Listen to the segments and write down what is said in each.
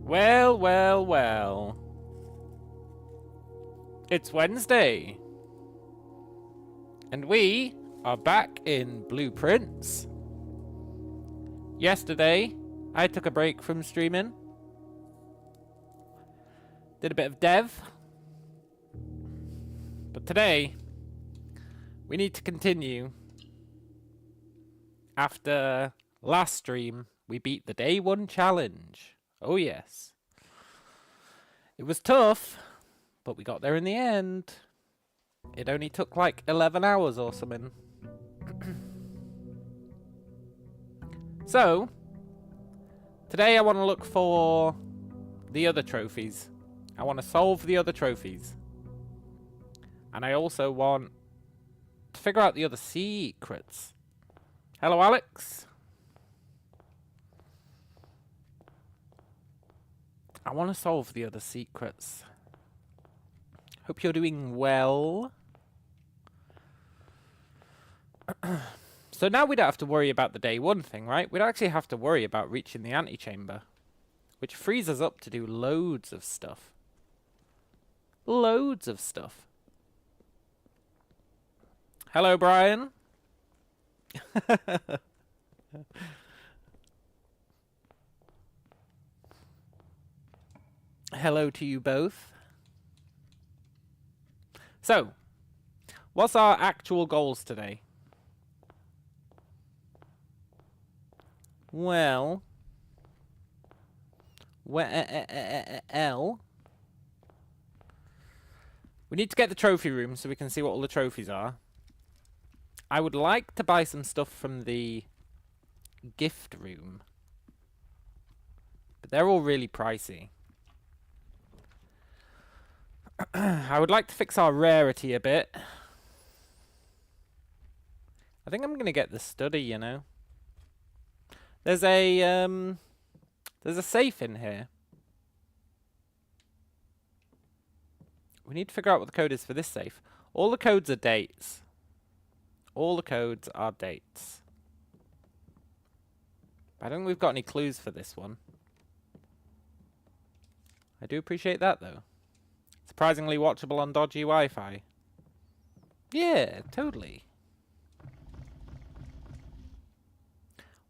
Well, well, well. It's Wednesday. And we are back in Blueprints. Yesterday, I took a break from streaming. Did a bit of dev. But today, we need to continue. After last stream, we beat the day 1 challenge. Oh yes. It was tough, but we got there in the end. It only took like 11 hours or something. So, today I want to look for the other trophies. I want to solve the other trophies. And I also want to figure out the other secrets. Hello, Alex. I want to solve the other secrets. Hope you're doing well. So now we don't have to worry about the day 1 thing, right? We don't actually have to worry about reaching the antechamber, which frees us up to do loads of stuff. Loads of stuff. Hello, Brian. Hello to you both. So, what's our actual goals today? Well, we need to get the trophy room so we can see what all the trophies are. I would like to buy some stuff from the gift room, but they're all really pricey. I would like to fix our rarity a bit. I think I'm gonna get the study, you know. There's a safe in here. We need to figure out what the code is for this safe. All the codes are dates. All the codes are dates. I don't think we've got any clues for this one. I do appreciate that though. Surprisingly watchable on dodgy Wi-Fi. Yeah, totally.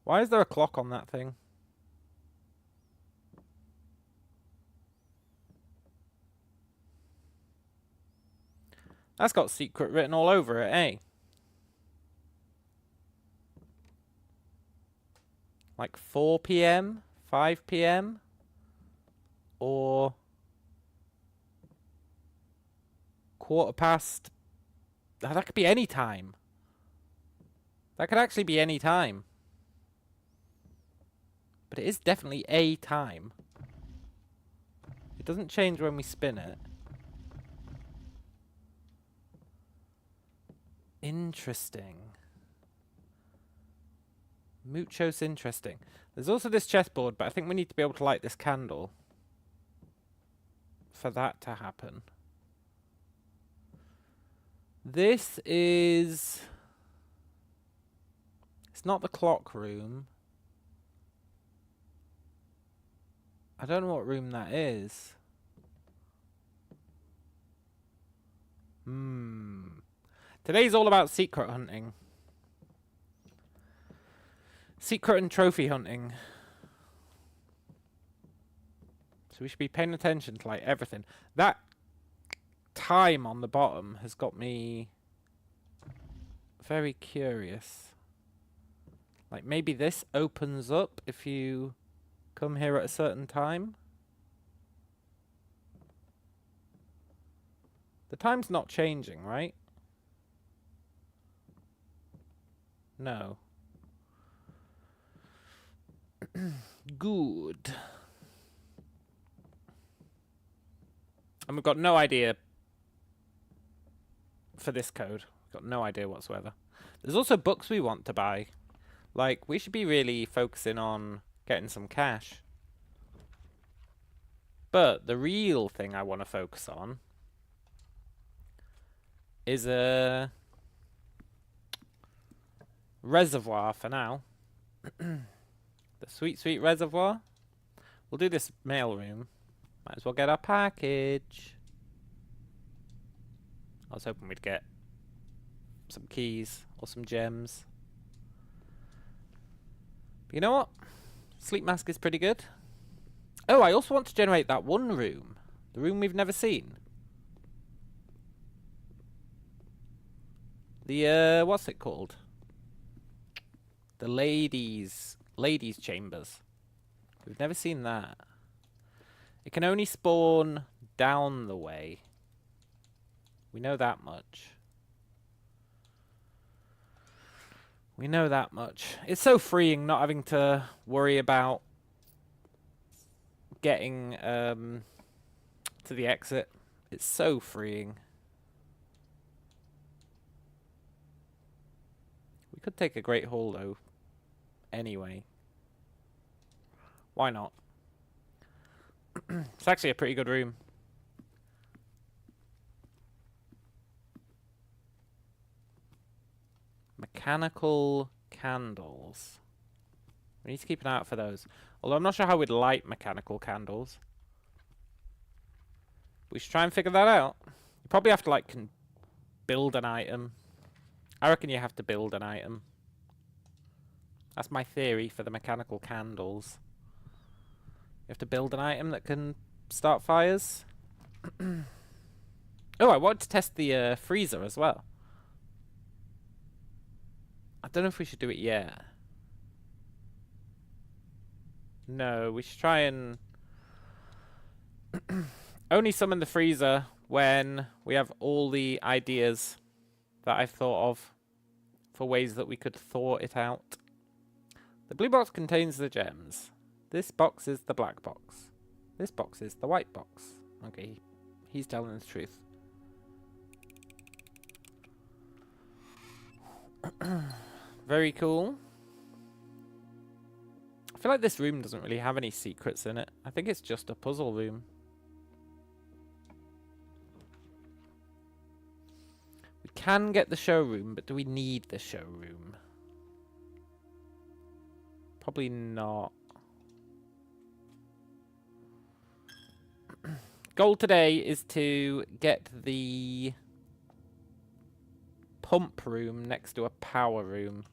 Why is there a clock on that thing? That's got secret written all over it, eh? Like 4 PM? 5 PM? Or 1:15? That could be any time. That could actually be any time. But it is definitely a time. It doesn't change when we spin it. Interesting. Muchos interesting. There's also this chessboard, but I think we need to be able to light this candle for that to happen. This is... It's not the clock room. I don't know what room that is. Today's all about secret hunting. Secret and trophy hunting. So we should be paying attention to like everything. That time on the bottom has got me very curious. Like maybe this opens up if you come here at a certain time. The time's not changing, right? No. Good. And we've got no idea for this code. We've got no idea whatsoever. There's also books we want to buy. Like, we should be really focusing on getting some cash. But the real thing I want to focus on is a reservoir for now. The sweet, sweet reservoir. We'll do this mail room. Might as well get our package. I was hoping we'd get some keys or some gems. But you know what? Sleep mask is pretty good. Oh, I also want to generate that one room. The room we've never seen. The, what's it called? The ladies' chambers. We've never seen that. It can only spawn down the way. We know that much. We know that much. It's so freeing not having to worry about getting to the exit. It's so freeing. We could take a Great Hall though. Anyway. Why not? It's actually a pretty good room. Mechanical candles. We need to keep an eye out for those. Although I'm not sure how we'd light mechanical candles. We should try and figure that out. You probably have to like build an item. I reckon you have to build an item. That's my theory for the mechanical candles. You have to build an item that can start fires. Oh, I wanted to test the freezer as well. I don't know if we should do it yet. No, we should try and only summon the freezer when we have all the ideas that I've thought of for ways that we could thaw it out. The blue box contains the gems. This box is the black box. This box is the white box. Okay, he's telling the truth. Very cool. I feel like this room doesn't really have any secrets in it. I think it's just a puzzle room. We can get the showroom, but do we need the showroom? Probably not. Goal today is to get the pump room next to a power room.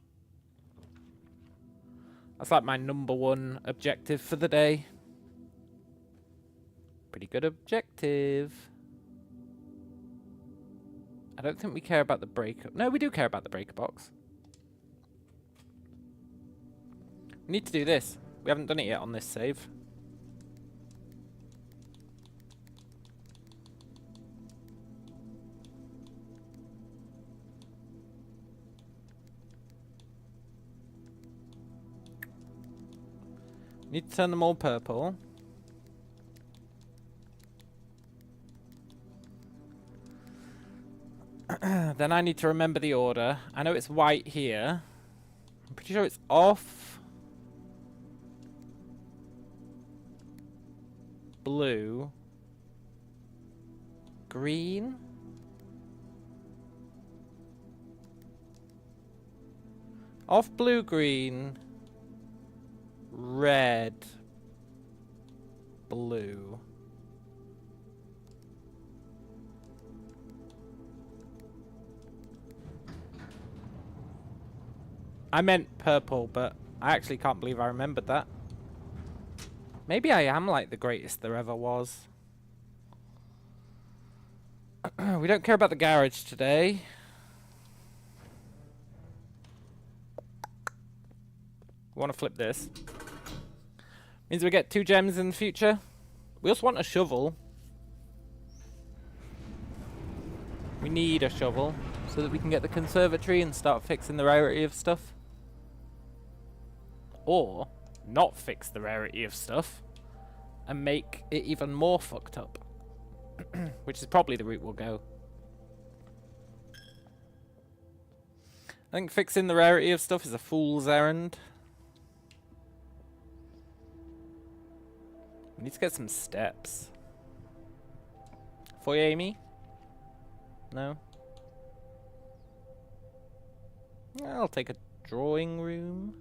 That's like my #1 objective for the day. Pretty good objective. I don't think we care about the breaker. No, we do care about the breaker box. We need to do this. We haven't done it yet on this save. Need to turn them all purple. Then I need to remember the order. I know it's white here. I'm pretty sure it's off. Blue. Green. Off blue, green. Red. Blue. I meant purple, but I actually can't believe I remembered that. Maybe I am like the greatest there ever was. We don't care about the garage today. We want to flip this. Means we get 2 gems in the future. We also want a shovel. We need a shovel so that we can get the conservatory and start fixing the rarity of stuff. Or not fix the rarity of stuff and make it even more fucked up. Which is probably the route we'll go. I think fixing the rarity of stuff is a fool's errand. We need to get some steps. Foyer, Amy? No? I'll take a drawing room.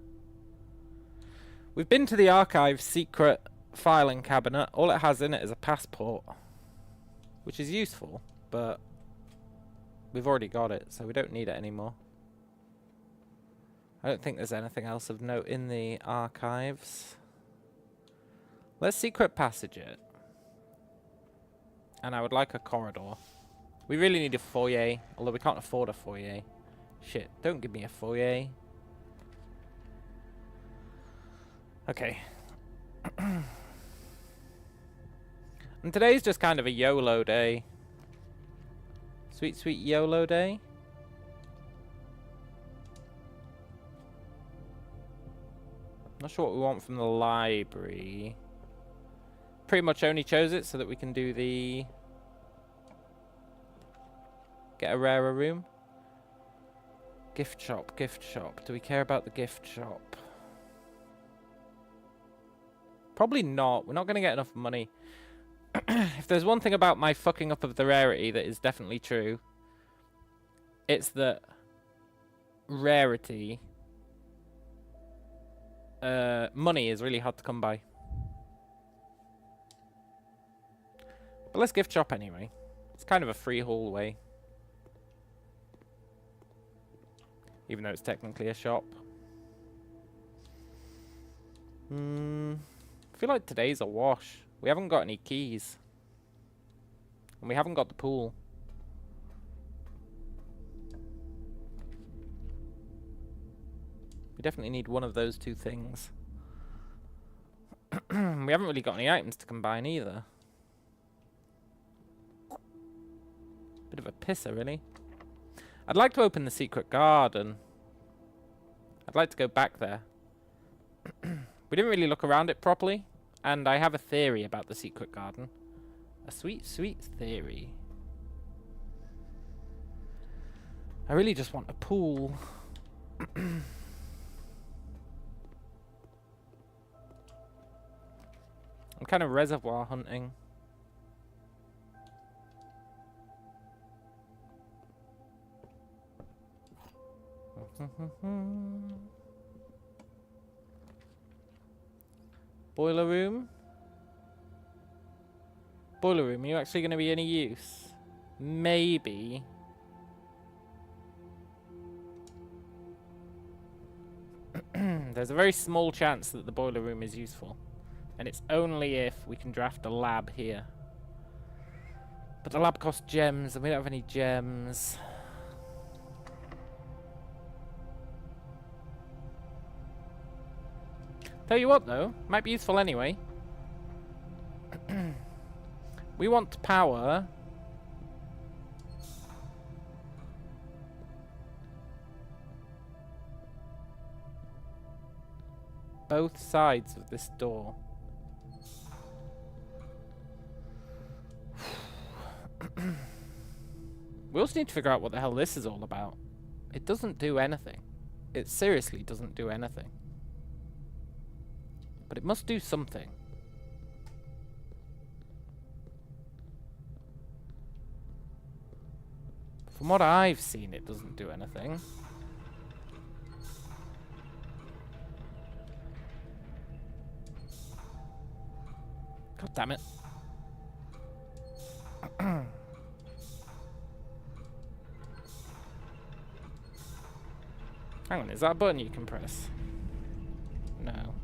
We've been to the archive secret filing cabinet. All it has in it is a passport, which is useful, but we've already got it, so we don't need it anymore. I don't think there's anything else of note in the archives. Let's secret passage it. And I would like a corridor. We really need a foyer, although we can't afford a foyer. Shit, don't give me a foyer. Okay. And today's just kind of a YOLO day. Sweet, sweet YOLO day. Not sure what we want from the library. Pretty much only chose it so that we can do the... Get a rarer room. Gift shop, gift shop. Do we care about the gift shop? Probably not. We're not going to get enough money. If there's one thing about my fucking up of the rarity that is definitely true, it's that rarity... money is really hard to come by. But let's gift shop anyway. It's kind of a free hallway. Even though it's technically a shop. I feel like today's a wash. We haven't got any keys. And we haven't got the pool. We definitely need one of those two things. We haven't really got any items to combine either. Bit of a pisser, really. I'd like to open the secret garden. I'd like to go back there. We didn't really look around it properly. And I have a theory about the secret garden. A sweet, sweet theory. I really just want a pool. I'm kind of reservoir hunting. Boiler room. Boiler room, are you actually going to be any use? Maybe. There's a very small chance that the boiler room is useful. And it's only if we can draft a lab here. But the lab costs gems, and we don't have any gems. Tell you what, though, might be useful anyway. We want to power both sides of this door. We also need to figure out what the hell this is all about. It doesn't do anything. It seriously doesn't do anything. But it must do something. From what I've seen, it doesn't do anything. God damn it. Hang on, is that a button you can press? No.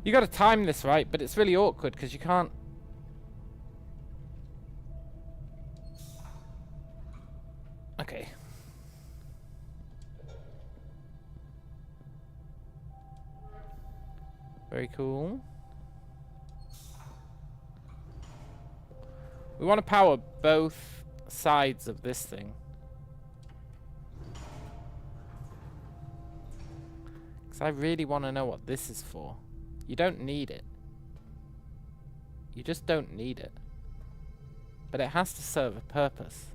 You gotta time this right, but it's really awkward because you can't... Okay. Very cool. We want to power both sides of this thing. Because I really want to know what this is for. You don't need it. You just don't need it. But it has to serve a purpose.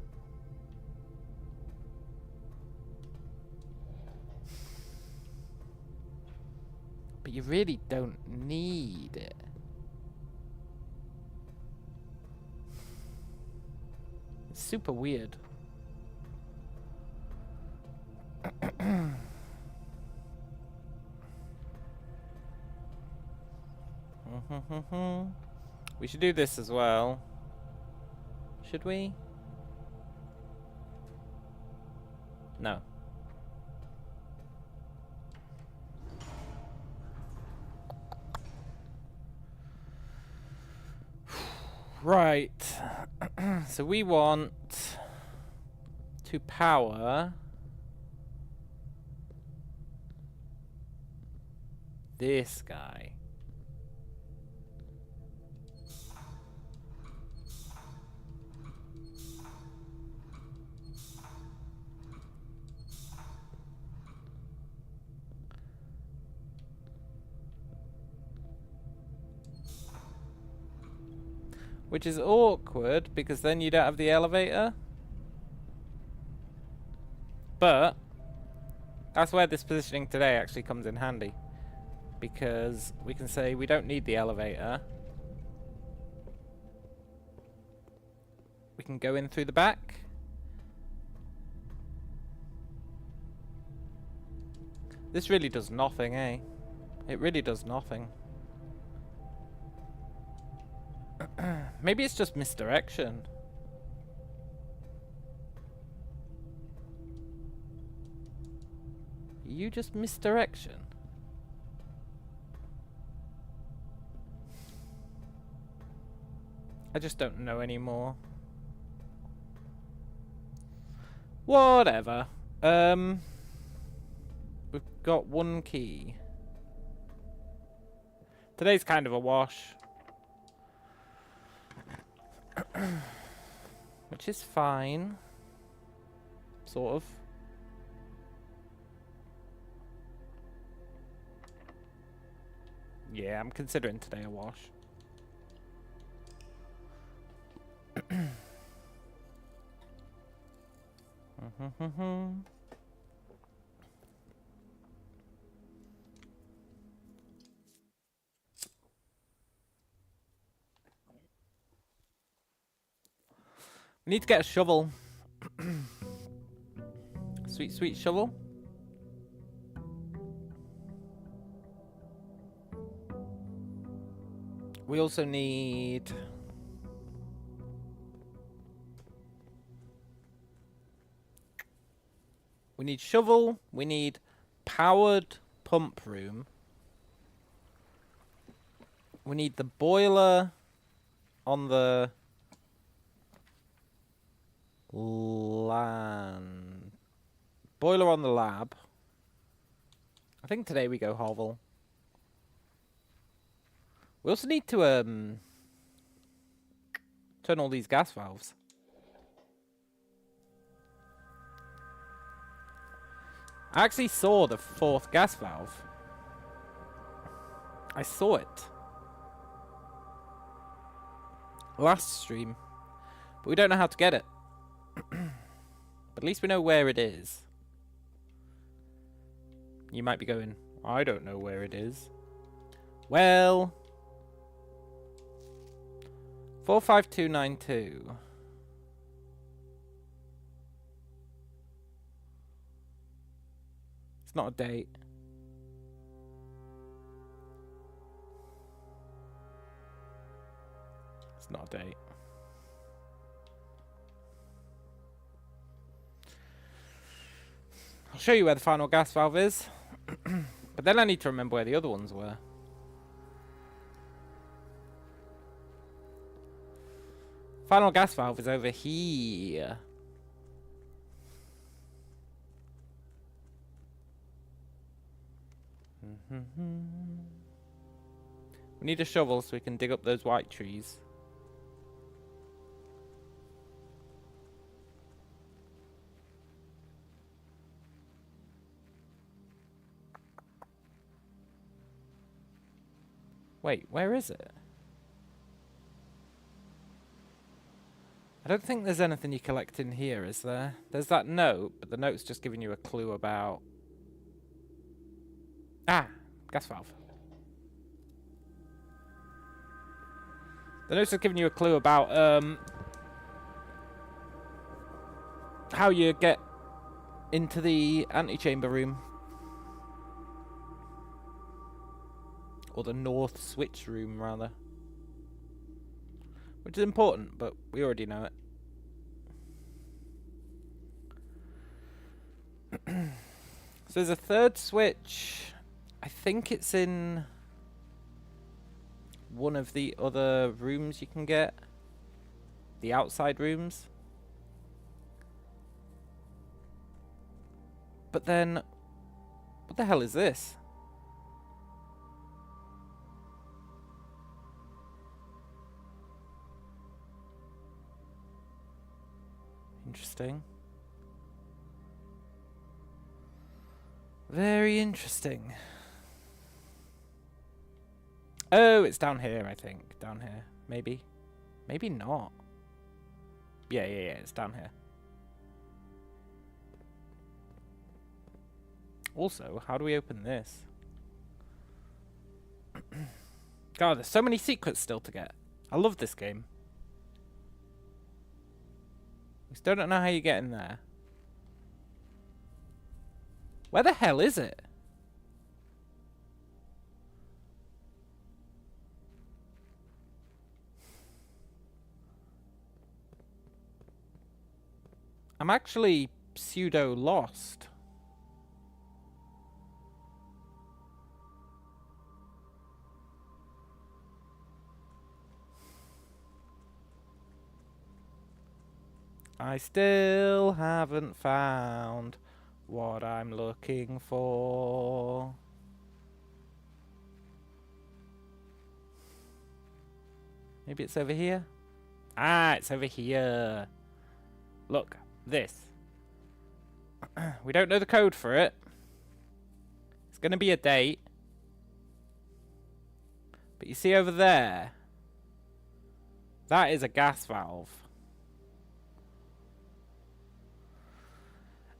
But you really don't need it. It's super weird. We should do this as well. Should we? No. Right. So we want to power this guy. Which is awkward, because then you don't have the elevator. But that's where this positioning today actually comes in handy. Because we can say we don't need the elevator. We can go in through the back. This really does nothing, eh? It really does nothing. Maybe it's just misdirection. You just misdirection? I just don't know anymore. Whatever. We've got one key. Today's kind of a wash. Which is fine. Sort of. Yeah, I'm considering today a wash. We need to get a shovel. Sweet, sweet shovel. We also need... We need shovel. We need powered pump room. We need the boiler on the land. Boiler on the lab. I think today we go hovel. We also need to turn all these gas valves. I actually saw the 4th gas valve. I saw it. Last stream. But we don't know how to get it. But at least we know where it is. You might be going, I don't know where it is. Well... 45292. It's not a date. It's not a date. I'll show you where the final gas valve is. But then I need to remember where the other ones were. Final gas valve is over here. We need a shovel so we can dig up those white trees. Wait, where is it? I don't think there's anything you collect in here, is there? There's that note, but the note's just giving you a clue about... Ah! Gas valve. The note's just giving you a clue about, how you get into the antechamber room. Or the north switch room, rather. Which is important, but we already know it. So there's a third switch. I think it's in one of the other rooms you can get. The outside rooms. But then, what the hell is this? Interesting. Very interesting. Oh, it's down here, I think. Down here. Maybe. Maybe not. Yeah, it's down here. Also, how do we open this? God, there's so many secrets still to get. I love this game. We still don't know how you get in there. Where the hell is it? I'm actually pseudo lost. I still haven't found what I'm looking for. Maybe it's over here? Ah, it's over here. Look, this. We don't know the code for it. It's going to be a date. But you see over there? That is a gas valve.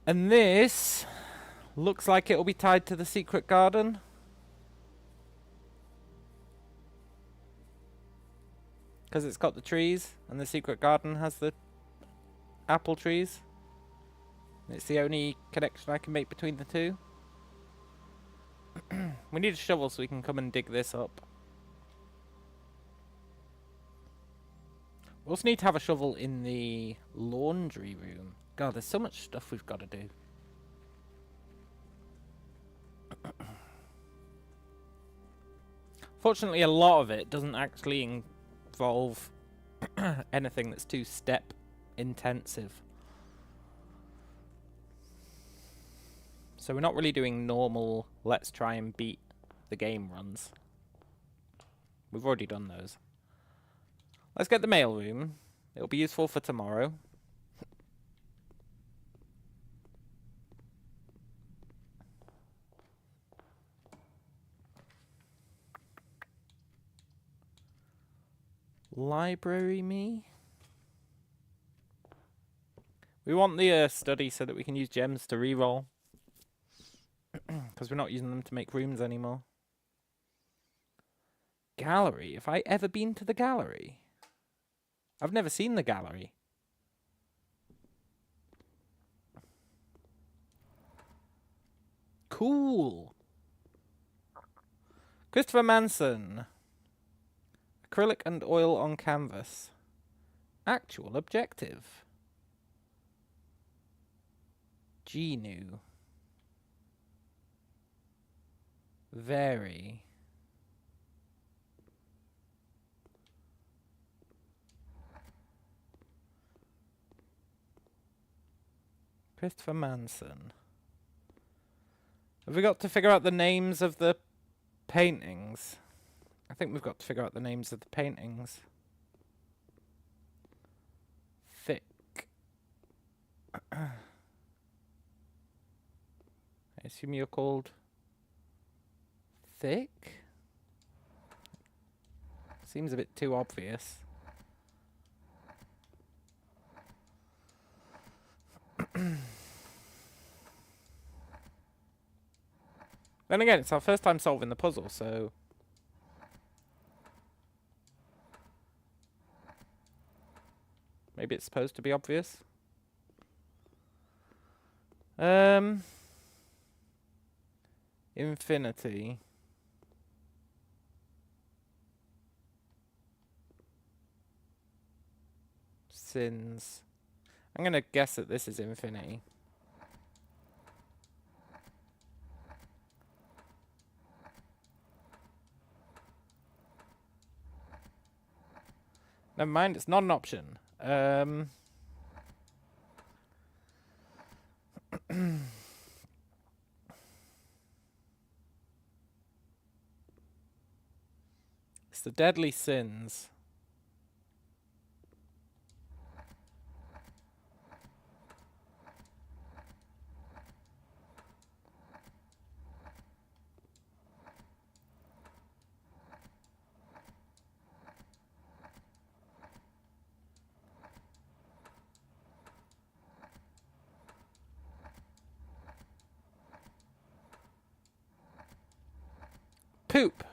And this looks like it'll be tied to the secret garden. Because it's got the trees, and the secret garden has the apple trees. It's the only connection I can make between the two. We need a shovel so we can come and dig this up. We also need to have a shovel in the laundry room. God, there's so much stuff we've got to do. Fortunately, a lot of it doesn't actually involve anything that's too step intensive. So we're not really doing normal, let's try and beat the game runs. We've already done those. Let's get the mail room. It'll be useful for tomorrow. Library me. We want the study so that we can use gems to reroll. Because we're not using them to make rooms anymore. Gallery? Have I ever been to the gallery? I've never seen the gallery. Cool. Christopher Manson. Acrylic and oil on canvas. Actual objective. Genu. Very. Christopher Manson. Have we got to figure out the names of the paintings? I think we've got to figure out the names of the paintings. Thick. I assume you're called Thick? Seems a bit too obvious. Then again, it's our first time solving the puzzle, so... maybe it's supposed to be obvious. Infinity. sins. I'm gonna guess that this is infinity. Never mind, it's not an option. It's the deadly sins. Poop.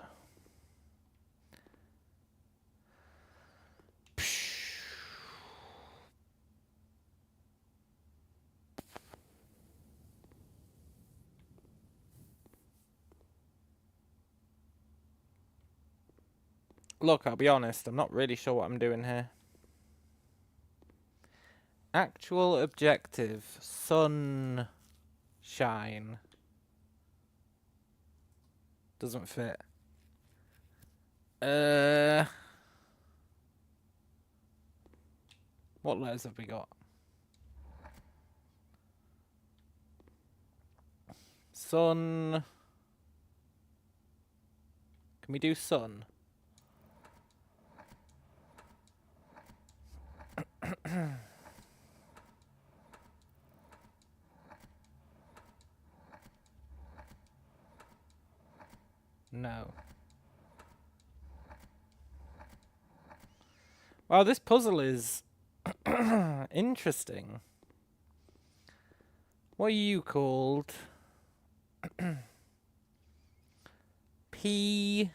Look, I'll be honest, I'm not really sure what I'm doing here. Actual objective. Sunshine. Doesn't fit. What letters have we got? Sun. Can we do sun? No. Wow, this puzzle is interesting. What are you called? P.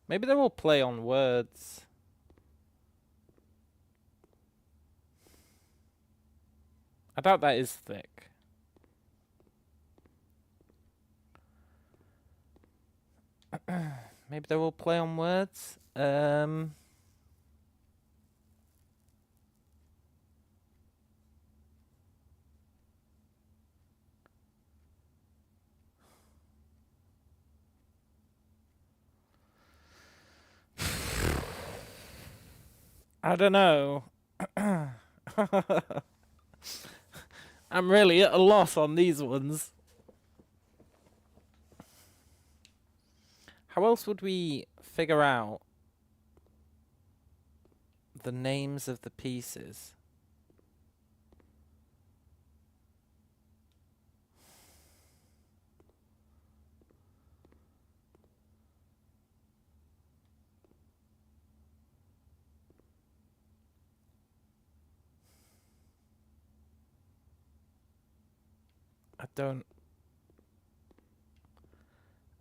Maybe they're all play on words. I doubt that is thick. Maybe they're all play on words. I don't know. I'm really at a loss on these ones. How else would we figure out the names of the pieces?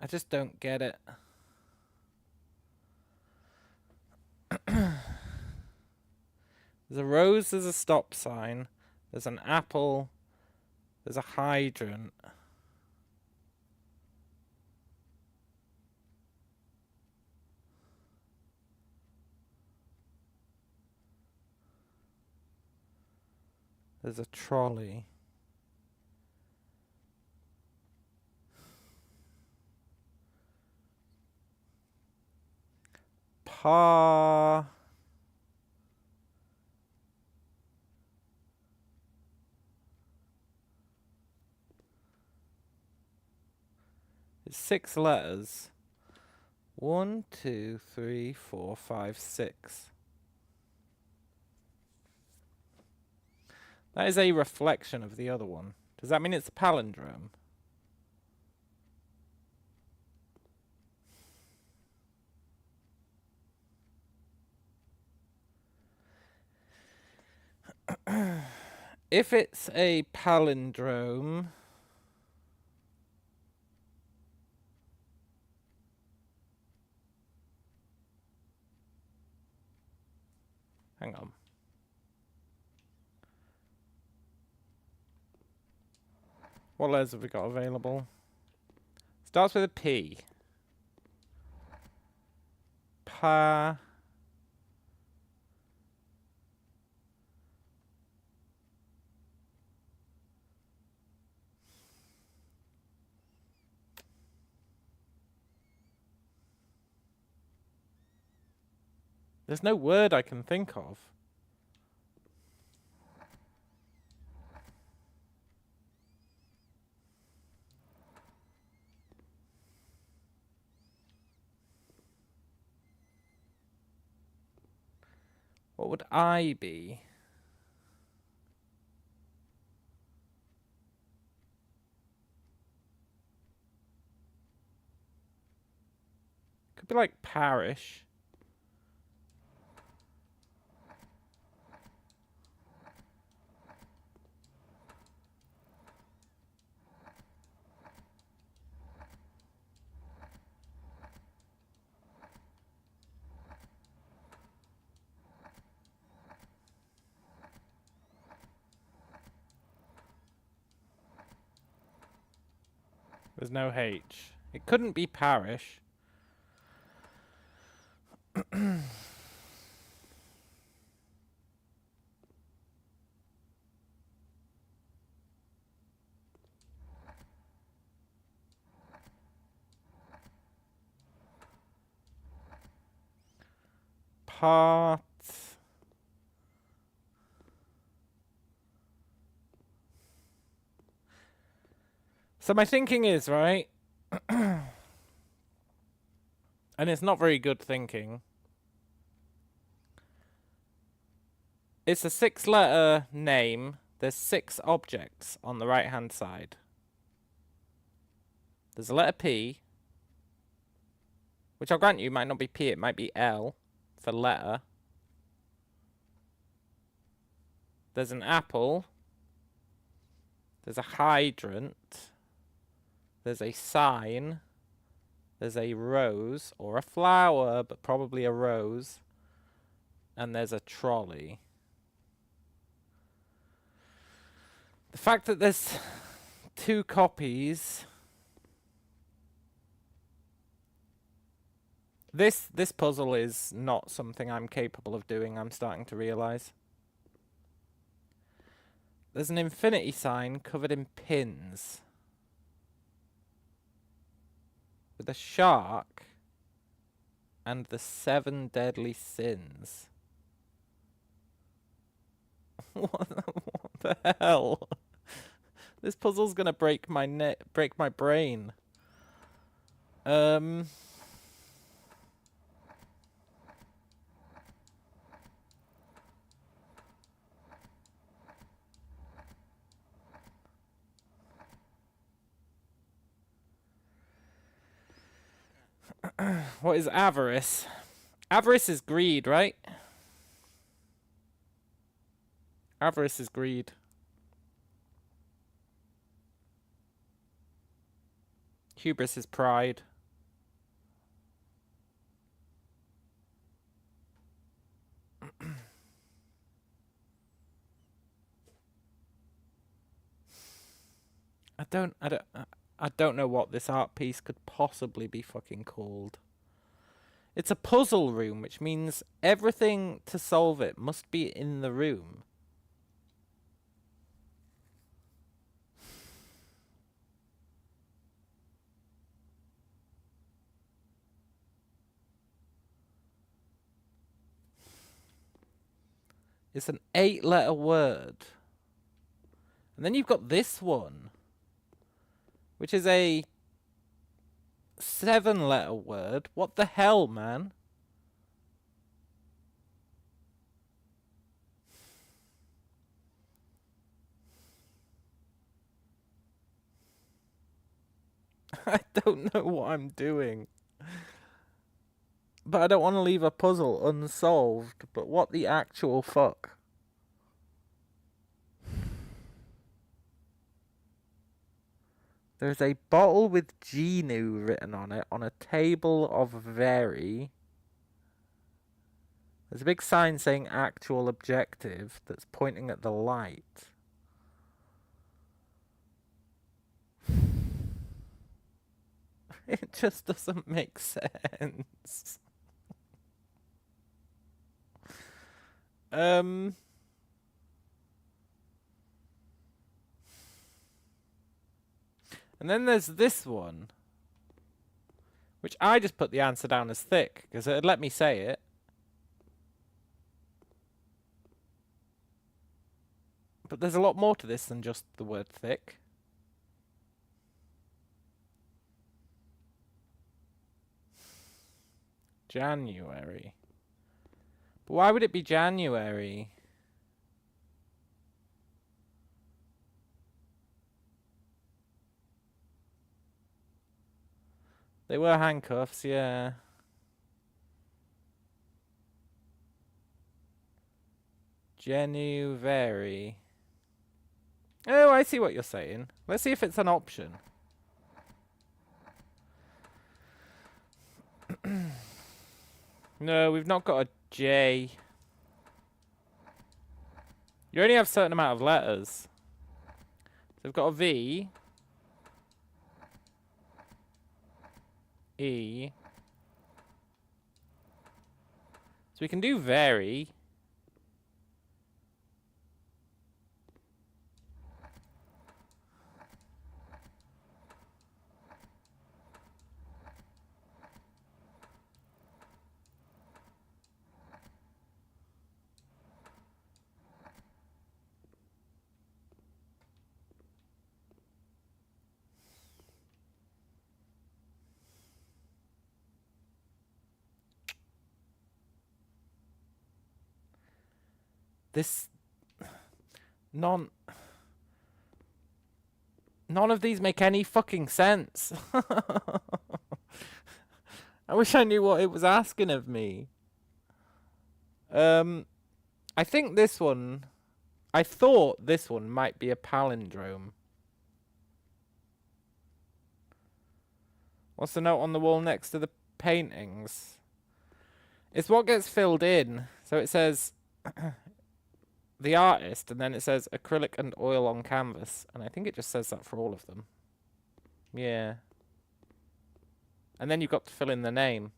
I just don't get it. There's a rose, there's a stop sign, there's an apple, there's a hydrant. There's a trolley. Pa. It's 6 letters. 1, 2, 3, 4, 5, 6. That is a reflection of the other one. Does that mean it's a palindrome? If it's a palindrome, hang on. What letters have we got available? Starts with a P. Pa. There's no word I can think of. What would I be? Could be like parish. There's no H. It couldn't be parish. Part. So my thinking is, right? And it's not very good thinking. It's a 6-letter name. There's 6 objects on the right-hand side. There's a letter P, which I'll grant you might not be P, it might be L for letter. There's an apple. There's a hydrant. There's a sign. There's a rose, or a flower, but probably a rose. And there's a trolley. The fact that there's 2 copies... This puzzle is not something I'm capable of doing, I'm starting to realise. There's an infinity sign covered in pins. With a shark and the 7 deadly sins. What the hell? This puzzle's gonna break my brain. What is avarice? Avarice is greed, right? Avarice is greed. Hubris is pride. I don't know what this art piece could possibly be fucking called. It's a puzzle room, which means everything to solve it must be in the room. It's an 8-letter word. And then you've got this one, which is a 7-letter word. What the hell, man? I don't know what I'm doing. But I don't want to leave a puzzle unsolved. But what the actual fuck? There's a bottle with Genu written on it on a table of very. There's a big sign saying actual objective that's pointing at the light. It just doesn't make sense. And then there's this one, which I just put the answer down as thick, because it'd let me say it. there's a lot more to this than just the word thick. January. But why would it be January? They were handcuffs, yeah. January. Oh, I see what you're saying. Let's see if it's an option. No, we've not got a J. You only have a certain amount of letters. So we've got a V. E. So we can do very. This... None of these make any fucking sense. I wish I knew what it was asking of me. I think this one... I thought this one might be a palindrome. What's the note on the wall next to the paintings? It's what gets filled in. So it says... the artist, and then it says acrylic and oil on canvas. And I think it just says that for all of them. Yeah. And then you've got to fill in the name.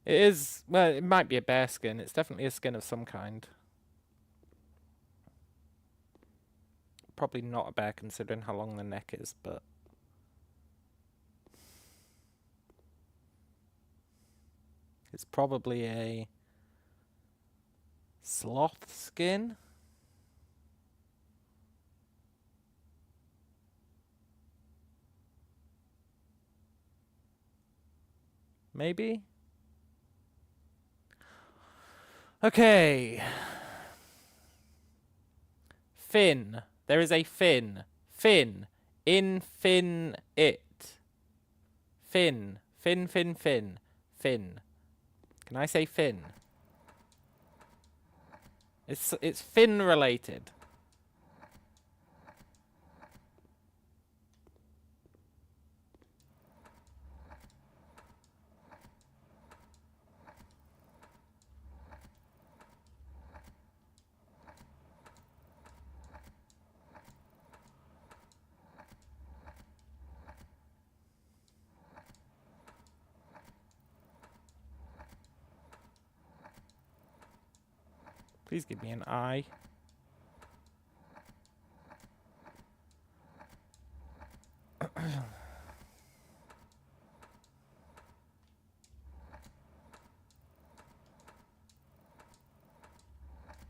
It is, well, it might be a bear skin. It's definitely a skin of some kind. Probably not a bear considering how long the neck is, but... it's probably a... sloth skin? Maybe? Okay. Fin. There is a fin. Fin. Infinite. Fin. Fin, fin, fin. Fin. Can I say fin? It's fin related. Please give me an eye.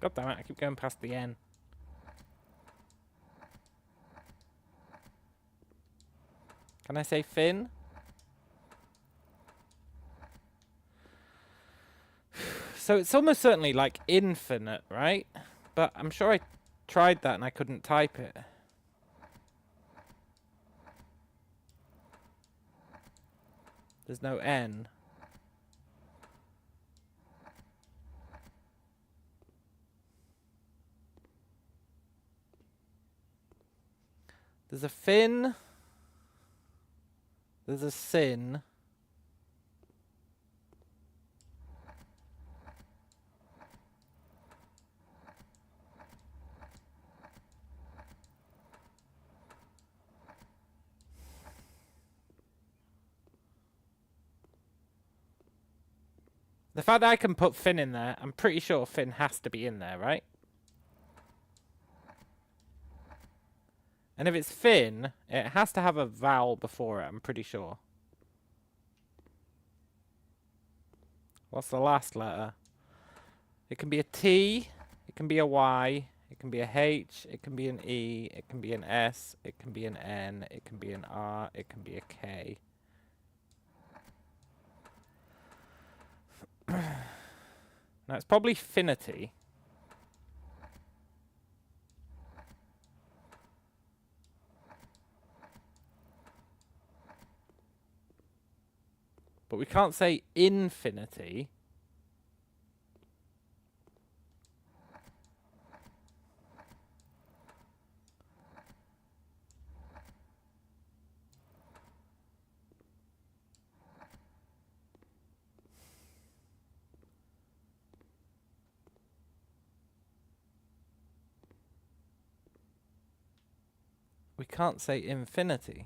God damn it, I keep going past the N. Can I say fin? So it's almost certainly like infinite, right? But I'm sure I tried that and I couldn't type it. There's no N. There's a fin. There's a sin. The fact that I can put fin in there, I'm pretty sure fin has to be in there, right? And if it's fin, it has to have a vowel before it, I'm pretty sure. What's the last letter? It can be a T, it can be a Y, it can be a H, it can be an E, it can be an S, it can be an N, it can be an R, it can be a K. Now it's probably finity. But we can't say infinity. We can't say infinity.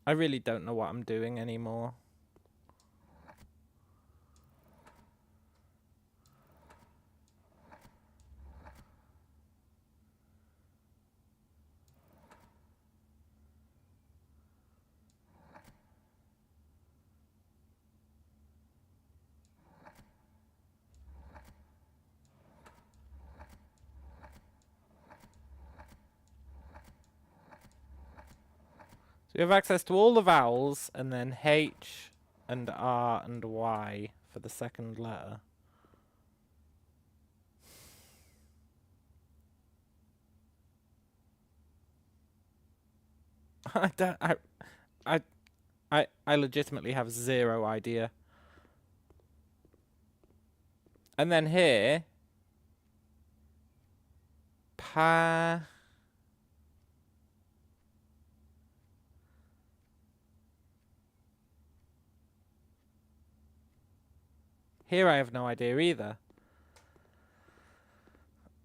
I really don't know what I'm doing anymore. So we have access to all the vowels, and then H and R and Y for the second letter. I legitimately have zero idea. And then here, pa. Here I have no idea either.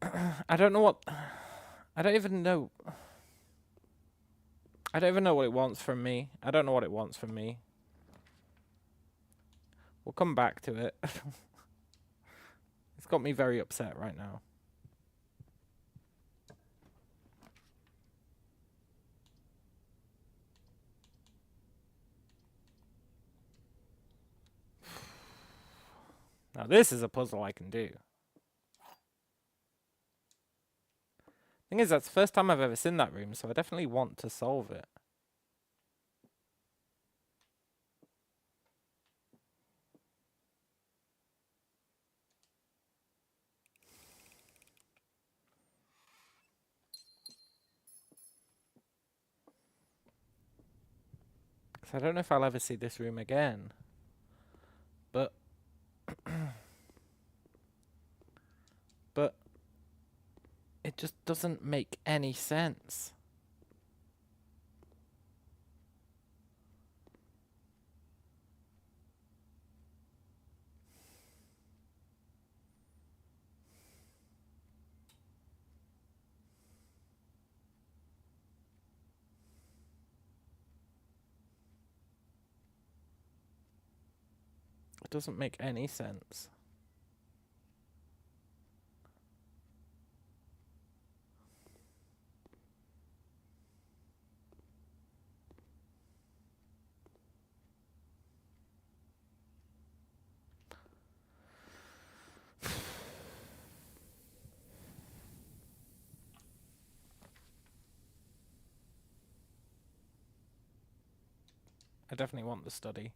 I don't know what... I don't even know... I don't even know what it wants from me. I don't know what it wants from me. We'll come back to it. It's got me very upset right now. Now this is a puzzle I can do. Thing is, that's the first time I've ever seen that room, so I definitely want to solve it. Because I don't know if I'll ever see this room again. But... but... it just doesn't make any sense. It doesn't make any sense. I definitely want the study.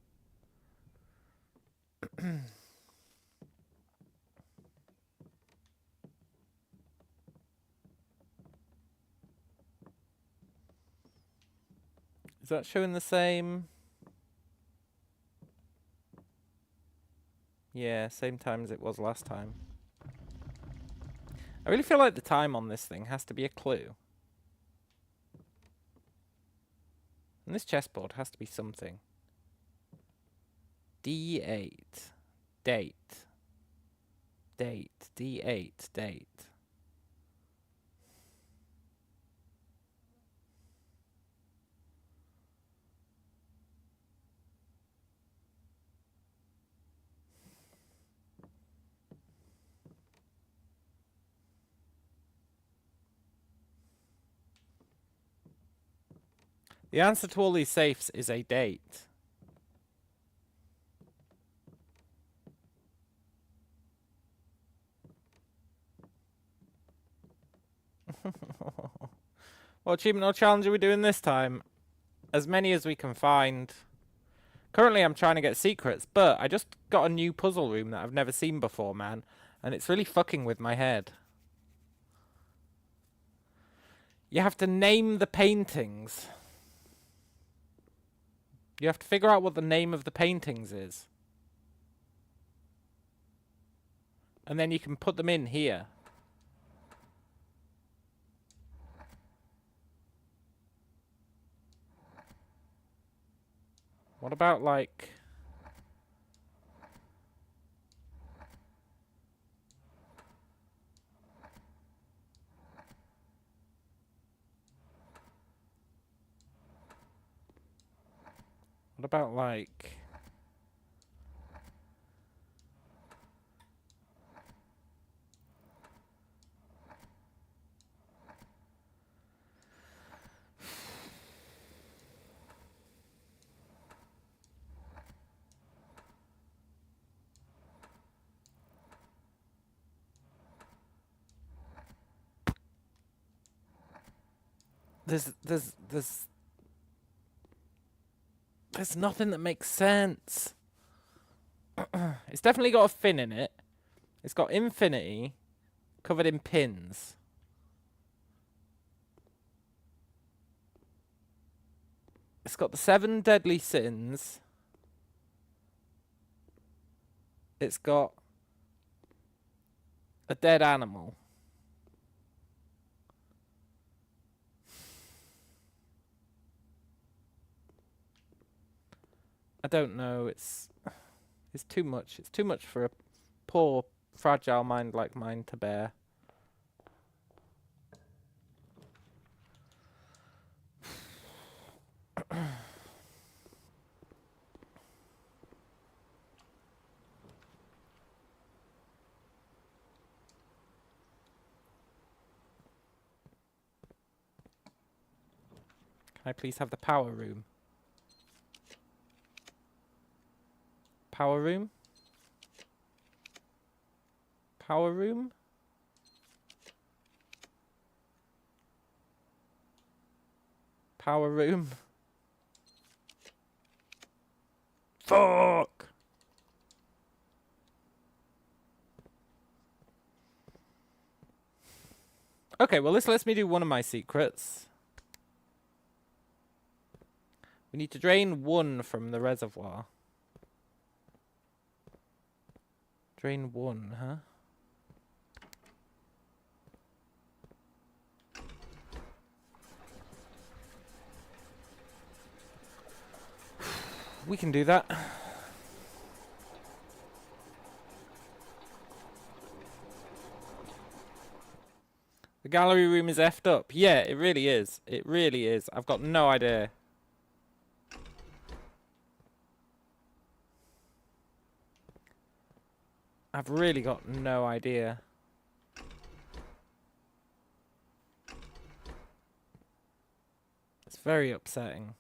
Is that showing the same? Yeah, same time as it was last time. I really feel like the time on this thing has to be a clue. And this chessboard has to be something. D8. Date. Date. D8. Date. The answer to all these safes is a date. What achievement or challenge are we doing this time? As many as we can find. Currently I'm trying to get secrets, but I just got a new puzzle room that I've never seen before, man. And it's really fucking with my head. You have to name the paintings. You have to figure out what the name of the paintings is. And then you can put them in here. What about, like... What about, like... There's nothing that makes sense. It's definitely got a fin in it. It's got infinity covered in pins. It's got the 7 deadly sins. It's got a dead animal. I don't know, it's too much. It's too much for a poor, fragile mind like mine to bear. Can I please have the power room? Power room? Power room? Power room? Fuck! Okay, well this lets me do one of my secrets. We need to drain 1 from the reservoir. Drain 1, huh? We can do that. The gallery room is effed up. Yeah, it really is. It really is. I've got no idea. I've really got no idea. It's very upsetting.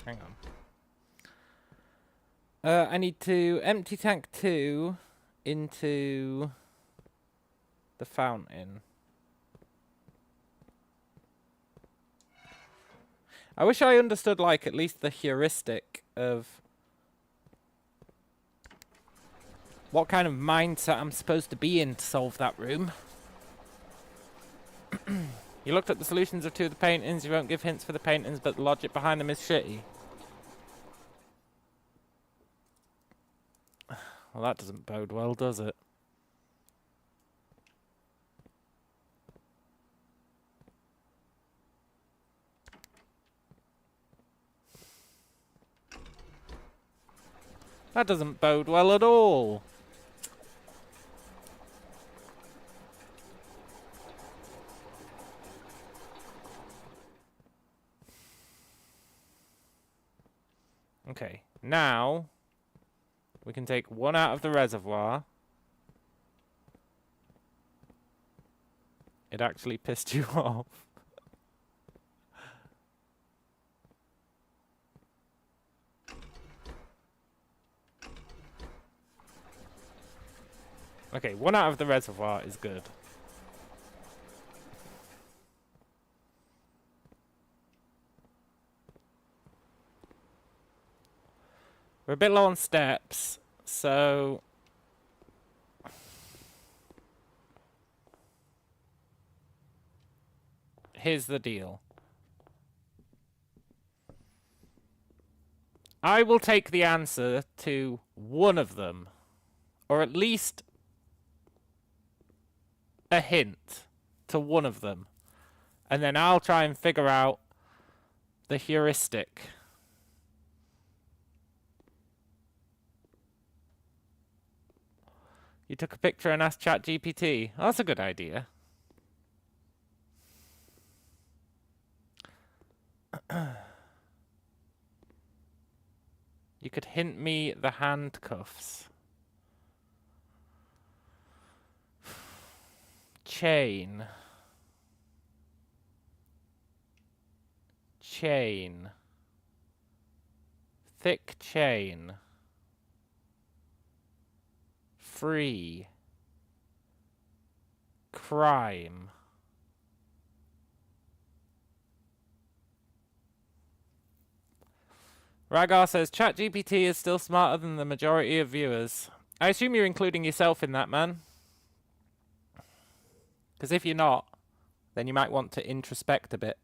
Hang on. I need to empty tank 2 into the fountain. I wish I understood, like, at least the heuristic of what kind of mindset I'm supposed to be in to solve that room. You looked at the solutions of 2 of the paintings. You won't give hints for the paintings, but the logic behind them is shitty. Well, that doesn't bode well, does it? That doesn't bode well at all. Okay, now we can take one out of the reservoir. It actually pissed you off. Okay, one out of the reservoir is good. We're a bit low on steps, so... here's the deal. I will take the answer to one of them. Or at least a hint to one of them. And then I'll try and figure out the heuristic. You took a picture and asked ChatGPT. Oh, that's a good idea. You could hint me the handcuffs. Chain. Chain. Thick chain. Free. Crime. Ragar says, ChatGPT is still smarter than the majority of viewers. I assume you're including yourself in that, man. Because if you're not, then you might want to introspect a bit.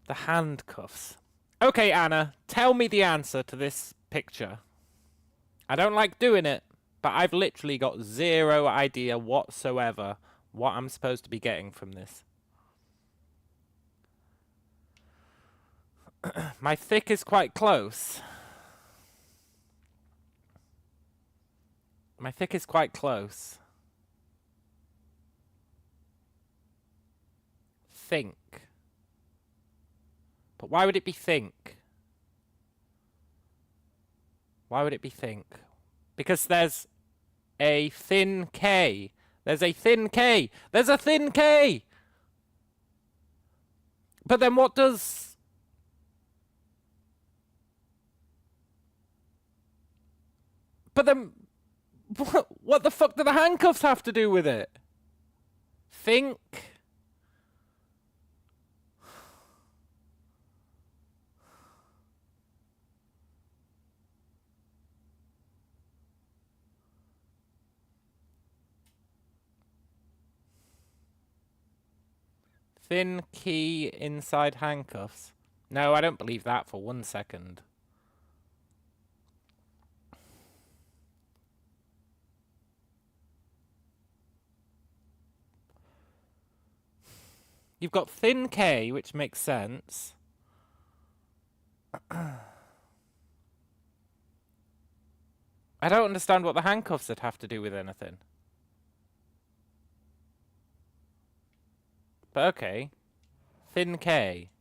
The handcuffs. Okay, Anna, tell me the answer to this picture. I don't like doing it, but I've literally got zero idea whatsoever what I'm supposed to be getting from this. My thick is quite close. My thick is quite close. Think. But why would it be think? Why would it be think? Because there's a thin K. There's a thin K. There's a thin K! But then what does... But then... What the fuck do the handcuffs have to do with it? Think... Thin key inside handcuffs. No, I don't believe that for 1 second. You've got thin K, which makes sense. I don't understand what the handcuffs would have to do with anything. But okay. Thin K.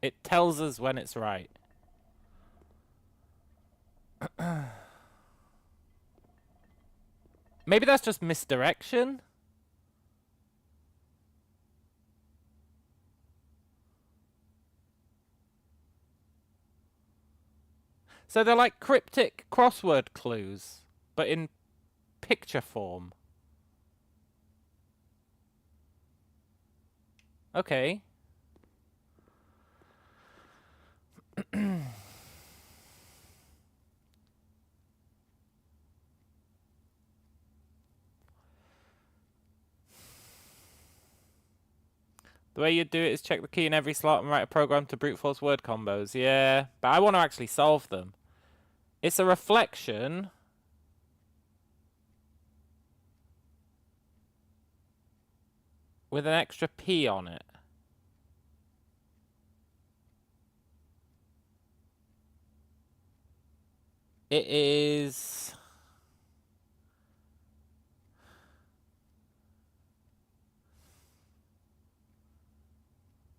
It tells us when it's right. Maybe that's just misdirection? So they're like cryptic crossword clues, but in picture form. Okay. The way you do it is check the key in every slot and write a program to brute force word combos. Yeah, but I want to actually solve them. It's a reflection. With an extra P on it. It is...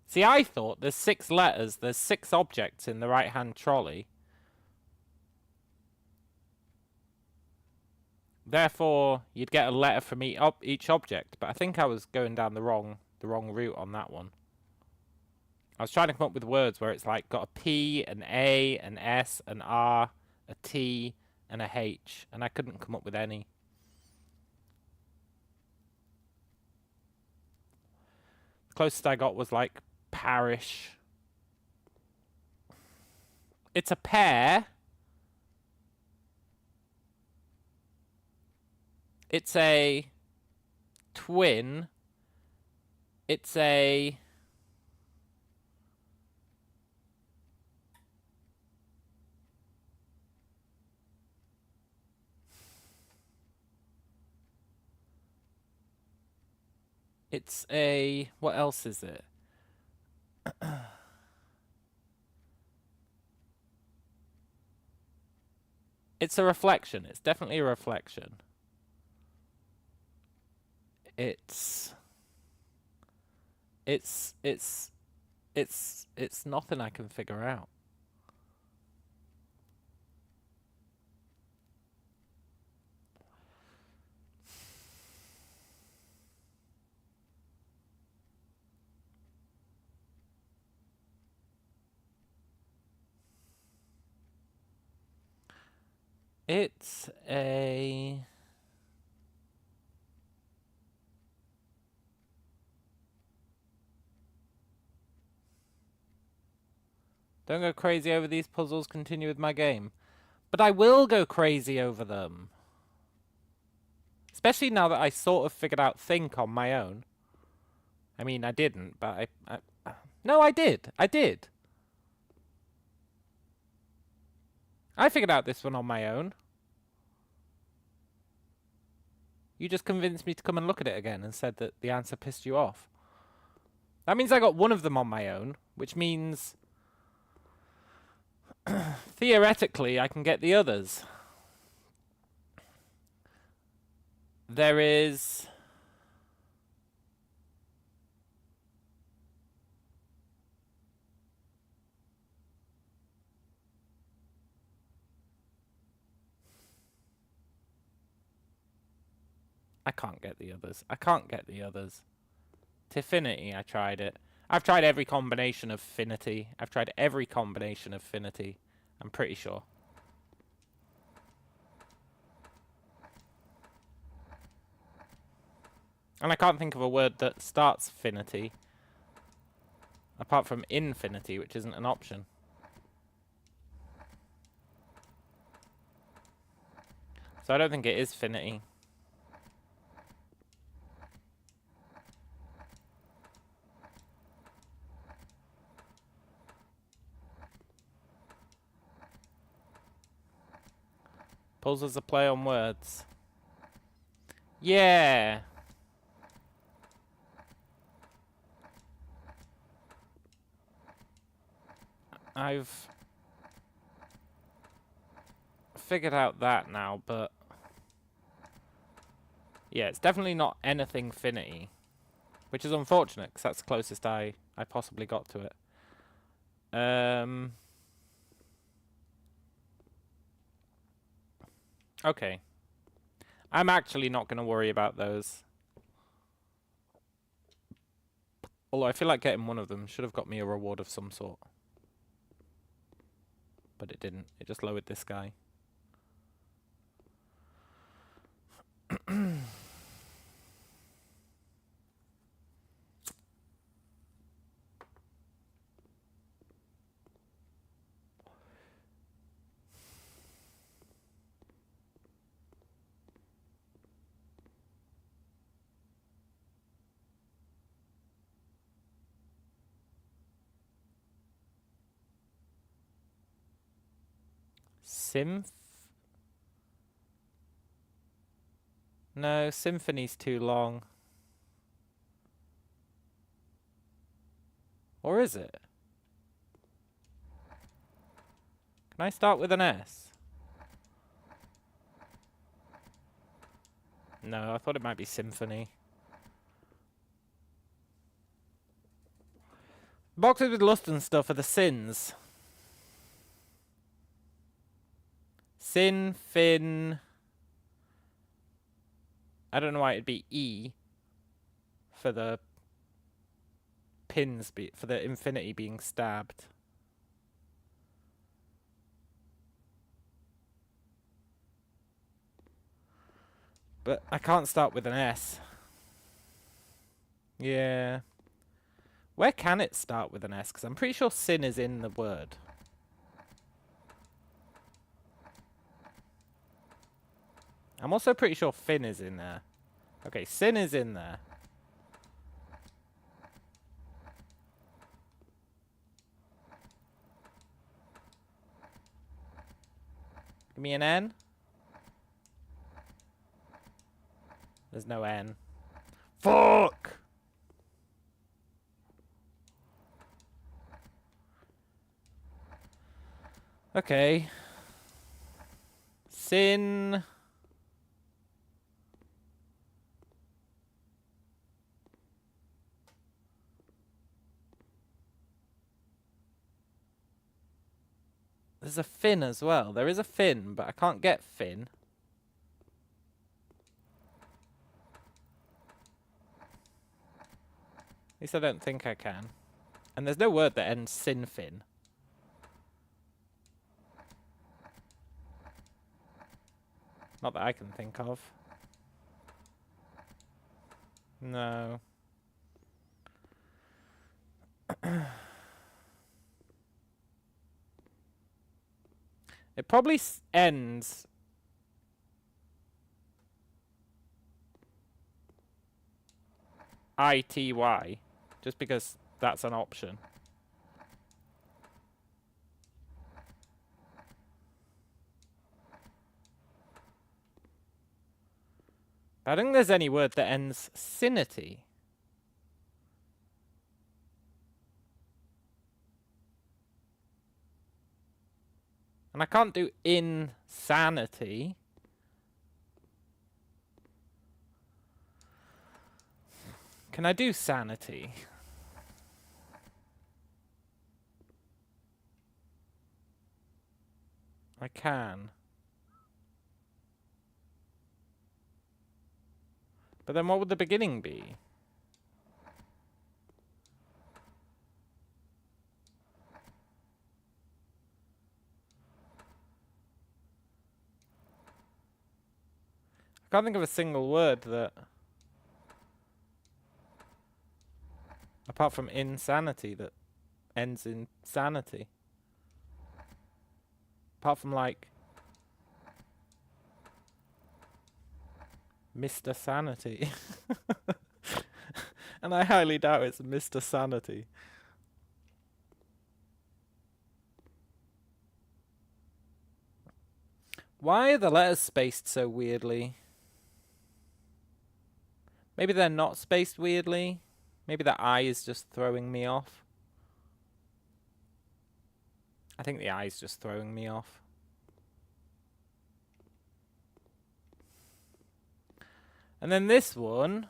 See, I thought there's 6 letters, there's 6 objects in the right-hand trolley. Therefore, you'd get a letter from each object, but I think I was going down the wrong route on that one. I was trying to come up with words where it's like got a P, an A, an S, an R, a T, and a H, and I couldn't come up with any. The closest I got was like parish. It's a pair. It's a twin. It's a... It's a... What else is it? It's a reflection. It's definitely a reflection. It's nothing I can figure out. It's a... Don't go crazy over these puzzles, continue with my game. But I will go crazy over them. Especially now that I sort of figured out think on my own. I mean, I didn't, but No, I did. I did. I figured out this one on my own. You just convinced me to come and look at it again and said that the answer pissed you off. That means I got one of them on my own, which means... theoretically, I can get the others. There is... I can't get the others. I can't get the others. Tifinity, I tried it. I've tried every combination of finity. I've tried every combination of finity. I'm pretty sure. And I can't think of a word that starts finity. Apart from infinity, which isn't an option. So I don't think it is finity. Puzzles a play on words. Yeah. I've figured out that now, but yeah, it's definitely not anything finity, which is unfortunate because that's the closest I possibly got to it. Okay. I'm actually not going to worry about those. Although I feel like getting one of them should have got me a reward of some sort. But it didn't. It just lowered this guy. Symph? No, symphony's too long. Or is it? Can I start with an S? No, I thought it might be symphony. Boxes with lust and stuff are the sins. Sin, fin. I don't know why it'd be E for the pins, for the infinity being stabbed. But I can't start with an S. Yeah. Where can it start with an S? Because I'm pretty sure sin is in the word. I'm also pretty sure fin is in there. Okay, sin is in there. Give me an N. There's no N. Fuck! Okay. Sin. There's a fin as well. There is a fin, but I can't get fin. At least I don't think I can. And there's no word that ends sin fin. Not that I can think of. No. It probably ends... ITY. Just because that's an option. I don't think there's any word that ends sinity. And I can't do insanity. Can I do sanity? I can. But then what would the beginning be? I can't think of a single word that... apart from insanity that ends in sanity. Apart from like... Mr. Sanity. And I highly doubt it's Mr. Sanity. Why are the letters spaced so weirdly? Maybe they're not spaced weirdly. Maybe the I is just throwing me off. I think the I is just throwing me off. And then this one...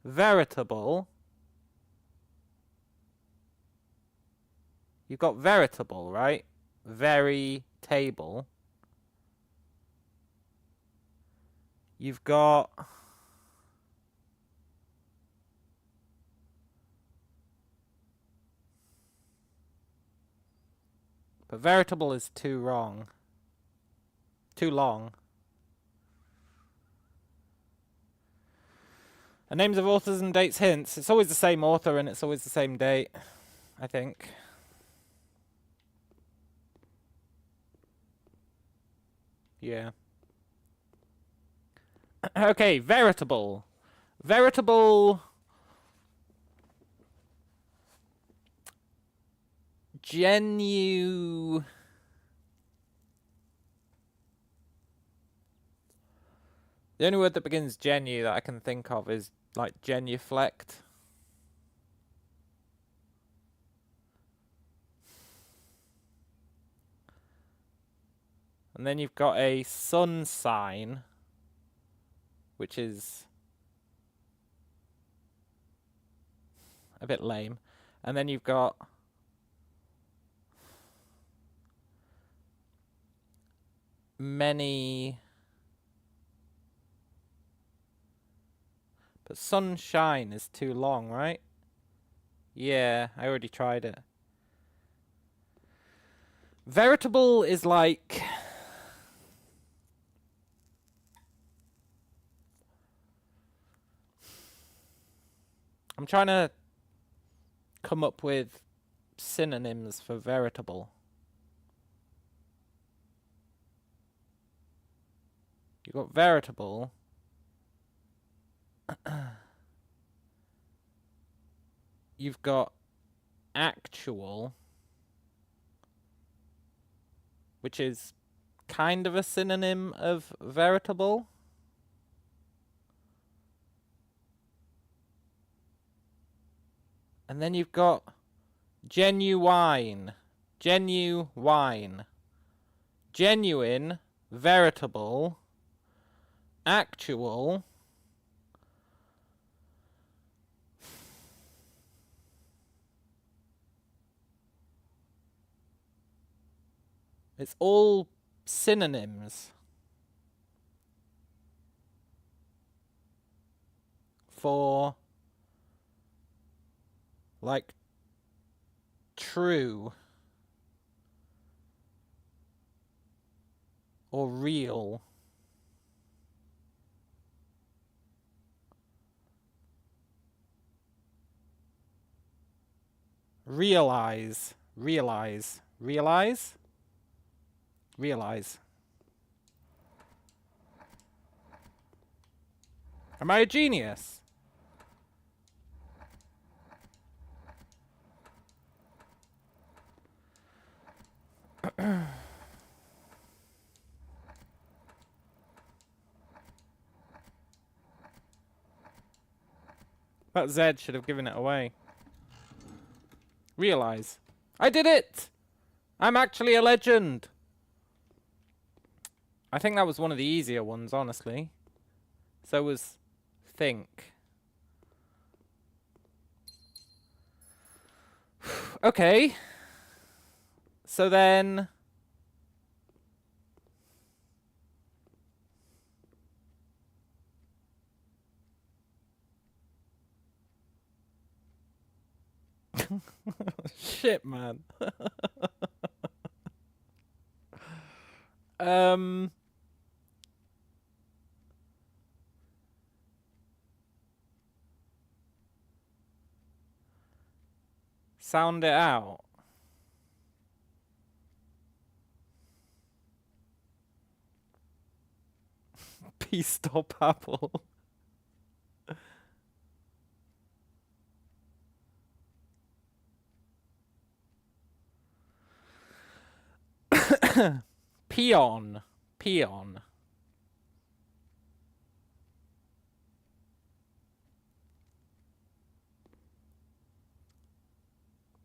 Veritable. You've got veritable, right? Very table. You've got... But veritable is too wrong. Too long. And names of authors and dates hints. It's always the same author and it's always the same date, I think. Yeah. Okay, veritable. Veritable... Genu... The only word that begins genu that I can think of is, like, genuflect. And then you've got a sun sign, which is a bit lame. And then you've got many... But sunshine is too long, right? Yeah, I already tried it. Veritable is like... I'm trying to come up with synonyms for veritable. You've got veritable. You've got actual, which is kind of a synonym of veritable. And then you've got genuine. Genuine. Genuine, veritable, actual, it's all synonyms for, like, true or real. Realize. Realize. Realize? Realize. Am I a genius? That Z should have given it away. Realize. I did it! I'm actually a legend! I think that was one of the easier ones, honestly. So was think. Okay. So then... Shit, man. Sound it out. Peace stop apple. Peon. Peon.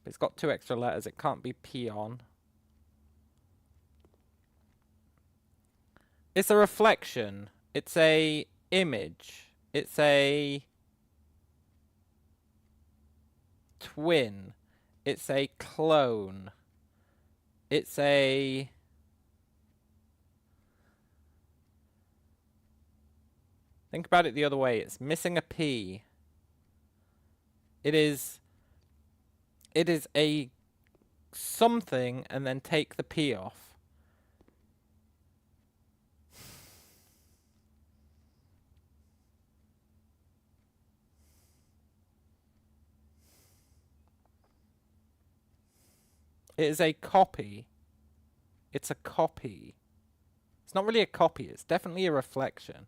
It's got 2 extra letters. It can't be peon. It's a reflection. It's a image. It's a twin. It's a clone. It's a... Think about it the other way. It's missing a P. It is a something and then take the P off. It is a copy. It's a copy. It's not really a copy, it's definitely a reflection.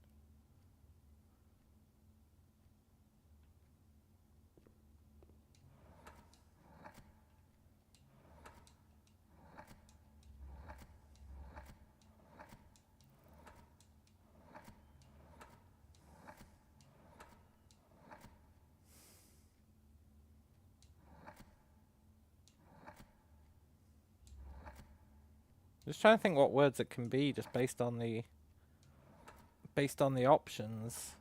Just trying to think what words it can be just based on the options.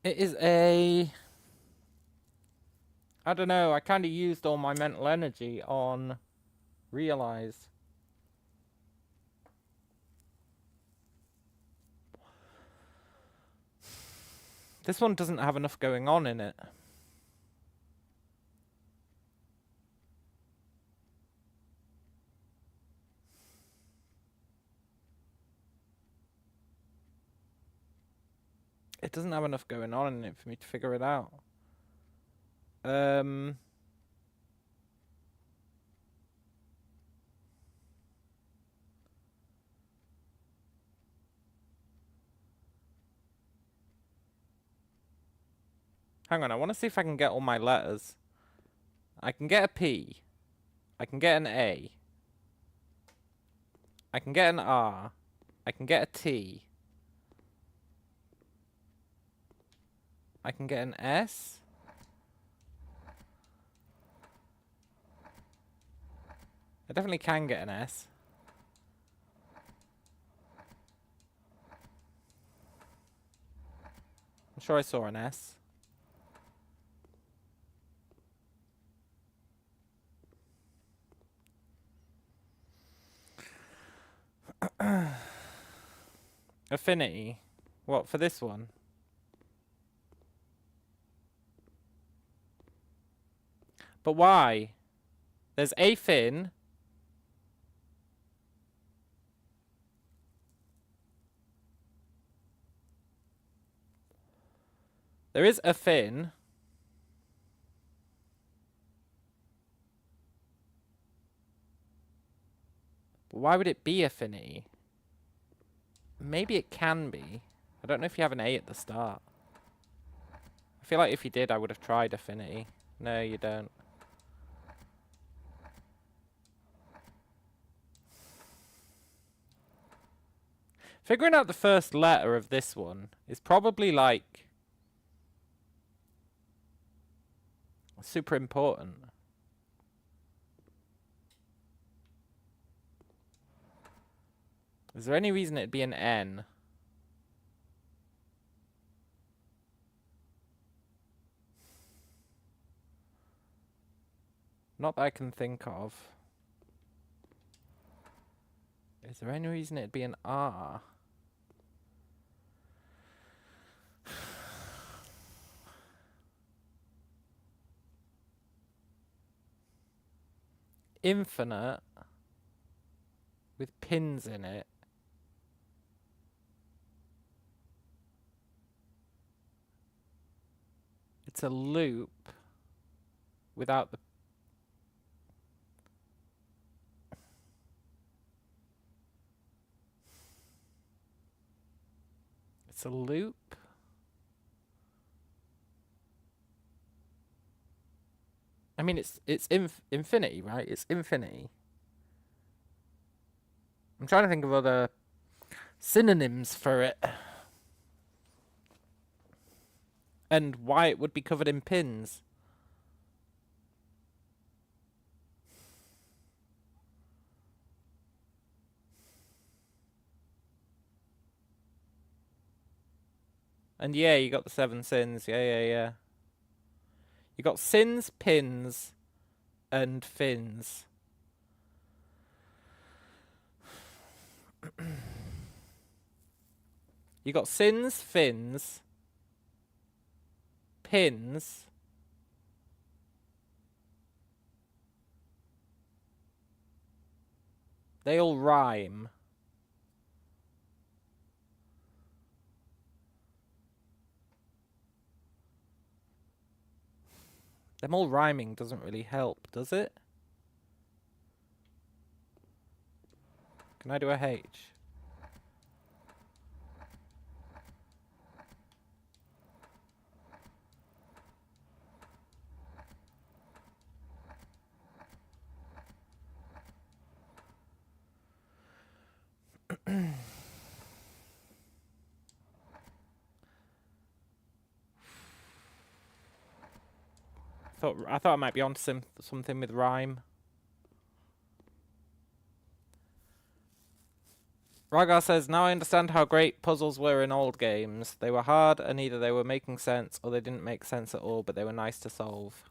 It is a... I don't know, I kind of used all my mental energy on realize. This one doesn't have enough going on in it. It doesn't have enough going on in it for me to figure it out. Hang on, I want to see if I can get all my letters. I can get a P. I can get an A. I can get an R. I can get a T. I can get an S. I definitely can get an S. I'm sure I saw an S. Affinity. What, for this one? But why? There's a fin. There is a fin. But why would it be affinity? Maybe it can be. I don't know if you have an A at the start. I feel like if you did, I would have tried affinity. No, you don't. Figuring out the first letter of this one is probably like super important. Is there any reason it'd be an N? Not that I can think of. Is there any reason it'd be an R? Infinite with pins in it. It's a loop without the... It's a loop. I mean, it's infinity, right? It's infinity. I'm trying to think of other synonyms for it. And why it would be covered in pins. And yeah, you got the 7 sins. Yeah. You got sins, pins, and fins. You got sins, fins, pins. They all rhyme. Them all rhyming doesn't really help, does it? Can I do a H? I thought I might be onto something with rhyme. Ragar says, now I understand how great puzzles were in old games. They were hard, and either they were making sense or they didn't make sense at all, but they were nice to solve.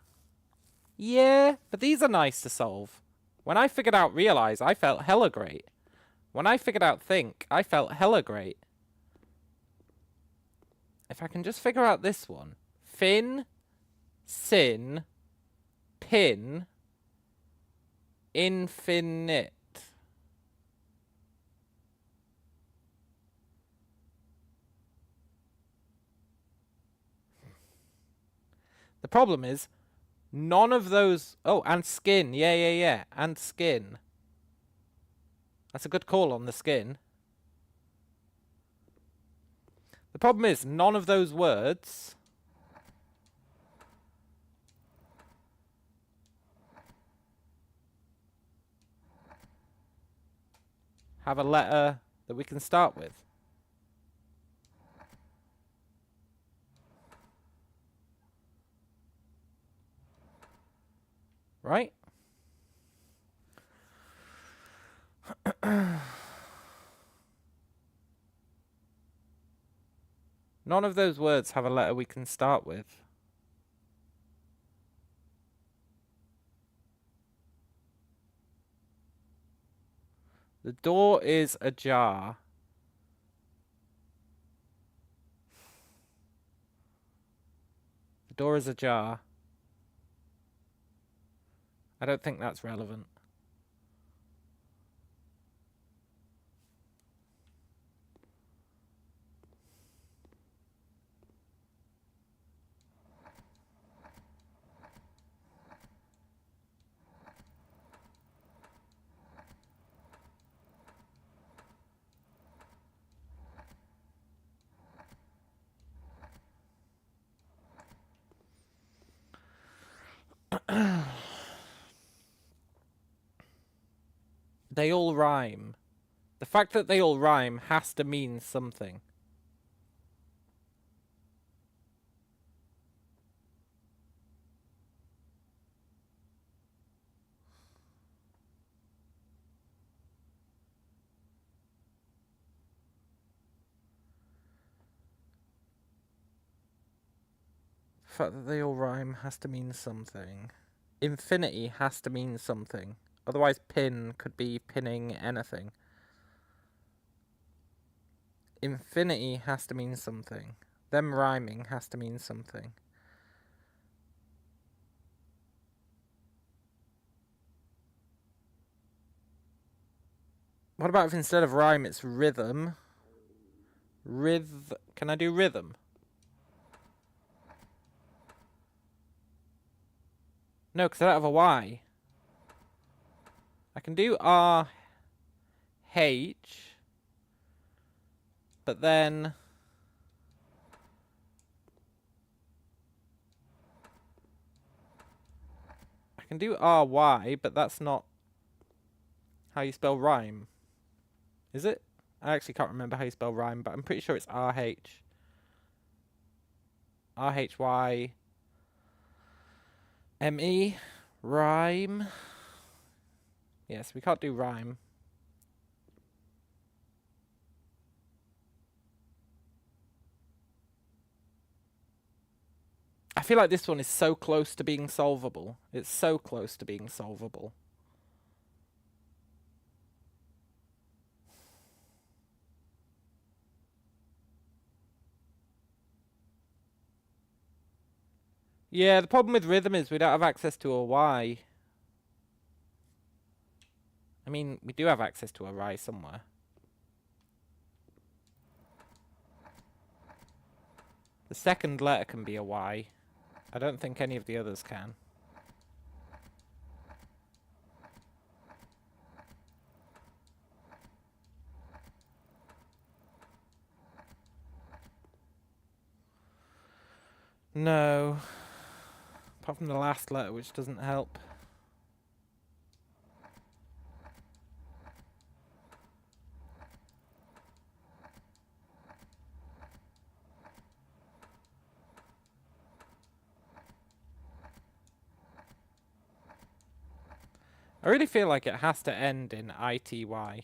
Yeah, but these are nice to solve. When I figured out realize, I felt hella great. When I figured out think, I felt hella great. If I can just figure out this one. Fin, sin, pin, infinite. The problem is, none of those... Oh, and skin. Yeah. And skin. That's a good call on the skin. The problem is, none of those words... have a letter that we can start with. Right? None of those words have a letter we can start with. The door is ajar. The door is ajar. I don't think that's relevant. They all rhyme. The fact that they all rhyme has to mean something. The fact that they all rhyme has to mean something. Infinity has to mean something. Otherwise, pin could be pinning anything. Infinity has to mean something. Them rhyming has to mean something. What about if instead of rhyme it's rhythm? Can I do rhythm? No, because I don't have a Y. I can do R, H, but then... I can do RY, but that's not how you spell rhyme. Is it? I actually can't remember how you spell rhyme, but I'm pretty sure it's RH. RHY. ME. Rhyme. Yes, we can't do rhyme. I feel like this one is so close to being solvable. It's so close to being solvable. Yeah, the problem with rhythm is we don't have access to a Y. I mean, we do have access to a Y somewhere. The second letter can be a Y. I don't think any of the others can. No. Apart from the last letter, which doesn't help. I really feel like it has to end in ITY.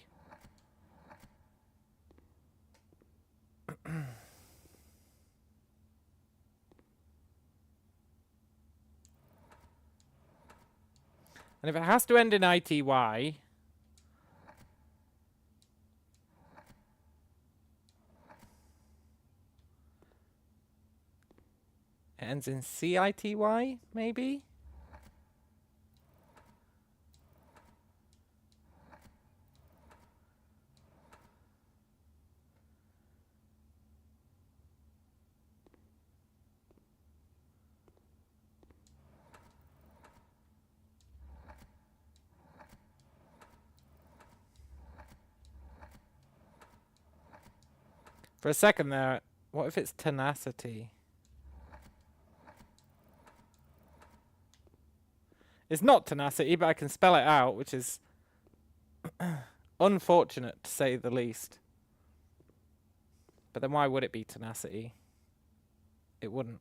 And if it has to end in ITY, it ends in CITY, maybe? For a second there, what if it's tenacity? It's not tenacity, but I can spell it out, which is unfortunate to say the least. But then why would it be tenacity? It wouldn't.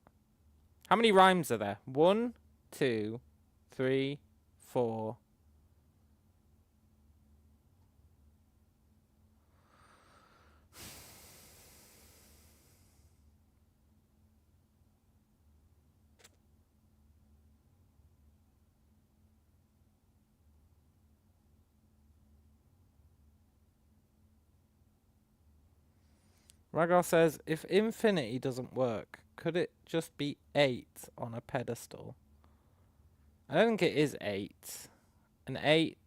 How many rhymes are there? 1, 2, 3, 4. Ragar says, if infinity doesn't work, could it just be 8 on a pedestal? I don't think it is 8. An 8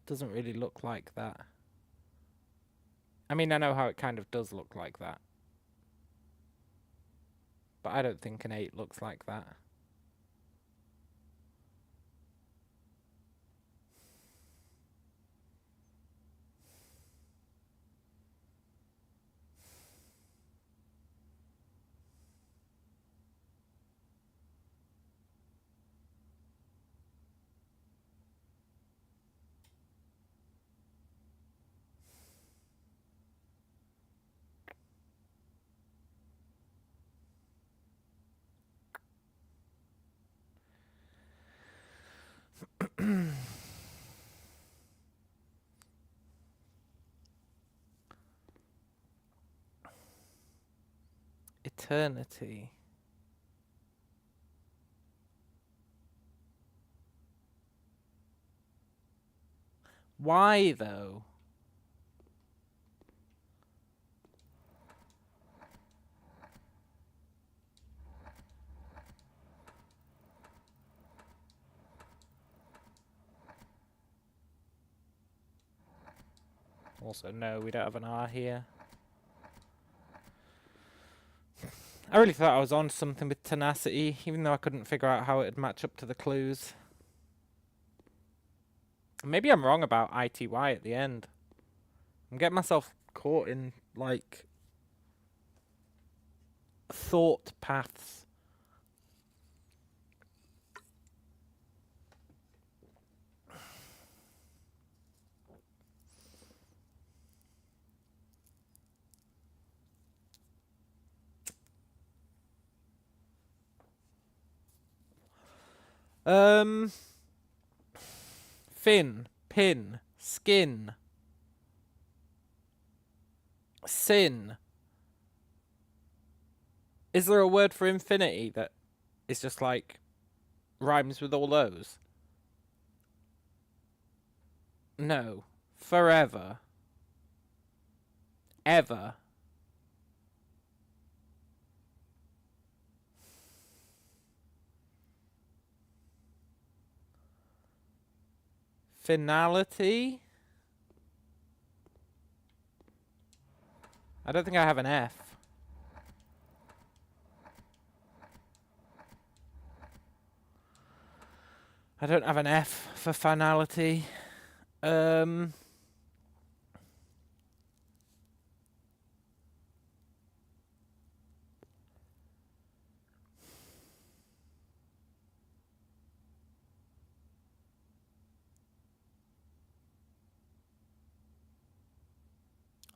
doesn't really look like that. I mean, I know how it kind of does look like that. But I don't think an 8 looks like that. Eternity. Why, though? Also, no, we don't have an R here. I really thought I was on something with tenacity, even though I couldn't figure out how it'd match up to the clues. Maybe I'm wrong about ITY at the end. I'm getting myself caught in, like, thought paths. Fin, pin, skin, sin. Is there a word for infinity that is just like rhymes with all those? No. Forever. Ever. Finality? I don't think I have an F. I don't have an F for finality.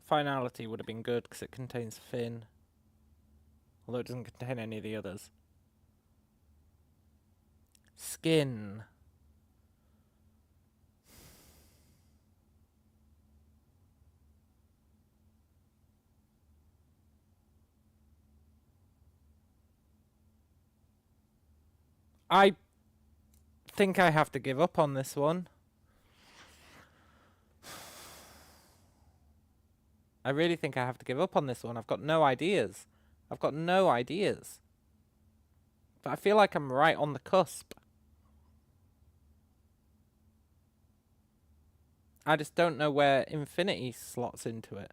Finality would have been good because it contains fin. Although it doesn't contain any of the others. Skin. I think I have to give up on this one. I really think I have to give up on this one. I've got no ideas. I've got no ideas. But I feel like I'm right on the cusp. I just don't know where infinity slots into it.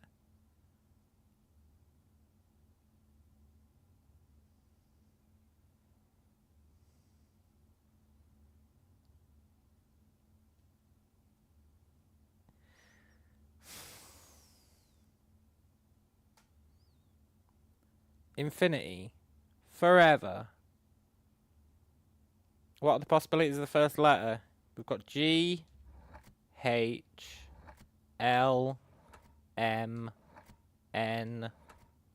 Infinity. Forever. What are the possibilities of the first letter? We've got G, H, L, M, N,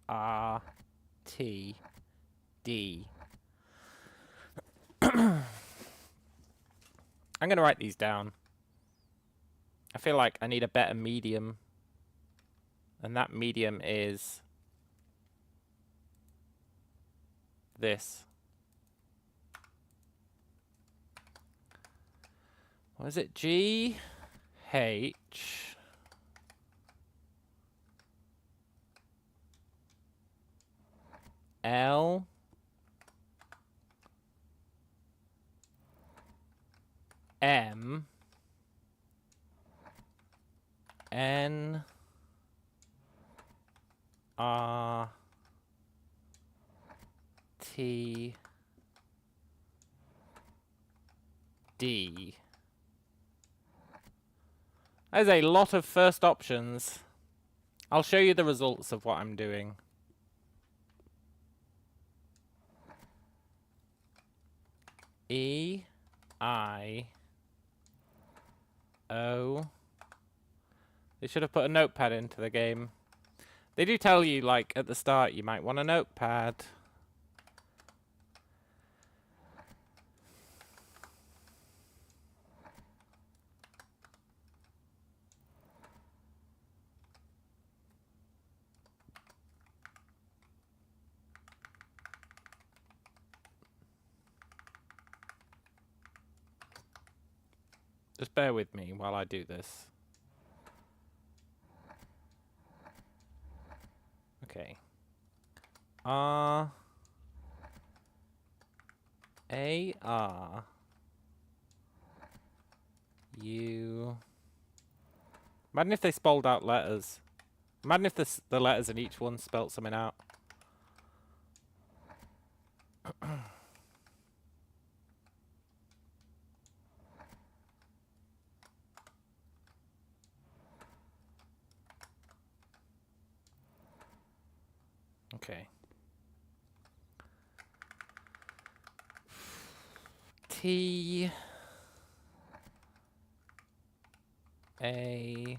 R, T, D. I'm going to write these down. I feel like I need a better medium. And that medium is this. What is it? G, H, L, M, N, R, T, D. There's a lot of first options. I'll show you the results of what I'm doing. E, I, O. They should have put a notepad into the game. They do tell you, like, at the start, you might want a notepad. Just bear with me while I do this. Okay. R A R U. Imagine if they spelled out letters. Imagine if the letters in each one spelt something out. Okay. T A.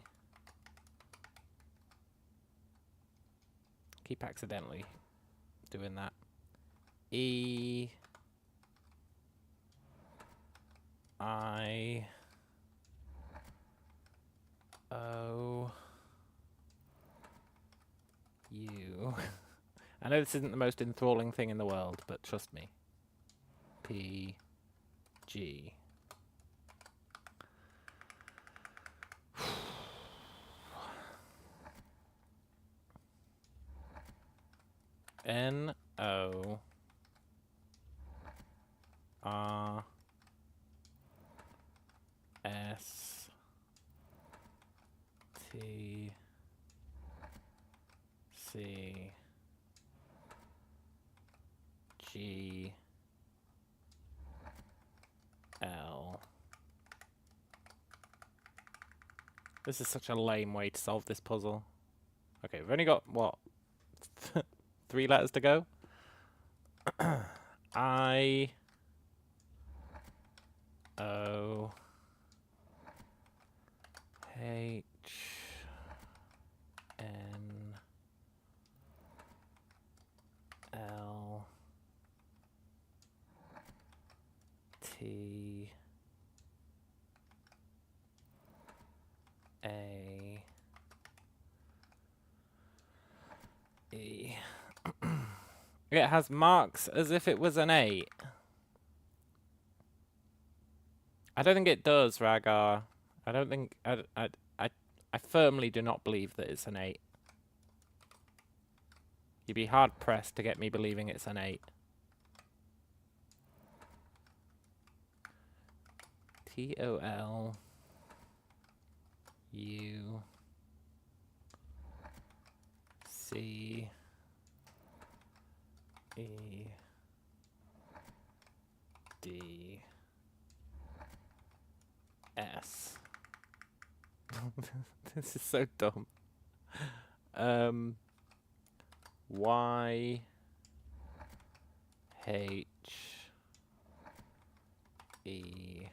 Keep accidentally doing that. E I O U. I know this isn't the most enthralling thing in the world, but trust me. P G. N O R S T C G L This is such a lame way to solve this puzzle. Okay, we've only got, what, 3 letters to go? I... O... H... N... L... T... A... E... It has marks as if it was an 8. I don't think it does, Ragar. I don't think... I firmly do not believe that it's an 8. You'd be hard-pressed to get me believing it's an 8. T-O-L... U... C... E... D... S. This is so dumb. Y... H... E...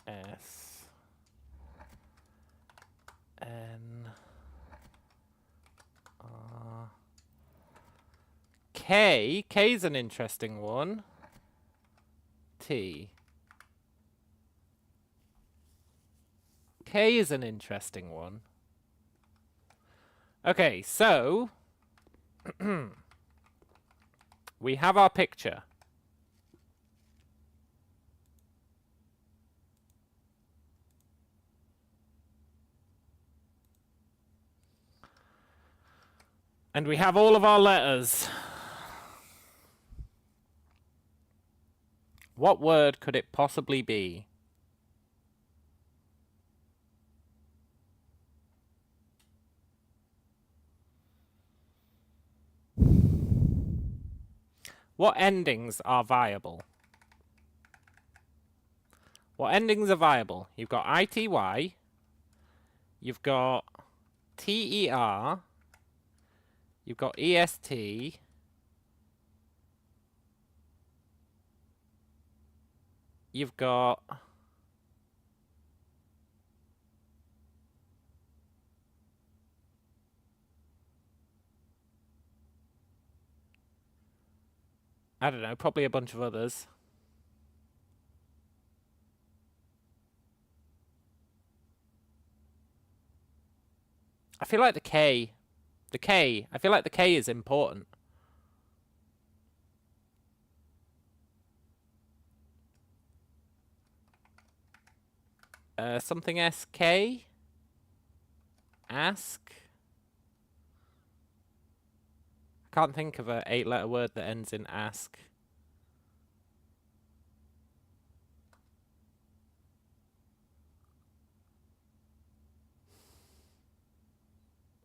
S... N... R... K. K's an interesting one. T. K is an interesting one. Okay, so we have our picture. And we have all of our letters. What word could it possibly be? What endings are viable? What endings are viable? You've got ITY. You've got TER. You've got EST. You've got... I don't know, probably a bunch of others. I feel like the K, I feel like the K is important. Something SK? Ask? I can't think of a 8-letter word that ends in ask.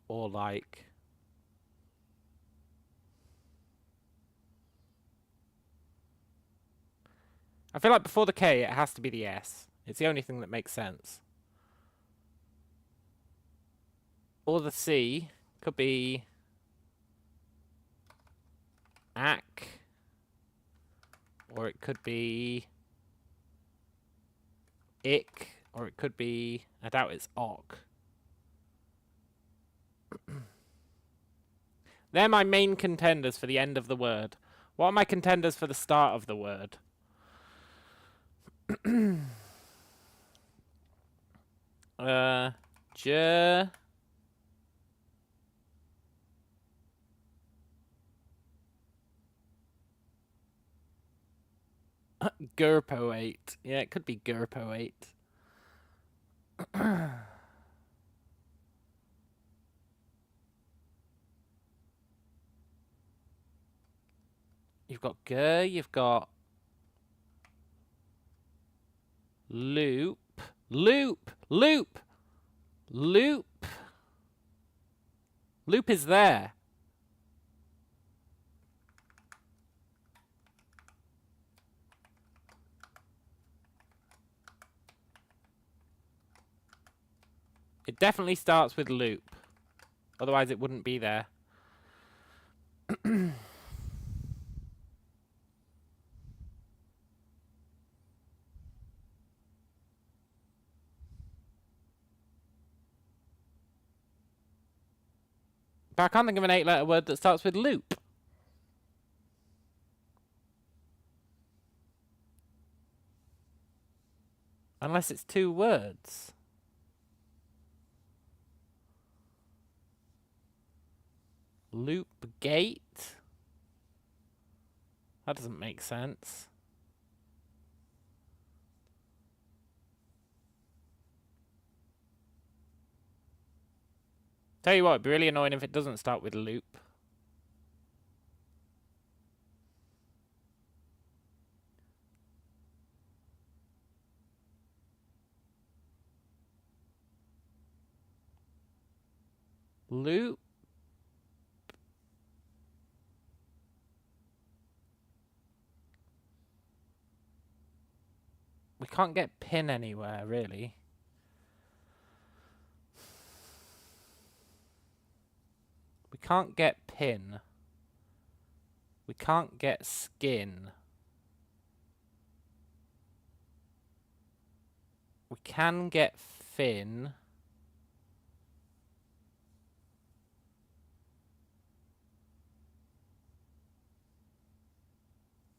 Or like... I feel like before the K, it has to be the S. It's the only thing that makes sense. Or the C could be... Ack. Or it could be... Ick. Or it could be... I doubt it's ock. They're my main contenders for the end of the word. What are my contenders for the start of the word? J... Gerpoate. Yeah, it could be Gerpoate. You've got Ger, you've got loop. Loop! Loop! Loop! Loop is there. It definitely starts with loop. Otherwise it wouldn't be there. But I can't think of an 8-letter word that starts with loop. Unless it's 2 words. Loop gate? That doesn't make sense. Tell you what, it'd be really annoying if it doesn't start with loop. Loop? We can't get pin anywhere, really. We can't get pin. We can't get skin. We can get fin.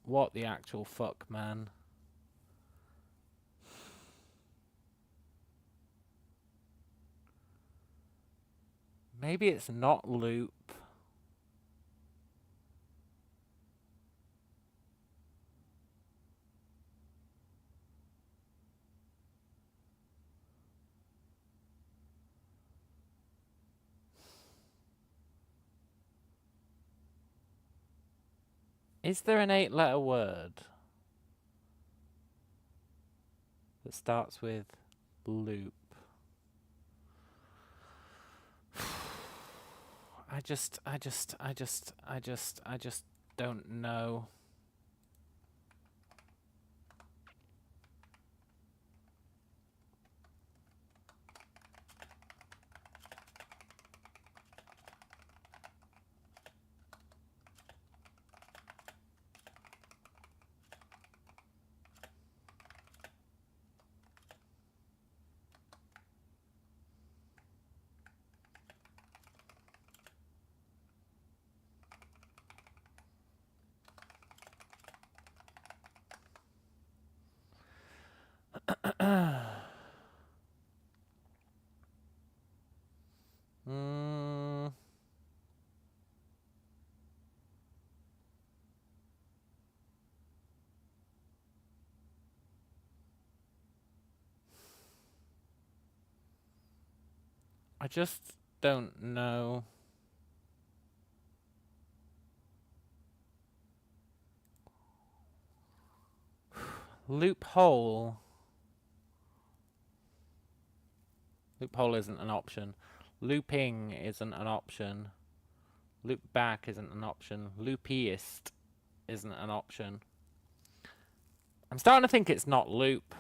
What the actual fuck, man? Maybe it's not loop. Is there an 8-letter word that starts with loop? I just don't know. I just don't know. Loophole. Loophole isn't an option. Looping isn't an option. Loop back isn't an option. Loopiest isn't an option. I'm starting to think it's not loop.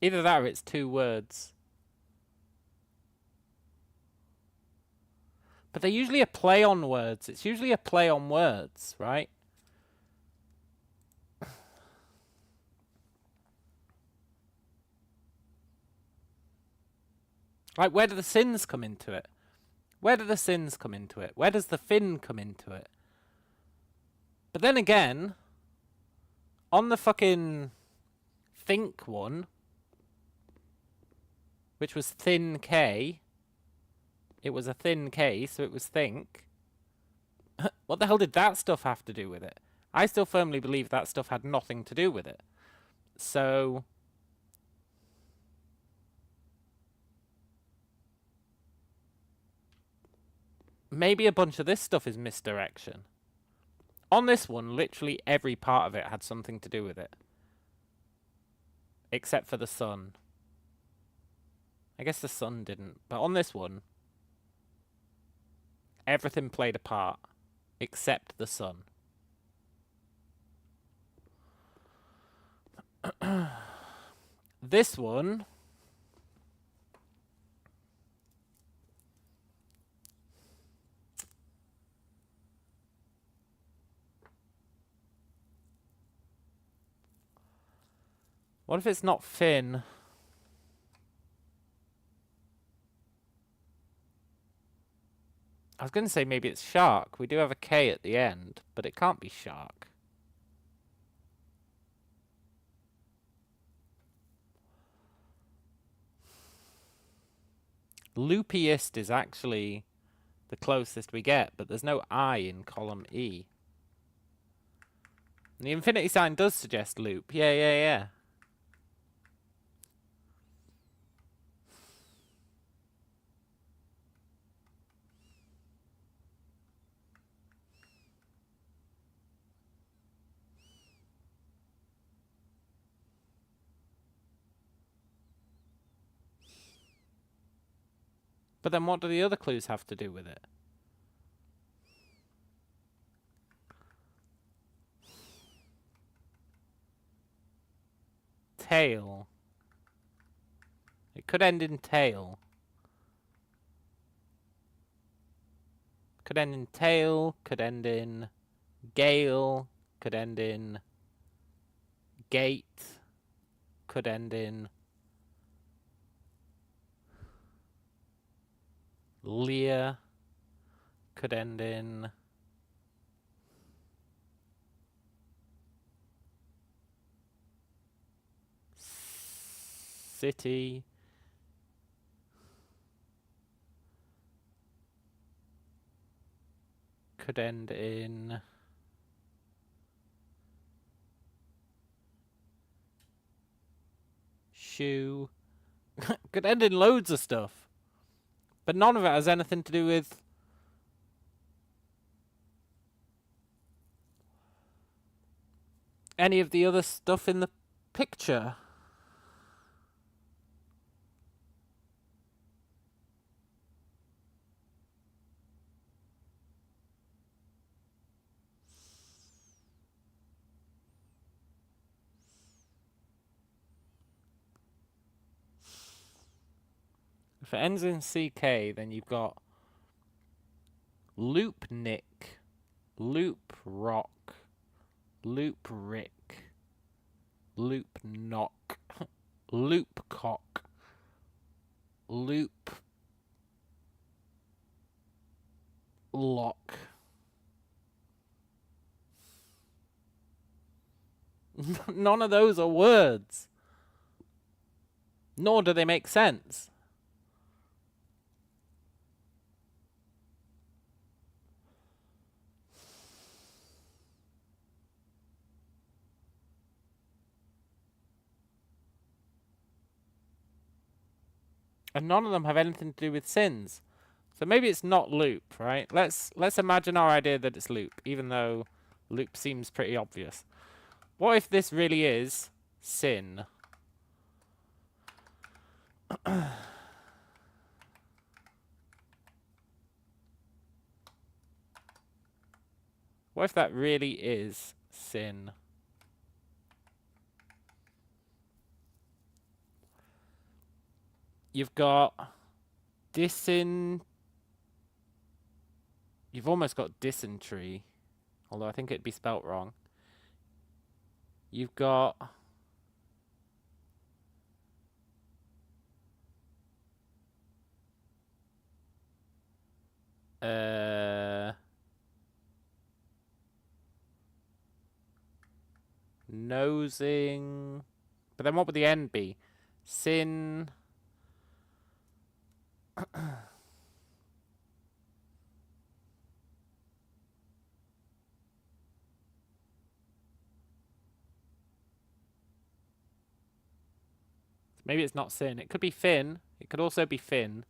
Either that or it's 2 words. But they're usually a play on words. It's usually a play on words, right? Like, where do the sins come into it? Where do the sins come into it? Where does the fin come into it? But then again, on the fucking think one, which was thin K, it was a thin K, so it was think. What the hell did that stuff have to do with it? I still firmly believe that stuff had nothing to do with it. So maybe a bunch of this stuff is misdirection. On this one, literally every part of it had something to do with it. Except for the sun. I guess the sun didn't. But on this one, everything played a part. Except the sun. This one... What if it's not fin? I was going to say maybe it's shark. We do have a K at the end, but it can't be shark. Loopiest is actually the closest we get, but there's no I in column E. And the infinity sign does suggest loop. Yeah. But then what do the other clues have to do with it? Tail. It could end in tail. Could end in tail, could end in gale, could end in gate, could end in leer, could end in city. Could end in shoe. Could end in loads of stuff. But none of it has anything to do with any of the other stuff in the picture. If it ends in CK, then you've got loop nick, loop rock, loop rick, loop knock, loop cock, loop lock. None of those are words. Nor do they make sense. And none of them have anything to do with sins. So maybe it's not loop, right? Let's imagine our idea that it's loop, even though loop seems pretty obvious. What if this really is sin? What if that really is sin? You've got You've almost got dysentery, although I think it'd be spelt wrong. You've got nosing. But then what would the end be? Sin. Maybe it's not sin. It could be fin. It could also be fin.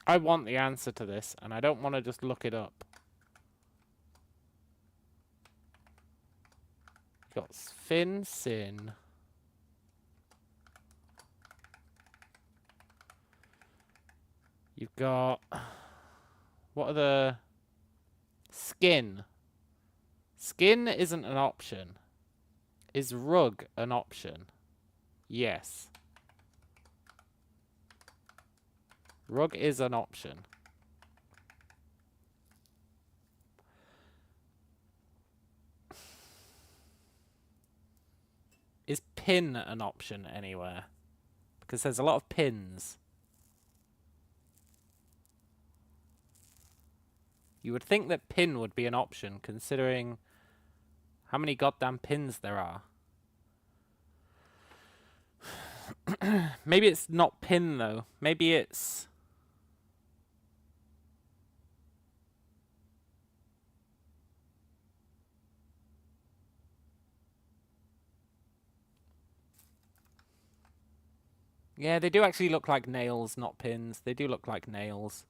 I want the answer to this, and I don't want to just look it up. Got fin, sin. You've got... What are the... Skin. Skin isn't an option. Is rug an option? Yes. Rug is an option. Is pin an option anywhere? Because there's a lot of pins. You would think that pin would be an option, considering how many goddamn pins there are. Maybe it's not pin, though. Maybe it's... Yeah, they do actually look like nails, not pins. They do look like nails.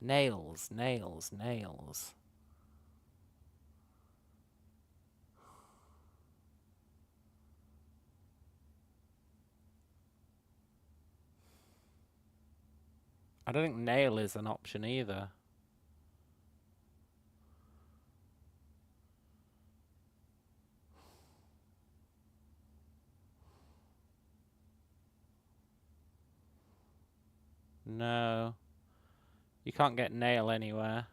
Nails, nails, nails. I don't think nail is an option either. No. You can't get nail anywhere.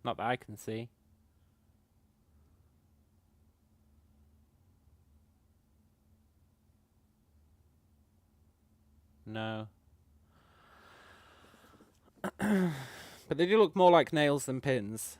Not that I can see. No. But they do look more like nails than pins.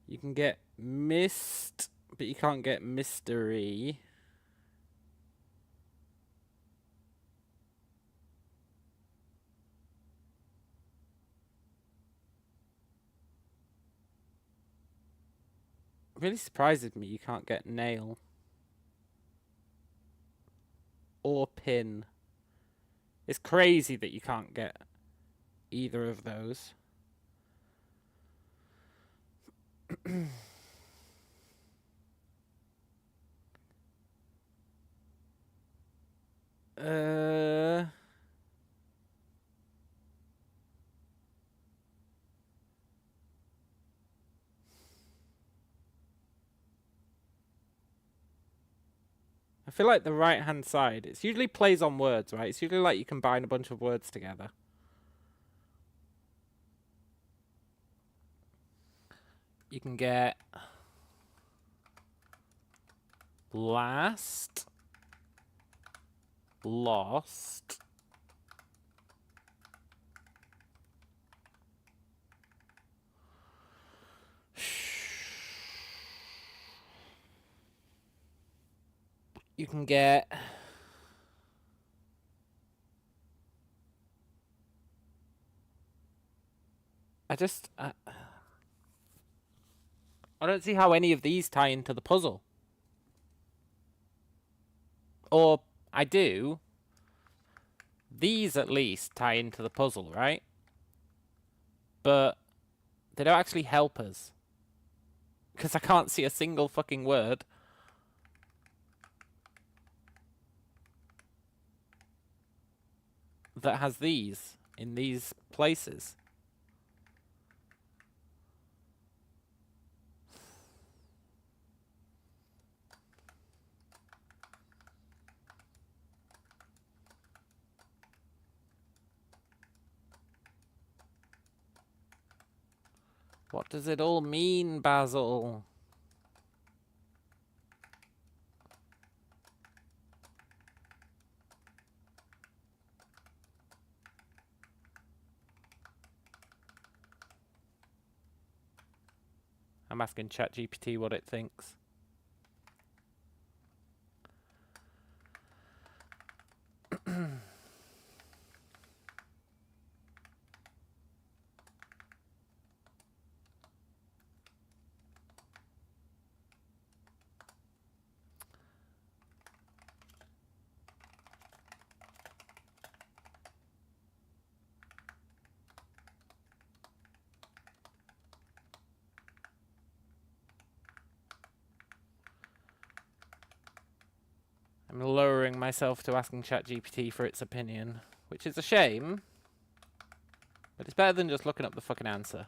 You can get mist, but you can't get mystery. It really surprises me you can't get nail. Or pin. It's crazy that you can't get either of those. I feel like the right-hand side, it's usually plays on words, right? It's usually like you combine a bunch of words together. You can get last, lost, you can get I don't see how any of these tie into the puzzle. Or I do. These at least tie into the puzzle, right? But they don't actually help us. Because I can't see a single fucking word. That has these in these places. What does it all mean, Basil? I'm asking ChatGPT what it thinks. I'm lowering myself to asking ChatGPT for its opinion, which is a shame, but it's better than just looking up the fucking answer.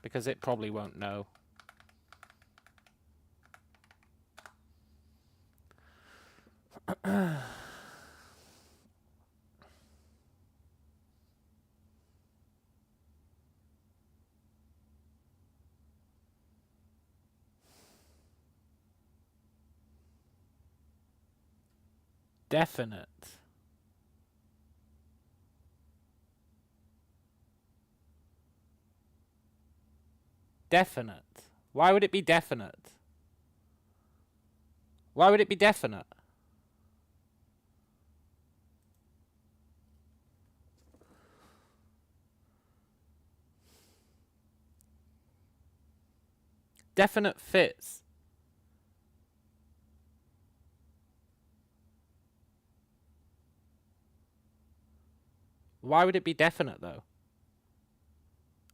Because it probably won't know. Definite. Definite. Why would it be definite? Why would it be definite? Definite fits. Why would it be definite, though?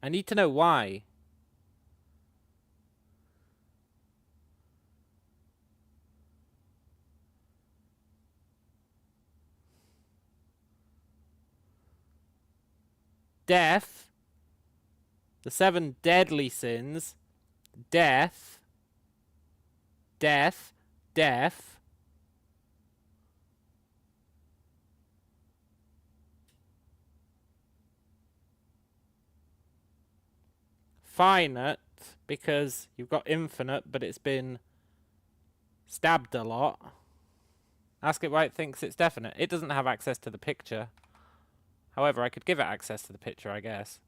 I need to know why. Death. The 7 deadly sins. Death. Death. Death. Finite, because you've got infinite, but it's been stabbed a lot. Ask it why it thinks it's definite. It doesn't have access to the picture. However, I could give it access to the picture, I guess.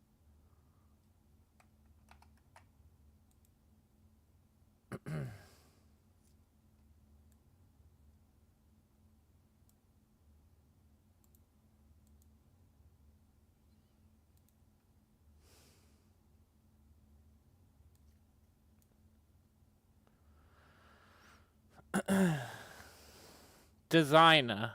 Designer.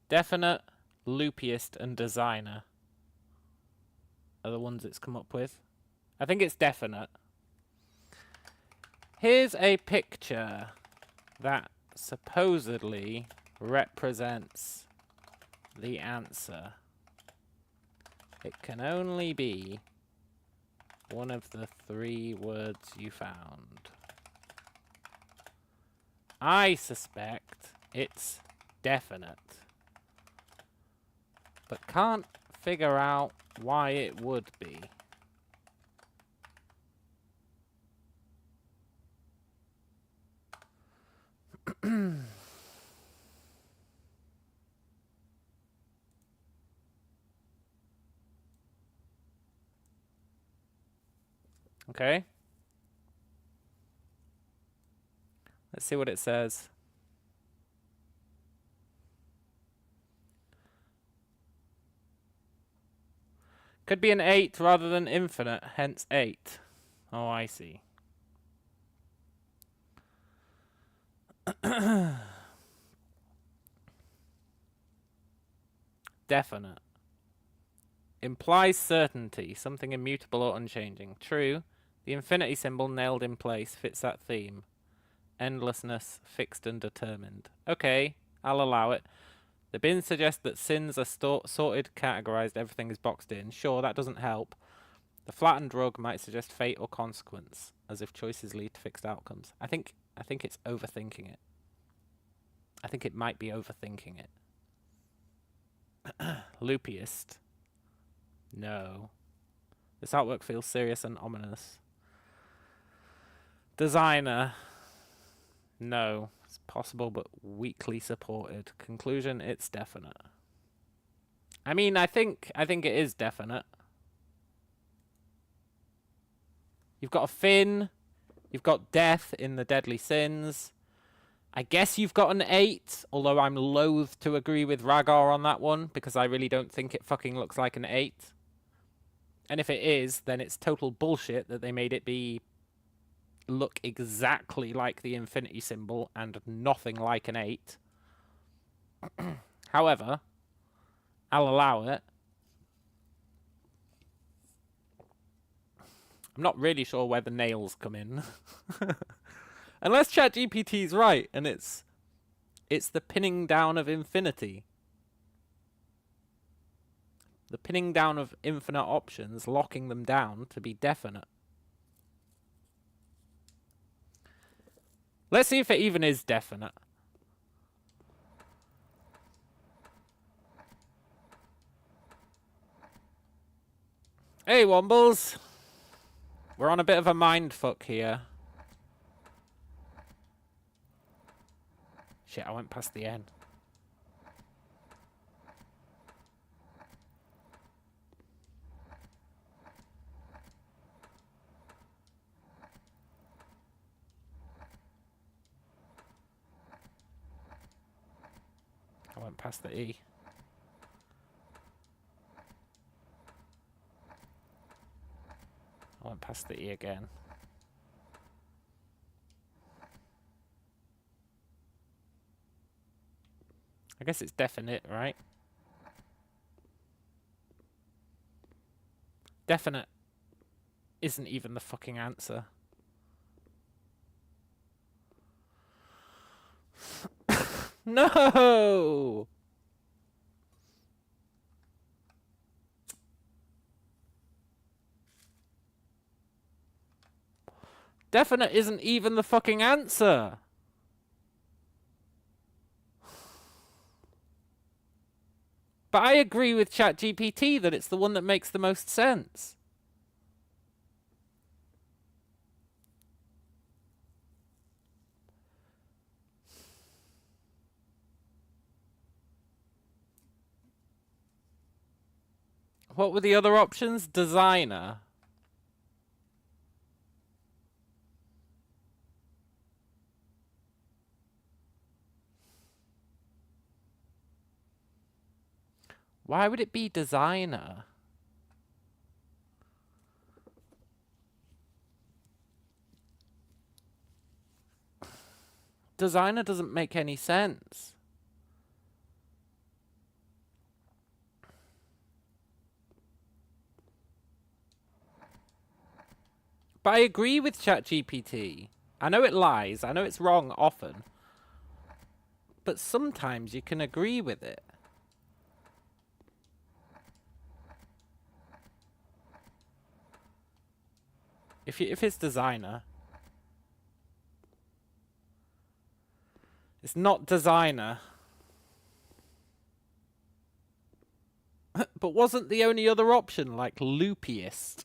Definite, loopiest, and designer are the ones it's come up with. I think it's definite. Here's a picture that supposedly represents the answer. It can only be one of the 3 words you found. I suspect it's definite, but can't figure out why it would be. Okay. Let's see what it says. Could be an 8 rather than infinite, hence 8. Oh, I see. Definite. Implies certainty, something immutable or unchanging. True. The infinity symbol nailed in place fits that theme. Endlessness, fixed and determined. Okay, I'll allow it. The bin suggests that sins are sorted, categorized, everything is boxed in. Sure, that doesn't help. The flattened rug might suggest fate or consequence, as if choices lead to fixed outcomes. I think it's overthinking it. I think it might be overthinking it. Loopiest. No. This artwork feels serious and ominous. Designer. No. It's possible but weakly supported. Conclusion, it's definite. I mean, I think it is definite. You've got a fin. You've got death in the deadly sins. I guess you've got an 8, although I'm loath to agree with Rhaegar on that one, because I really don't think it fucking looks like an 8. And if it is, then it's total bullshit that they made it look exactly like the infinity symbol and nothing like an 8. However, I'll allow it. I'm not really sure where the nails come in. Unless ChatGPT is right, and it's the pinning down of infinity. The pinning down of infinite options, locking them down to be definite. Let's see if it even is definite. Hey, Wombles. We're on a bit of a mindfuck here. Shit, I went past the N. I went past the E. I went past the E again. I guess it's definite, right? Definite isn't even the fucking answer. No! Definite isn't even the fucking answer. But I agree with ChatGPT that it's the one that makes the most sense. What were the other options? Designer. Why would it be designer? Designer doesn't make any sense. But I agree with ChatGPT. I know it lies. I know it's wrong often. But sometimes you can agree with it. If it's designer. It's not designer. But wasn't the only other option like loopiest?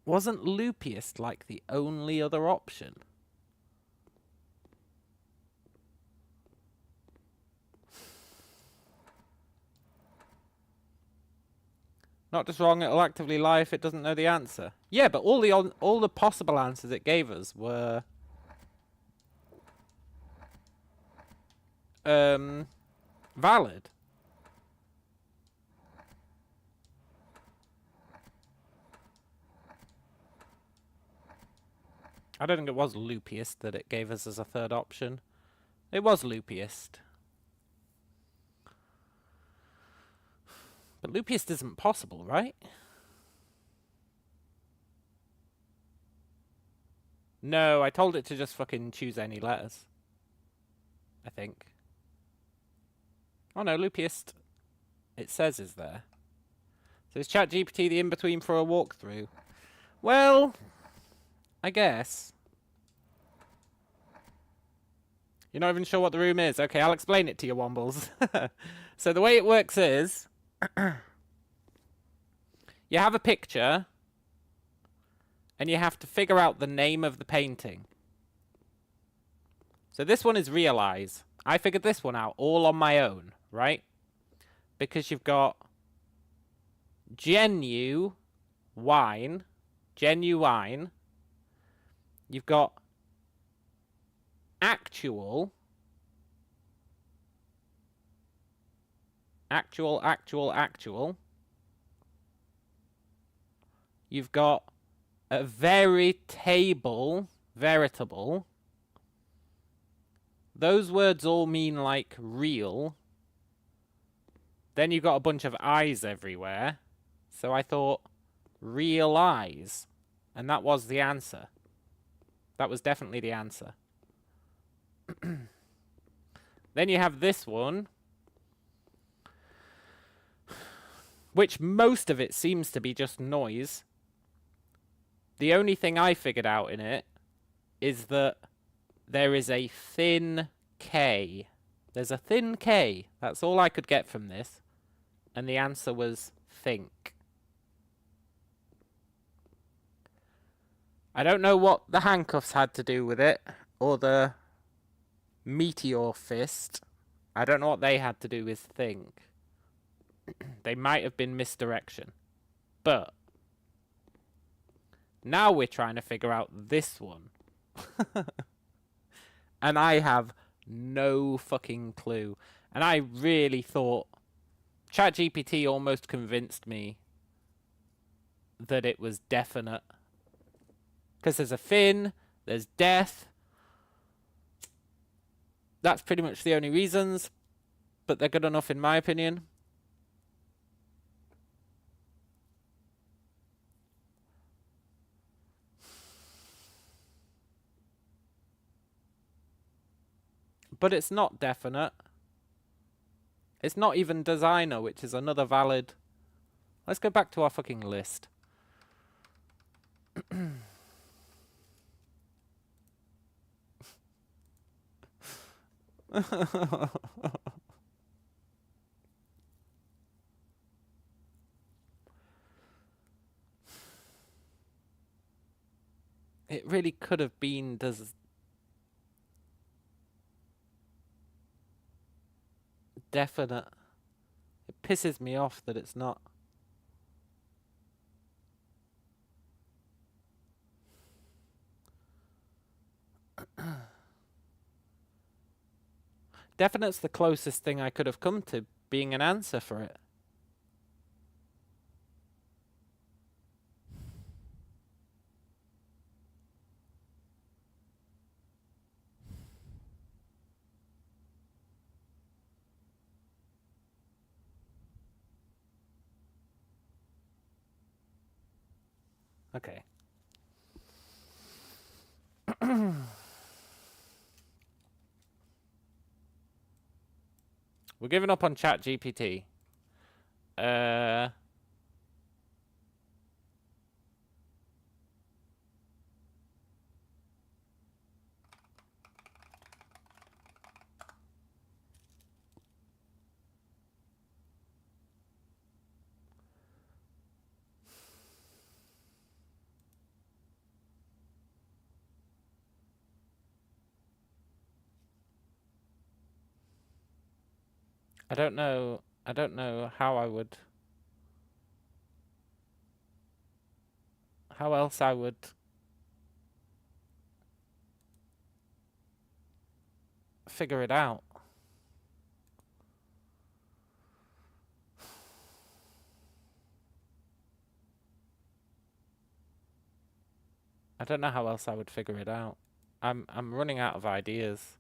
Wasn't loopiest like the only other option? Not just wrong, it'll actively lie if it doesn't know the answer. Yeah, but all the possible answers it gave us were valid. I don't think it was loopiest that it gave us as a third option. It was loopiest. But loopiest isn't possible, right? No, I told it to just fucking choose any letters. I think. Oh no, loopiest, it says is there. So is ChatGPT the in-between for a walkthrough? Well, I guess. You're not even sure what the room is. Okay, I'll explain it to you, Wombles. So the way it works is... you have a picture... and you have to figure out the name of the painting. So this one is Realize. I figured this one out all on my own, right? Because you've got... genuine. Genuine. You've got... actual. Actual. You've got a veritable. Those words all mean like real. Then you got a bunch of eyes everywhere. So I thought, real eyes. And that was the answer. That was definitely the answer. Then you have this one, which most of it seems to be just noise. The only thing I figured out in it is that there is a thin K. There's a thin K. That's all I could get from this. And the answer was think. I don't know what the handcuffs had to do with it, or the meteor fist. I don't know what they had to do with think. They might have been misdirection. But now we're trying to figure out this one. And I have no fucking clue. And I really thought ChatGPT almost convinced me that it was definite. Because there's a fin, there's death. That's pretty much the only reasons. But they're good enough in my opinion. But it's not definite. It's not even designer, which is another valid... Let's go back to our fucking list. It really could have been definite. It pisses me off that it's not. Definite's the closest thing I could have come to being an answer for it. Okay. We're giving up on ChatGPT. I don't know how I would... How else I would... figure it out. I don't know how else I would figure it out. I'm running out of ideas.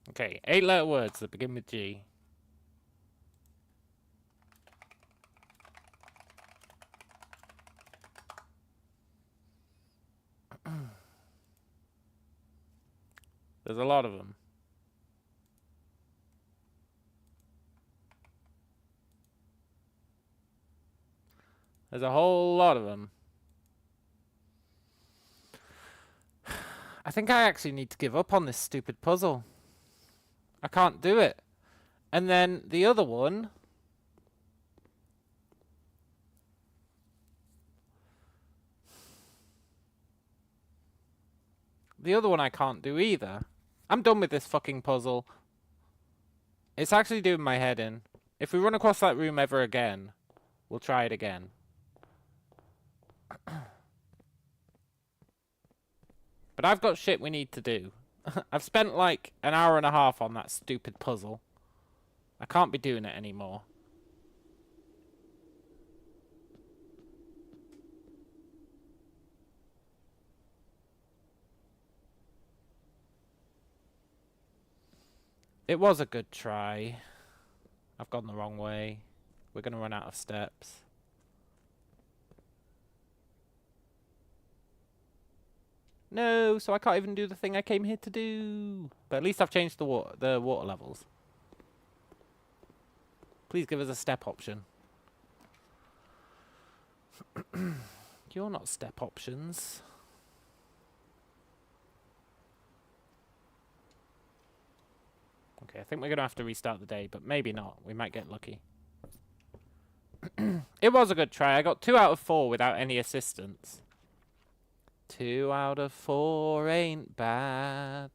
Okay, 8-letter words that begin with G. There's a lot of them. There's a whole lot of them. I think I actually need to give up on this stupid puzzle. I can't do it. And then the other one... The other one I can't do either. I'm done with this fucking puzzle. It's actually doing my head in. If we run across that room ever again, we'll try it again. But I've got shit we need to do. I've spent like an hour and a half on that stupid puzzle. I can't be doing it anymore. It was a good try. I've gone the wrong way. We're going to run out of steps. No, so I can't even do the thing I came here to do. But at least I've changed the water levels. Please give us a step option. You're not step options. Okay, I think we're going to have to restart the day, but maybe not. We might get lucky. It was a good try. I got 2 out of 4 without any assistance. 2 out of 4 ain't bad.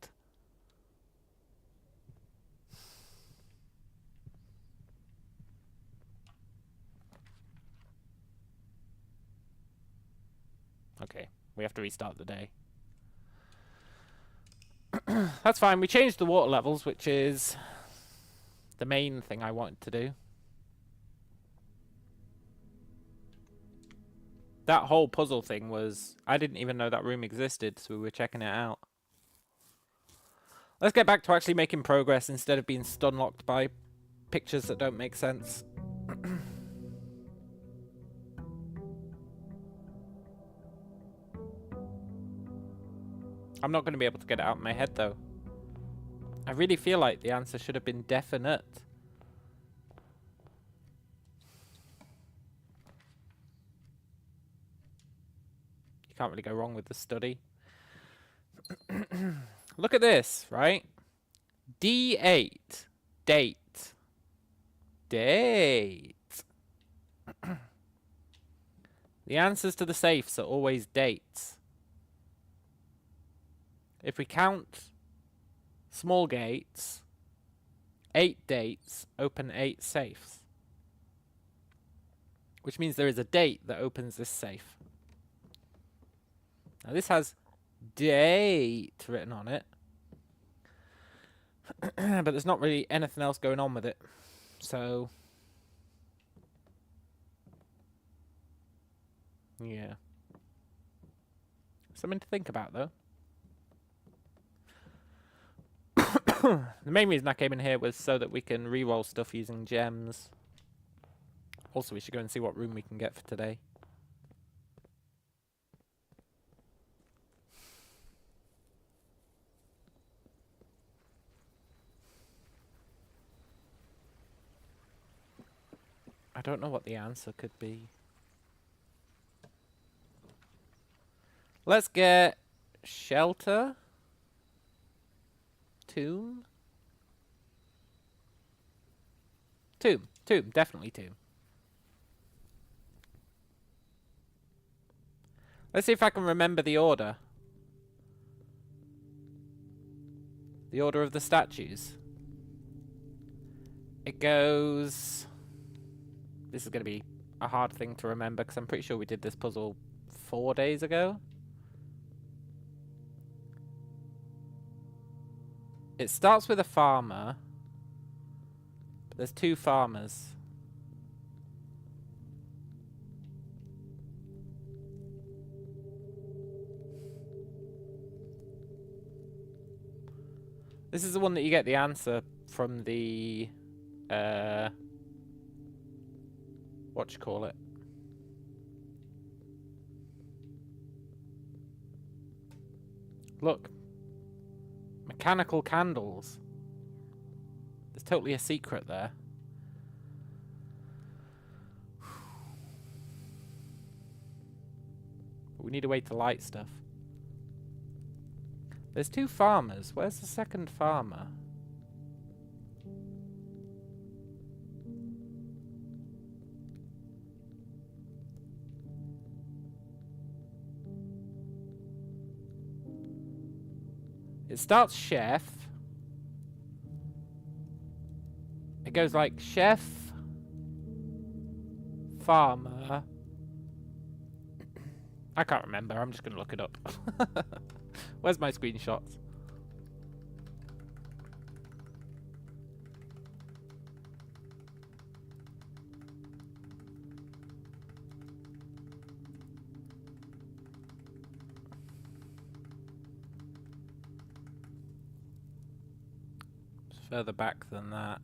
Okay, we have to restart the day. That's fine. We changed the water levels, which is the main thing I wanted to do. That whole puzzle thing was... I didn't even know that room existed, so we were checking it out. Let's get back to actually making progress instead of being stun-locked by pictures that don't make sense. I'm not going to be able to get it out of my head, though. I really feel like the answer should have been definite. You can't really go wrong with the study. Look at this, right? D8. Date. Date. The answers to the safes are always dates. If we count small gates, 8 dates open 8 safes. Which means there is a date that opens this safe. Now this has date written on it. But there's not really anything else going on with it. So... yeah. Something to think about, though. The main reason I came in here was so that we can re-roll stuff using gems. Also, we should go and see what room we can get for today. I don't know what the answer could be. Let's get shelter. Tomb? Tomb. Tomb. Definitely tomb. Let's see if I can remember the order. The order of the statues. It goes... This is going to be a hard thing to remember because I'm pretty sure we did this puzzle 4 days ago. It starts with a farmer, but there's 2 farmers. This is the one that you get the answer from the, what you call it? Look. Mechanical candles. There's totally a secret there. But we need a way to light stuff. There's 2 farmers. Where's the second farmer? It starts chef. It goes like chef, farmer. I can't remember. I'm just going to look it up. Where's my screenshots? It's further back than that.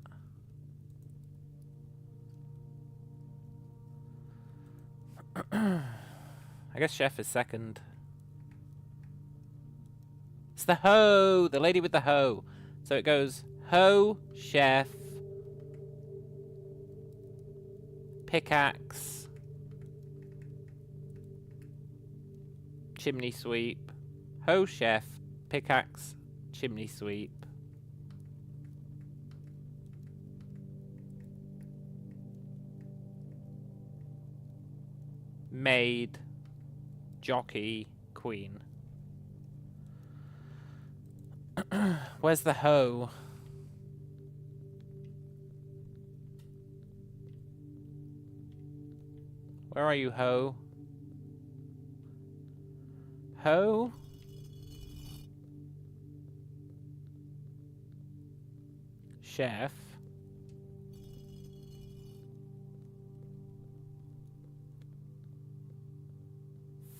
I guess chef is second. It's the hoe! The lady with the hoe. So it goes hoe, chef, pickaxe, chimney sweep, hoe, chef, pickaxe, chimney sweep. Maid, jockey, queen. Where's the hoe? Where are you, hoe? Hoe? Chef.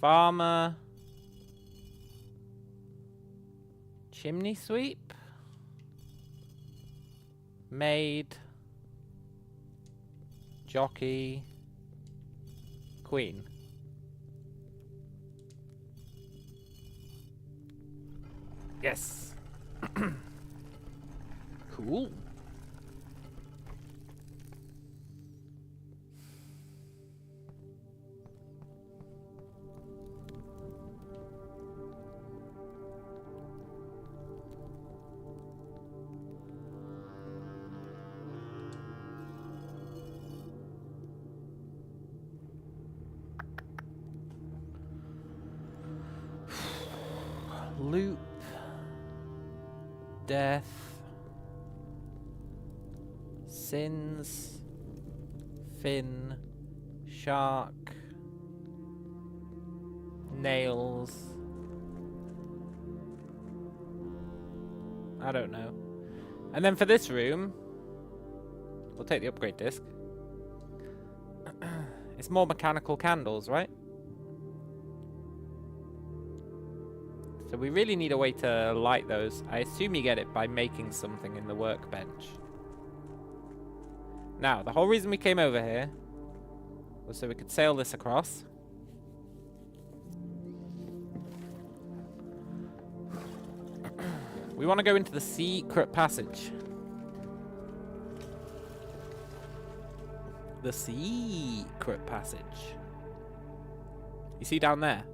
Farmer. Chimney sweep. Maid. Jockey. Queen. Yes. Cool. Loop. Death. Sins. Fin. Shark. Nails. I don't know. And then for this room, we'll take the upgrade disc. It's more mechanical candles, right? So we really need a way to light those. I assume you get it by making something in the workbench. Now, the whole reason we came over here was so we could sail this across. We want to go into the secret passage. The secret passage. You see down there?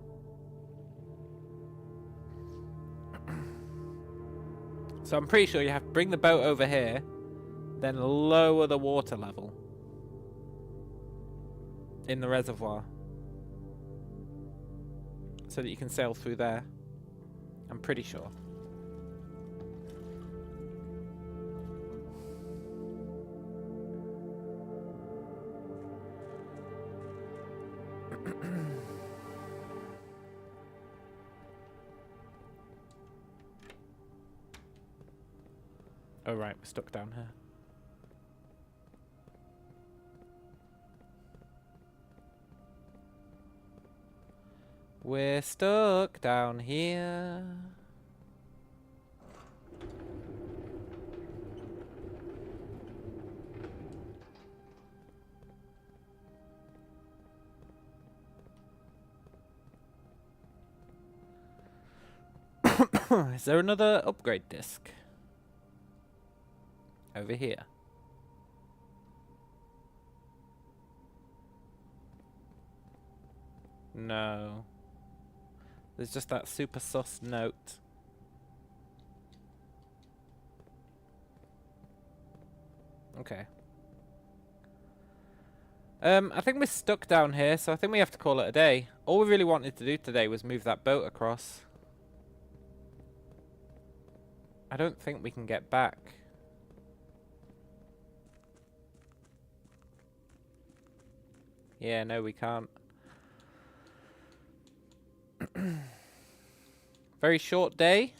So I'm pretty sure you have to bring the boat over here, then lower the water level in the reservoir so that you can sail through there. I'm pretty sure. Oh right, we're stuck down here. We're stuck down here. Is there another upgrade disc? Over here. No. There's just that super sus note. Okay. I think we're stuck down here, so I think we have to call it a day. All we really wanted to do today was move that boat across. I don't think we can get back. Yeah, no, we can't. Very short day.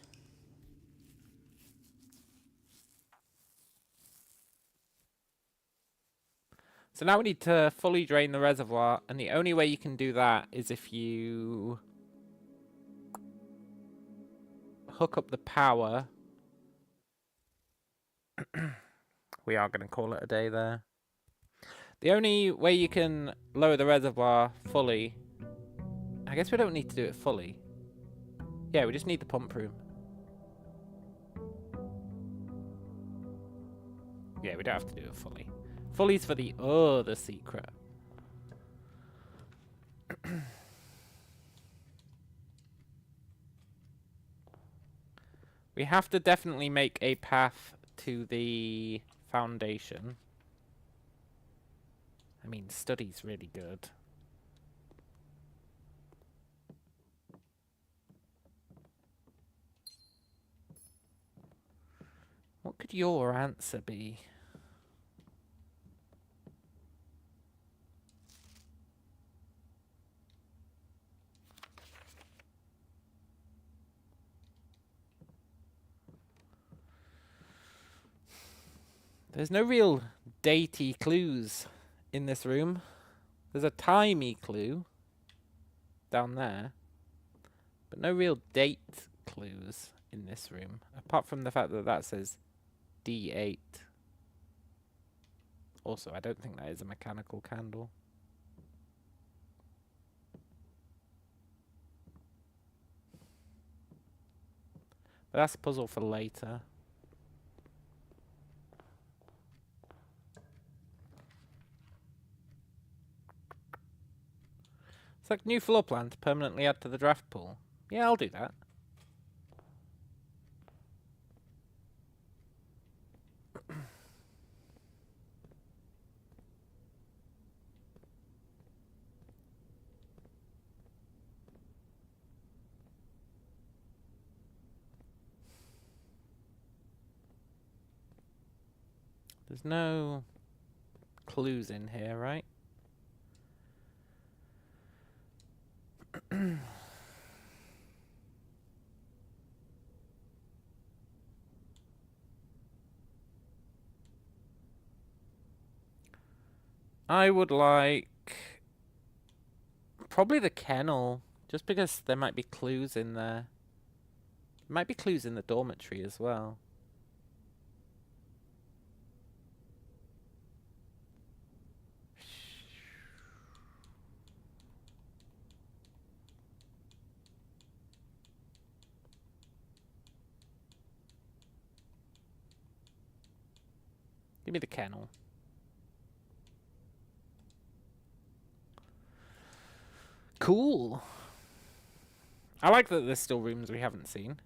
So now we need to fully drain the reservoir, and the only way you can do that is if you hook up the power. We are going to call it a day there. The only way you can lower the reservoir fully... I guess we don't need to do it fully. Yeah, we just need the pump room. Yeah, we don't have to do it fully. Fully's for the other secret. We have to definitely make a path to the foundation. I mean, study's really good. What could your answer be? There's no real datey clues in this room. There's a timey clue down there, but no real date clues in this room, apart from the fact that that says D8. Also, I don't think that is a mechanical candle. But that's a puzzle for later. Select new floor plan to permanently add to the draft pool. Yeah, I'll do that. There's no clues in here, right? I would like probably the kennel, just because there might be clues in there. There might be clues in the dormitory as well. Give me the kennel. Cool. I like that there's still rooms we haven't seen.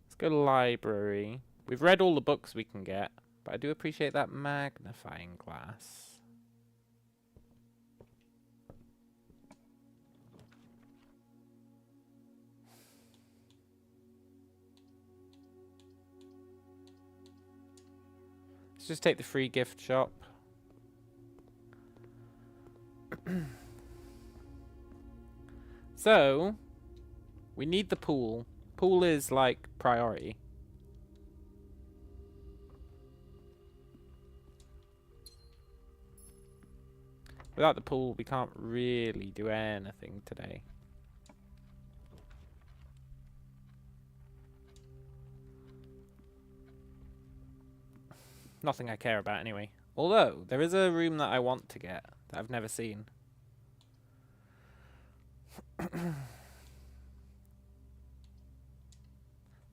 Let's go to library. We've read all the books we can get, but I do appreciate that magnifying glass. Let's just take the free gift shop. So, we need the pool. Pool is like priority. Without the pool, we can't really do anything today. Nothing I care about anyway. Although, there is a room that I want to get that I've never seen.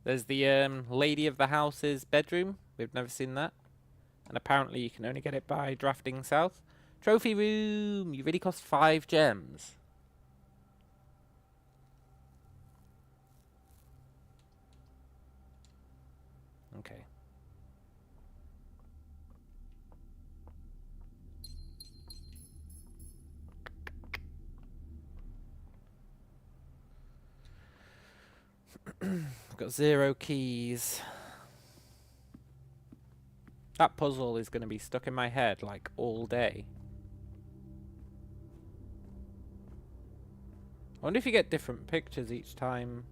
There's the lady of the house's bedroom. We've never seen that. And apparently you can only get it by drafting south. Trophy room! You really cost 5 gems. Okay. We've got 0 keys. That puzzle is going to be stuck in my head like all day. I wonder if you get different pictures each time.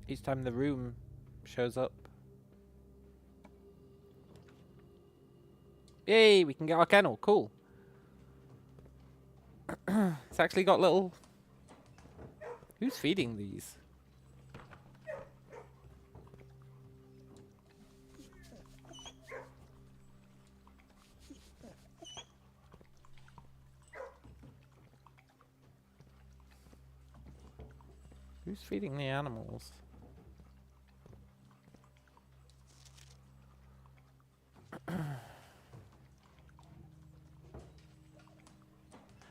Each time the room shows up. Yay, we can get our kennel. Cool. It's actually got little... Who's feeding these? Who's feeding the animals?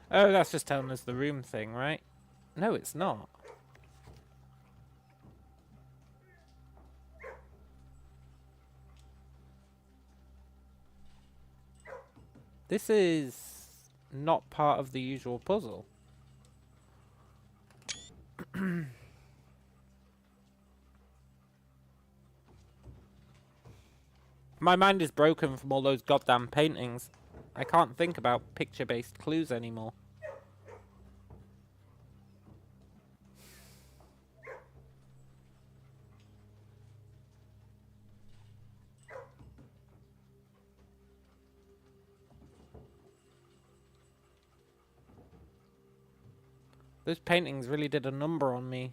Oh, that's just telling us the room thing, right? No, it's not. This is not part of the usual puzzle. My mind is broken from all those goddamn paintings. I can't think about picture-based clues anymore. Those paintings really did a number on me.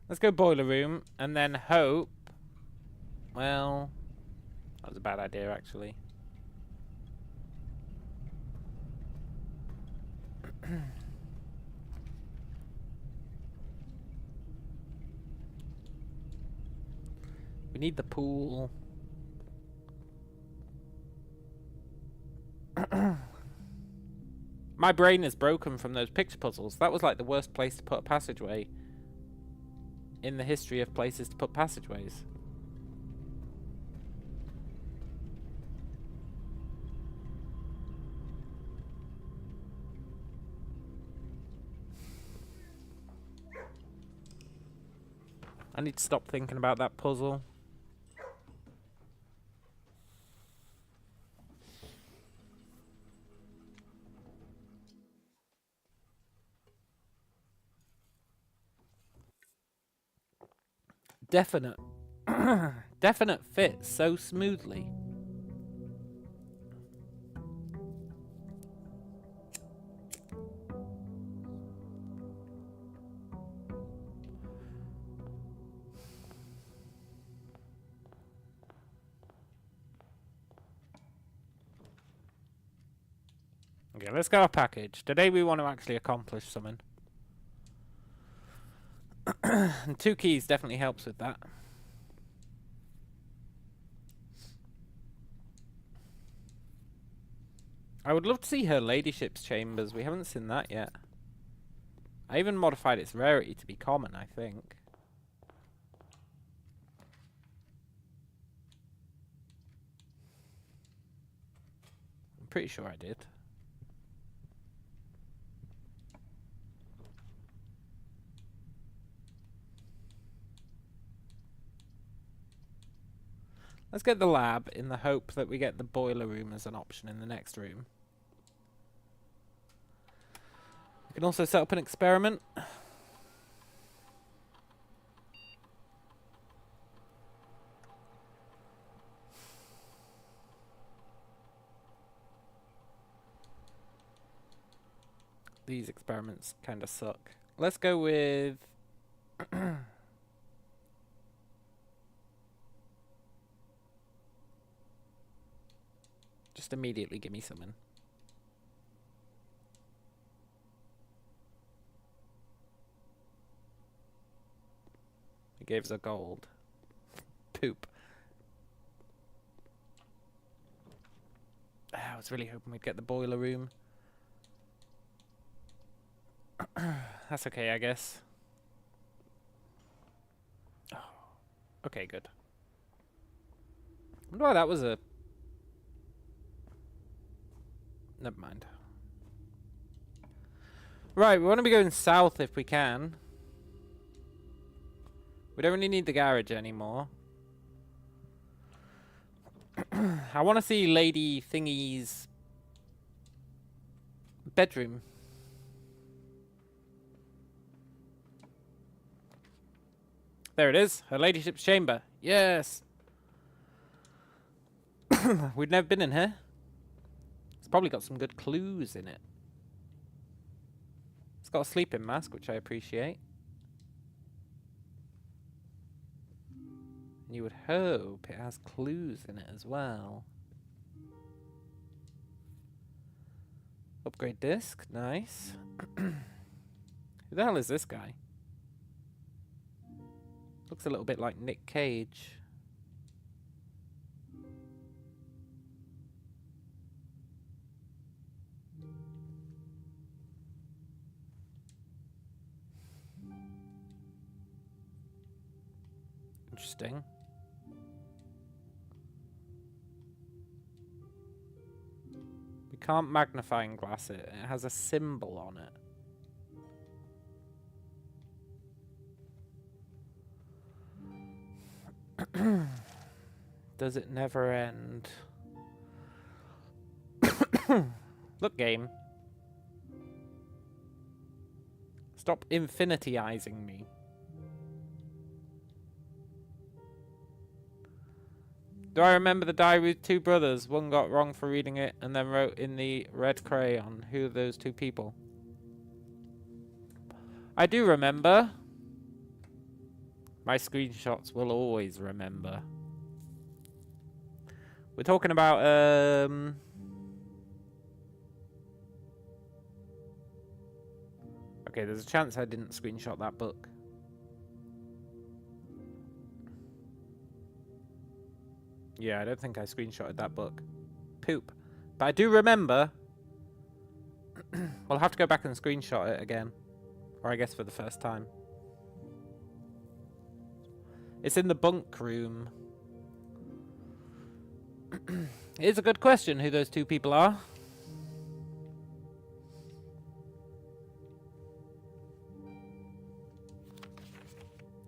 Let's go boiler room and then hope. Well, that was a bad idea actually. We need the pool. My brain is broken from those picture puzzles. That was like the worst place to put a passageway in the history of places to put passageways. I need to stop thinking about that puzzle. Definite. Definite fit so smoothly. Okay, let's go our package. Today we want to actually accomplish something. And 2 keys definitely helps with that. I would love to see her ladyship's chambers. We haven't seen that yet. I even modified its rarity to be common, I think. I'm pretty sure I did. Let's get the lab in the hope that we get the boiler room as an option in the next room. We can also set up an experiment. These experiments kind of suck. Let's go with... Just immediately give me something. It gave us a gold. Poop. I was really hoping we'd get the boiler room. That's okay, I guess. Oh, okay, good. I wonder why that was a... Never mind. Right, we want to be going south if we can. We don't really need the garage anymore. I want to see Lady Thingy's bedroom. There it is. Her ladyship's chamber. Yes. We've never been in here. It's probably got some good clues in it. It's got a sleeping mask, which I appreciate. And you would hope it has clues in it as well. Upgrade disc. Nice. Who the hell is this guy? Looks a little bit like Nick Cage. Interesting. We can't magnifying glass it. It has a symbol on it. Does it never end? Look, game. Stop infinityizing me. Do I remember the diary with two brothers? One got wrong for reading it and then wrote in the red crayon. Who are those two people? I do remember. My screenshots will always remember. We're talking about, okay, there's a chance I didn't screenshot that book. Yeah, I don't think I screenshotted that book. Poop. But I do remember. We'll have to go back and screenshot it again. Or I guess for the first time. It's in the bunk room. It is a good question who those two people are.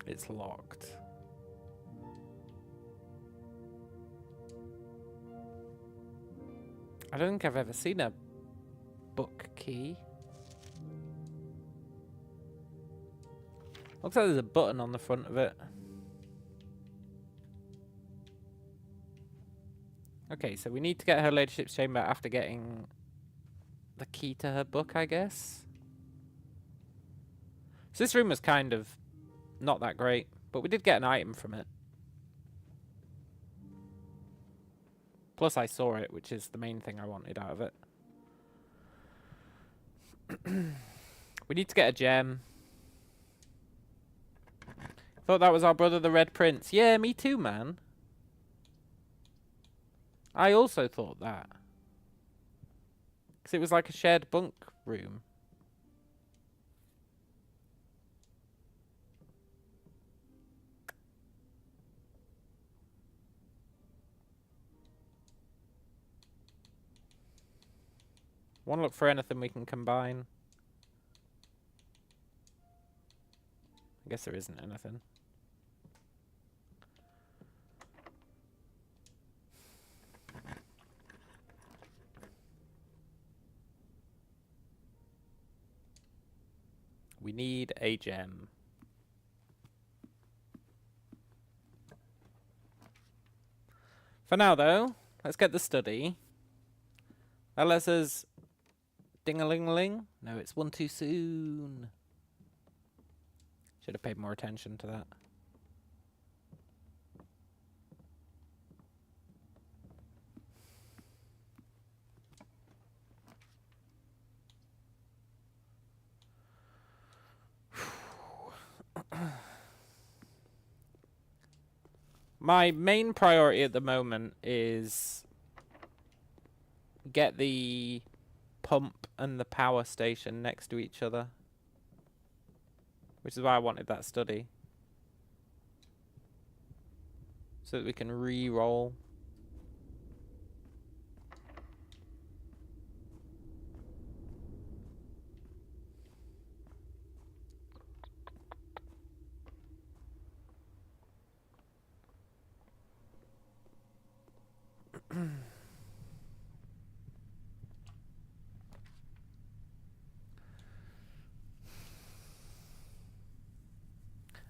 It's locked. I don't think I've ever seen a book key. Looks like there's a button on the front of it. Okay, so we need to get her ladyship's chamber after getting the key to her book, I guess. So this room was kind of not that great, but we did get an item from it. Plus I saw it, which is the main thing I wanted out of it. We need to get a gem. Thought that was our brother the Red Prince. Yeah, me too, man. I also thought that. Because it was like a shared bunk room. Want to look for anything we can combine. I guess there isn't anything. We need a gem. For now, though, let's get the study. That lets us ding-a-ling-a-ling. No, it's one too soon. Should have paid more attention to that. My main priority at the moment is get the pump and the power station next to each other. Which is why I wanted that study. So that we can re-roll.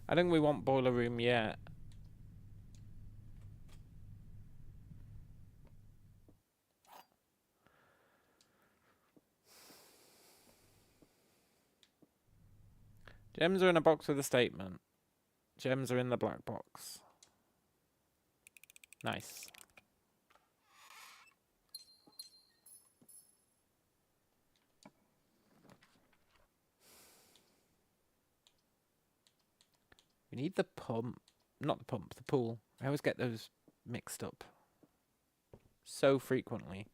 I think we want boiler room yet. Gems are in a box with a statement. Gems are in the black box. Nice. We need the pump. Not the pump, the pool. I always get those mixed up so frequently.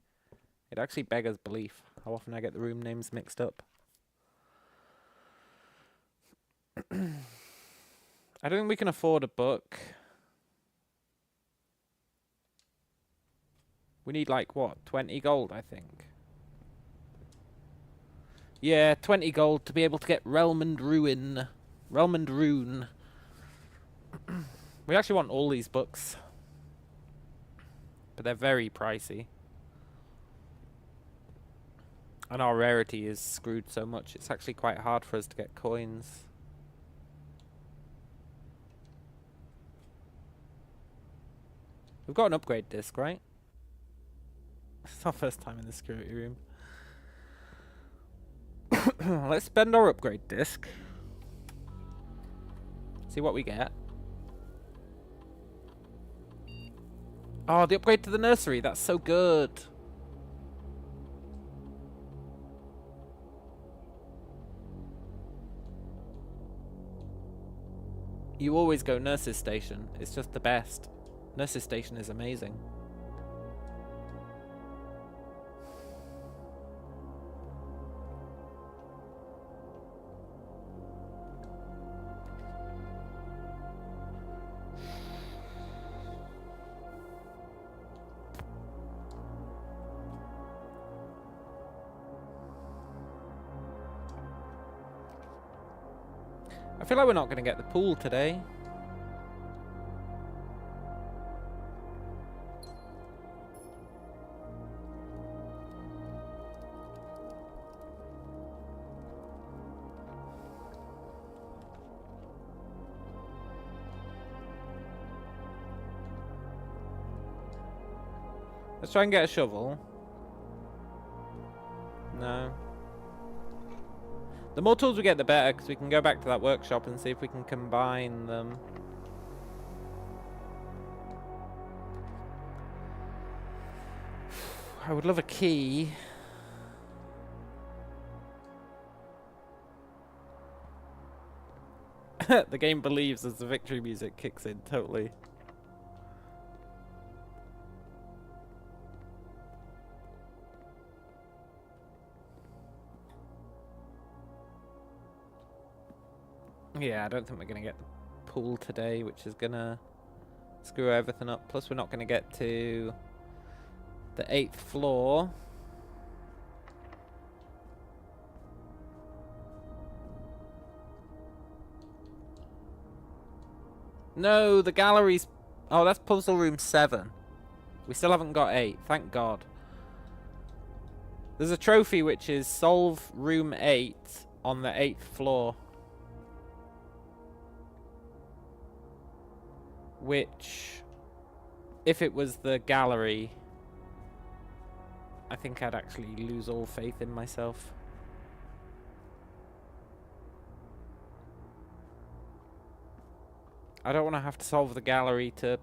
It actually beggars belief how often I get the room names mixed up. I don't think we can afford a book. We need like, what, 20 gold, I think. Yeah, 20 gold to be able to get Realm and Ruin. Realm and Rune. We actually want all these books. But they're very pricey. And our rarity is screwed so much, it's actually quite hard for us to get coins. We've got an upgrade disc, right? It's our first time in the security room. Let's spend our upgrade disc. See what we get. Oh, the upgrade to the nursery. That's so good. You always go nurse's station. It's just the best. Nurse's station is amazing. I feel like we're not going to get the pool today. Let's try and get a shovel. No. The more tools we get, the better, because we can go back to that workshop and see if we can combine them. I would love a key. The game believes as the victory music kicks in, totally. Yeah, I don't think we're going to get the pool today, which is going to screw everything up. Plus, we're not going to get to the 8th floor. No, the gallery's... Oh, that's puzzle room 7. We still haven't got 8, thank God. There's a trophy which is solve room 8 on the 8th floor. Which, if it was the gallery, I think I'd actually lose all faith in myself. I don't want to have to solve the gallery to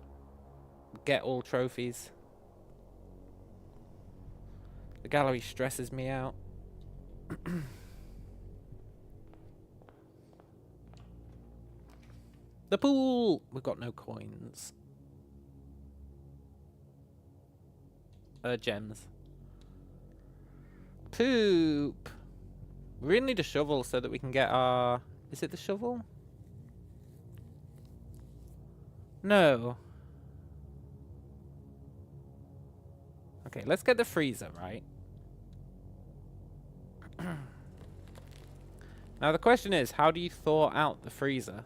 get all trophies. The gallery stresses me out. The pool! We've got no coins. Gems. Poop! We really need a shovel so that we can get our... Is it the shovel? No. Okay, let's get the freezer, right? Now the question is, how do you thaw out the freezer?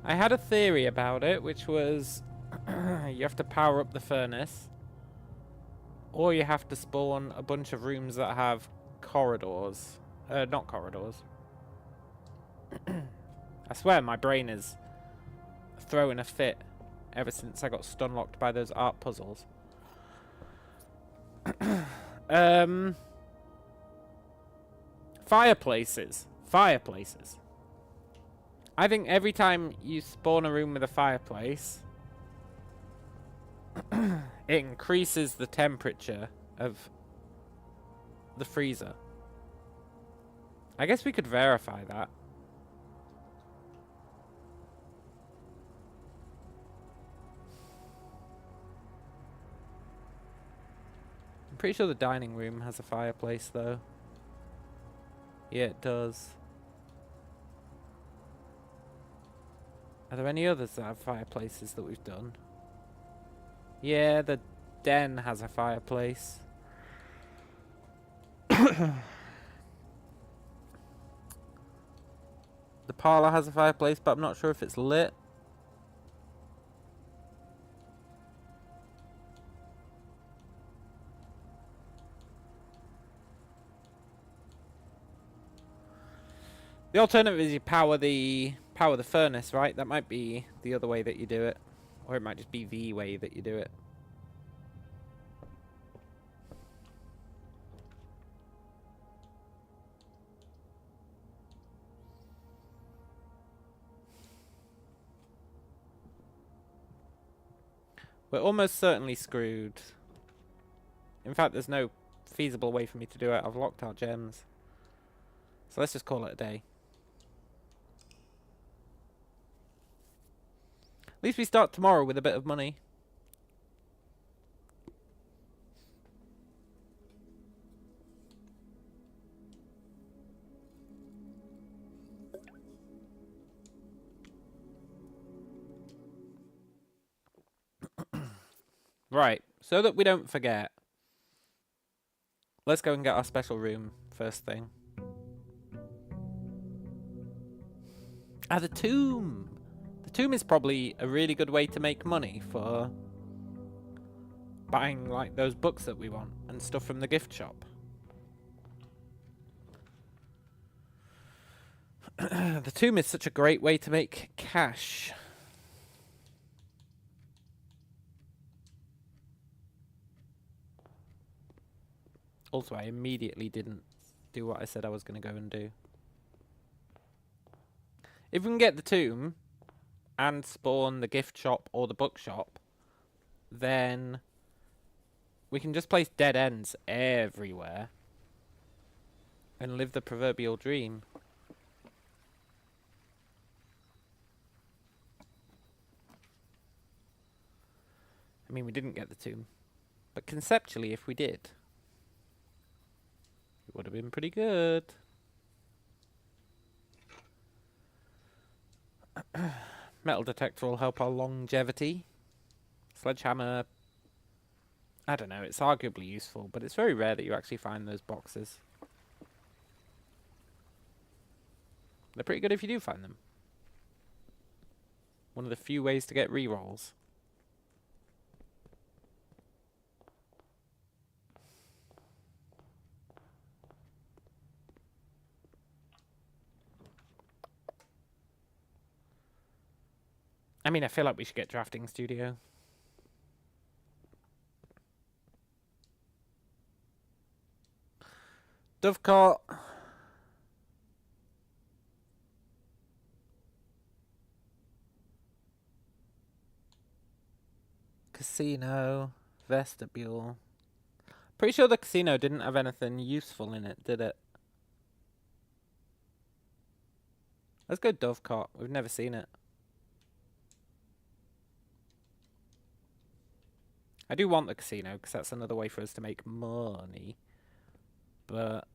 I had a theory about it, which was you have to power up the furnace, or you have to spawn a bunch of rooms that have corridors. Not corridors. I swear my brain is throwing a fit ever since I got stun-locked by those art puzzles. Fireplaces. Fireplaces. I think every time you spawn a room with a fireplace, it increases the temperature of the freezer. I guess we could verify that. I'm pretty sure the dining room has a fireplace, though. Yeah, it does. Are there any others that have fireplaces that we've done? Yeah, the den has a fireplace. The parlour has a fireplace, but I'm not sure if it's lit. The alternative is you power the furnace, right? That might be the other way that you do it. Or it might just be the way that you do it. We're almost certainly screwed. In fact, there's no feasible way for me to do it. I've locked our gems. So let's just call it a day. At least we start tomorrow with a bit of money. Right, so that we don't forget, let's go and get our special room first thing. Ah, the tomb! The tomb is probably a really good way to make money for buying, like, those books that we want and stuff from the gift shop. The tomb is such a great way to make cash. Also, I immediately didn't do what I said I was going to go and do. If we can get the tomb and spawn the gift shop or the bookshop, then we can just place dead ends everywhere and live the proverbial dream. I mean, we didn't get the tomb, but conceptually, if we did, it would have been pretty good. Metal detector will help our longevity. Sledgehammer, I don't know, it's arguably useful, but it's very rare that you actually find those boxes. They're pretty good if you do find them. One of the few ways to get rerolls. I mean, I feel like we should get drafting studio. Dovecot. Casino. Vestibule. Pretty sure the casino didn't have anything useful in it, did it? Let's go Dovecot. We've never seen it. I do want the casino, because that's another way for us to make money. But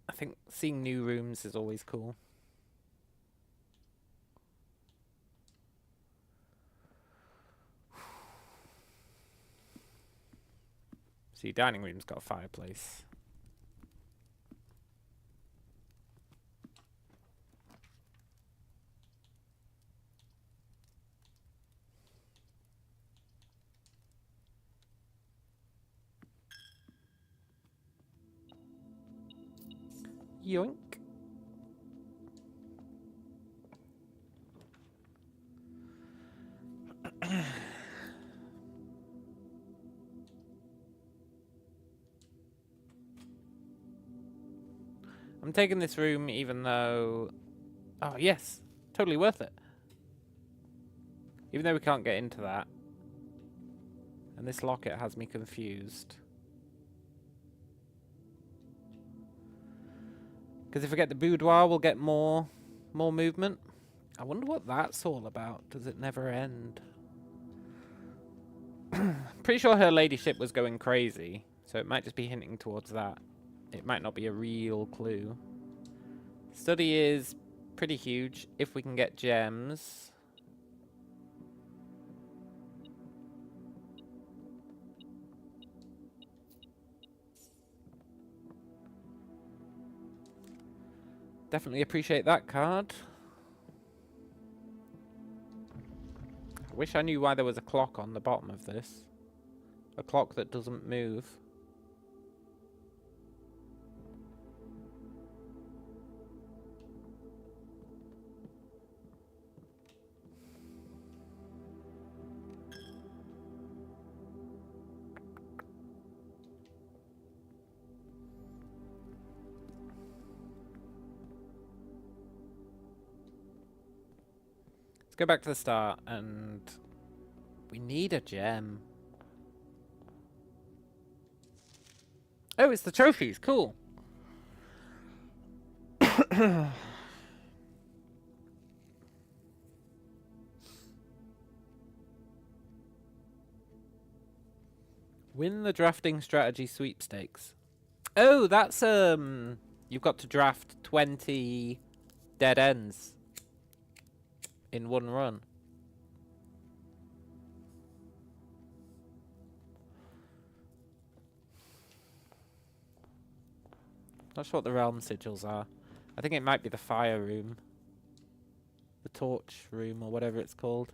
I think seeing new rooms is always cool. See, dining room's got a fireplace. Yoink. I'm taking this room even though... Oh, yes. Totally worth it. Even though we can't get into that. And this locket has me confused. Because if we get the boudoir, we'll get more movement. I wonder what that's all about. Does it never end? Pretty sure her ladyship was going crazy. So it might just be hinting towards that. It might not be a real clue. Study is pretty huge if we can get gems. Definitely appreciate that card. I wish I knew why there was a clock on the bottom of this. A clock that doesn't move. Let's go back to the start, and we need a gem. Oh, it's the trophies. Cool. Win the drafting strategy sweepstakes. Oh, that's you've got to draft 20 dead ends in one run. Not sure what the realm sigils are. I think it might be the fire room. The torch room, or whatever it's called.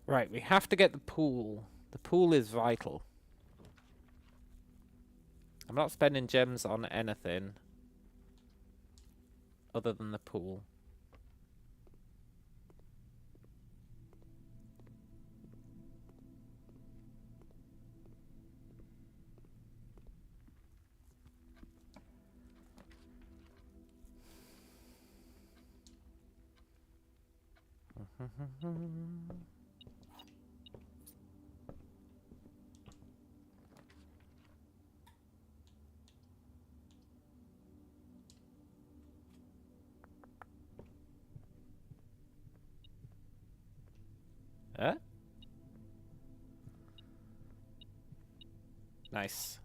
Right, we have to get the pool. The pool is vital. I'm not spending gems on anything other than the pool. Nice.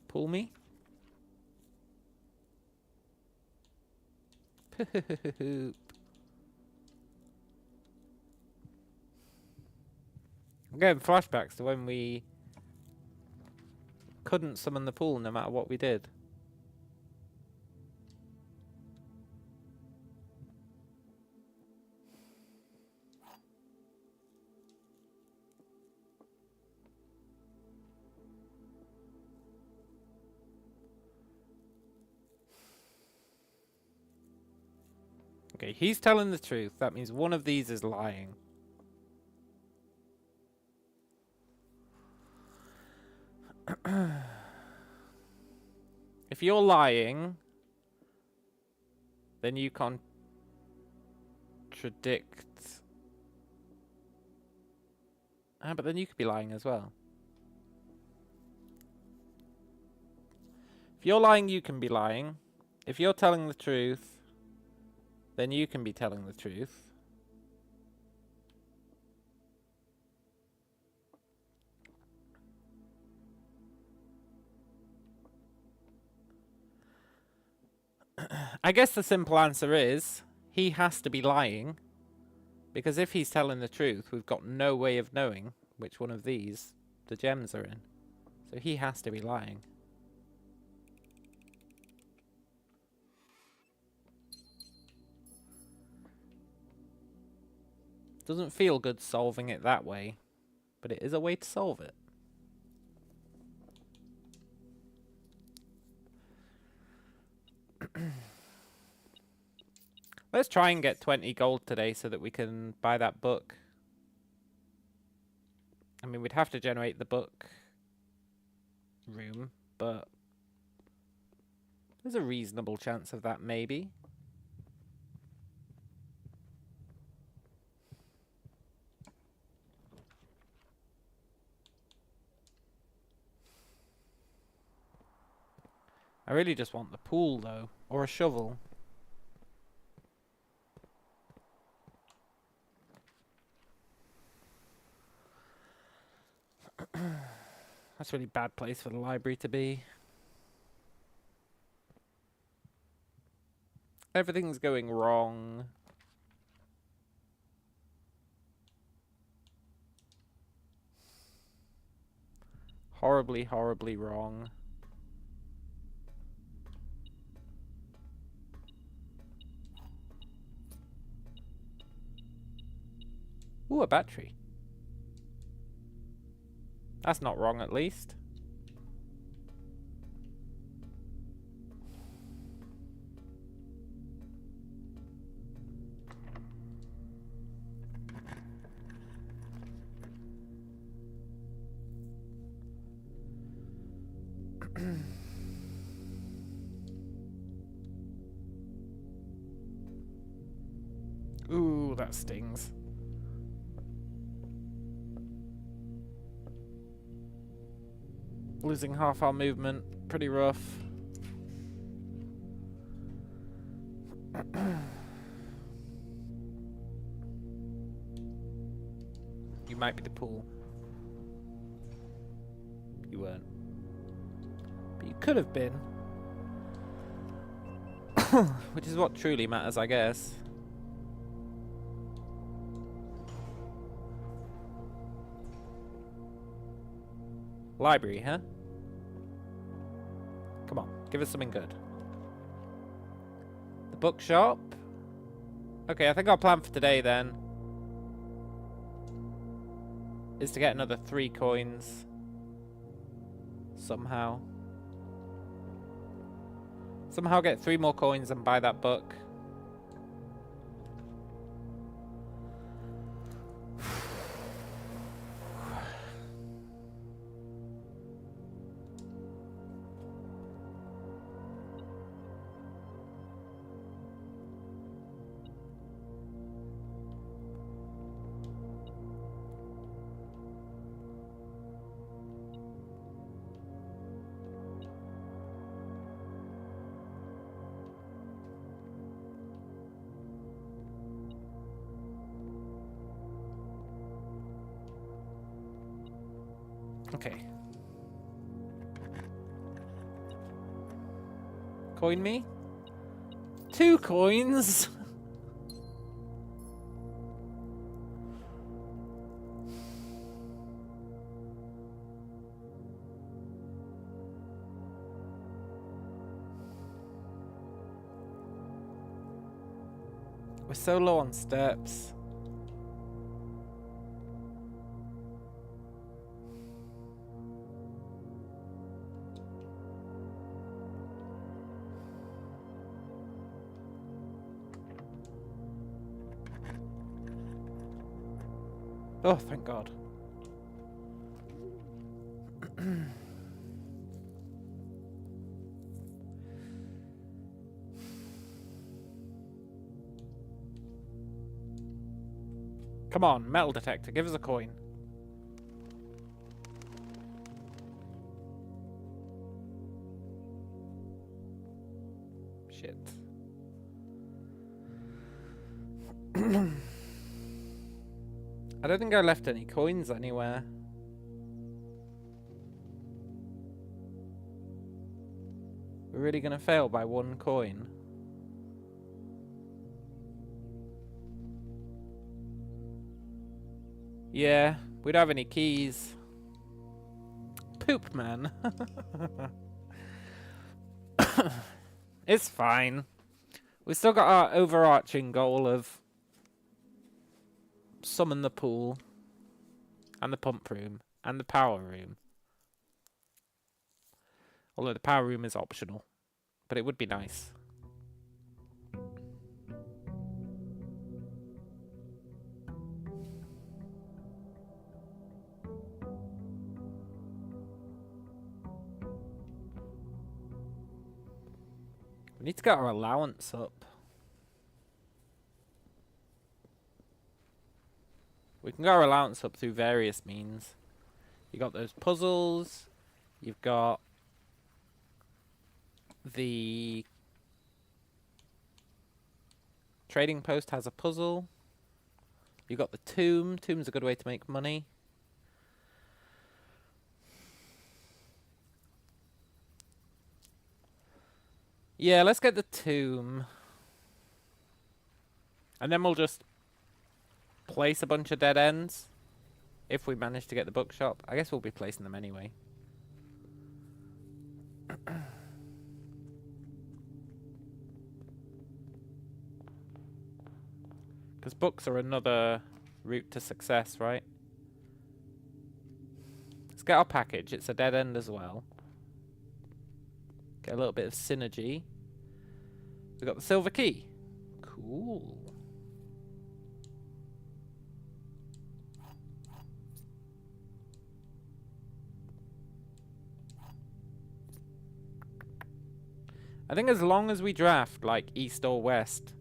Pull me. Poop. I'm getting flashbacks to when we couldn't summon the pool no matter what we did. Okay, he's telling the truth. That means one of these is lying. If you're lying, then you contradict Ah, but then you could be lying as well. If you're lying, you can be lying. If you're telling the truth, then you can be telling the truth. I guess the simple answer is he has to be lying, because if he's telling the truth, we've got no way of knowing which one of these the gems are in. So he has to be lying. Doesn't feel good solving it that way, but it is a way to solve it. Let's try and get 20 gold today so that we can buy that book. I mean, we'd have to generate the book room, but there's a reasonable chance of that, maybe. I really just want the pool, though, or a shovel. That's a really bad place for the library to be. Everything's going wrong. Horribly, horribly wrong. Ooh, a battery. That's not wrong, at least. Ooh, that stings. Losing half our movement. Pretty rough. You might be the pool. You weren't. But you could have been. Which is what truly matters, I guess. Library, huh? Come on, give us something good. The bookshop? Okay, I think our plan for today then is to get another 3 coins. Somehow. Somehow get 3 more coins and buy that book. Okay. Coin me? 2 coins? We're so low on steps. Oh, thank God. Come on, metal detector, give us a coin. I don't think I left any coins anywhere. We're really gonna fail by 1 coin. Yeah, we don't have any keys. Poop, man. It's fine. We've still got our overarching goal of summon the pool, and the pump room, and the power room. Although the power room is optional, but it would be nice. We need to get our allowance up. We can get our allowance up through various means. You got those puzzles. You've got the trading post has a puzzle. You got the tomb. Tomb's a good way to make money. Yeah, let's get the tomb. And then we'll just place a bunch of dead ends. If we manage to get the bookshop. I guess we'll be placing them anyway. Because books are another route to success, right? Let's get our package. It's a dead end as well. Get a little bit of synergy. We've got the silver key. Cool. I think as long as we draft, like, east or west,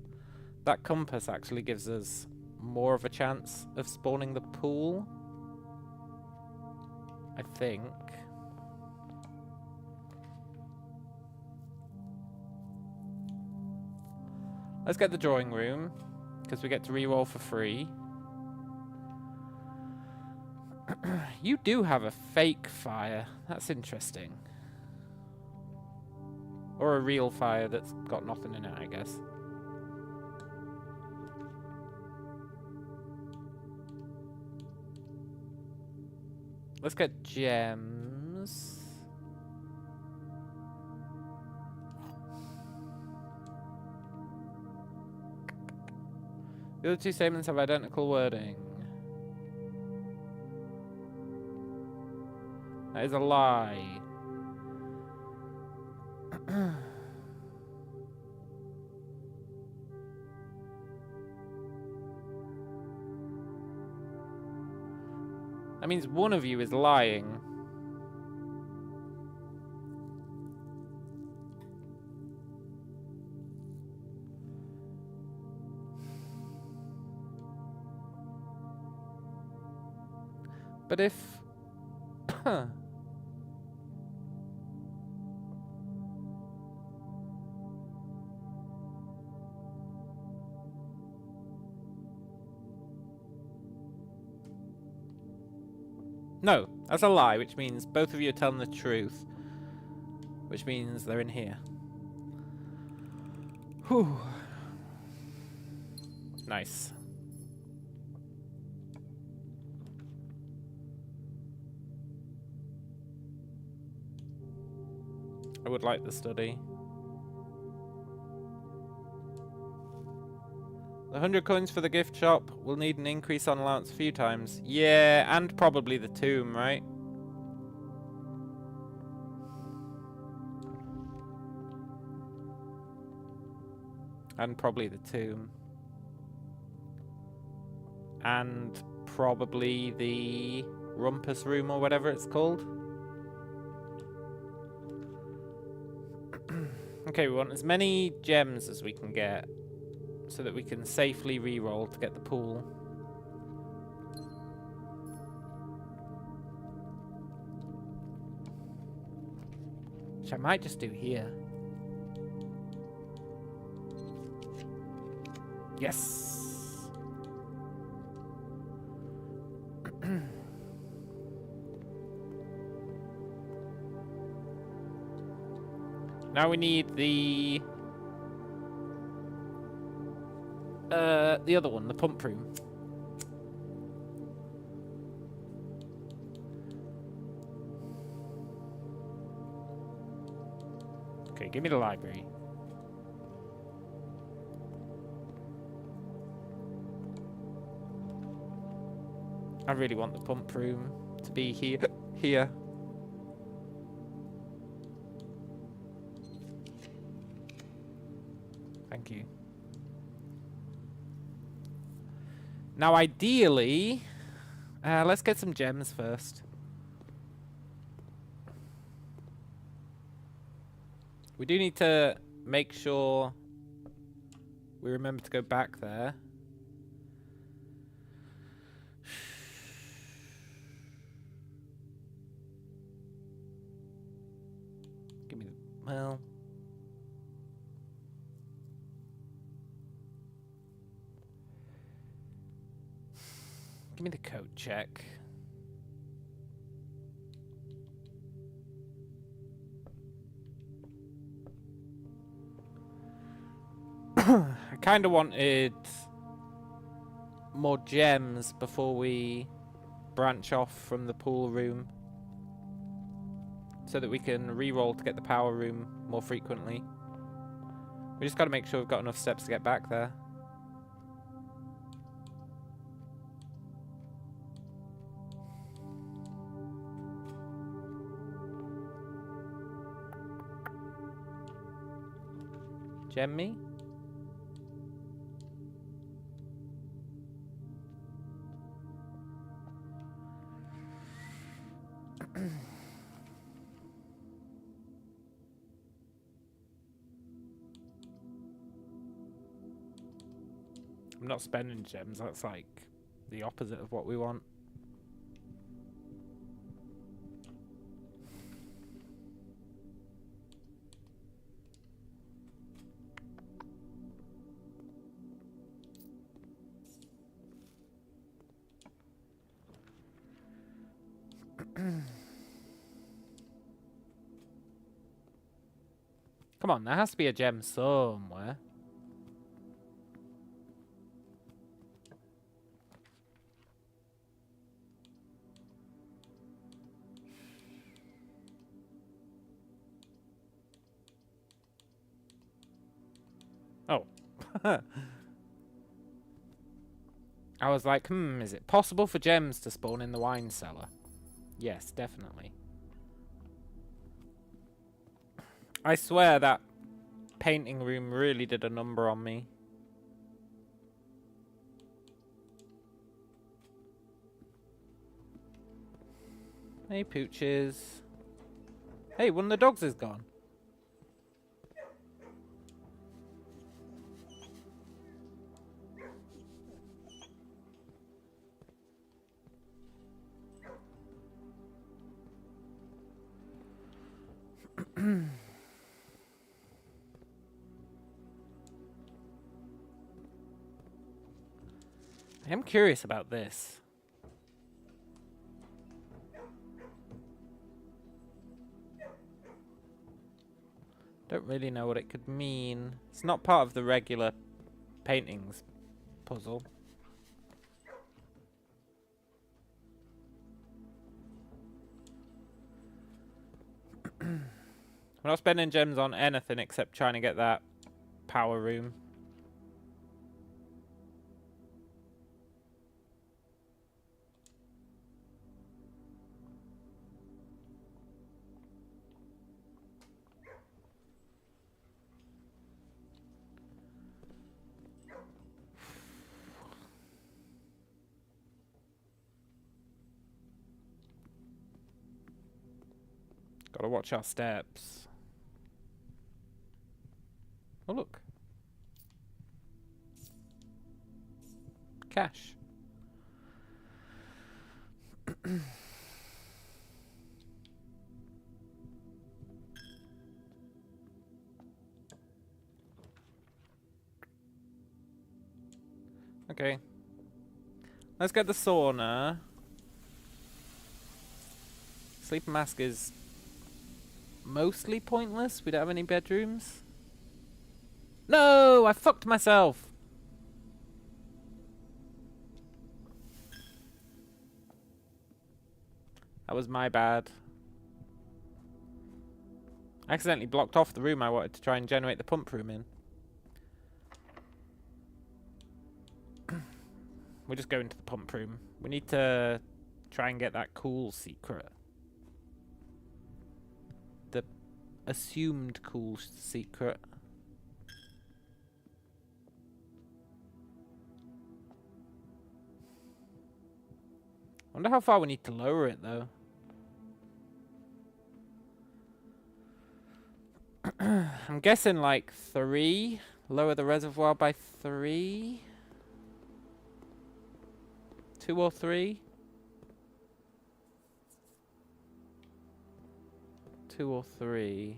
that compass actually gives us more of a chance of spawning the pool. I think. Let's get the drawing room, because we get to reroll for free. You do have a fake fire. That's interesting. Or a real fire that's got nothing in it, I guess. Let's get gems. The other 2 statements have identical wording. That is a lie. That means one of you is lying. But if... No, that's a lie, which means both of you are telling the truth. Which means they're in here. Whew. Nice. I would like the study. The 100 coins for the gift shop will need an increase on allowance a few times. Yeah, and probably the tomb, right? And probably the tomb. And probably the rumpus room or whatever it's called. Okay, we want as many gems as we can get so that we can safely re-roll to get the pool. Which I might just do here. Yes! Now we need the other one, the pump room. Okay, give me the library. I really want the pump room to be here. Thank you. Now, ideally, let's get some gems first. We do need to make sure we remember to go back there. Give me the... well... give me the code check. I kind of wanted more gems before we branch off from the pool room, so that we can re-roll to get the power room more frequently. We just got to make sure we've got enough steps to get back there. Gem me? I'm not spending gems, that's like the opposite of what we want. Come on, there has to be a gem somewhere. Oh. I was like, is it possible for gems to spawn in the wine cellar? Yes, definitely. I swear that painting room really did a number on me. Hey, pooches. Hey, one of the dogs is gone. I am curious about this. Don't really know what it could mean. It's not part of the regular paintings puzzle. I'm not spending gems on anything except trying to get that power room. Gotta watch our steps. Oh, look. Cash. Okay. Let's get the sauna. Sleep mask is mostly pointless. We don't have any bedrooms. No, I fucked myself. That was my bad. I accidentally blocked off the room I wanted to try and generate the pump room in. We're just going to the pump room. We need to try and get that cool secret. The assumed cool secret. Wonder how far we need to lower it though. I'm guessing like 3. Lower the reservoir by 3. 2 or 3. 2 or 3.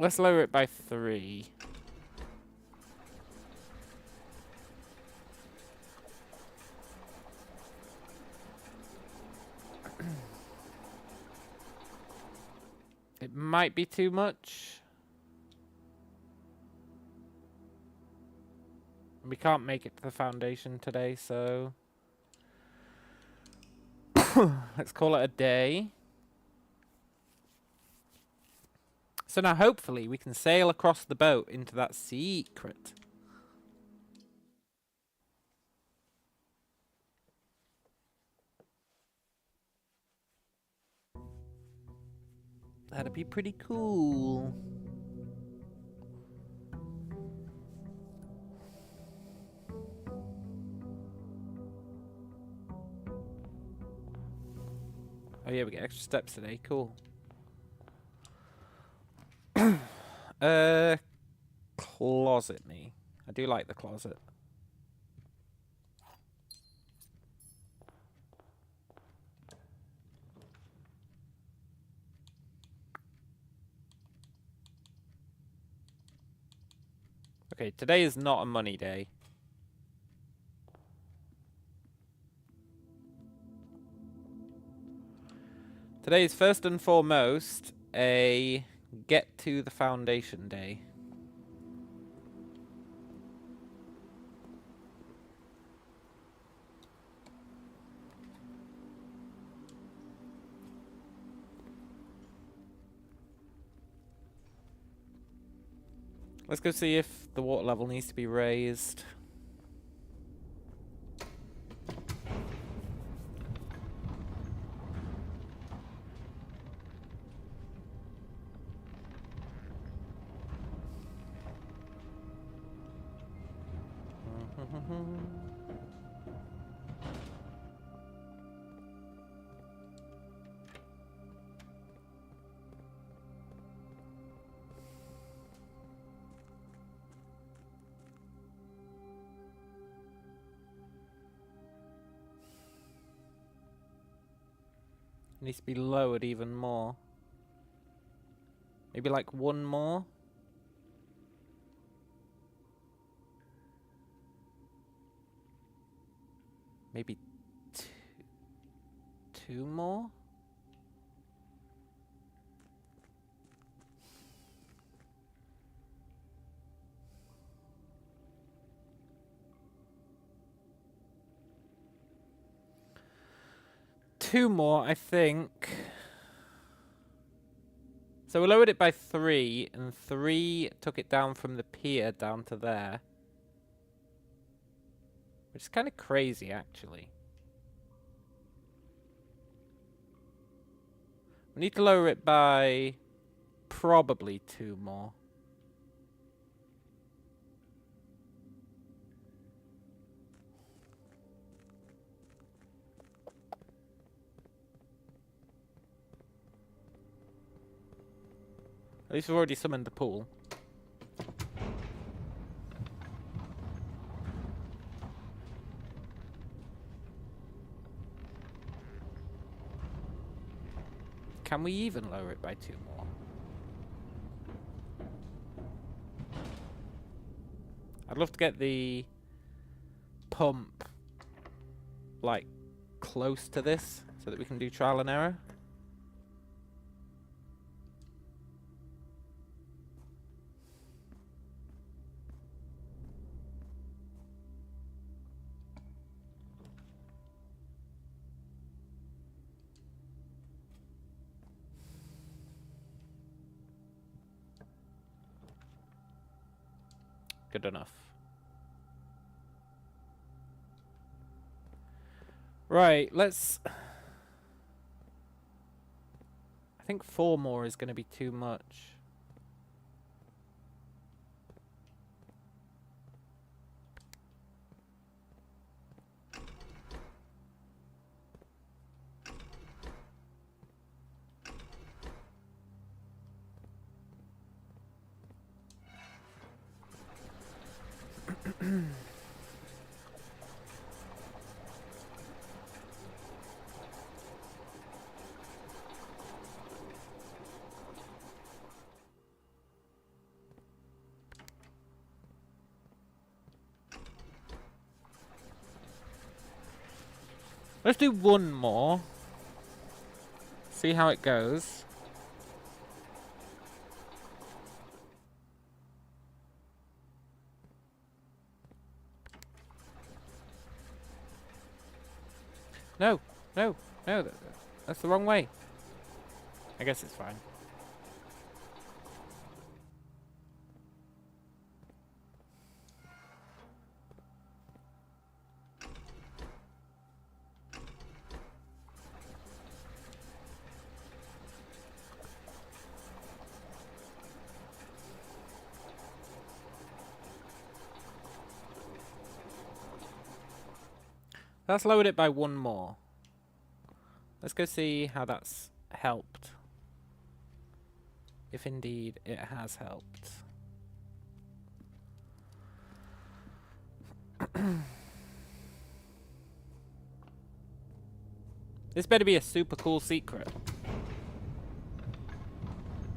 Let's lower it by 3. It might be too much. We can't make it to the foundation today, so let's call it a day. So now hopefully we can sail across the boat into that secret. That'd be pretty cool. Oh yeah, we get extra steps today. Cool. Closet me. I do like the closet. Okay, today is not a money day. Today is first and foremost a get to the foundation day. Let's go see if the water level needs to be raised. Needs to be lowered even more. Maybe like 1 more. Maybe 2 more. Two more, I think. So we lowered it by 3, and 3 took it down from the pier down to there. Which is kind of crazy, actually. We need to lower it by probably 2 more. At least we've already summoned the pool. Can we even lower it by 2 more? I'd love to get the pump, like, close to this so that we can do trial and error. Good enough. Right, let's... I think 4 more is going to be too much. Let's do 1 more. See how it goes. No, no, no, that's the wrong way. I guess it's fine. Let's lower it by 1 more. Let's go see how that's helped. If indeed it has helped. This better be a super cool secret.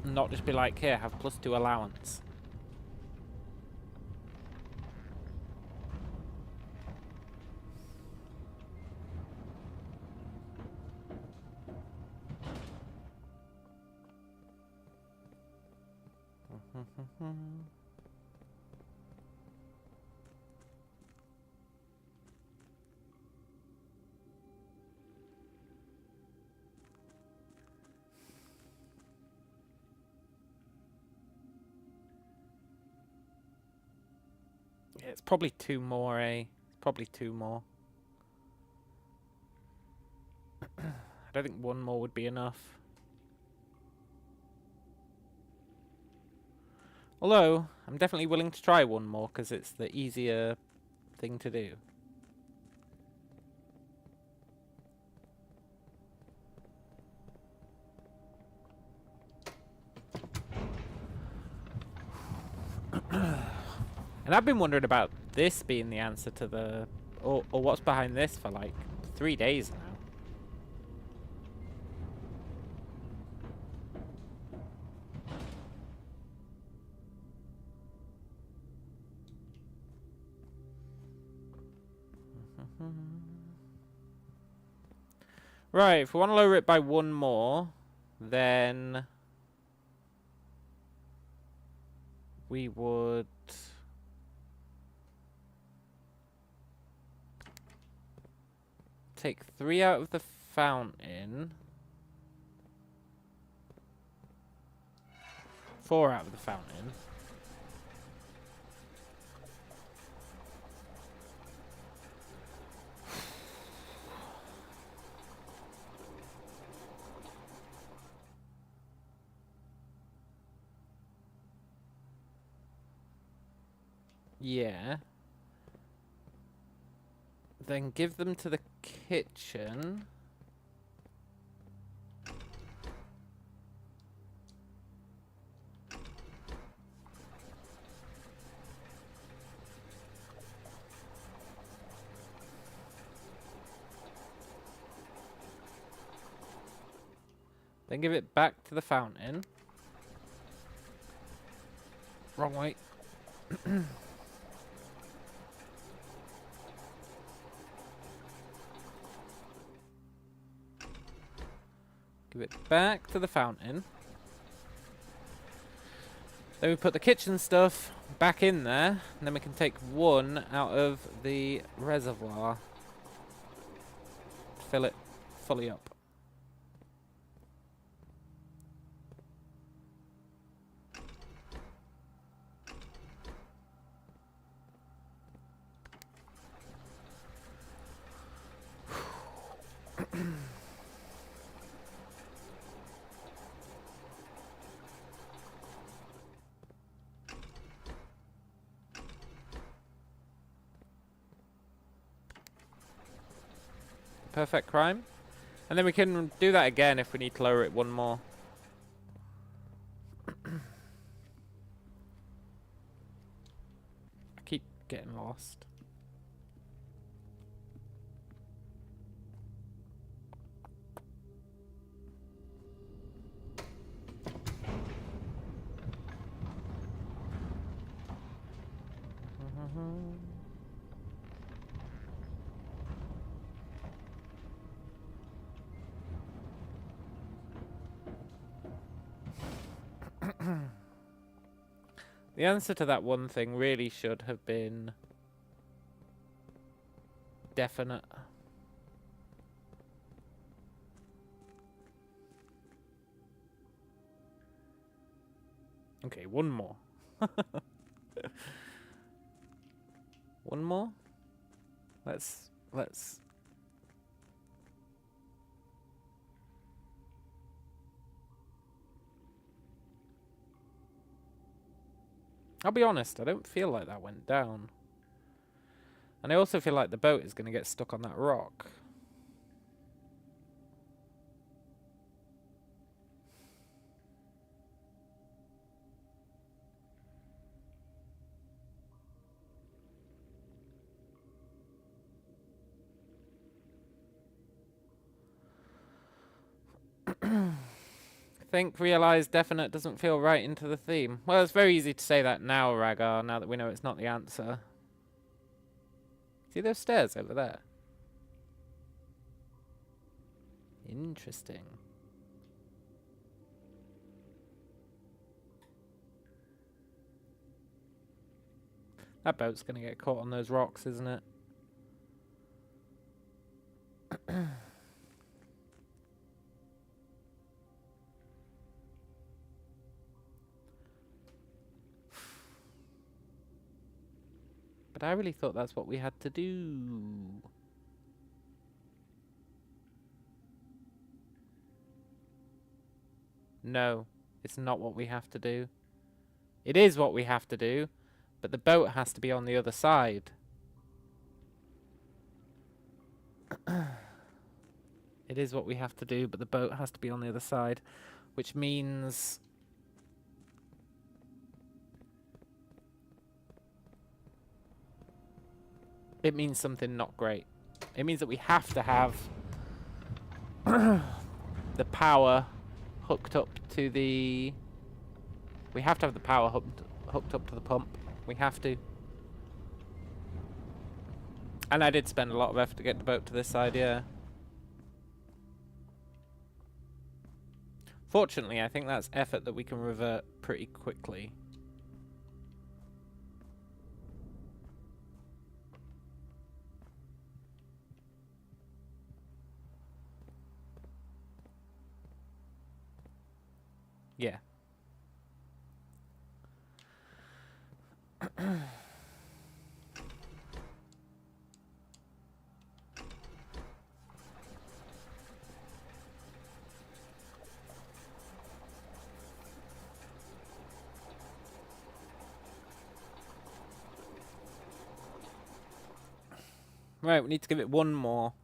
Not just be like, here, have +2 allowance. Yeah, it's probably 2 more, eh? It's probably 2 more. I don't think 1 more would be enough. Although, I'm definitely willing to try 1 more because it's the easier thing to do. And I've been wondering about this being the answer to the... Or what's behind this for like 3 days now. Right, if we want to lower it by 1 more, then we would take 3 out of the fountain, 4 out of the fountain. Yeah. Then give them to the kitchen. Then give it back to the fountain. Wrong way. Give it back to the fountain. Then we put the kitchen stuff back in there, and then we can take one out of the reservoir. Fill it fully up. Perfect crime. And then we can do that again if we need to lower it one more. I keep getting lost. The answer to that one thing really should have been definite. Okay, one more. One more? Let's I'll be honest, I don't feel like that went down. And I also feel like the boat is going to get stuck on that rock. Think, realize, definite doesn't feel right into the theme. Well, it's very easy to say that now, Rhaegar, now that we know it's not the answer. See those stairs over there? Interesting. That boat's gonna get caught on those rocks, isn't it? But I really thought that's what we had to do. No, it's not what we have to do. It is what we have to do, but the boat has to be on the other side. It is what we have to do, but the boat has to be on the other side, which means... it means something not great. It means that we have to have the power hooked up to the... we have to have the power hooked up to the pump. We have to. And I did spend a lot of effort to get the boat to this side, yeah. Fortunately, I think that's effort that we can revert pretty quickly. Yeah. Right, we need to give it one more.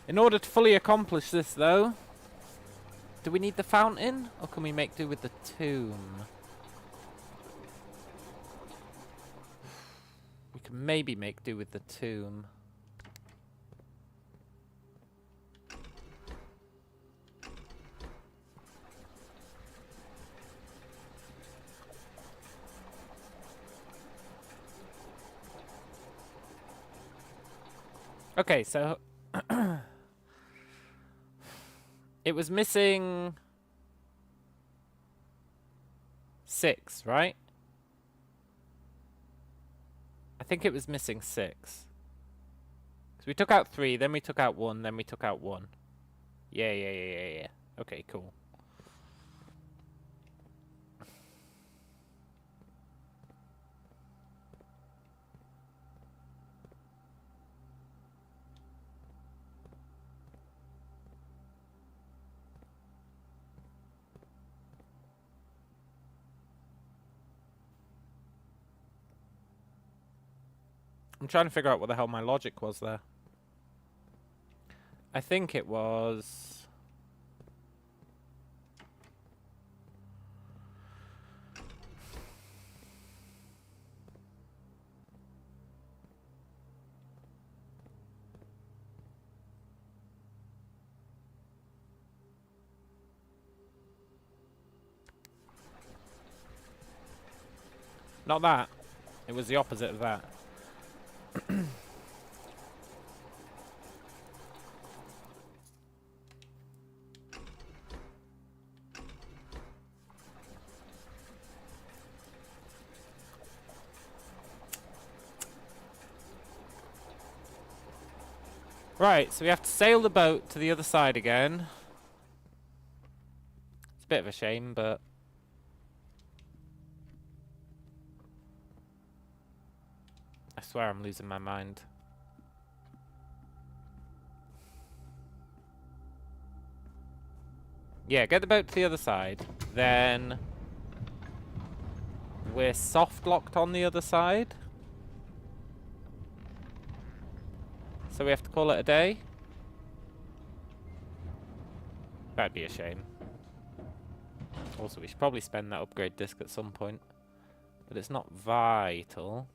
In order to fully accomplish this, though, do we need the fountain, or can we make do with the tomb? maybe make do with the tomb. Okay, so it was missing 6, right? I think it was missing 6. Because we took out 3, then we took out 1, then we took out 1. Yeah. Okay, cool. I'm trying to figure out what the hell my logic was there. I think it was... Not that. It was the opposite of that. Right, so we have to sail the boat to the other side again. It's a bit of a shame, but... I swear I'm losing my mind. Yeah, get the boat to the other side. Then... we're soft locked on the other side. So we have to call it a day. That'd be a shame. Also, we should probably spend that upgrade disc at some point. But it's not vital.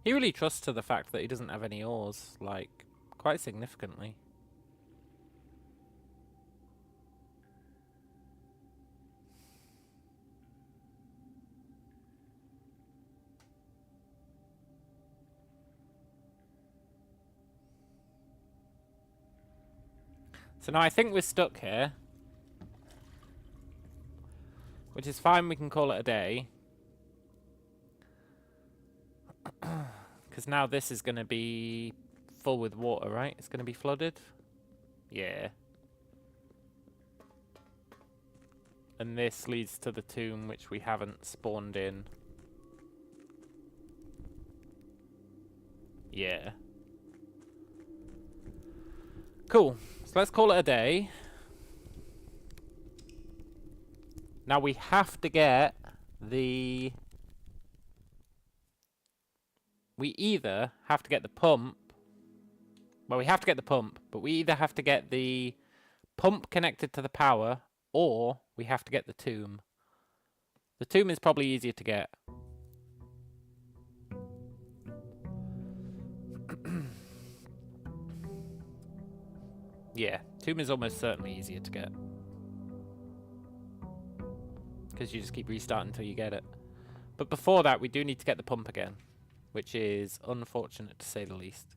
He really trusts to the fact that he doesn't have any ores, like, quite significantly. So now I think we're stuck here. Which is fine, we can call it a day. Because now this is going to be full with water, right? It's going to be flooded. Yeah. And this leads to the tomb, which we haven't spawned in. Yeah. Cool. So let's call it a day. Now we have to get the... we either have to get the pump. Well, we have to get the pump, but we either have to get the pump connected to the power, or we have to get the tomb. The tomb is probably easier to get. Yeah, tomb is almost certainly easier to get. Because you just keep restarting until you get it. But before that, we do need to get the pump again. Which is unfortunate to say the least.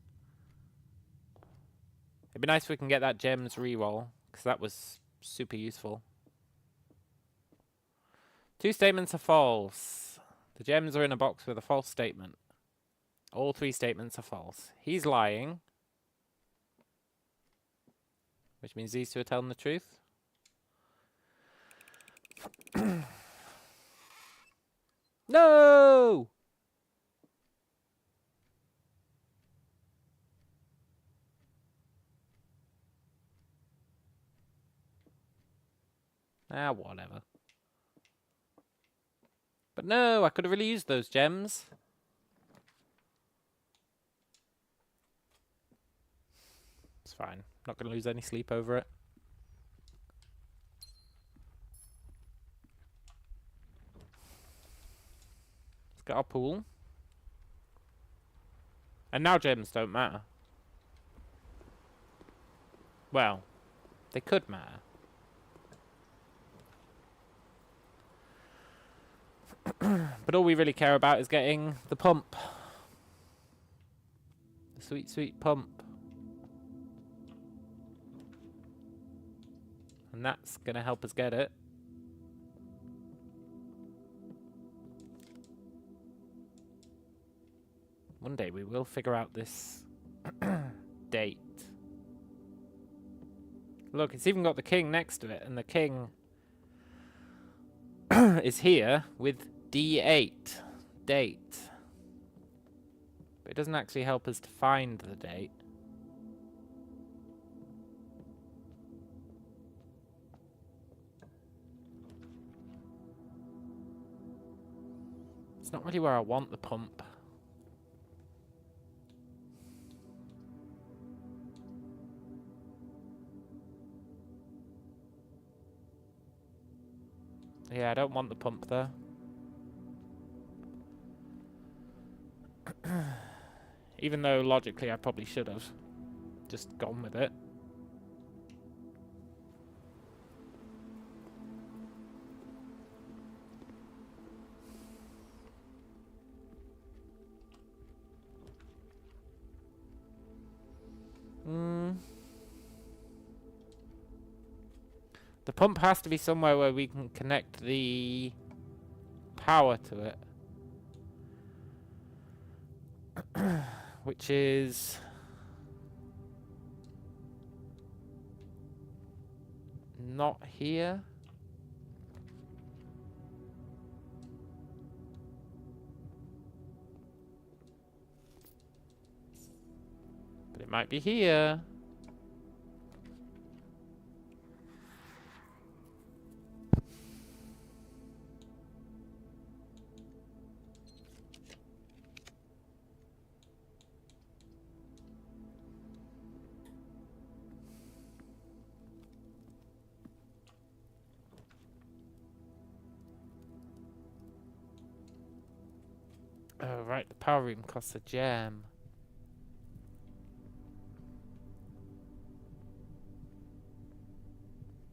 It'd be nice if we can get that gems reroll, because that was super useful. 2 statements are false. The gems are in a box with a false statement. All 3 statements are false. He's lying. Which means these 2 are telling the truth. No! Ah, whatever. But no, I could have really used those gems. It's fine. Not going to lose any sleep over it. Let's get our pool. And now gems don't matter. Well, they could matter. But all we really care about is getting the pump. The sweet, sweet pump. And that's going to help us get it. One day we will figure out this date. Look, it's even got the king next to it, and the king is here with D8 date. But it doesn't actually help us to find the date. It's not really where I want the pump. Yeah, I don't want the pump there. Even though logically I probably should have just gone with it. The pump has to be somewhere where we can connect the power to it. Which is not here. But it might be here. Oh, right, the power room costs a gem.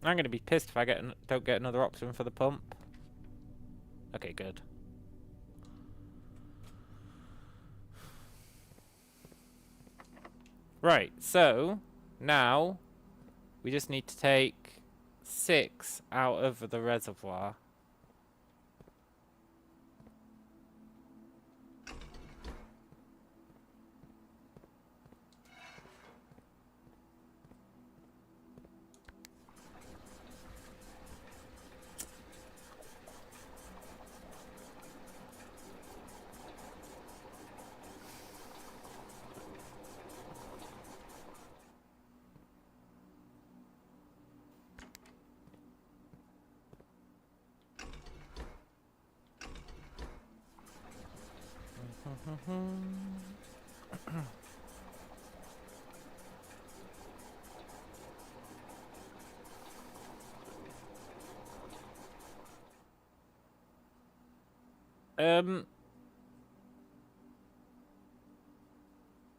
I'm gonna be pissed if I don't get another option for the pump. Okay, good. Right, so now we just need to take 6 out of the reservoir.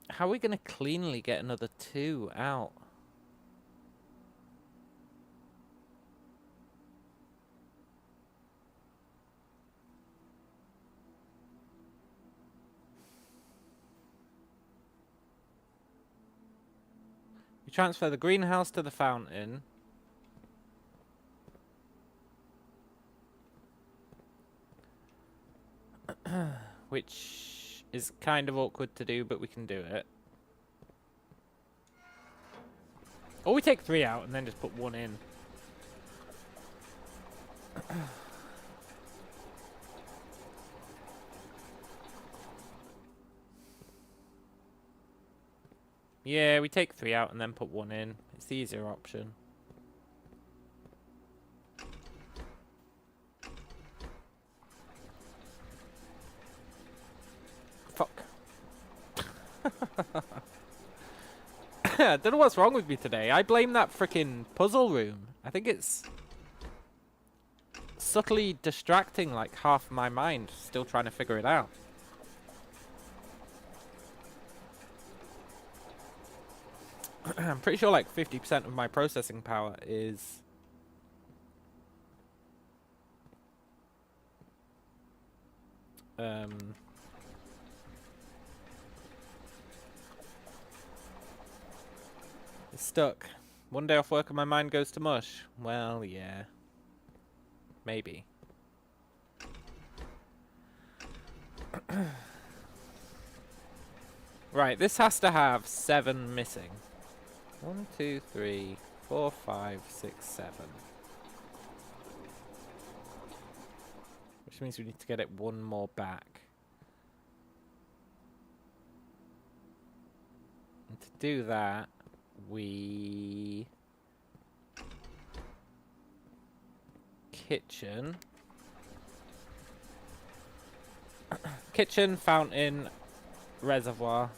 How are we going to cleanly get another 2 out? We transfer the greenhouse to the fountain. Which is kind of awkward to do, but we can do it. Or we take 3 out and then just put 1 in. Yeah, we take 3 out and then put 1 in. It's the easier option. I don't know what's wrong with me today. I blame that freaking puzzle room. I think it's subtly distracting like half my mind, still trying to figure it out. I'm pretty sure like 50% of my processing power is it's stuck. One day off work and my mind goes to mush. Well, yeah. Maybe. Right, this has to have 7 missing. 1, 2, 3, 4, 5, 6, 7. Which means we need to get it 1 more back. And to do that, we... Kitchen. Kitchen, fountain, reservoir.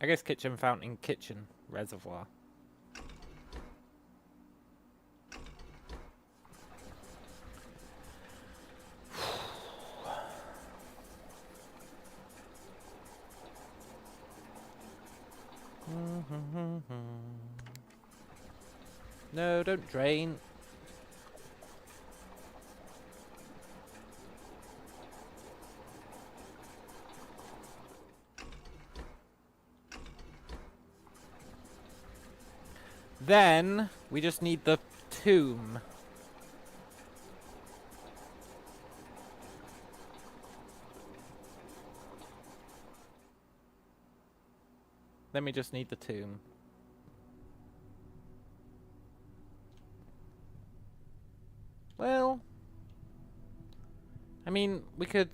I guess kitchen, fountain, kitchen, reservoir. No, don't drain. Then, we just need the tomb. Then we just need the tomb. Well, I mean, we could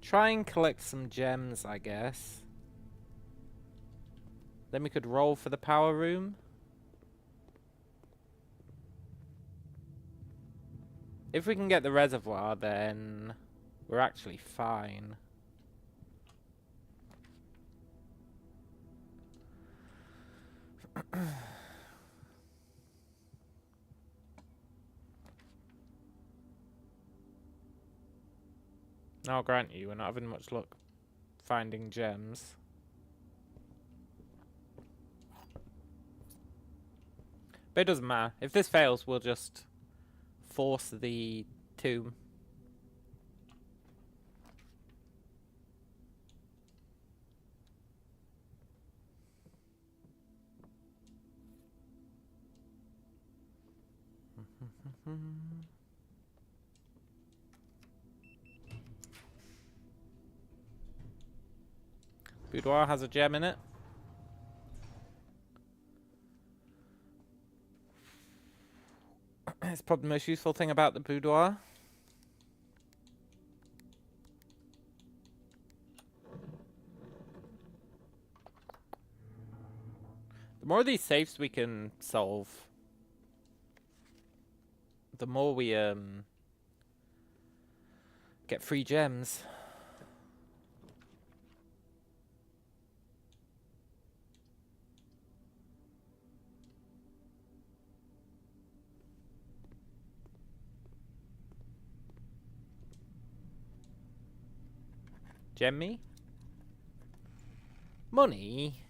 try and collect some gems, I guess. Then we could roll for the power room. If we can get the reservoir, then we're actually fine. I'll grant you, we're not having much luck finding gems. But it doesn't matter. If this fails, we'll just force the tomb. Boudoir has a gem in it. It's probably the most useful thing about the boudoir. The more of these safes we can solve, the more we get free gems. Gem me? Money?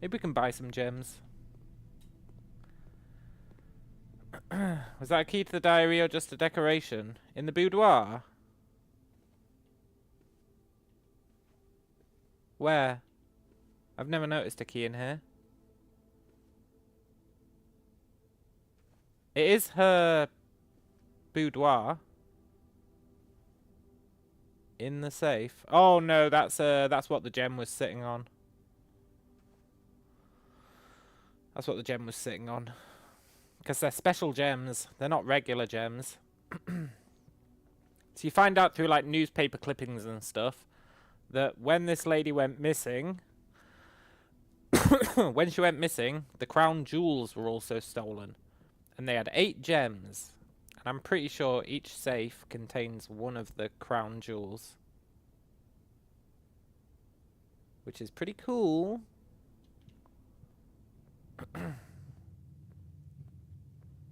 Maybe we can buy some gems. Was that a key to the diary or just a decoration? In the boudoir? Where? I've never noticed a key in here. It is her boudoir. In the safe. Oh no, that's what the gem was sitting on. That's what the gem was sitting on. Because they're special gems. They're not regular gems. So you find out through like newspaper clippings and stuff that when this lady went missing, when she went missing, the crown jewels were also stolen. And they had 8 gems. And I'm pretty sure each safe contains one of the crown jewels. Which is pretty cool.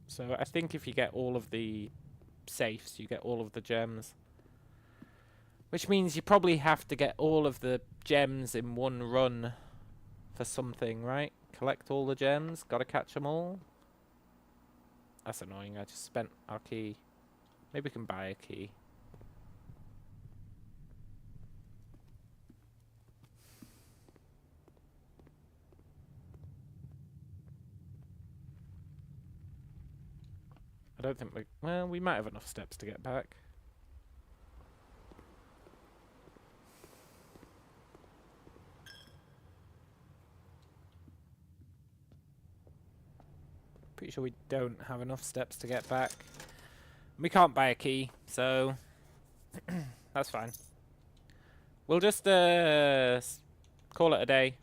So I think if you get all of the safes, you get all of the gems. Which means you probably have to get all of the gems in one run for something, right? Collect all the gems, gotta catch them all. That's annoying, I just spent our key. Maybe we can buy a key. I don't think we... Well, we might have enough steps to get back. Pretty sure we don't have enough steps to get back. We can't buy a key, so... that's fine. We'll just call it a day.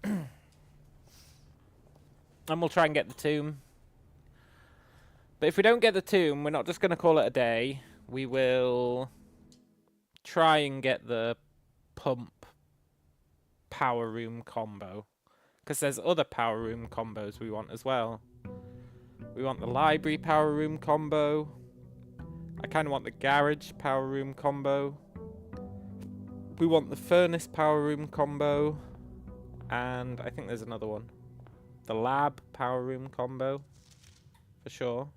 And we'll try and get the tomb. But if we don't get the tomb, we're not just going to call it a day. We will try and get the pump power room combo. Because there's other power room combos we want as well. We want the library power room combo. I kind of want the garage power room combo. We want the furnace power room combo. And I think there's another one. The lab power room combo. For sure.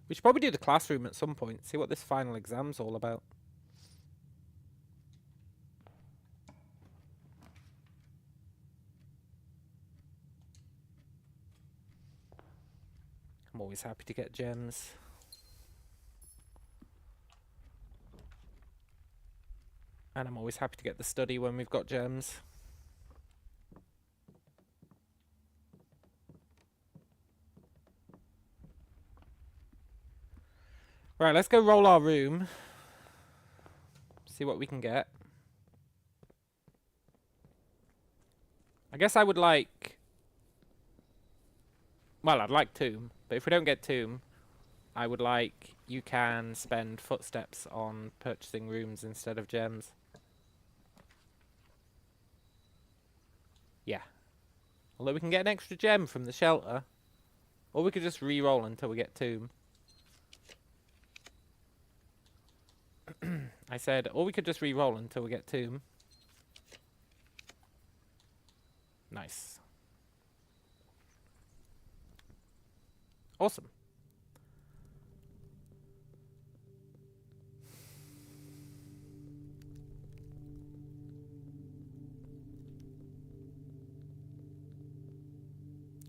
We should probably do the classroom at some point. See what this final exam's all about. I'm always happy to get gems. And I'm always happy to get the study when we've got gems. Right, let's go roll our room. See what we can get. I guess I would like... Well, I'd like tomb. But if we don't get tomb, I would like you can spend footsteps on purchasing rooms instead of gems. Yeah. Although we can get an extra gem from the shelter. Or we could just re-roll until we get tomb. I said, or we could just re-roll until we get tomb. Nice. Awesome.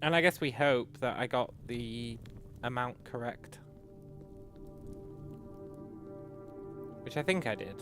And I guess we hope that I got the amount correct. Which I think I did.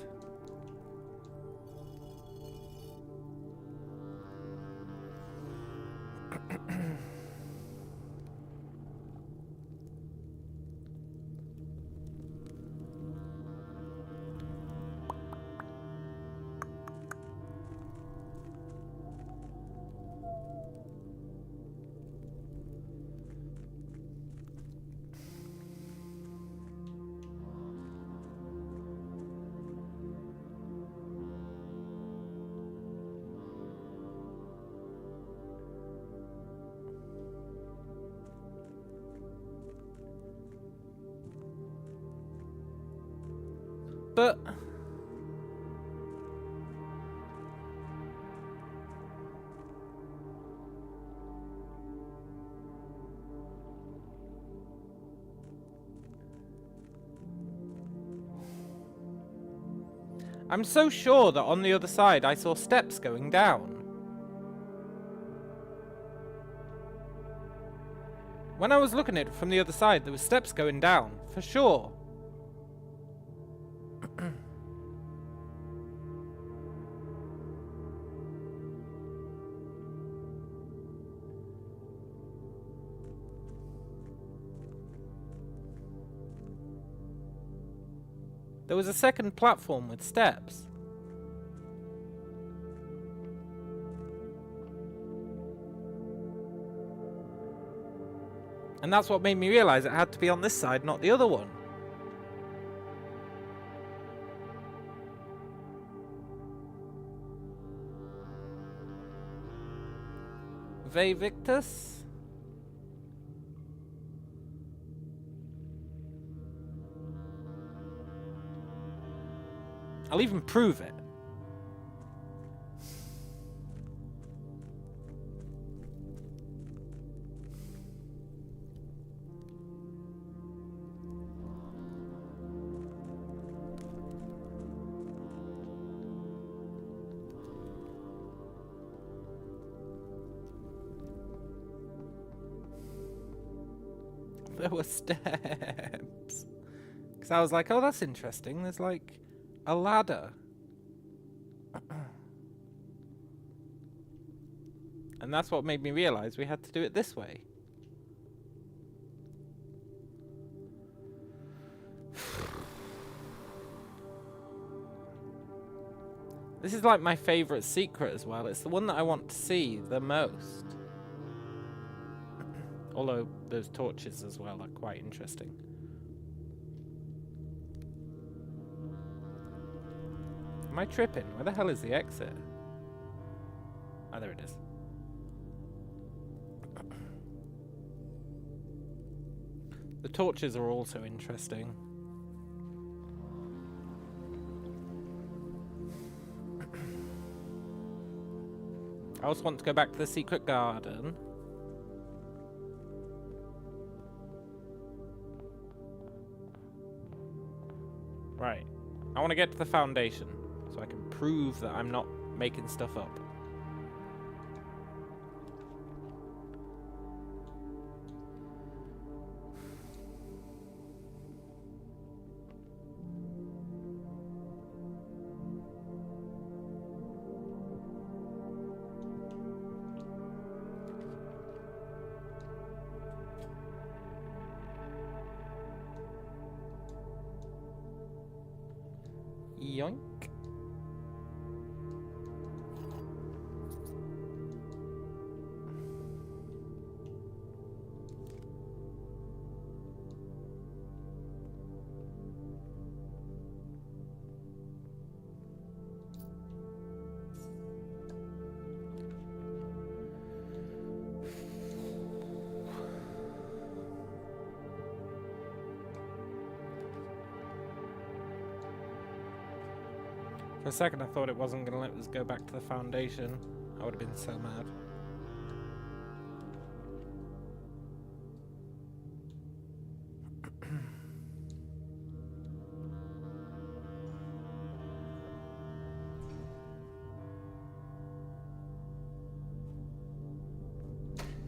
But I'm so sure that on the other side I saw steps going down. When I was looking at it from the other side, there were steps going down, for sure. There was a second platform with steps. And that's what made me realise it had to be on this side, not the other one. Ve Victus? I'll even prove it. There were steps. Because I was like, oh, that's interesting. There's like a ladder. And that's what made me realize we had to do it this way. This is like my favorite secret as well. It's the one that I want to see the most. Although those torches as well are quite interesting. Am I tripping? Where the hell is the exit? Oh, there it is. The torches are also interesting. I also want to go back to the secret garden. Right. I want to get to the foundation so I can prove that I'm not making stuff up. Yoink. For a second I thought it wasn't going to let us go back to the foundation. I would have been so mad.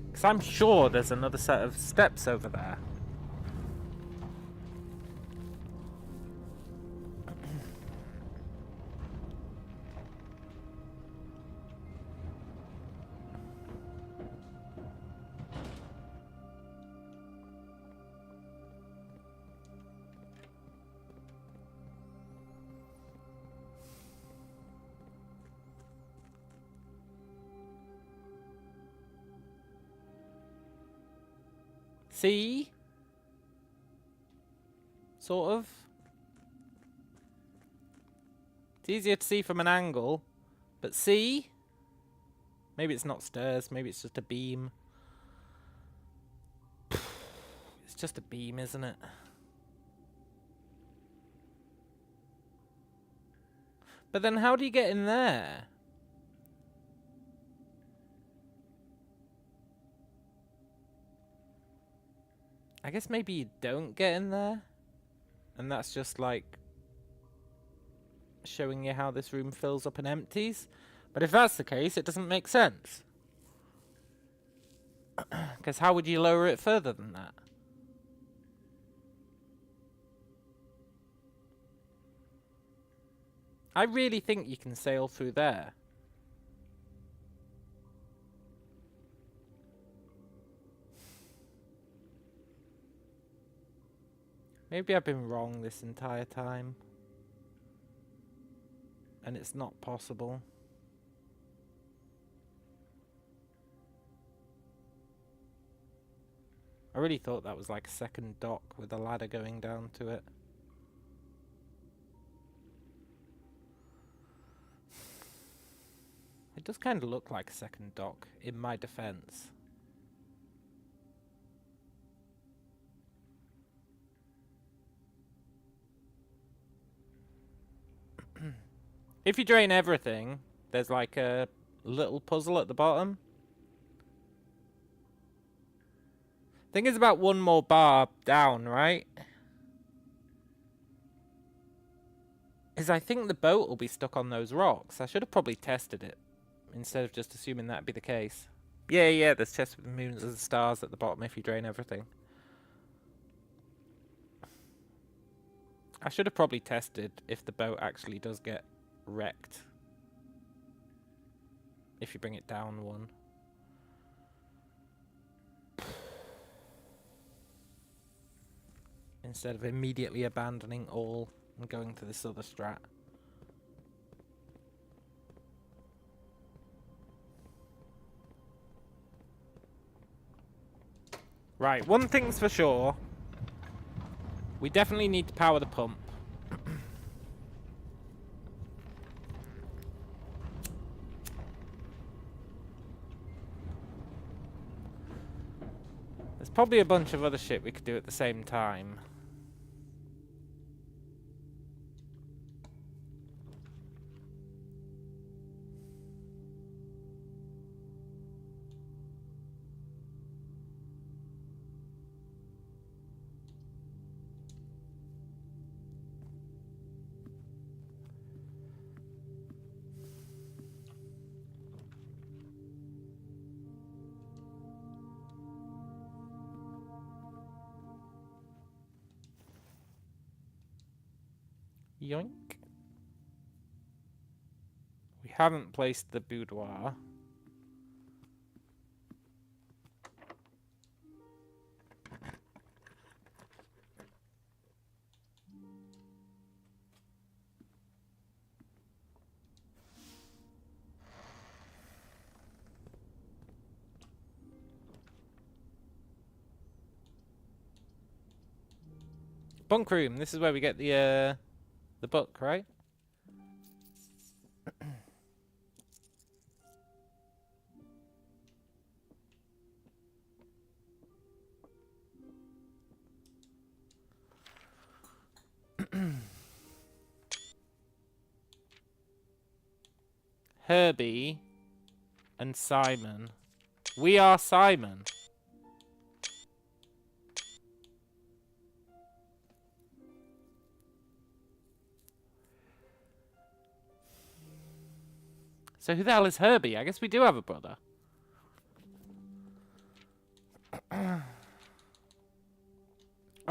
Because I'm sure there's another set of steps over there. See? Sort of. It's easier to see from an angle, but see? Maybe it's not stairs, maybe it's just a beam. It's just a beam, isn't it? But then how do you get in there? I guess maybe you don't get in there. And that's just like showing you how this room fills up and empties. But if that's the case, it doesn't make sense. Because how would you lower it further than that? I really think you can sail through there. Maybe I've been wrong this entire time. And it's not possible. I really thought that was like a second dock with a ladder going down to it. It does kind of look like a second dock, in my defense. If you drain everything, there's like a little puzzle at the bottom. I think it's about one more bar down, right? Is I think the boat will be stuck on those rocks. I should have probably tested it, instead of just assuming that'd be the case. Yeah, there's chests with moons and stars at the bottom if you drain everything. I should have probably tested if the boat actually does get wrecked if you bring it down one. Instead of immediately abandoning all and going to this other strat. Right, one thing's for sure. We definitely need to power the pump. There's probably a bunch of other shit we could do at the same time. Yoink. We haven't placed the boudoir. Bunk room. This is where we get the book, right? Herbie and Simon. We are Simon. So who the hell is Herbie? I guess we do have a brother. I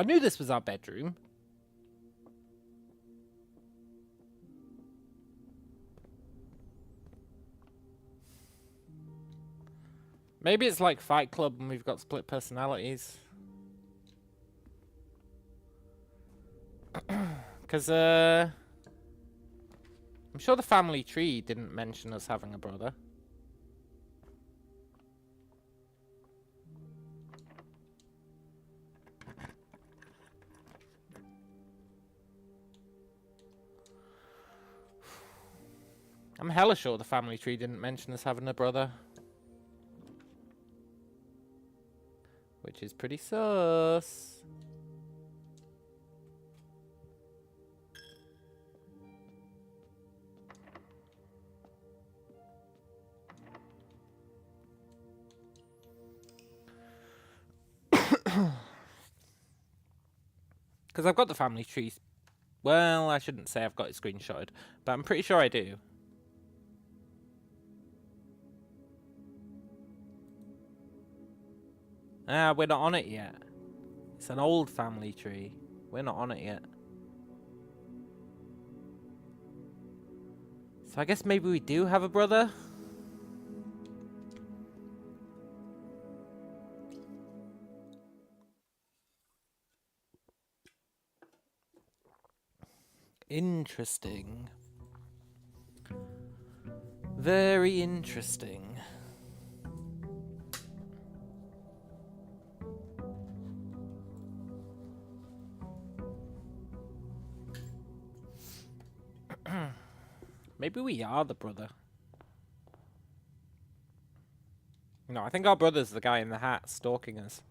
knew this was our bedroom. Maybe it's like Fight Club and we've got split personalities. Because, I'm sure the family tree didn't mention us having a brother. I'm hella sure the family tree didn't mention us having a brother. Which is pretty sus. Because I've got the family tree. Well, I shouldn't say I've got it screenshotted, but I'm pretty sure I do. Ah, we're not on it yet. It's an old family tree. We're not on it yet. So I guess maybe we do have a brother? Interesting. Very interesting. Maybe we are the brother. No, I think our brother's the guy in the hat stalking us.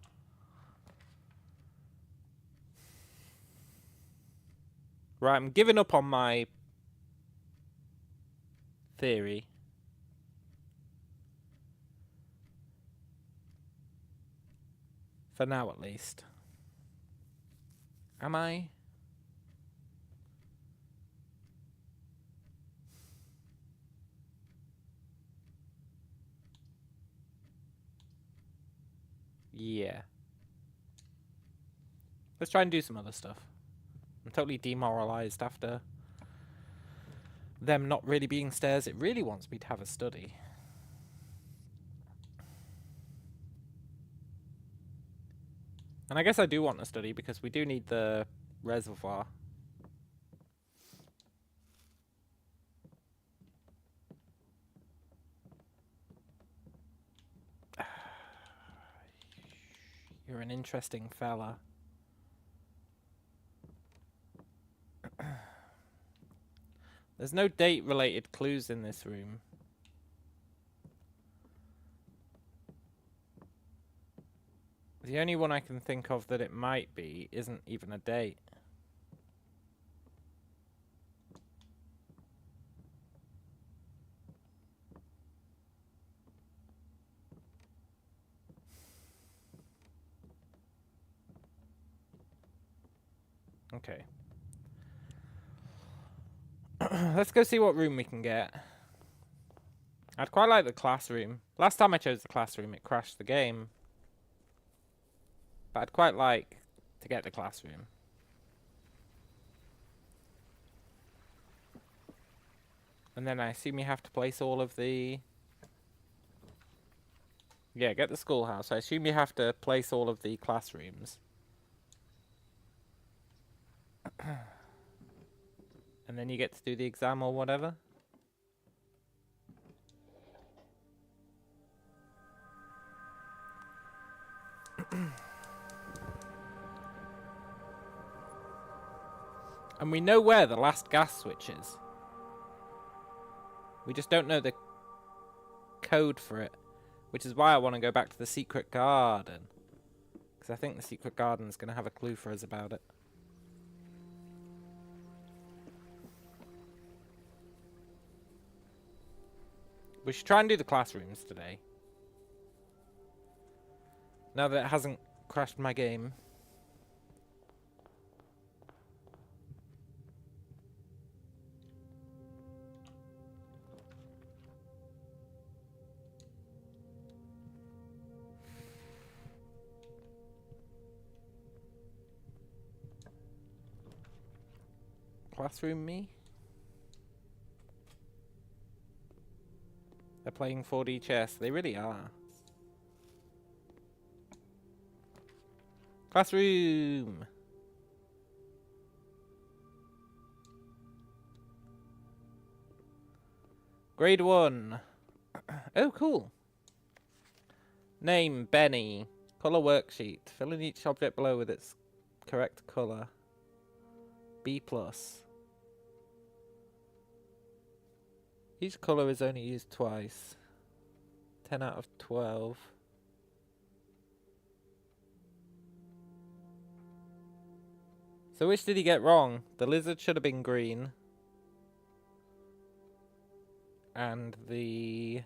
Right, I'm giving up on my theory. For now, at least. Am I? Yeah. Let's try and do some other stuff. I'm totally demoralized after them not really being stairs. It really wants me to have a study. And I guess I do want a study because we do need the reservoir. You're an interesting fella. There's no date-related clues in this room. The only one I can think of that it might be isn't even a date. Okay. Let's go see what room we can get. I'd quite like the classroom. Last time I chose the classroom, it crashed the game. But I'd quite like to get the classroom. And then I assume you have to place all of the... Yeah, get the schoolhouse. I assume you have to place all of the classrooms. And then you get to do the exam or whatever. And we know where the last gas switch is. We just don't know the code for it. Which is why I want to go back to the secret garden. Because I think the secret garden is going to have a clue for us about it. We should try and do the classrooms today. Now that it hasn't crashed my game. Classroom me? They're playing 4D chess. They really are. Classroom! Grade 1. Oh, cool. Name, Benny. Colour worksheet. Fill in each object below with its correct colour. B+. Each colour is only used twice. 10 out of 12. So which did he get wrong? The lizard should have been green. And the...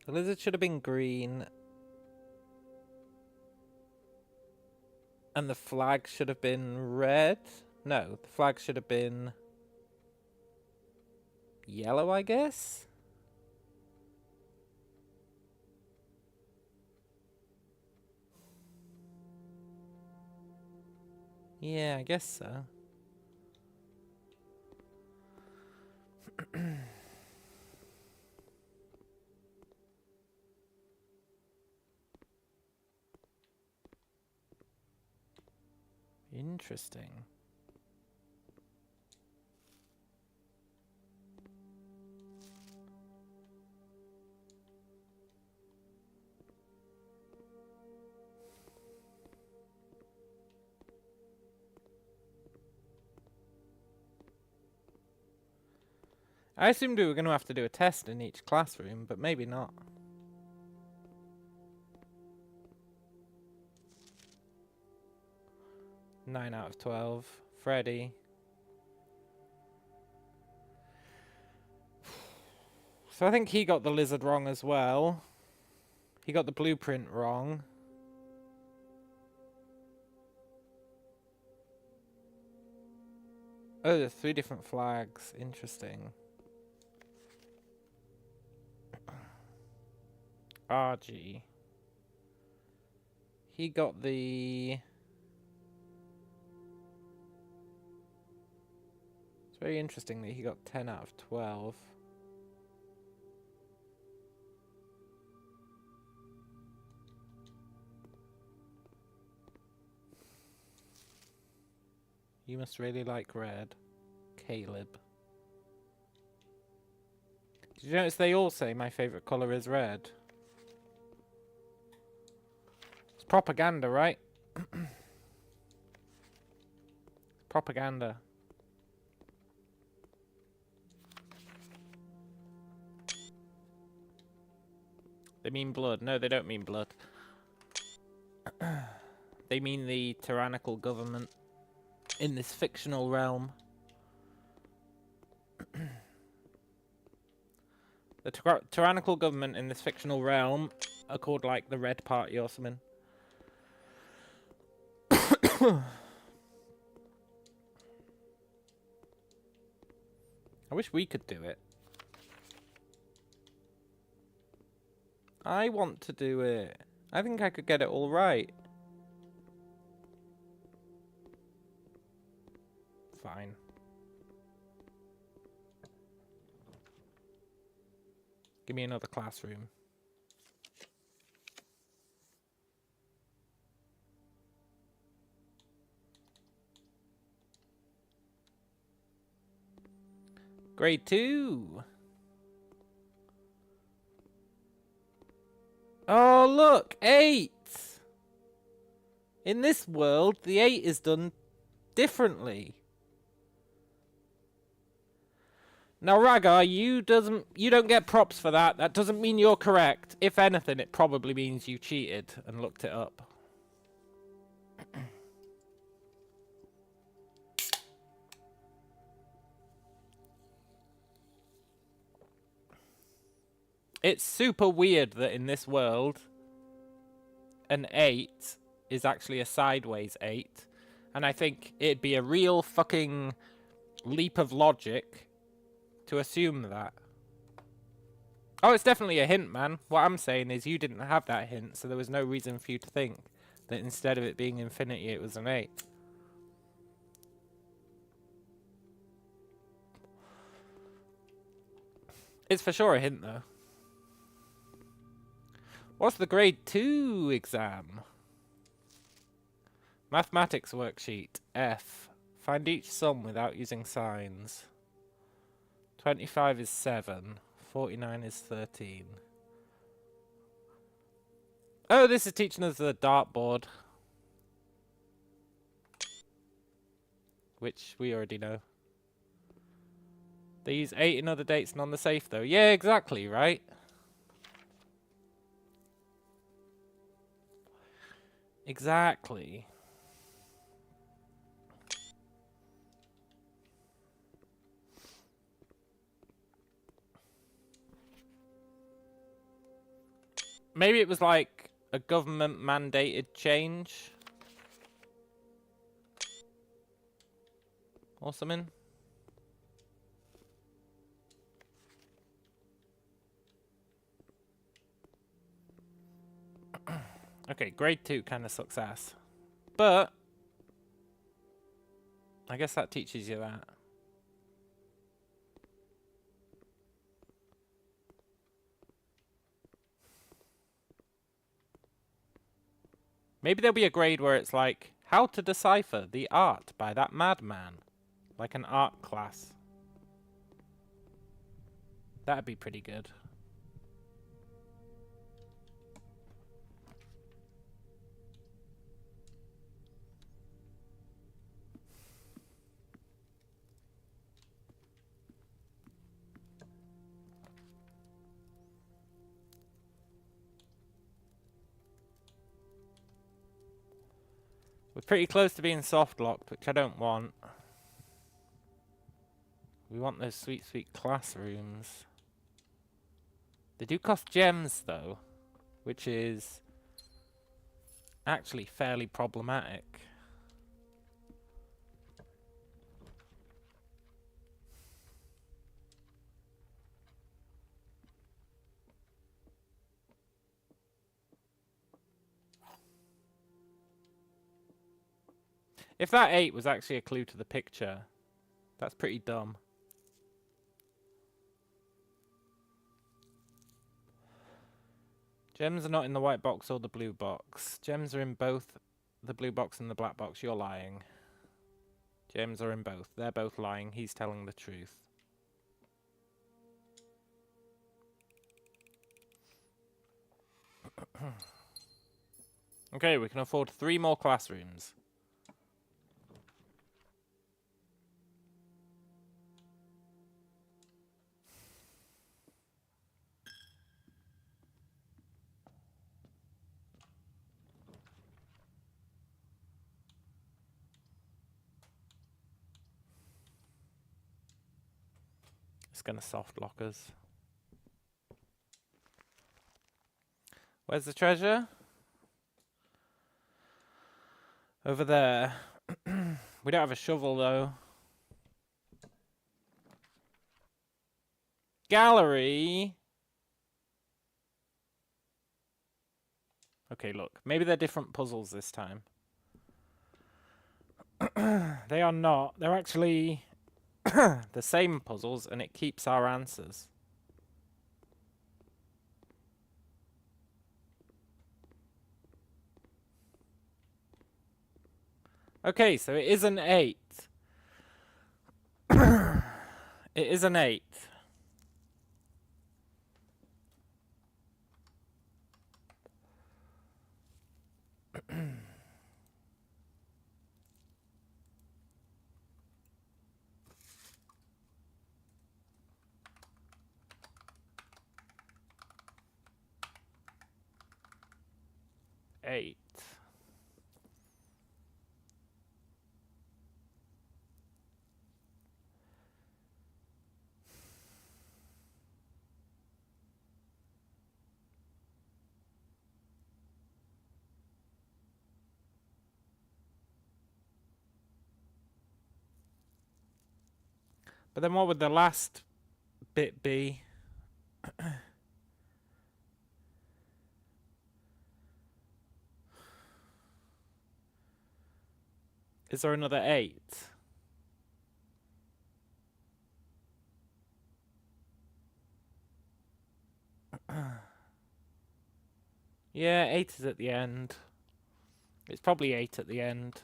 The lizard should have been green. And the flag should have been red? No, the flag should have been... yellow, I guess? Yeah, I guess so. Interesting. I assumed we were going to have to do a test in each classroom, but maybe not. Nine out of 12. Freddy. So I think he got the lizard wrong as well. He got the blueprint wrong. Oh, there's 3 different flags. Interesting. RG. He got the... It's very interesting that he got 10 out of 12. You must really like red. Caleb. Did you notice they all say my favourite colour is red? It's propaganda, right? Propaganda. They mean blood. No, they don't mean blood. They mean the tyrannical government in this fictional realm. The tyrannical government in this fictional realm are called like the Red Party or something. I wish we could do it. I want to do it. I think I could get it all right. Fine. Give me another classroom. Grade 2. Oh, look! 8! In this world, the 8 is done differently. Now, Ragar, you don't get props for that. That doesn't mean you're correct. If anything, it probably means you cheated and looked it up. It's super weird that in this world, an 8 is actually a sideways 8. And I think it'd be a real fucking leap of logic to assume that. Oh, it's definitely a hint, man. What I'm saying is you didn't have that hint, so there was no reason for you to think that instead of it being infinity, it was an 8. It's for sure a hint, though. What's the grade 2 exam? Mathematics worksheet. F. Find each sum without using signs. 25 is 7. 49 is 13. Oh, this is teaching us the dartboard. Which we already know. They use 8 in other dates and on the safe, though. Yeah, exactly, right? Exactly. Maybe it was like a government mandated change. Or something. Okay, grade 2 kind of success. But I guess that teaches you that. Maybe there'll be a grade where it's like, how to decipher the art by that madman. Like an art class. That'd be pretty good. We're pretty close to being soft locked, which I don't want. We want those sweet, sweet classrooms. They do cost gems, though, which is actually fairly problematic. If that 8 was actually a clue to the picture, that's pretty dumb. Gems are not in the white box or the blue box. Gems are in both the blue box and the black box. You're lying. Gems are in both. They're both lying. He's telling the truth. Okay, we can afford 3 more classrooms. It's gonna soft lock us. Where's the treasure? Over there. We don't have a shovel, though. Gallery! Okay, look. Maybe they're different puzzles this time. They are not. They're actually the same puzzles, and it keeps our answers. Okay, so it is an 8. It is an 8. Eight. But then what would the last bit be? Is there another 8? Yeah, 8 is at the end. It's probably 8 at the end.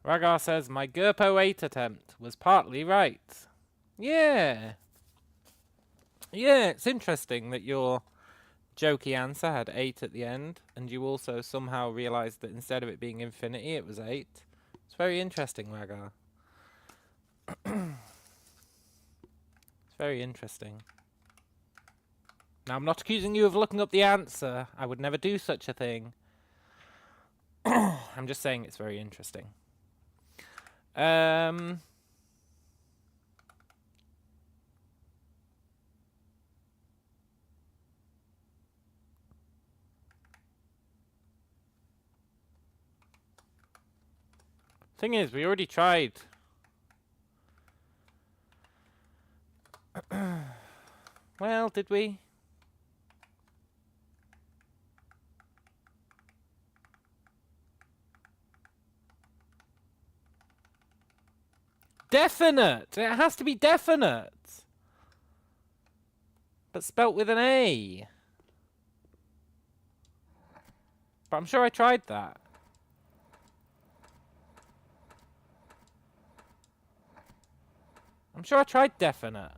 Ragar says, my Gerpo 8 attempt was partly right. Yeah. Yeah, it's interesting that your jokey answer had 8 at the end, and you also somehow realised that instead of it being infinity, it was 8. It's very interesting, Ragar. It's very interesting. Now, I'm not accusing you of looking up the answer. I would never do such a thing. I'm just saying it's very interesting. Thing is, we already tried. Well, did we? Definite! It has to be definite! But spelt with an A. But I'm sure I tried that. I'm sure I tried definite.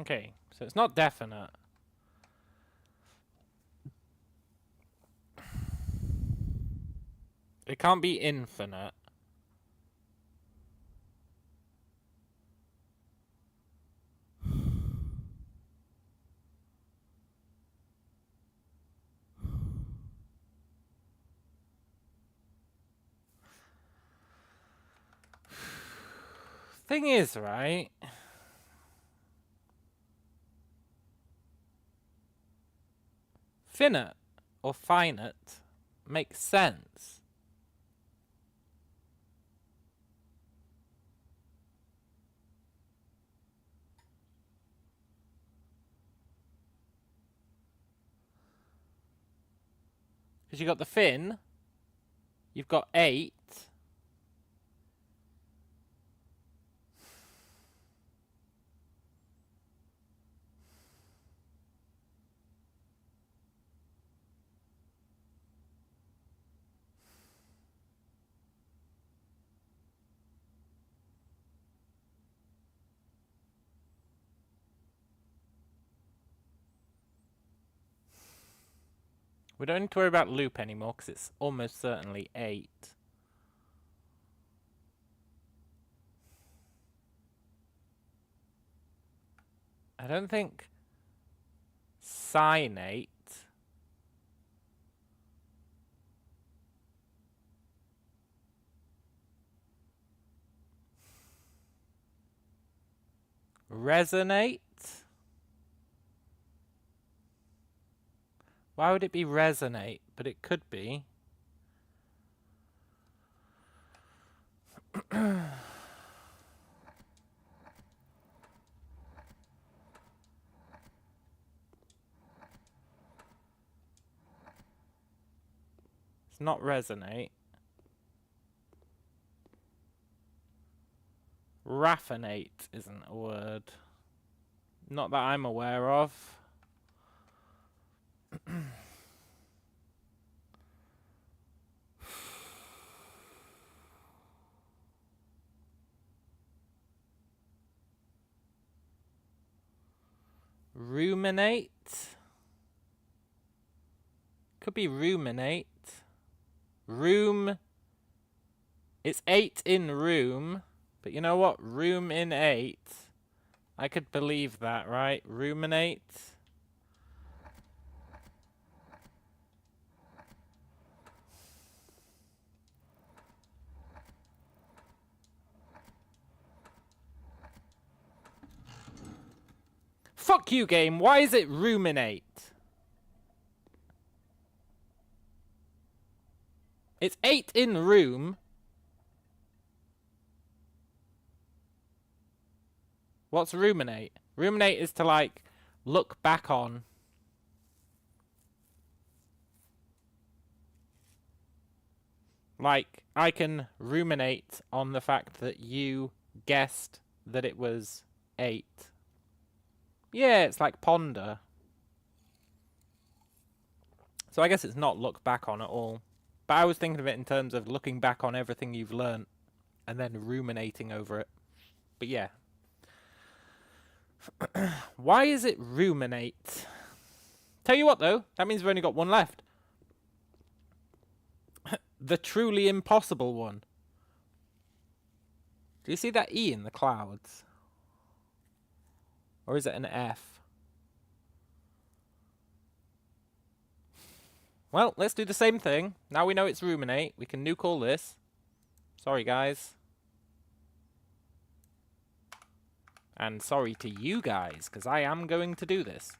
Okay, so it's not definite. It can't be infinite. Thing is, right? Finite or finite makes sense. Because you got the fin, you've got 8. We don't need to worry about loop anymore because it's almost certainly 8. I don't think sinate resonate. Why would it be resonate? But it could be. It's not resonate. Raffinate isn't a word. Not that I'm aware of. Ruminate. Could be ruminate. Room. It's 8 in room. But you know what? Room in 8. I could believe that, right? Ruminate. Fuck you, game. Why is it ruminate? It's 8 in room. What's ruminate? Ruminate is to, like, look back on. Like, I can ruminate on the fact that you guessed that it was 8. Yeah, it's like ponder. So I guess it's not look back on at all. But I was thinking of it in terms of looking back on everything you've learnt and then ruminating over it. But yeah. Why is it ruminate? Tell you what, though. That means we've only got one left. the truly impossible one. Do you see that E in the clouds? Or is it an F? Well, let's do the same thing. Now we know it's ruminate. We can nuke all this. Sorry, guys. And sorry to you guys, because I am going to do this.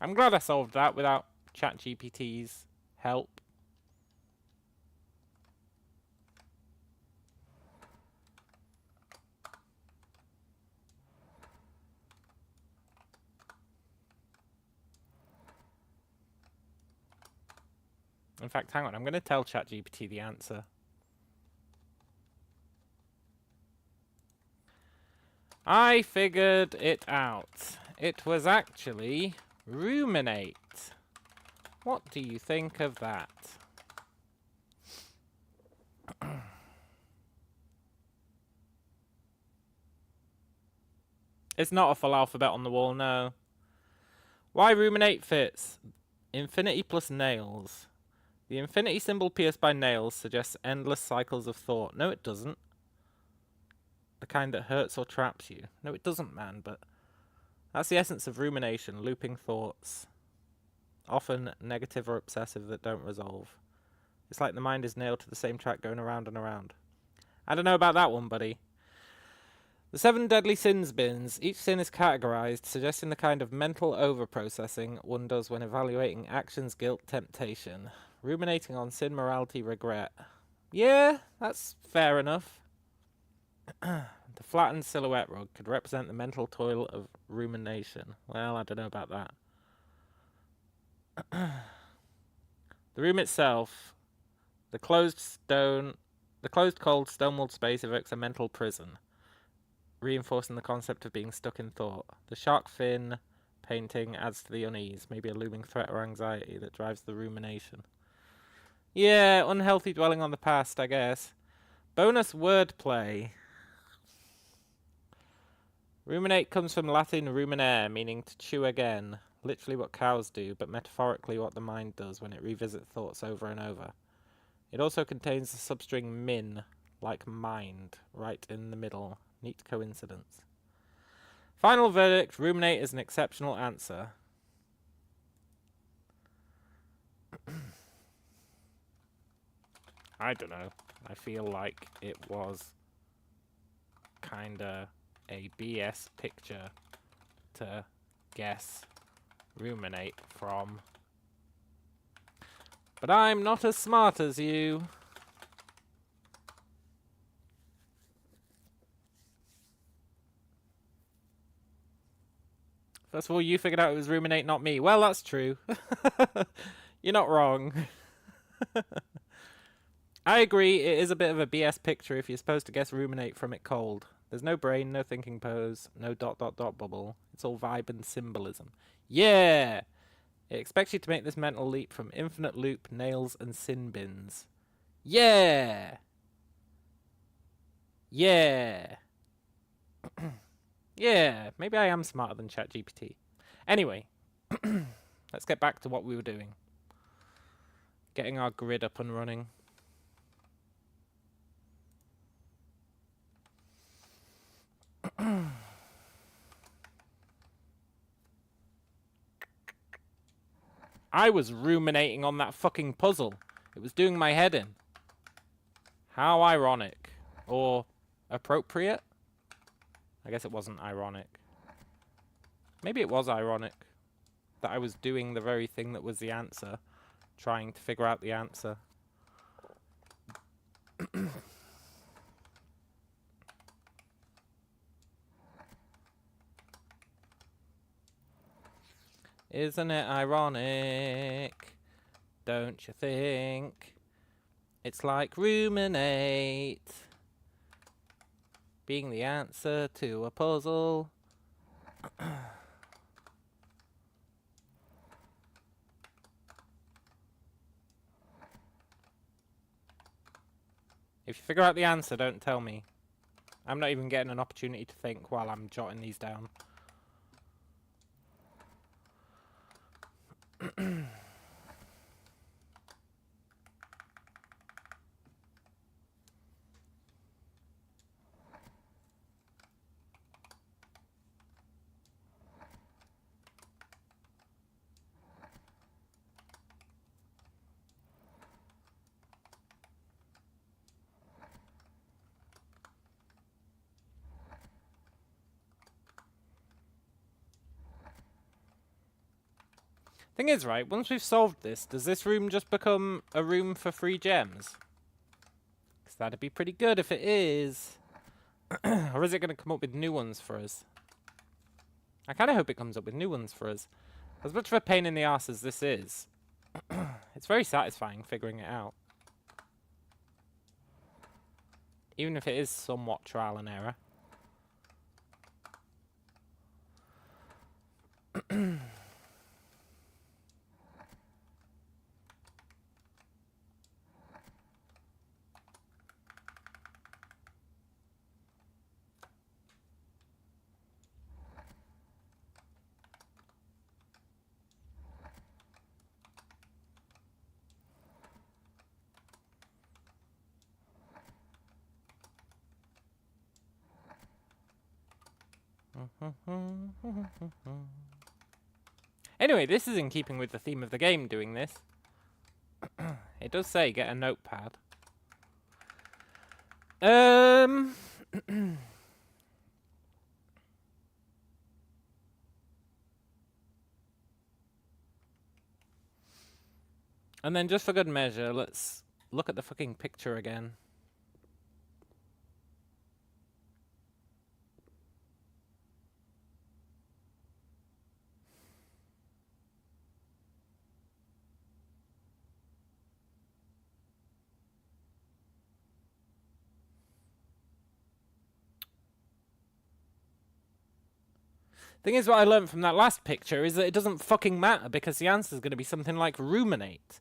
I'm glad I solved that without ChatGPT's help. In fact, hang on, I'm going to tell ChatGPT the answer. I figured it out. It was actually ruminate. What do you think of that? It's not a full alphabet on the wall, no. Why ruminate fits? Infinity plus nails. The infinity symbol pierced by nails suggests endless cycles of thought. No, it doesn't. The kind that hurts or traps you. No, it doesn't, man, but that's the essence of rumination, looping thoughts. Often negative or obsessive that don't resolve. It's like the mind is nailed to the same track going around and around. I don't know about that one, buddy. The 7 deadly sins bins. Each sin is categorized, suggesting the kind of mental over-processing one does when evaluating actions, guilt, temptation. Ruminating on sin, morality, regret. Yeah, that's fair enough. The flattened silhouette rug could represent the mental toil of rumination. Well, I don't know about that. The room itself, the closed cold stone-walled space evokes a mental prison, reinforcing the concept of being stuck in thought. The shark fin painting adds to the unease, maybe a looming threat or anxiety that drives the rumination. Yeah, unhealthy dwelling on the past, I guess. Bonus wordplay. Ruminate comes from Latin ruminare, meaning to chew again. Literally what cows do, but metaphorically what the mind does when it revisits thoughts over and over. It also contains the substring min, like mind, right in the middle. Neat coincidence. Final verdict, ruminate is an exceptional answer. I don't know. I feel like it was kinda a BS picture to guess ruminate from. But I'm not as smart as you. First of all, you figured out it was ruminate, not me. Well, that's true. You're not wrong. I agree, it is a bit of a BS picture if you're supposed to guess ruminate from it cold. There's no brain, no thinking pose, no ... bubble. It's all vibe and symbolism. Yeah! It expects you to make this mental leap from infinite loop, nails, and sin bins. Yeah! Yeah! Yeah, maybe I am smarter than ChatGPT. Anyway, let's get back to what we were doing. Getting our grid up and running. I was ruminating on that fucking puzzle. It was doing my head in. How ironic. Or appropriate? I guess it wasn't ironic. Maybe it was ironic that I was doing the very thing that was the answer, trying to figure out the answer. Isn't it ironic? Don't you think? It's like ruminate being the answer to a puzzle. Figure out the answer, don't tell me. I'm not even getting an opportunity to think while I'm jotting these down. Thing is, right, once we've solved this, does this room just become a room for free gems? Because that'd be pretty good if it is. Or is it going to come up with new ones for us? I kind of hope it comes up with new ones for us. As much of a pain in the arse as this is, it's very satisfying figuring it out. Even if it is somewhat trial and error. Anyway, this is in keeping with the theme of the game doing this. It does say get a notepad. And then just for good measure, let's look at the fucking picture again. Thing is, what I learned from that last picture is that it doesn't fucking matter because the answer is going to be something like ruminate.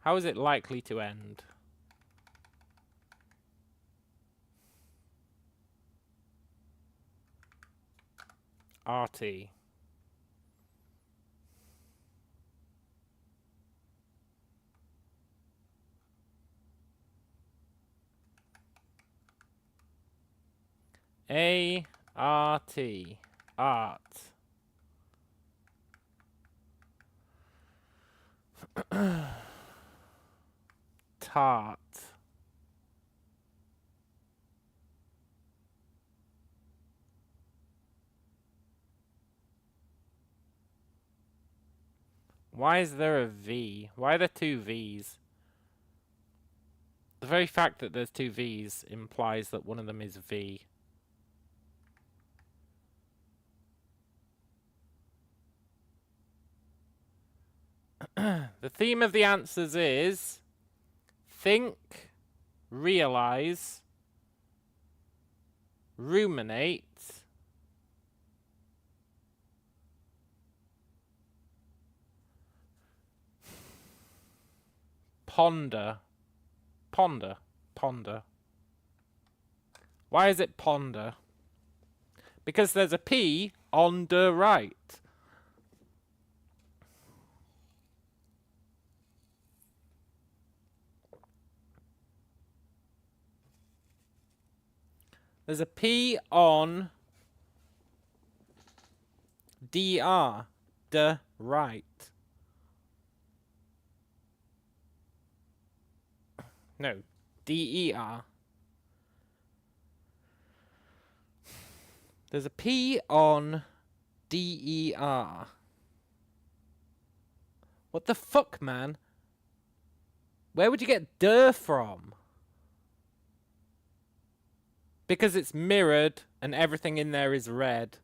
How is it likely to end? RT. A-R-T. Art. Tart. Why is there a V? Why are there two V's? The very fact that there's two V's implies that one of them is V. The theme of the answers is think, realize, ruminate, ponder. Ponder. Ponder. Why is it ponder? Because there's a P on the right. There's a P on DR, the right. No, DER. There's a P on DER. What the fuck, man? Where would you get der from? Because it's mirrored and everything in there is red.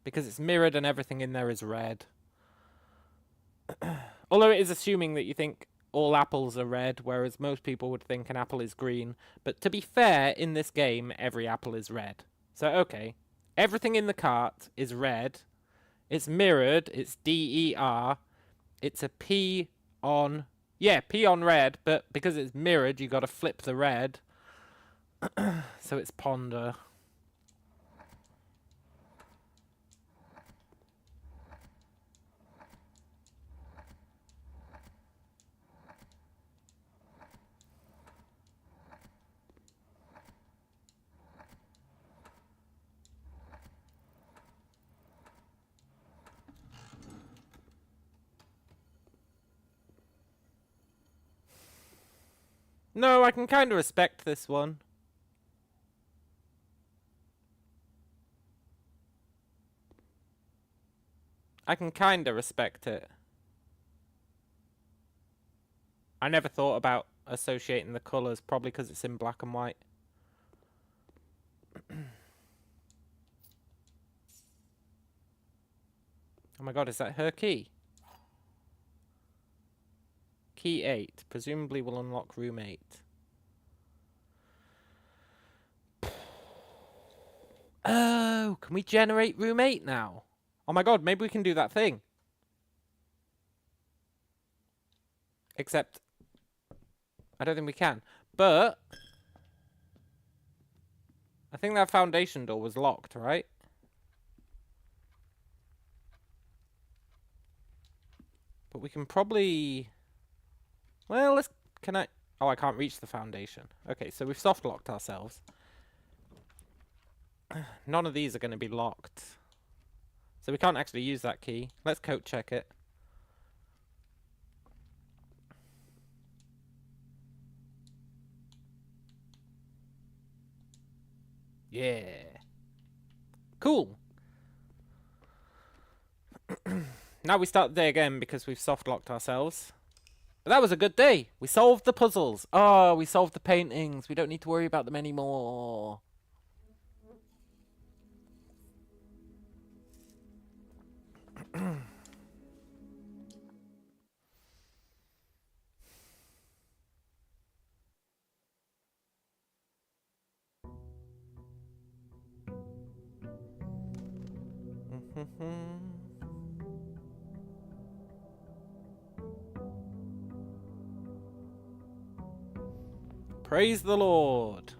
Because it's mirrored and everything in there is red. Although it is assuming that you think all apples are red, whereas most people would think an apple is green. But to be fair, in this game, every apple is red. So, okay. Everything in the cart is red. It's mirrored. It's DER. It's a P on... Yeah, P on red, but because it's mirrored, you got to flip the red. So it's ponder. No, I can kind of respect this one. I can kind of respect it. I never thought about associating the colours, probably because it's in black and white. Oh my god, is that her key? Key 8. Presumably will unlock room 8. Oh, can we generate room 8 now? Oh my god, maybe we can do that thing. Except, I don't think we can. But, I think that foundation door was locked, right? But we can probably... Well, let's... Can I... Oh, I can't reach the foundation. Okay, so we've soft locked ourselves. None of these are going to be locked. So we can't actually use that key. Let's code check it. Yeah. Cool. Now we start the day again because we've soft locked ourselves. But that was a good day. We solved the puzzles. Oh, we solved the paintings. We don't need to worry about them anymore. Praise the Lord.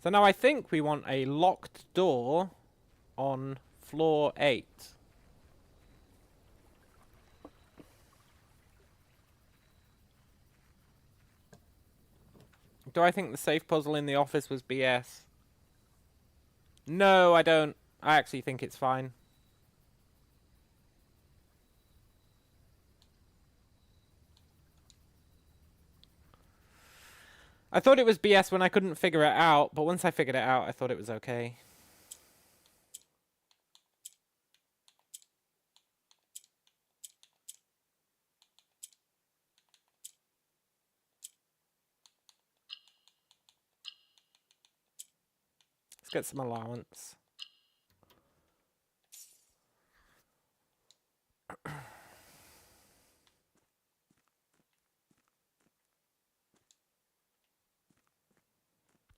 So now I think we want a locked door on floor 8. Do I think the safe puzzle in the office was BS? No, I don't. I actually think it's fine. I thought it was BS when I couldn't figure it out, but once I figured it out, I thought it was okay. Let's get some allowance.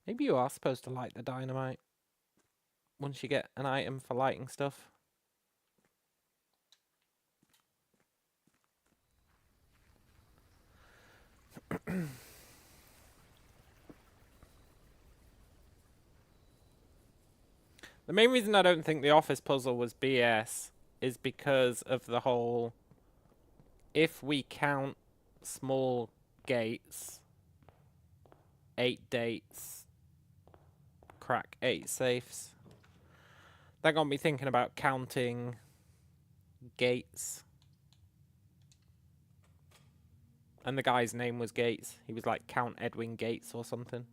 Maybe you are supposed to light the dynamite once you get an item for lighting stuff. The main reason I don't think the office puzzle was BS is because of the whole, if we count small gates, 8 dates, crack 8 safes. That got me thinking about counting Gates. And the guy's name was Gates. He was like Count Edwin Gates or something.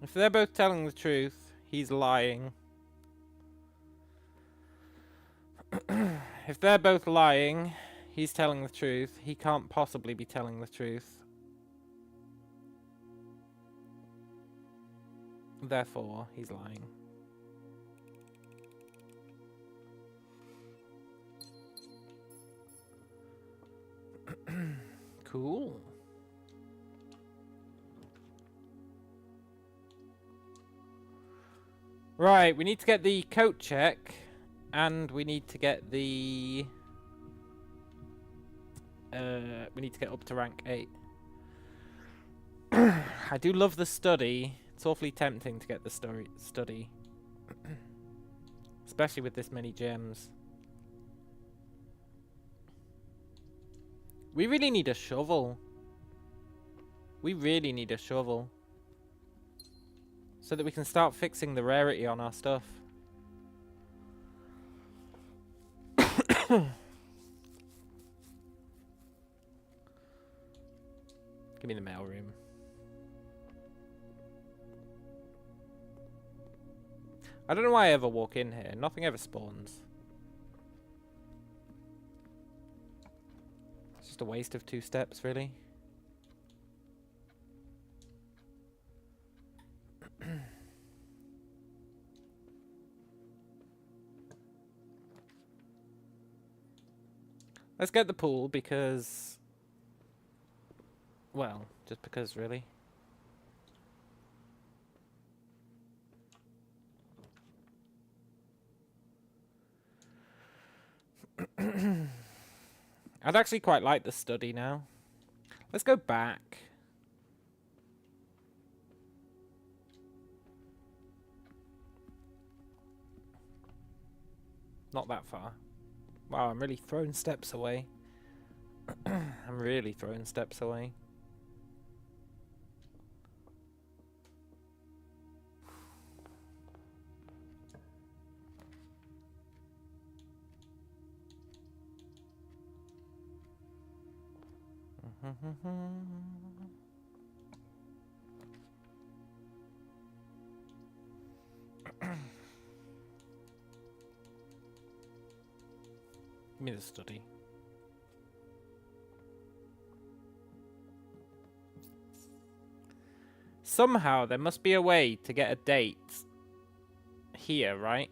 If they're both telling the truth, he's lying. If they're both lying, he's telling the truth. He can't possibly be telling the truth. Therefore, he's lying. Cool. Right, we need to get the coat check, and we need to get the... we need to get up to rank 8. I do love the study. It's awfully tempting to get the study. Especially with this many gems. We really need a shovel. We really need a shovel. So that we can start fixing the rarity on our stuff. Give me the mail room. I don't know why I ever walk in here. Nothing ever spawns. It's just a waste of 2 steps, really. Let's get the pool because... well, just because, really. I'd actually quite like the study now. Let's go back. Not that far. Wow, I'm really throwing steps away. I'm really throwing steps away. Give me the study. Somehow there must be a way to get a date here, right?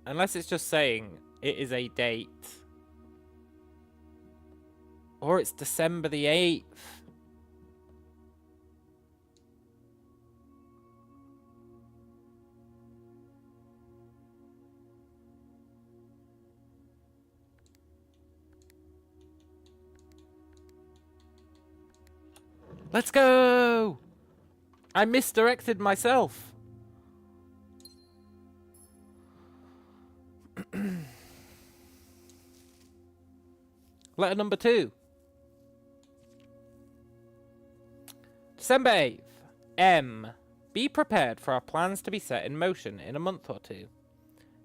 Unless it's just saying it is a date. Or it's December the 8th. Let's go! I misdirected myself. Letter number 2. December 8th. M. Be prepared for our plans to be set in motion in a month or 2.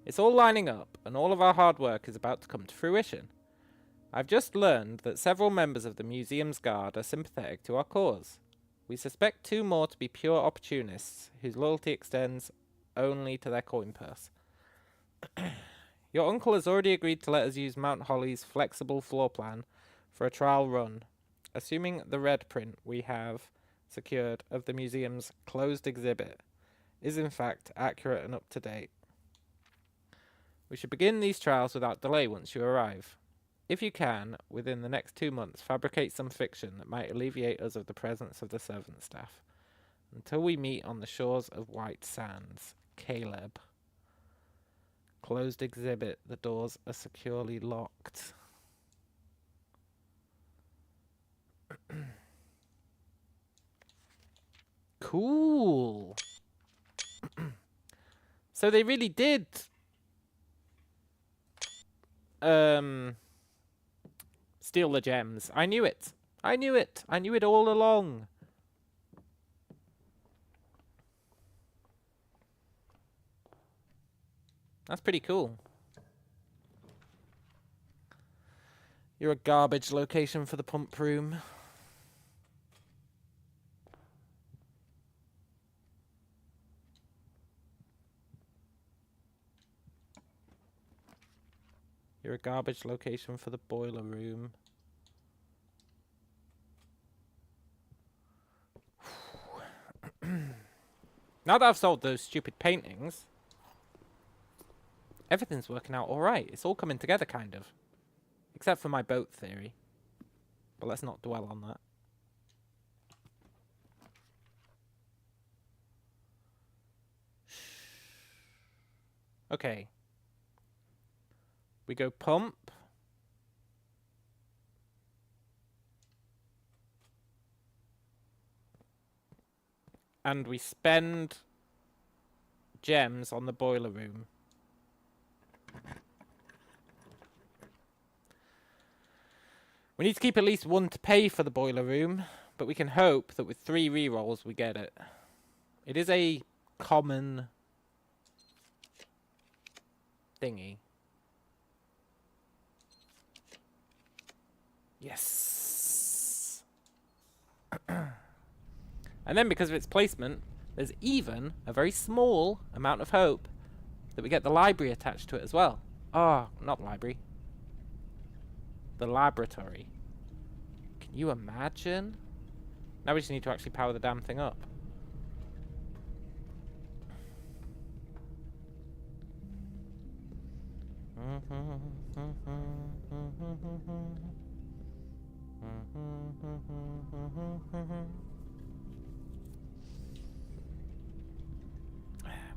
It's all lining up, and all of our hard work is about to come to fruition. I've just learned that several members of the museum's guard are sympathetic to our cause. We suspect 2 more to be pure opportunists, whose loyalty extends only to their coin purse. Your uncle has already agreed to let us use Mount Holly's flexible floor plan for a trial run, assuming the red print we have secured of the museum's closed exhibit is in fact accurate and up to date. We should begin these trials without delay once you arrive. If you can, within the next 2 months, fabricate some fiction that might alleviate us of the presence of the servant staff. Until we meet on the shores of White Sands. Caleb. Closed exhibit. The doors are securely locked. Cool. So they really did steal the gems. I knew it. I knew it. I knew it all along. That's pretty cool. You're a garbage location for the pump room. Secure a garbage location for the boiler room. Now that I've solved those stupid paintings, everything's working out alright. It's all coming together, kind of. Except for my boat theory. But let's not dwell on that. Okay. We go pump. And we spend gems on the boiler room. We need to keep at least one to pay for the boiler room, but we can hope that with 3 rerolls we get it. It is a common thingy. Yes! And then because of its placement, there's even a very small amount of hope that we get the library attached to it as well. Oh, not library. The laboratory. Can you imagine? Now we just need to actually power the damn thing up.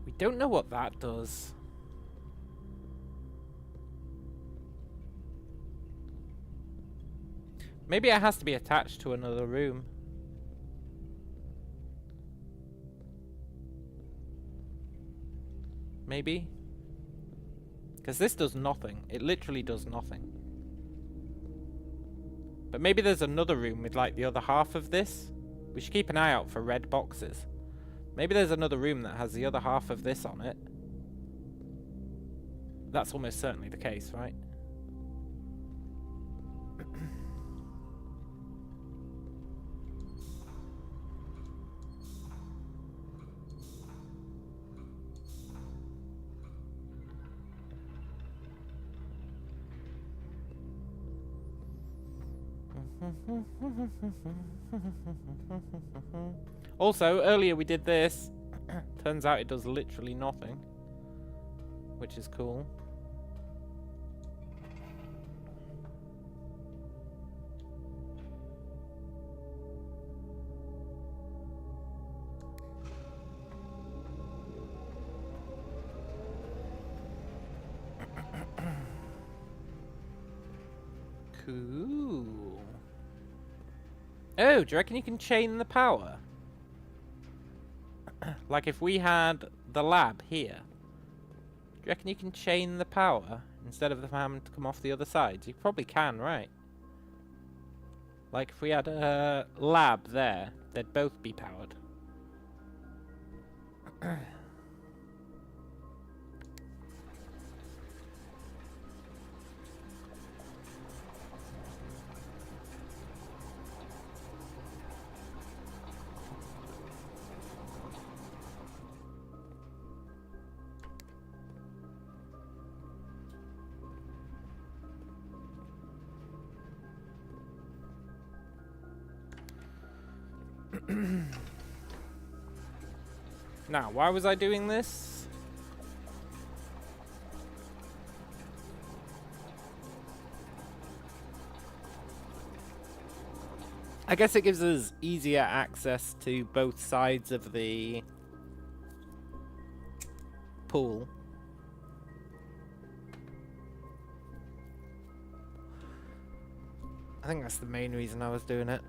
We don't know what that does. Maybe it has to be attached to another room. Maybe? Because this does nothing. It literally does nothing. But maybe there's another room with like the other half of this. We should keep an eye out for red boxes. Maybe there's another room that has the other half of this on it. That's almost certainly the case, right? Also, earlier we did this. Turns out it does literally nothing, which is cool. Cool. Oh, do you reckon you can chain the power? Like if we had the lab here. Do you reckon you can chain the power instead of them having to come off the other sides? You probably can, right? Like if we had a lab there, they'd both be powered. Now, why was I doing this? I guess it gives us easier access to both sides of the pool. I think that's the main reason I was doing it.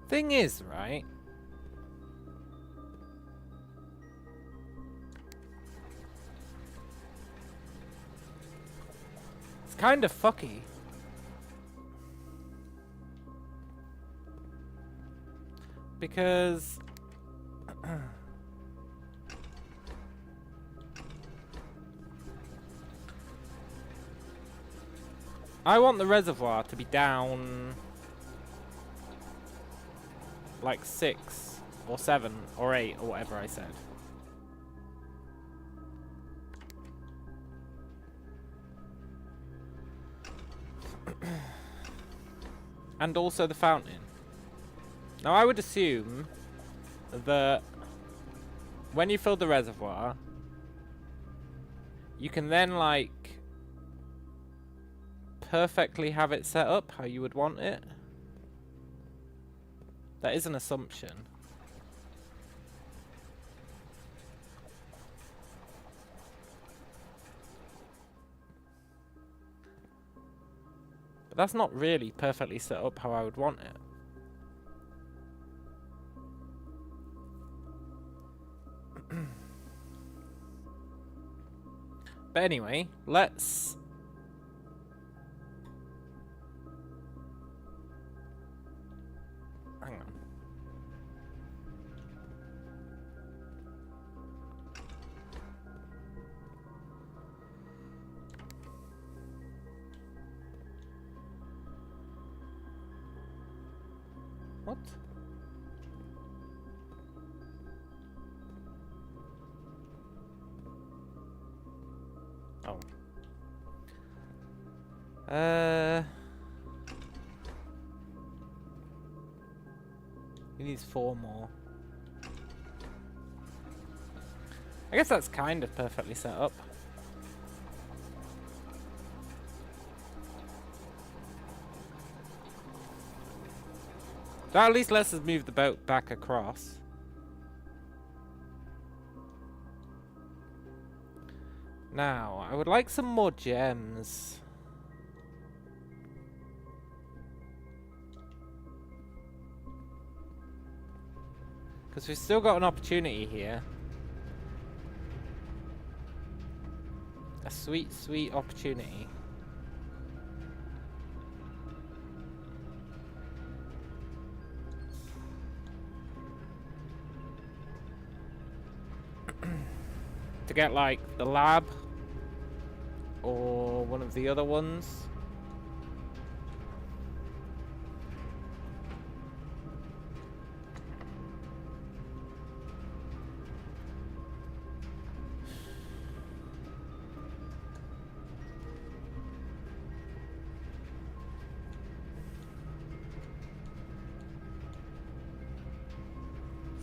Thing is, right? kind of fucky. Because I want the reservoir to be down like 6 or 7 or 8 or whatever I said. And also the fountain. Now I would assume that when you fill the reservoir, you can then like perfectly have it set up how you would want it. That is an assumption. But that's not really perfectly set up how I would want it. But anyway, let's... Hang on. What? Oh. He needs 4 more. I guess that's kind of perfectly set up. That at least lets us move the boat back across. Now, I would like some more gems. Because we've still got an opportunity here. A sweet, sweet opportunity. To get, like, the lab. Or one of the other ones.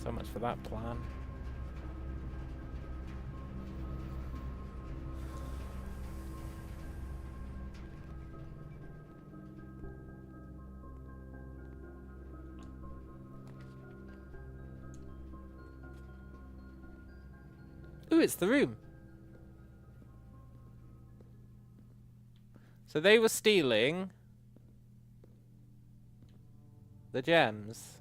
So much for that plan. Ooh, it's the room. So they were stealing the gems.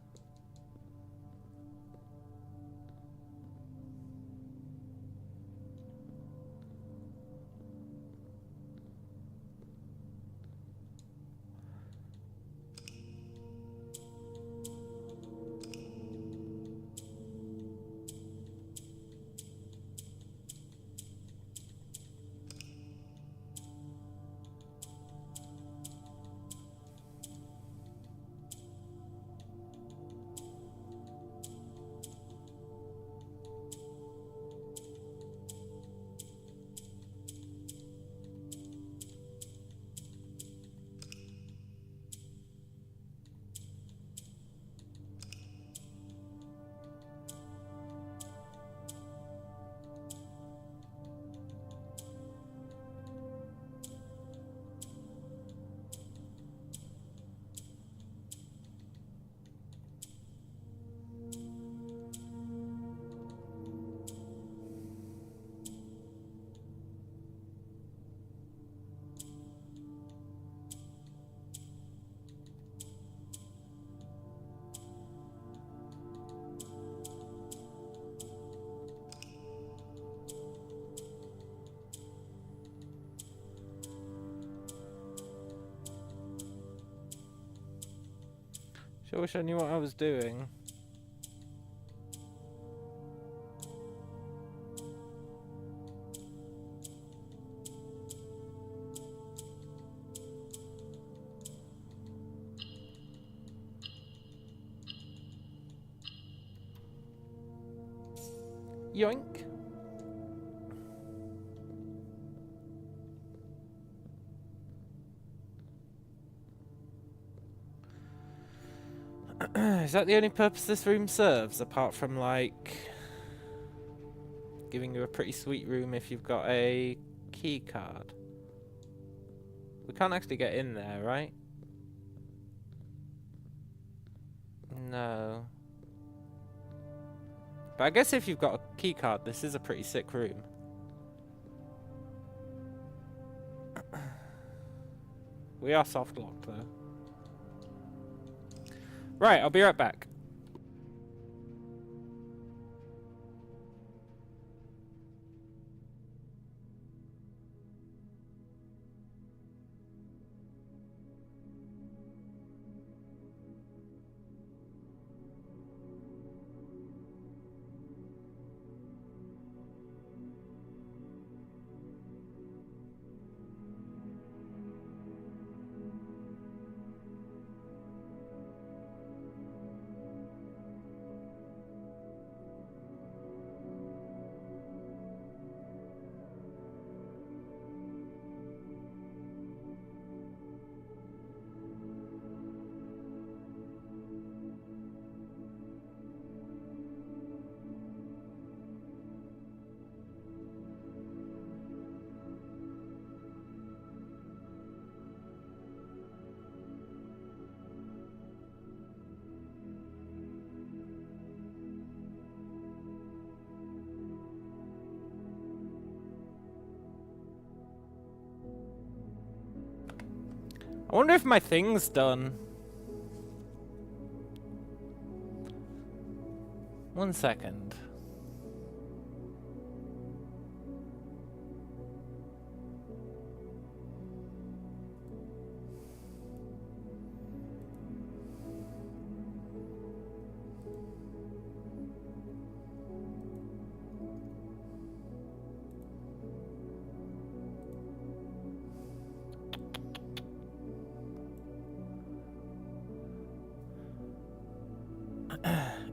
Sure wish I knew what I was doing. Yoink. Is that the only purpose this room serves, apart from, like, giving you a pretty sweet room if you've got a key card? We can't actually get in there, right? No. But I guess if you've got a key card, this is a pretty sick room. We are soft locked, though. Right, I'll be right back. I wonder if my thing's done. 1 second.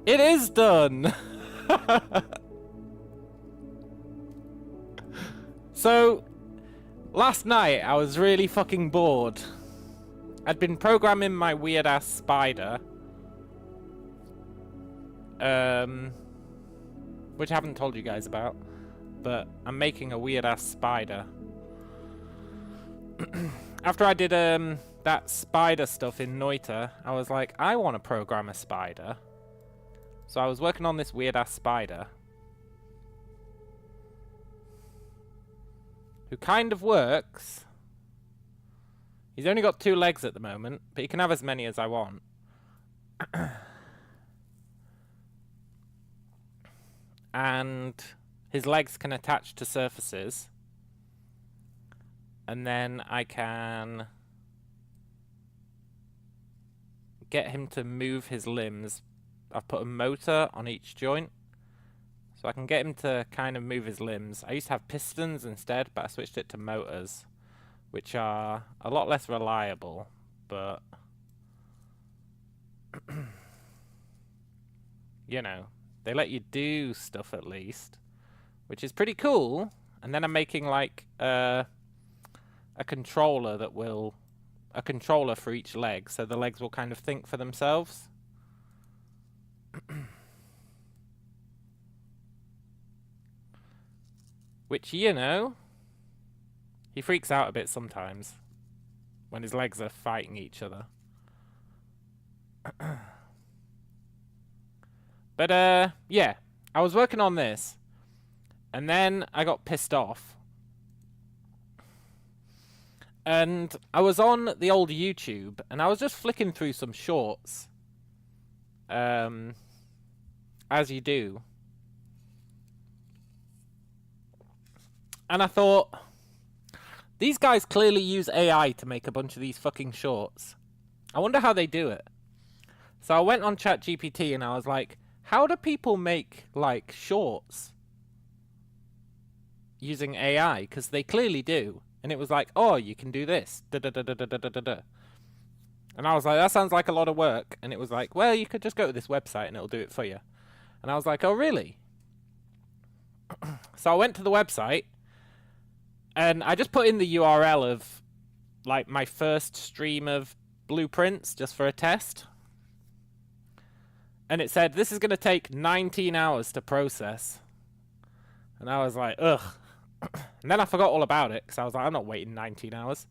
It is done! So, last night I was really fucking bored. I'd been programming my weird ass spider. Which I haven't told you guys about. But I'm making a weird ass spider. After I did that spider stuff in Noita, I was like, I want to program a spider. So I was working on this weird ass spider. Who kind of works. He's only got 2 legs at the moment, but he can have as many as I want. And his legs can attach to surfaces. And then I can get him to move his limbs. I've put a motor on each joint, so I can get him to kind of move his limbs. I used to have pistons instead, but I switched it to motors, which are a lot less reliable, but you know, they let you do stuff at least, which is pretty cool. And then I'm making like a controller that will, a controller for each leg, so the legs will kind of think for themselves. Which, you know, he freaks out a bit sometimes when his legs are fighting each other. But, yeah, I was working on this, and then I got pissed off. And I was on the old YouTube, and I was just flicking through some shorts. As you do. And I thought, these guys clearly use AI to make a bunch of these fucking shorts. I wonder how they do it. So I went on ChatGPT and I was like, how do people make, like, shorts using AI? Because they clearly do. And it was like, oh, you can do this. Da da da da da da da da. And I was like, that sounds like a lot of work. And it was like, well, you could just go to this website and it'll do it for you. And I was like, oh, really? So I went to the website and I just put in the URL of, like, my first stream of blueprints just for a test. And it said, this is going to take 19 hours to process. And I was like, ugh. And then I forgot all about it because I was like, I'm not waiting 19 hours.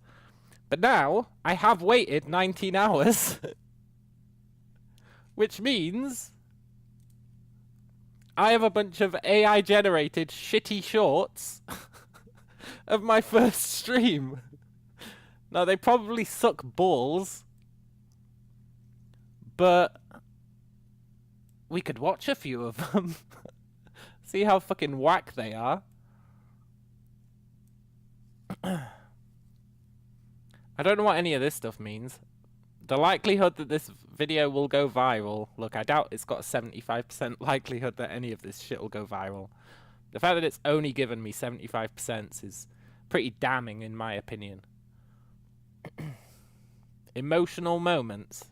But now I have waited 19 hours. Which means I have a bunch of AI generated shitty shorts of my first stream. Now they probably suck balls. But we could watch a few of them. See how fucking whack they are. I don't know what any of this stuff means. The likelihood that this video will go viral. Look, I doubt it's got a 75% likelihood that any of this shit will go viral. The fact that it's only given me 75% is pretty damning in my opinion. Emotional moments.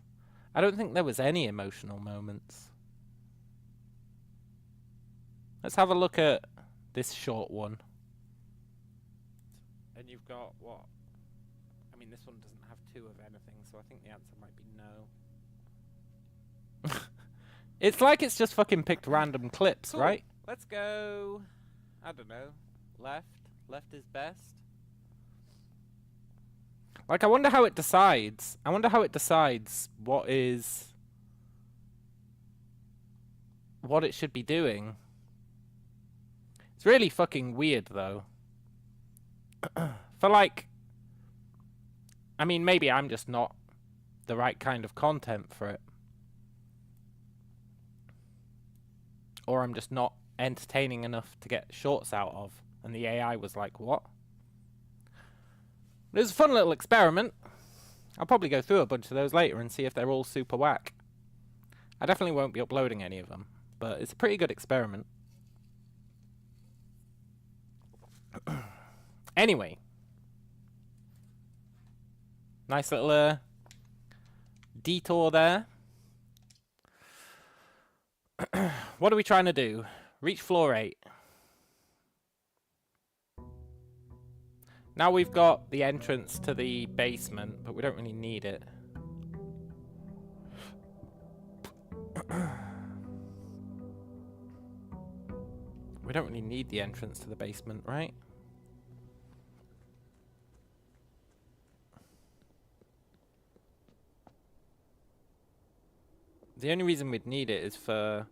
I don't think there was any emotional moments. Let's have a look at this short one. And you've got what? I mean, this one doesn't have 2 of anything, so I think the answer might be no. It's like it's just fucking picked random clips, cool. Right? Let's go, I don't know, left. Left is best. Like, I wonder how it decides. I wonder how it decides what it should be doing. It's really fucking weird, though. For, like, I mean, maybe I'm just not the right kind of content for it. Or I'm just not entertaining enough to get shorts out of. And the AI was like, what? It was a fun little experiment. I'll probably go through a bunch of those later and see if they're all super whack. I definitely won't be uploading any of them, but it's a pretty good experiment. Anyway. Nice little detour there. What are we trying to do? Reach floor 8. Now we've got the entrance to the basement, but we don't really need it. We don't really need the entrance to the basement, right? The only reason we'd need it is for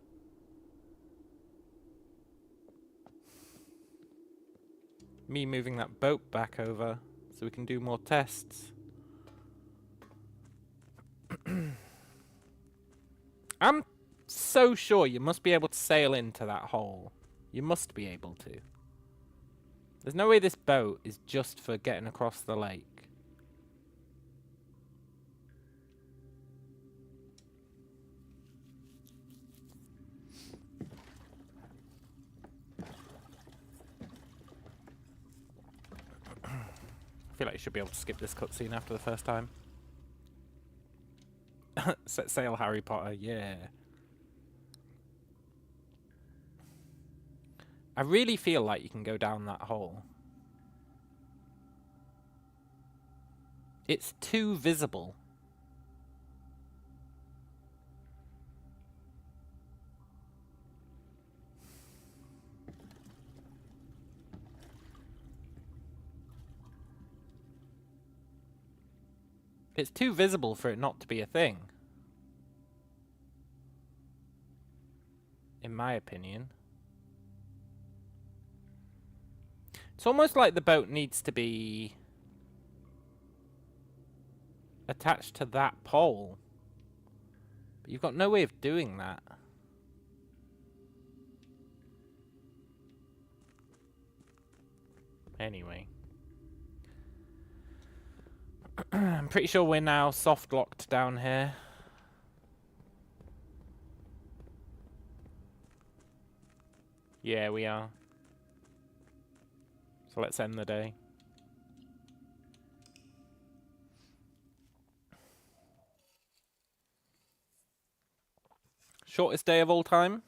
me moving that boat back over so we can do more tests. I'm so sure you must be able to sail into that hole. You must be able to. There's no way this boat is just for getting across the lake. I feel like you should be able to skip this cutscene after the first time. Set sail, Harry Potter, yeah. I really feel like you can go down that hole. It's too visible. It's too visible for it not to be a thing. In my opinion. It's almost like the boat needs to be attached to that pole. But you've got no way of doing that. Anyway. I'm pretty sure we're now soft locked down here. Yeah, we are. So let's end the day. Shortest day of all time?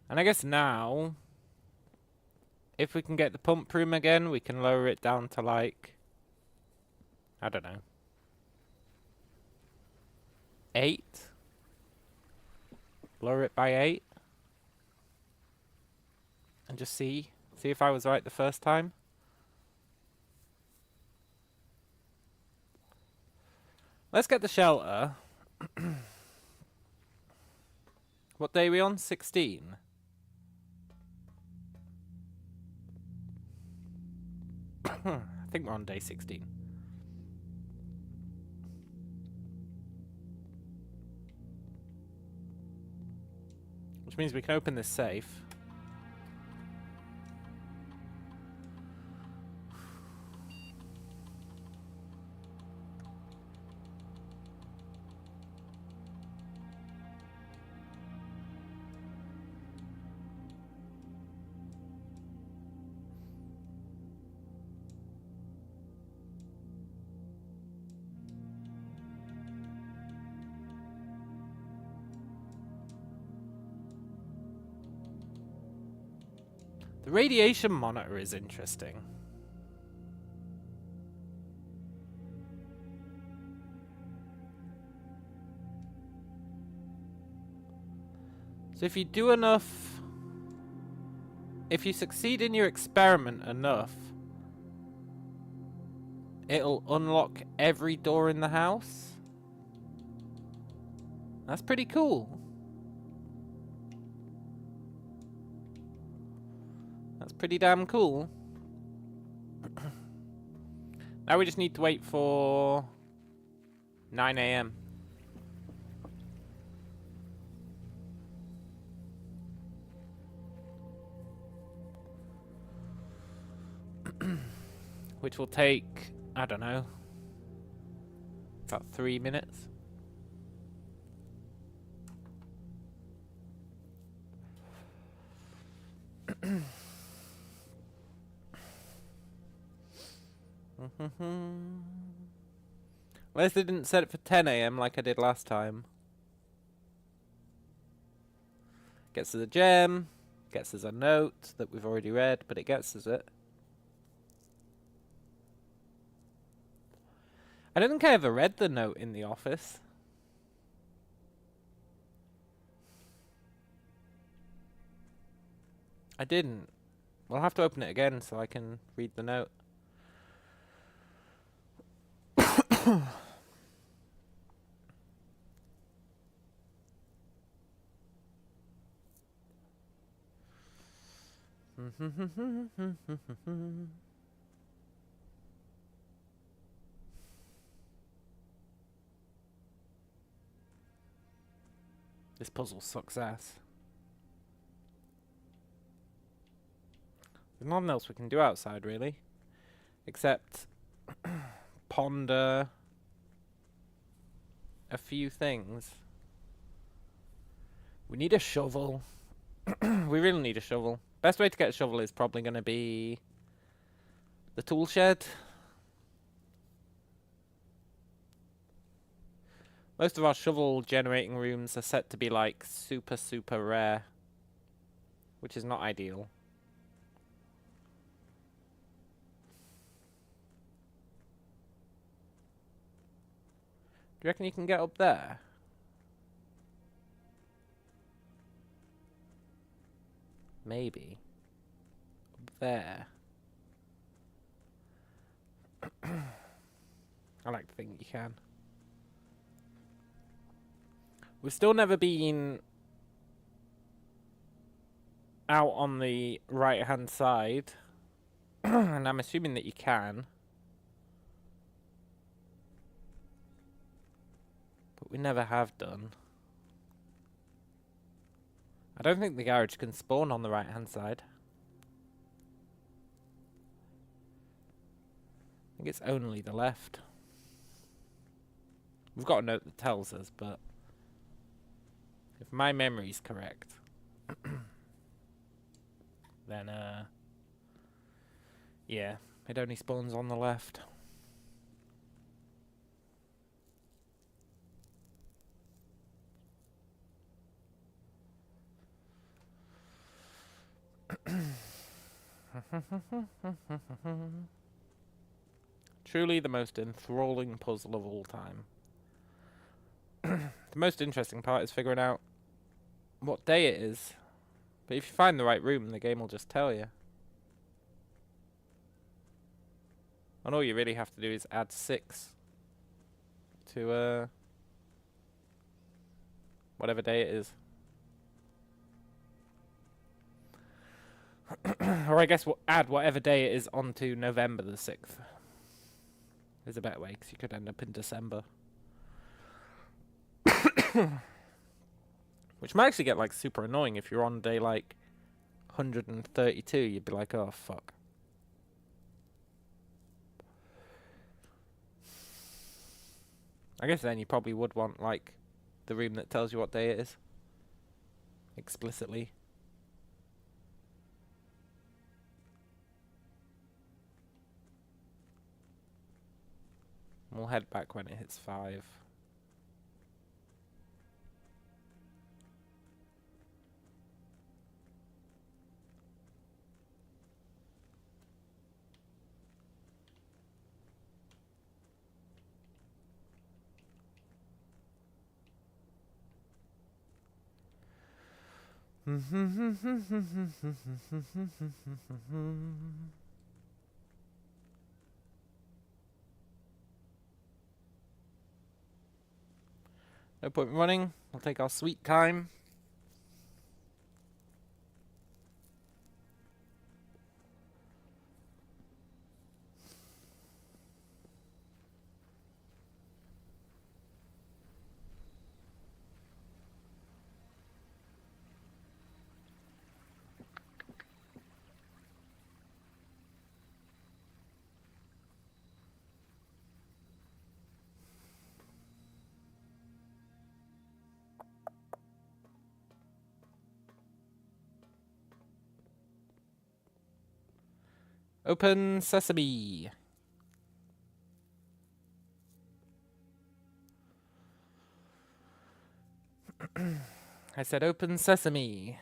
And I guess now, if we can get the pump room again, we can lower it down to like, I don't know, 8? Lower it by 8? And just see if I was right the first time. Let's get the shelter. What day are we on? 16? I think we're on day 16. Which means we can open this safe. The radiation monitor is interesting. So if you do enough... If you succeed in your experiment enough, it'll unlock every door in the house. That's pretty cool. That's pretty damn cool. Now we just need to wait for 9 AM. Which will take, I don't know, about 3 minutes. Unless they didn't set it for 10 AM like I did last time. Gets us a gem, gets us a note that we've already read, but it gets us it. I don't think I ever read the note in the office. I didn't. We'll have to open it again so I can read the note. This puzzle sucks ass. There's nothing else we can do outside, really. Except ponder a few things. We need a shovel. We really need a shovel. Best way to get a shovel is probably going to be the tool shed. Most of our shovel generating rooms are set to be like super, super rare, which is not ideal. Do you reckon you can get up there? Maybe. Up there. I like to think you can. We've still never been... out on the right-hand side, and I'm assuming that you can. But we never have done. I don't think the garage can spawn on the right-hand side. I think it's only the left. We've got a note that tells us, but if my memory's correct, then, yeah, it only spawns on the left. Truly the most enthralling puzzle of all time. The most interesting part is figuring out what day it is. But if you find the right room, the game will just tell you. And all you really have to do is add 6 to whatever day it is. Or I guess we'll add whatever day it is onto November the 6th. There's a better way, because you could end up in December. Which might actually get, like, super annoying if you're on day, like, 132. You'd be like, oh, fuck. I guess then you probably would want, like, the room that tells you what day it is. Explicitly. We'll head back when it hits 5. No point in running. We'll take our sweet time. Open sesame. I said open sesame.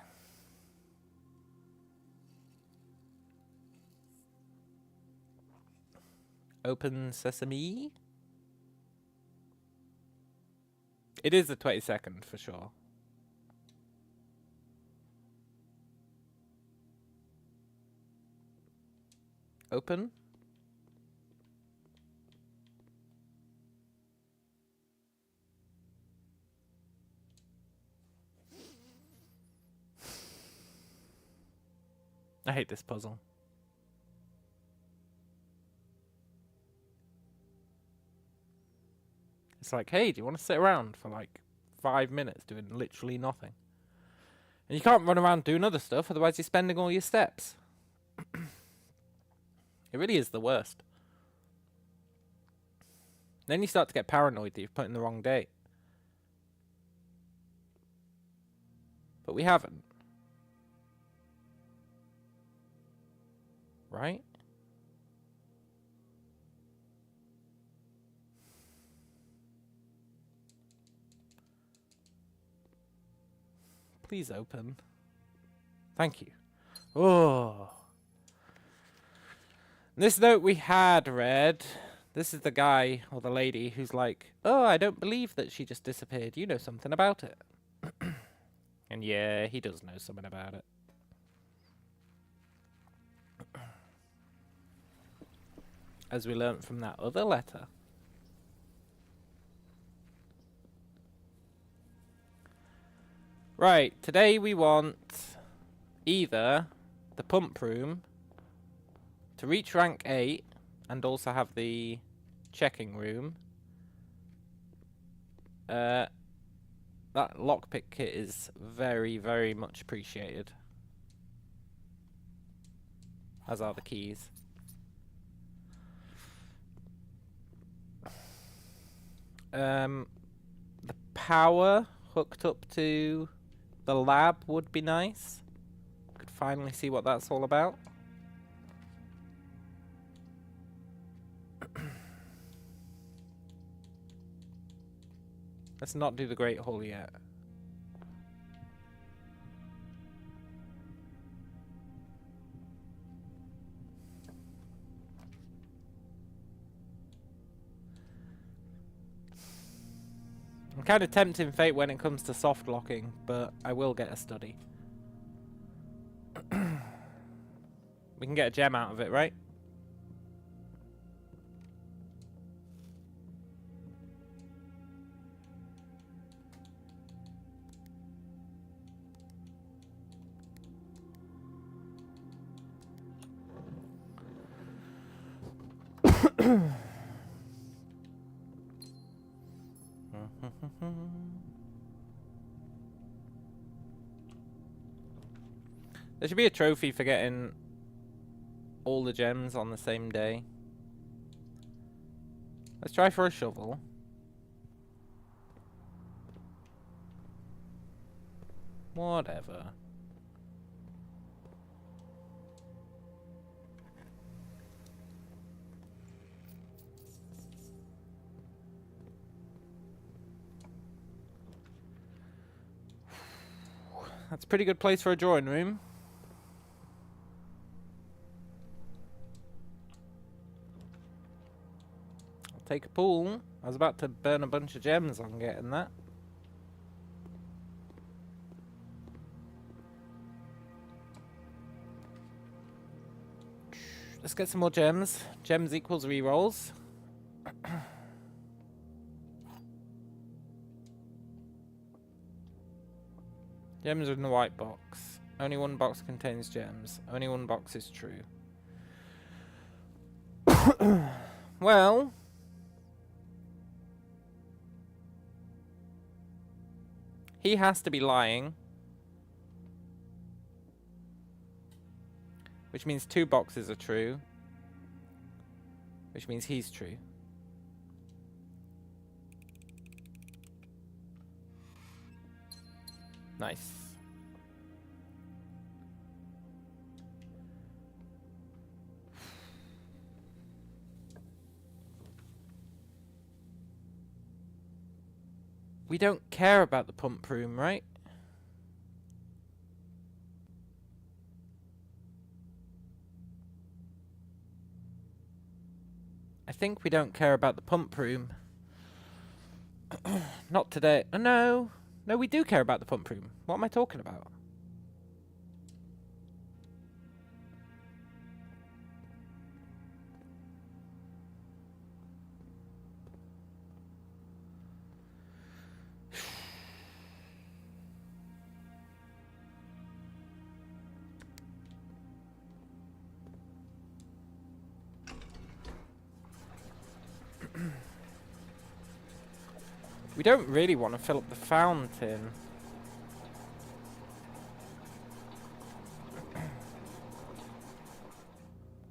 Open sesame. It is the 22nd for sure. Open. I hate this puzzle. It's like, hey, do you want to sit around for like 5 minutes doing literally nothing? And you can't run around doing other stuff, otherwise you're spending all your steps. It really is the worst. Then you start to get paranoid that you've put in the wrong date. But we haven't. Right? Please open. Thank you. Oh. This note we had read. This is the guy or the lady who's like, oh, I don't believe that she just disappeared. You know something about it. And yeah, he does know something about it. As we learnt from that other letter. Right, today we want either the pump room to reach rank 8 and also have the checking room. That lockpick kit is very, very much appreciated. As are the keys. The power hooked up to the lab would be nice. Could finally see what that's all about. Let's not do the Great Hall yet. I'm kind of tempting fate when it comes to soft locking, but I will get a study. We can get a gem out of it, right? There should be a trophy for getting all the gems on the same day. Let's try for a shovel. Whatever. That's a pretty good place for a drawing room. I'll take a pool. I was about to burn a bunch of gems on getting that. Let's get some more gems. Gems equals rerolls. Gems are in the white box. Only one box contains gems. Only one box is true. Well, he has to be lying. Which means 2 boxes are true. Which means he's true. Nice. We don't care about the pump room, right? I think we don't care about the pump room. Not today. Oh, no. No, we do care about the pump room. What am I talking about? We don't really want to fill up the fountain.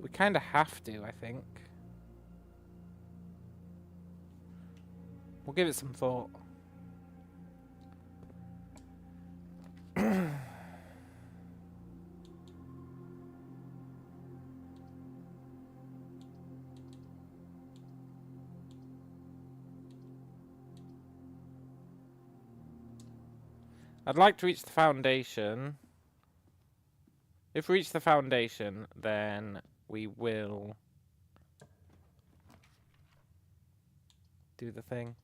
We kind of have to, I think. We'll give it some thought. I'd like to reach the foundation. If we reach the foundation, then we will do the thing.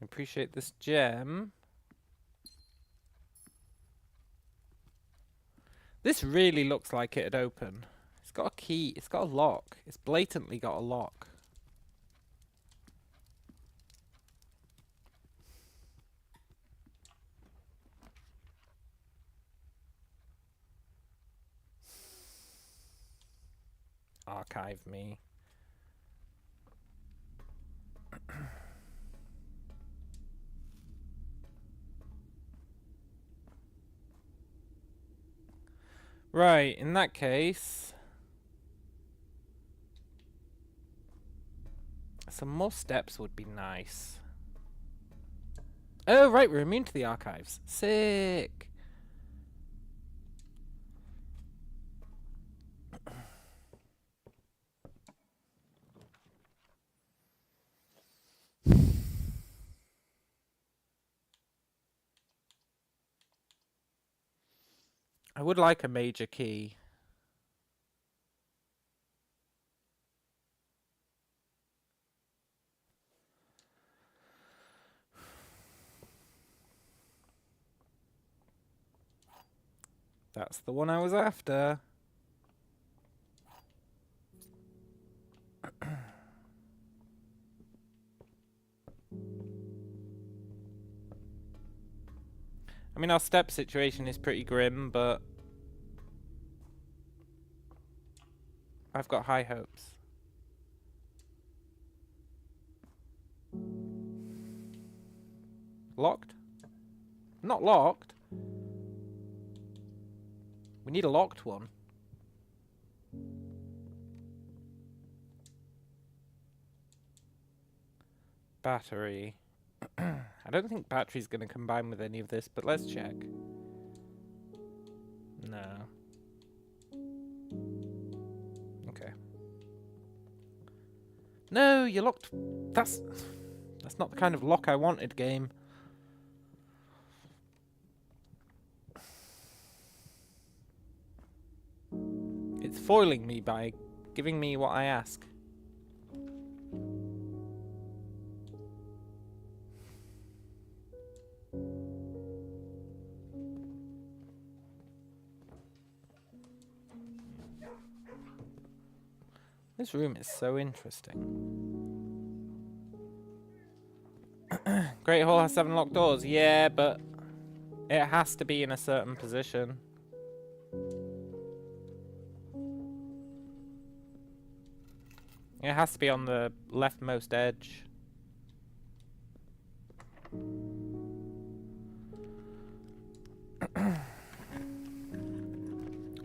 Appreciate this gem. This really looks like it'd open. It's got a key. It's got a lock. It's blatantly got a lock. Archive me. Right, in that case, some more steps would be nice. Oh, right, we're immune to the archives. Sick. I would like a major key. That's the one I was after. I mean, our step situation is pretty grim, but I've got high hopes. Locked? Not locked. We need a locked one. Battery. I don't think battery's going to combine with any of this, but let's check. No. Okay. No, you're locked. That's not the kind of lock I wanted, game. It's foiling me by giving me what I ask. This room is so interesting. Great Hall has 7 locked doors. Yeah, but it has to be in a certain position. It has to be on the leftmost edge.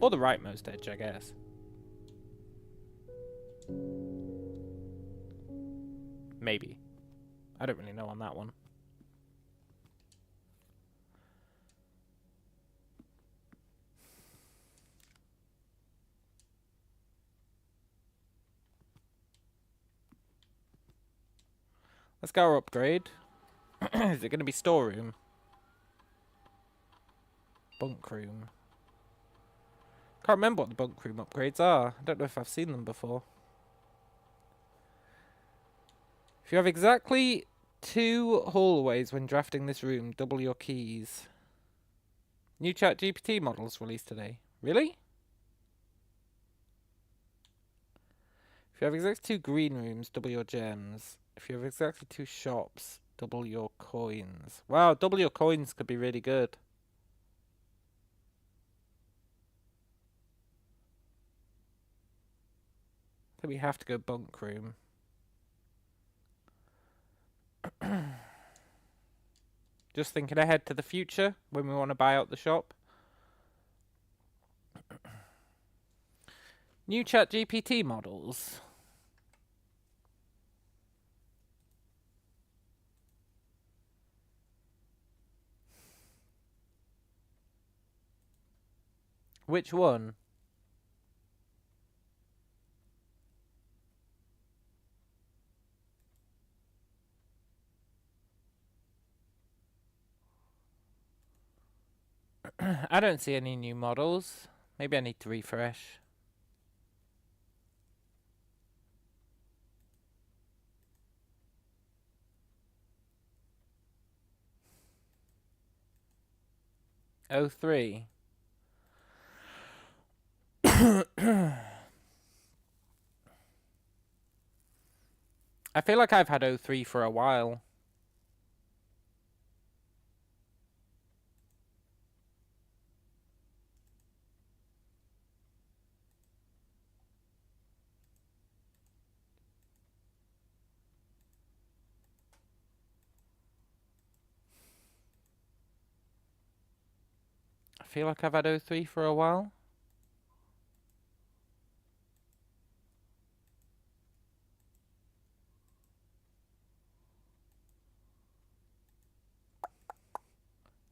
Or the rightmost edge, I guess. Maybe. I don't really know on that one. Let's go upgrade. Is it going to be storeroom? Bunk room. Can't remember what the bunk room upgrades are. I don't know if I've seen them before. If you have exactly 2 hallways when drafting this room, double your keys. New ChatGPT models released today. Really? If you have exactly 2 green rooms, double your gems. If you have exactly 2 shops, double your coins. Wow, double your coins could be really good. I think we have to go bunk room. Just thinking ahead to the future when we want to buy out the shop. New ChatGPT models. Which one? I don't see any new models. Maybe I need to refresh. 03. I feel like I've had 03 for a while. I feel like I've had 03 for a while.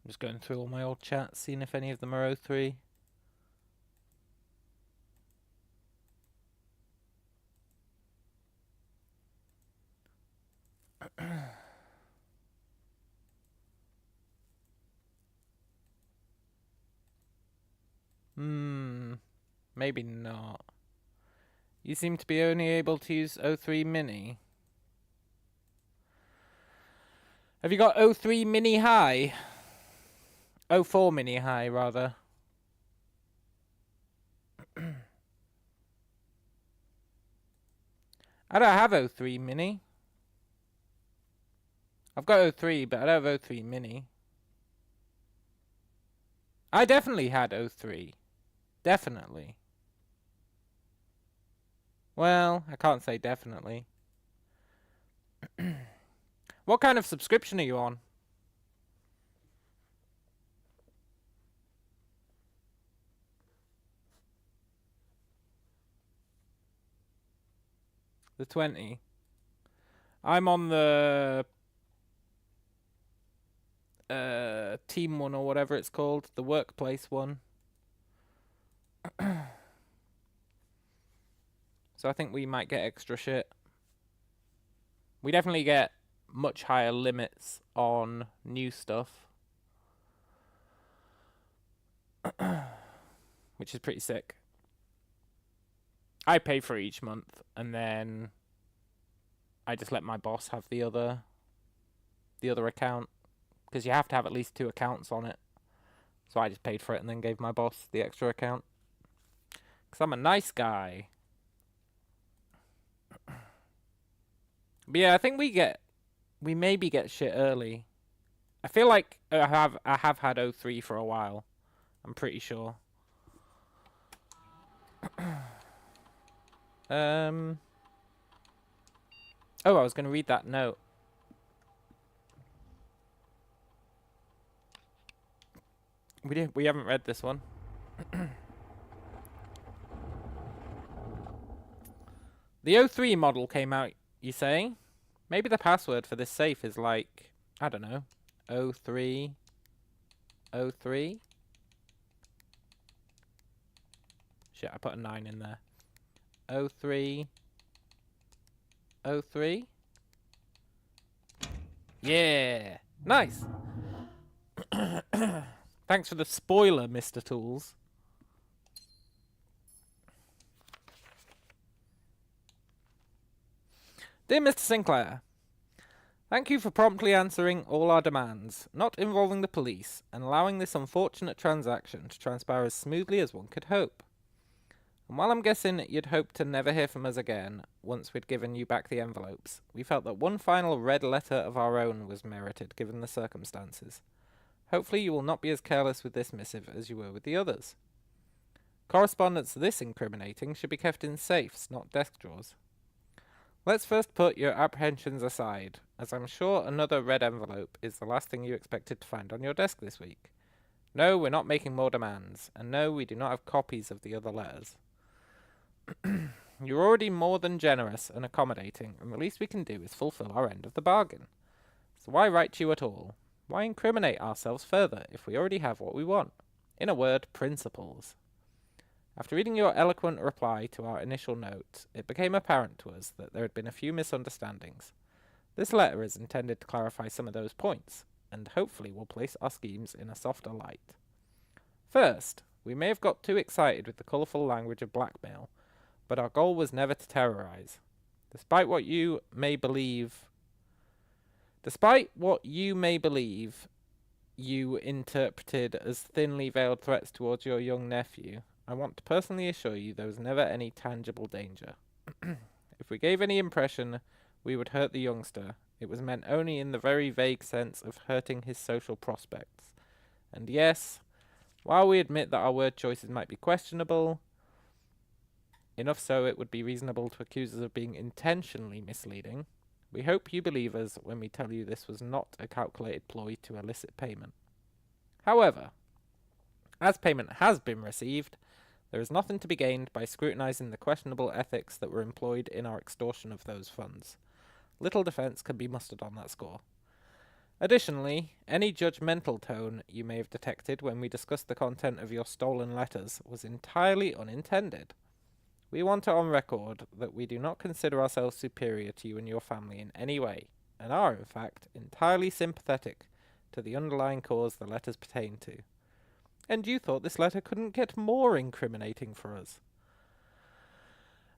I'm just going through all my old chats, seeing if any of them are 03. Maybe not. You seem to be only able to use 03 mini. Have you got 03 mini high? 04 mini high, rather. I don't have 03 mini. I've got 03, but I don't have 03 mini. I definitely had 03. Definitely. Well, I can't say definitely. What kind of subscription are you on? The 20. I'm on the team one or whatever it's called, the workplace one. So I think we might get extra shit. We definitely get much higher limits on new stuff. Which is pretty sick. I pay for each month and then I just let my boss have the other account. Because you have to have at least 2 accounts on it. So I just paid for it and then gave my boss the extra account. Because I'm a nice guy. But yeah, I think we maybe get shit early. I feel like I have had 03 for a while. I'm pretty sure. Oh, I was going to read that note. We haven't read this one. The 03 model came out, you say? Maybe the password for this safe is like, I don't know, 03 03? Shit, I put a 9 in there. 03 03? Yeah! Nice! Thanks for the spoiler, Mr. Tools. Dear Mr. Sinclair, thank you for promptly answering all our demands, not involving the police, and allowing this unfortunate transaction to transpire as smoothly as one could hope. And while I'm guessing you'd hoped to never hear from us again, once we'd given you back the envelopes, we felt that one final red letter of our own was merited, given the circumstances. Hopefully you will not be as careless with this missive as you were with the others. Correspondence this incriminating should be kept in safes, not desk drawers. Let's first put your apprehensions aside, as I'm sure another red envelope is the last thing you expected to find on your desk this week. No, we're not making more demands, and no, we do not have copies of the other letters. You're already more than generous and accommodating, and the least we can do is fulfill our end of the bargain. So why write to you at all? Why incriminate ourselves further if we already have what we want? In a word, principles. After reading your eloquent reply to our initial note, it became apparent to us that there had been a few misunderstandings. This letter is intended to clarify some of those points, and hopefully will place our schemes in a softer light. First, we may have got too excited with the colourful language of blackmail, but our goal was never to terrorise. Despite what you may believe, you interpreted as thinly veiled threats towards your young nephew, I want to personally assure you there was never any tangible danger. If we gave any impression we would hurt the youngster, it was meant only in the very vague sense of hurting his social prospects. And yes, while we admit that our word choices might be questionable, enough so it would be reasonable to accuse us of being intentionally misleading, we hope you believe us when we tell you this was not a calculated ploy to elicit payment. However, as payment has been received, there is nothing to be gained by scrutinizing the questionable ethics that were employed in our extortion of those funds. Little defense can be mustered on that score. Additionally, any judgmental tone you may have detected when we discussed the content of your stolen letters was entirely unintended. We want it on record that we do not consider ourselves superior to you and your family in any way, and are, in fact, entirely sympathetic to the underlying cause the letters pertain to. And you thought this letter couldn't get more incriminating for us.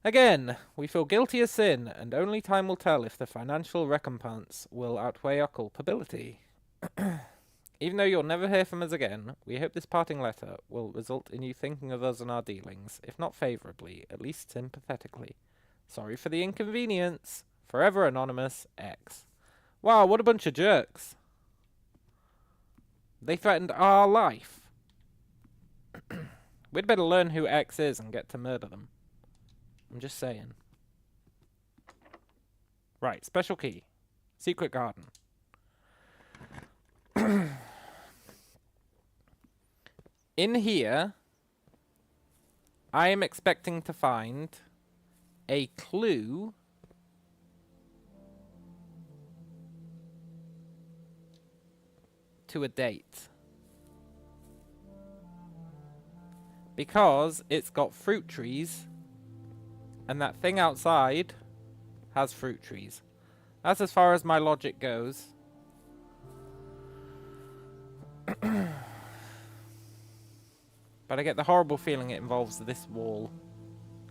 Again, we feel guilty as sin, and only time will tell if the financial recompense will outweigh our culpability. Even though you'll never hear from us again, we hope this parting letter will result in you thinking of us and our dealings, if not favourably, at least sympathetically. Sorry for the inconvenience. Forever Anonymous, X. Wow, what a bunch of jerks. They threatened our life. We'd better learn who X is and get to murder them. I'm just saying. Right, special key. Secret garden. In here, I am expecting to find a clue to a date. Because it's got fruit trees, and that thing outside has fruit trees. That's as far as my logic goes. But I get the horrible feeling it involves this wall,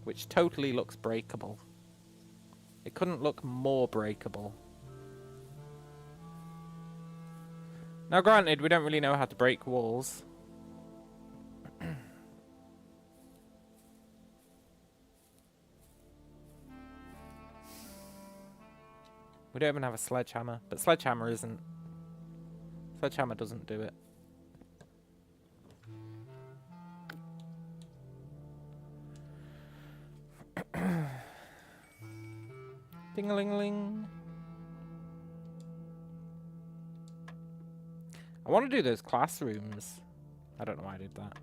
which totally looks breakable. It couldn't look more breakable. Now granted, we don't really know how to break walls. We don't even have a sledgehammer, but sledgehammer isn't... Sledgehammer doesn't do it. Ding-a-ling-a-ling. I want to do those classrooms. I don't know why I did that.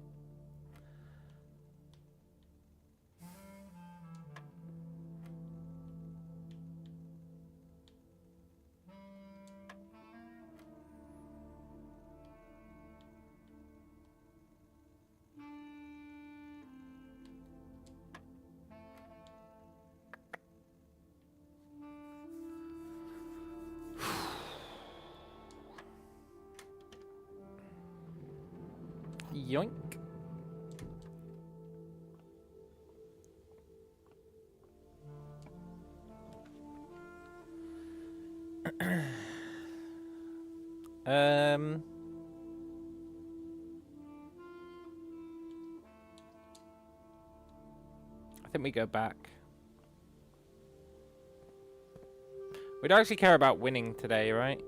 Yoink. I think we go back. We don't actually care about winning today, right?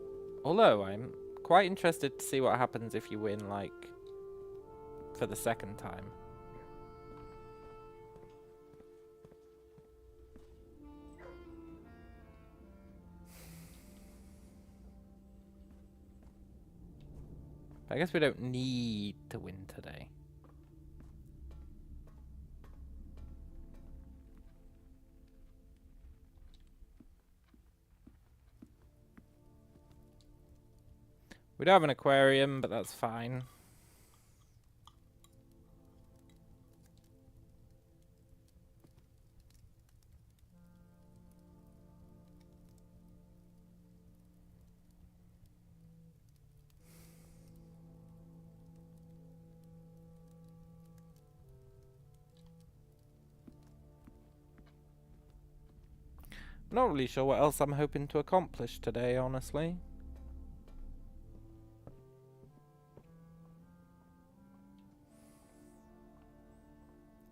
Although I'm quite interested to see what happens if you win, like, for the second time. I guess we don't need to win today. We don't have an aquarium, but that's fine. Not really sure what else I'm hoping to accomplish today, honestly.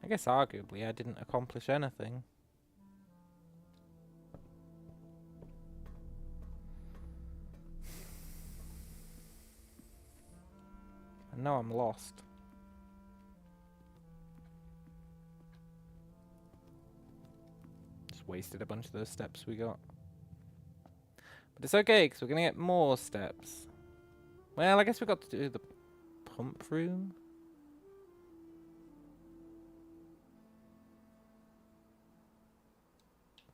guess arguably I didn't accomplish anything. And now I'm lost. Just wasted a bunch of those steps we got. But it's okay, because we're going to get more steps. Well, I guess we got to do the pump room.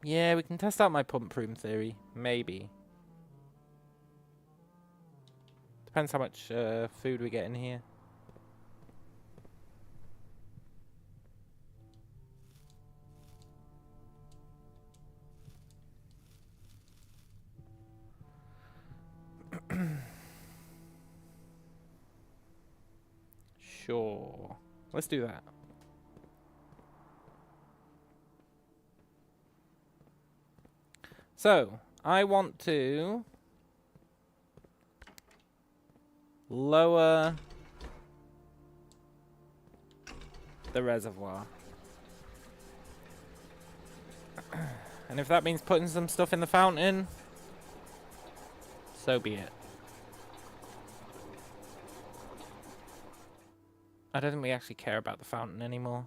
Yeah, we can test out my pump room theory. Maybe. Depends how much food we get in here. Sure. Let's do that. So, I want to lower the reservoir. And if that means putting some stuff in the fountain, so be it. I don't think we actually care about the fountain anymore.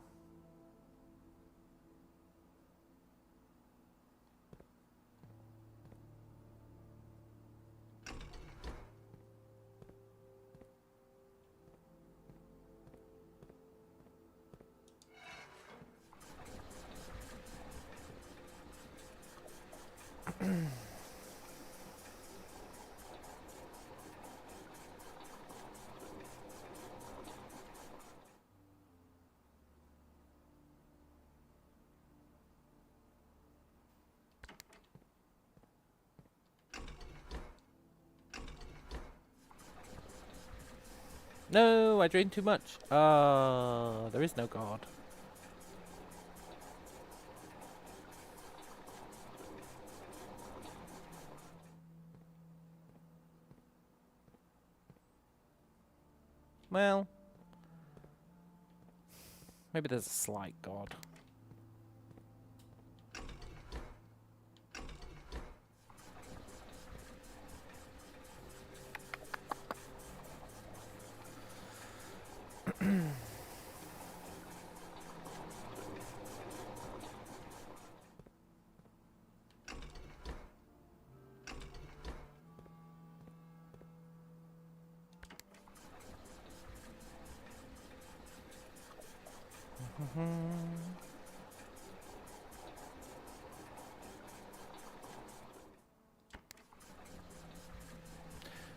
No, I drained too much. There is no God. Well, maybe there's a slight God.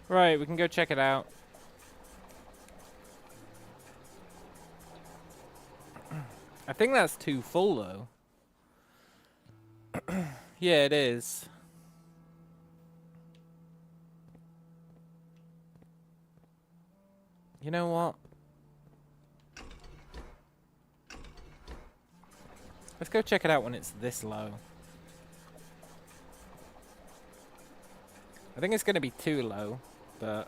Right, we can go check it out. I think that's too full, though. Yeah, it is. You know what? Let's go check it out when it's this low. I think it's going to be too low, but...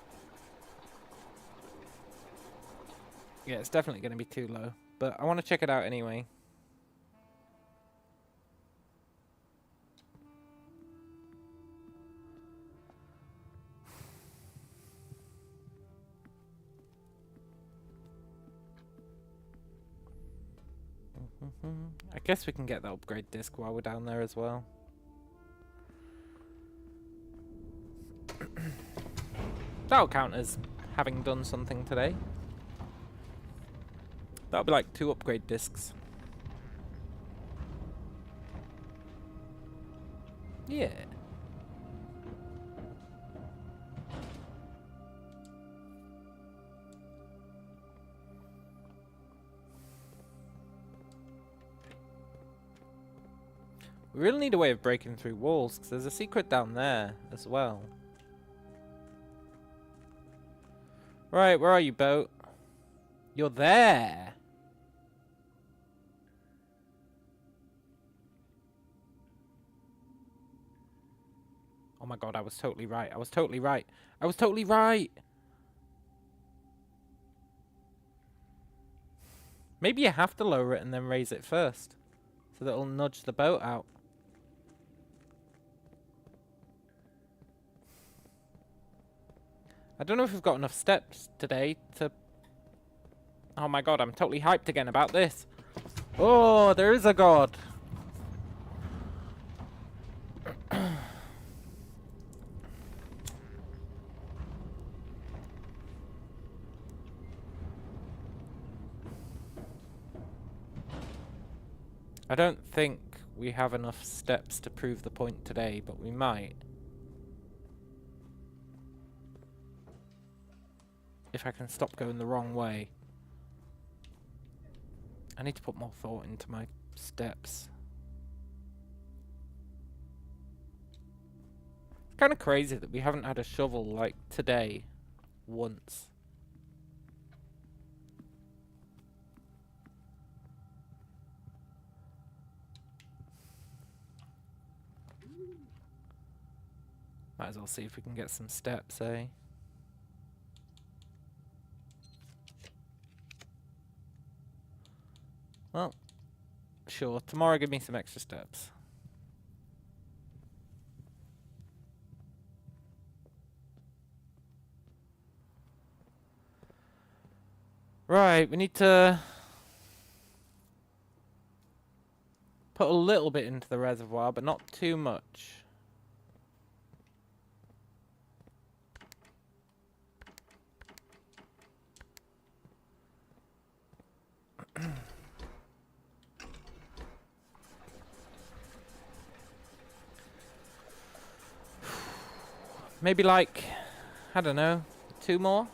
yeah, it's definitely going to be too low. But I want to check it out anyway. I guess we can get the upgrade disc while we're down there as well. That'll count as having done something today. That'll be like 2 upgrade discs. Yeah. We really need a way of breaking through walls, because there's a secret down there as well. Right, where are you, boat? You're there! Oh my god, I was totally right. I was totally right. I was totally right! Maybe you have to lower it and then raise it first, so that it'll nudge the boat out. I don't know if we've got enough steps today to... Oh my god, I'm totally hyped again about this. Oh, there is a god. I don't think we have enough steps to prove the point today, but we might. If I can stop going the wrong way. I need to put more thought into my steps. It's kind of crazy that we haven't had a shovel like today once. Might as well see if we can get some steps, eh? Well, sure. Tomorrow give me some extra steps. Right, we need to put a little bit into the reservoir, but not too much. Maybe like, I don't know, 2 more?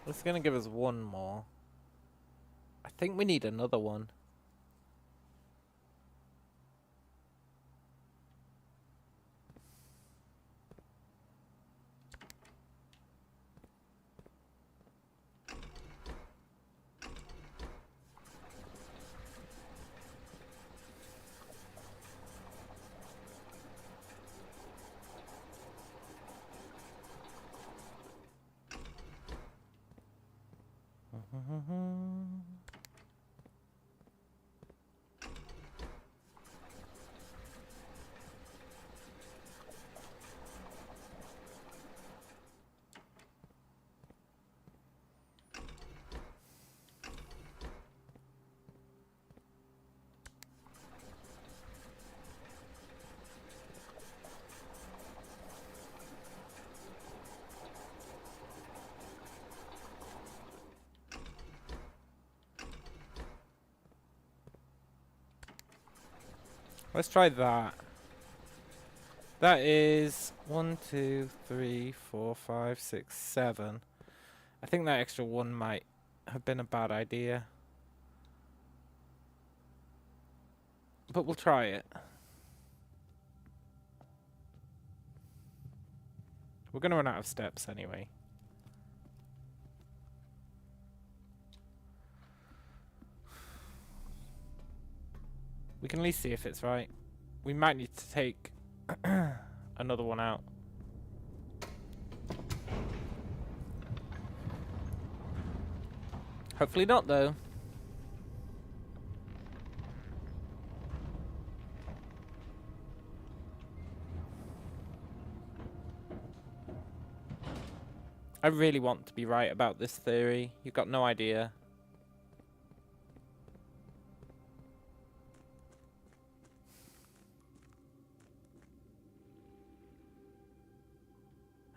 It's gonna give us 1 more. I think we need another one. Let's try that. That is 1, 2, 3, 4, 5, 6, 7. I think that extra 1 might have been a bad idea. But we'll try it. We're going to run out of steps anyway. We can at least see if it's right. We might need to take another one out. Hopefully not, though. I really want to be right about this theory. You've got no idea.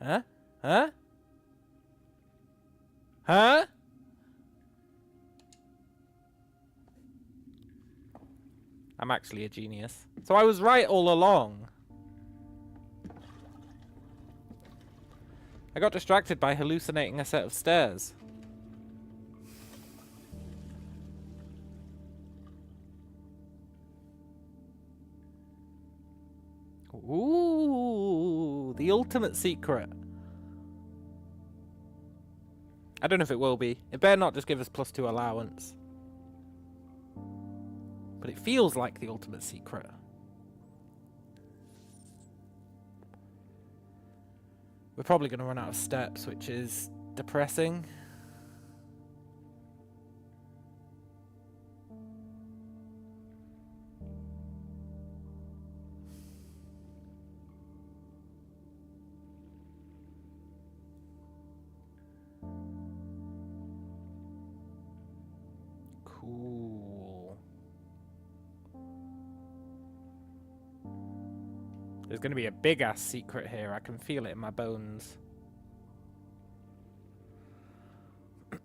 Huh? Huh? Huh? I'm actually a genius. So I was right all along. I got distracted by hallucinating a set of stairs. Ooh, the ultimate secret. I don't know if it will be. It better not just give us +2 allowance. But it feels like the ultimate secret. We're probably going to run out of steps, which is depressing. Cool. There's going to be a big-ass secret here. I can feel it in my bones.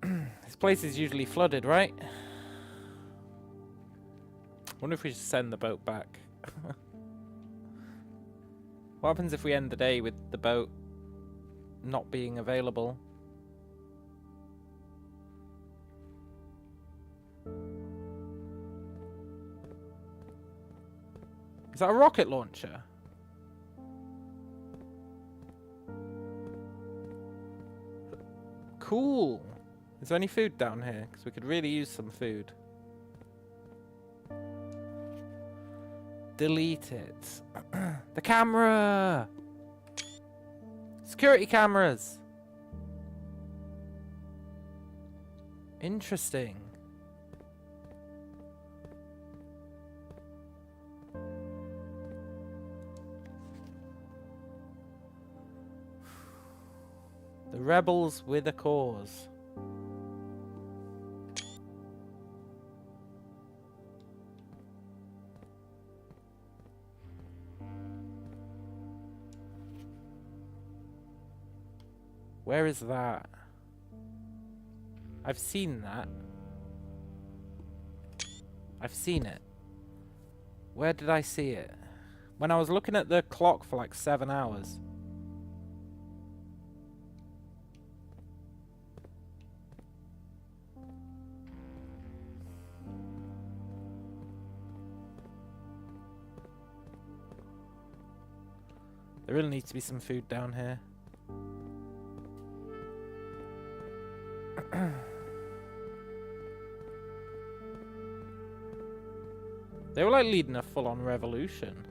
This place is usually flooded, right? Wonder if we should send the boat back. What happens if we end the day with the boat not being available? Is that a rocket launcher? Cool. Is there any food down here? Because we could really use some food. Delete it. The camera! Security cameras! Interesting. The rebels with a cause. Where is that? I've seen that. I've seen it. Where did I see it? When I was looking at the clock for like 7 hours. There really needs to be some food down here. They were like leading a full-on revolution.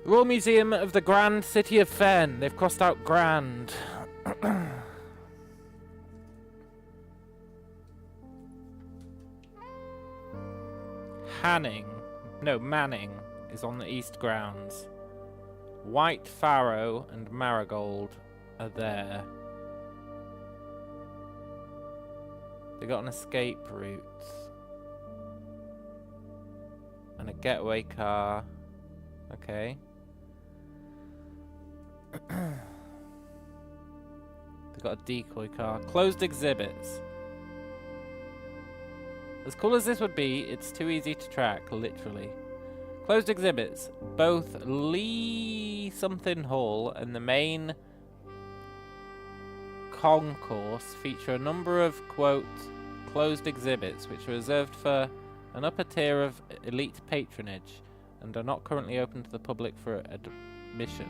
The Royal Museum of the Grand City of Fen. They've crossed out Grand. Manning is on the east grounds. White Farrow and Marigold are there. They got an escape route. And a getaway car. Okay. They got a decoy car. Closed exhibits. As cool as this would be, it's too easy to track, literally. Closed exhibits. Both Lee something hall and the main concourse feature a number of, quote, closed exhibits which are reserved for an upper tier of elite patronage and are not currently open to the public for admission.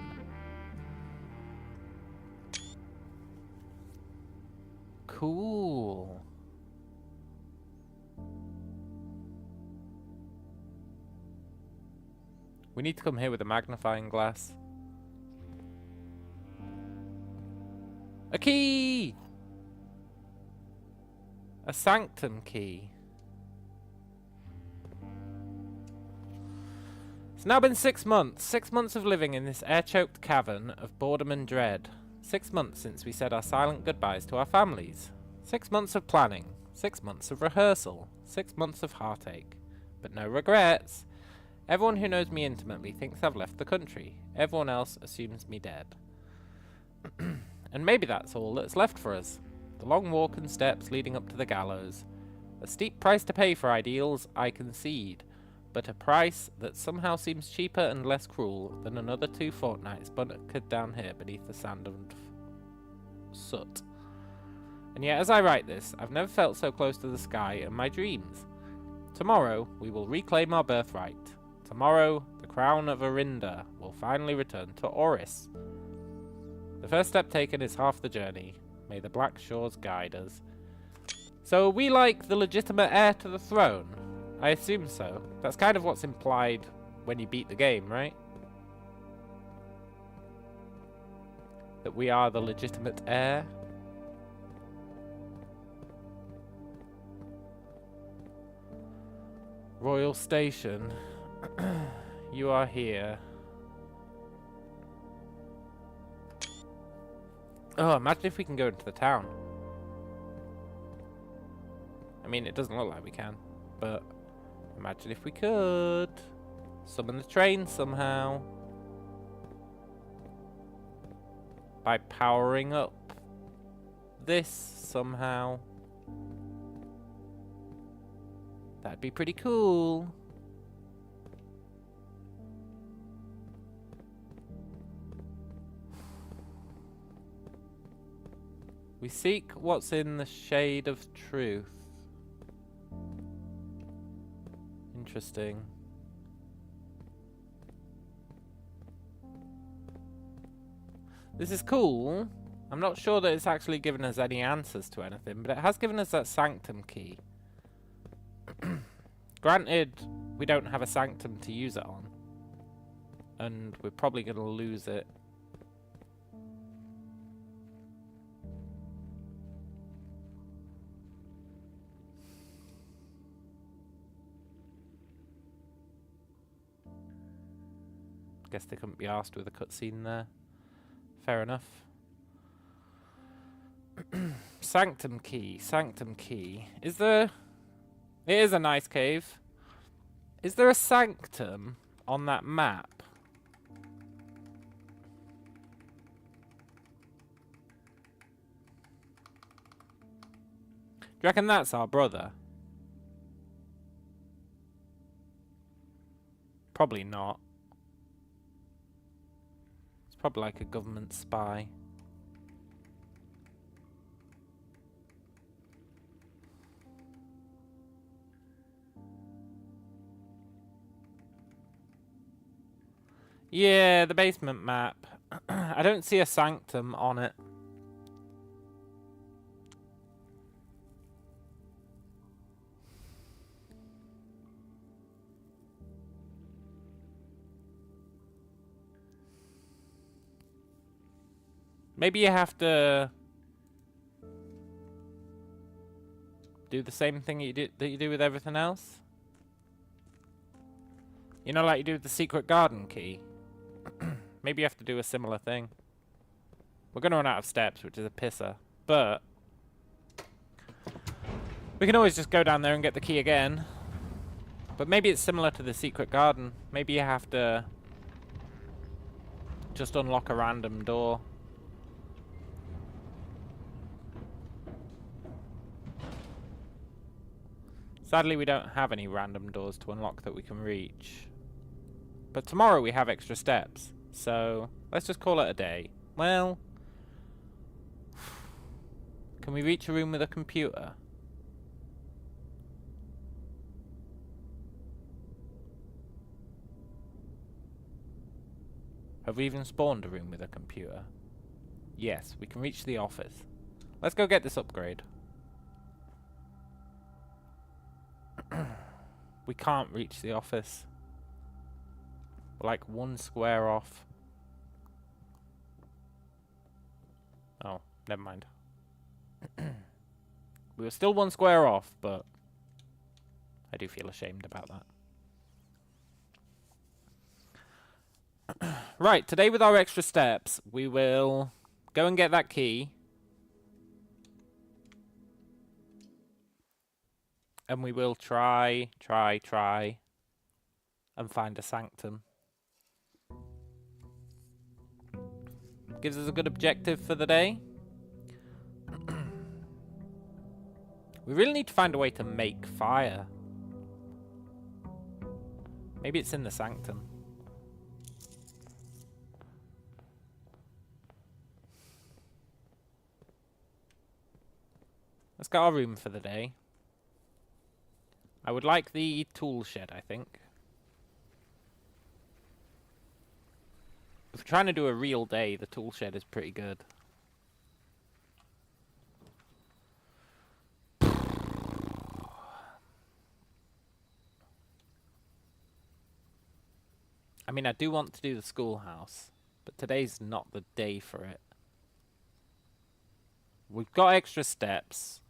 Cool. We need to come here with a magnifying glass. A key! A sanctum key. It's now been 6 months. 6 months of living in this air-choked cavern of boredom and dread. 6 months since we said our silent goodbyes to our families. 6 months of planning. 6 months of rehearsal. 6 months of heartache. But no regrets. Everyone who knows me intimately thinks I've left the country. Everyone else assumes me dead. And maybe that's all that's left for us. The long walk and steps leading up to the gallows. A steep price to pay for ideals, I concede. But a price that somehow seems cheaper and less cruel than another 2 fortnights bunkered down here beneath the sand and soot. And yet as I write this, I've never felt so close to the sky in my dreams. Tomorrow, we will reclaim our birthright. Tomorrow, the crown of Arinda will finally return to Oris. The first step taken is half the journey. May the Black Shores guide us. So are we like the legitimate heir to the throne? I assume so. That's kind of what's implied when you beat the game, right? That we are the legitimate heir. Royal Station. You are here. Oh, imagine if we can go into the town. I mean, it doesn't look like we can, but imagine if we could. Summon the train somehow. By powering up this somehow. That'd be pretty cool. We seek what's in the shade of truth. Interesting. This is cool. I'm not sure that it's actually given us any answers to anything, but it has given us that sanctum key. Granted, we don't have a sanctum to use it on. And we're probably going to lose it. Guess they couldn't be asked with a cutscene there. Fair enough. Sanctum key, sanctum key. Is there... It is a nice cave. Is there a sanctum on that map? Do you reckon that's our brother? Probably not. It's probably like a government spy. Yeah, the basement map. I don't see a sanctum on it. Maybe you have to do the same thing that you do with everything else. You know, like you do with the secret garden key. Maybe you have to do a similar thing. We're going to run out of steps, which is a pisser. But we can always just go down there and get the key again. But maybe it's similar to the secret garden. Maybe you have to just unlock a random door. Sadly, we don't have any random doors to unlock that we can reach. But tomorrow we have extra steps. So, let's just call it a day. Well, can we reach a room with a computer? Have we even spawned a room with a computer? Yes, we can reach the office. Let's go get this upgrade. We can't reach the office. We're like one square off. Oh, never mind. We were still one square off, but I do feel ashamed about that. Right, today with our extra steps, we will go and get that key. And we will try, and find a sanctum. Gives us a good objective for the day. We really need to find a way to make fire. Maybe it's in the sanctum. Let's get our room for the day. I would like the tool shed, I think. If we're trying to do a real day, the tool shed is pretty good. I mean, I do want to do the schoolhouse, but today's not the day for it. We've got extra steps.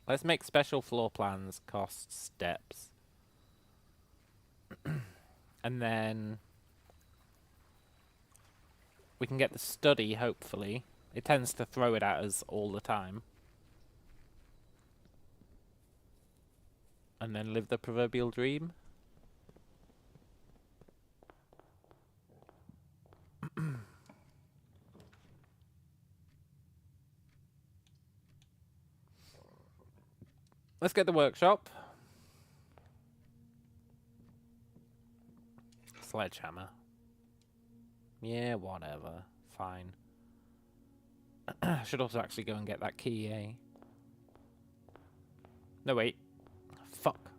Let's make special floor plans cost steps. And then we can get the study, hopefully. It tends to throw it at us all the time. And then live the proverbial dream. Let's get the workshop. Sledgehammer. Yeah, whatever. Fine. I should also actually go and get that key, eh? No, wait. Fuck.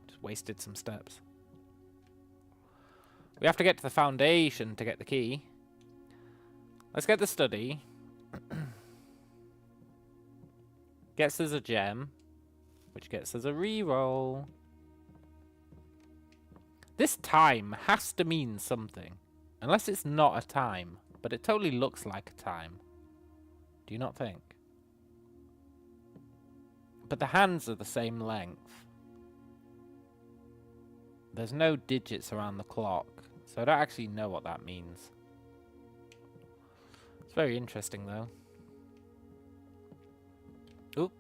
Just wasted some steps. We have to get to the foundation to get the key. Let's get the study. Gets us a gem, which gets us a reroll. This time has to mean something. Unless it's not a time, but it totally looks like a time. Do you not think? But the hands are the same length. There's no digits around the clock, so I don't actually know what that means. It's very interesting, though. Oop.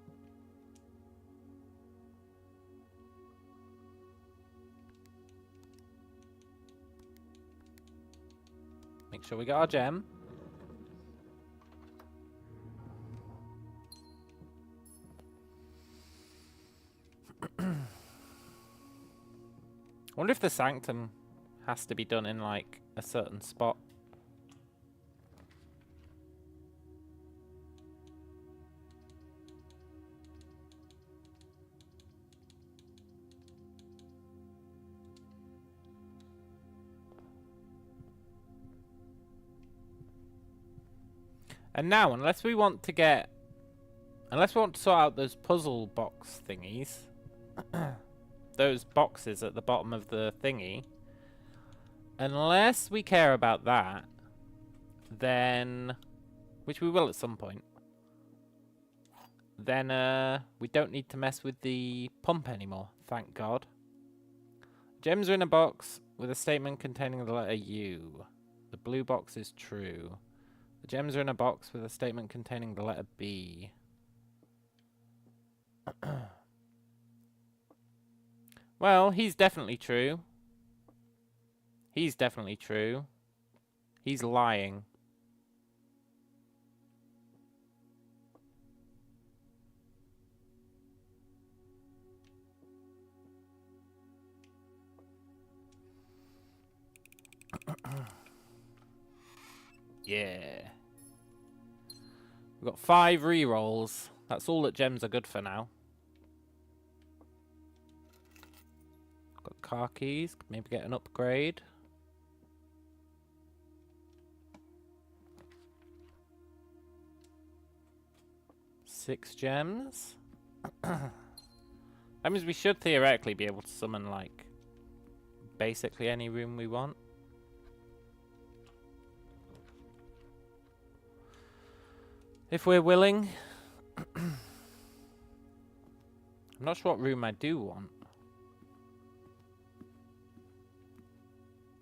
Make sure we got our gem. I wonder if the sanctum has to be done in, like, a certain spot. And now, unless we want to sort out those puzzle box thingies, those boxes at the bottom of the thingy, unless we care about that, then, which we will at some point, then we don't need to mess with the pump anymore, thank God. Gems are in a box with a statement containing the letter U. The blue box is true. The gems are in a box with a statement containing the letter B. Well, he's definitely true. He's definitely true. He's lying. Yeah. We've got 5 rerolls. That's all that gems are good for now. Got car keys. Maybe get an upgrade. Six gems. That means we should theoretically be able to summon, like, basically any room we want. If we're willing. I'm not sure what room I do want.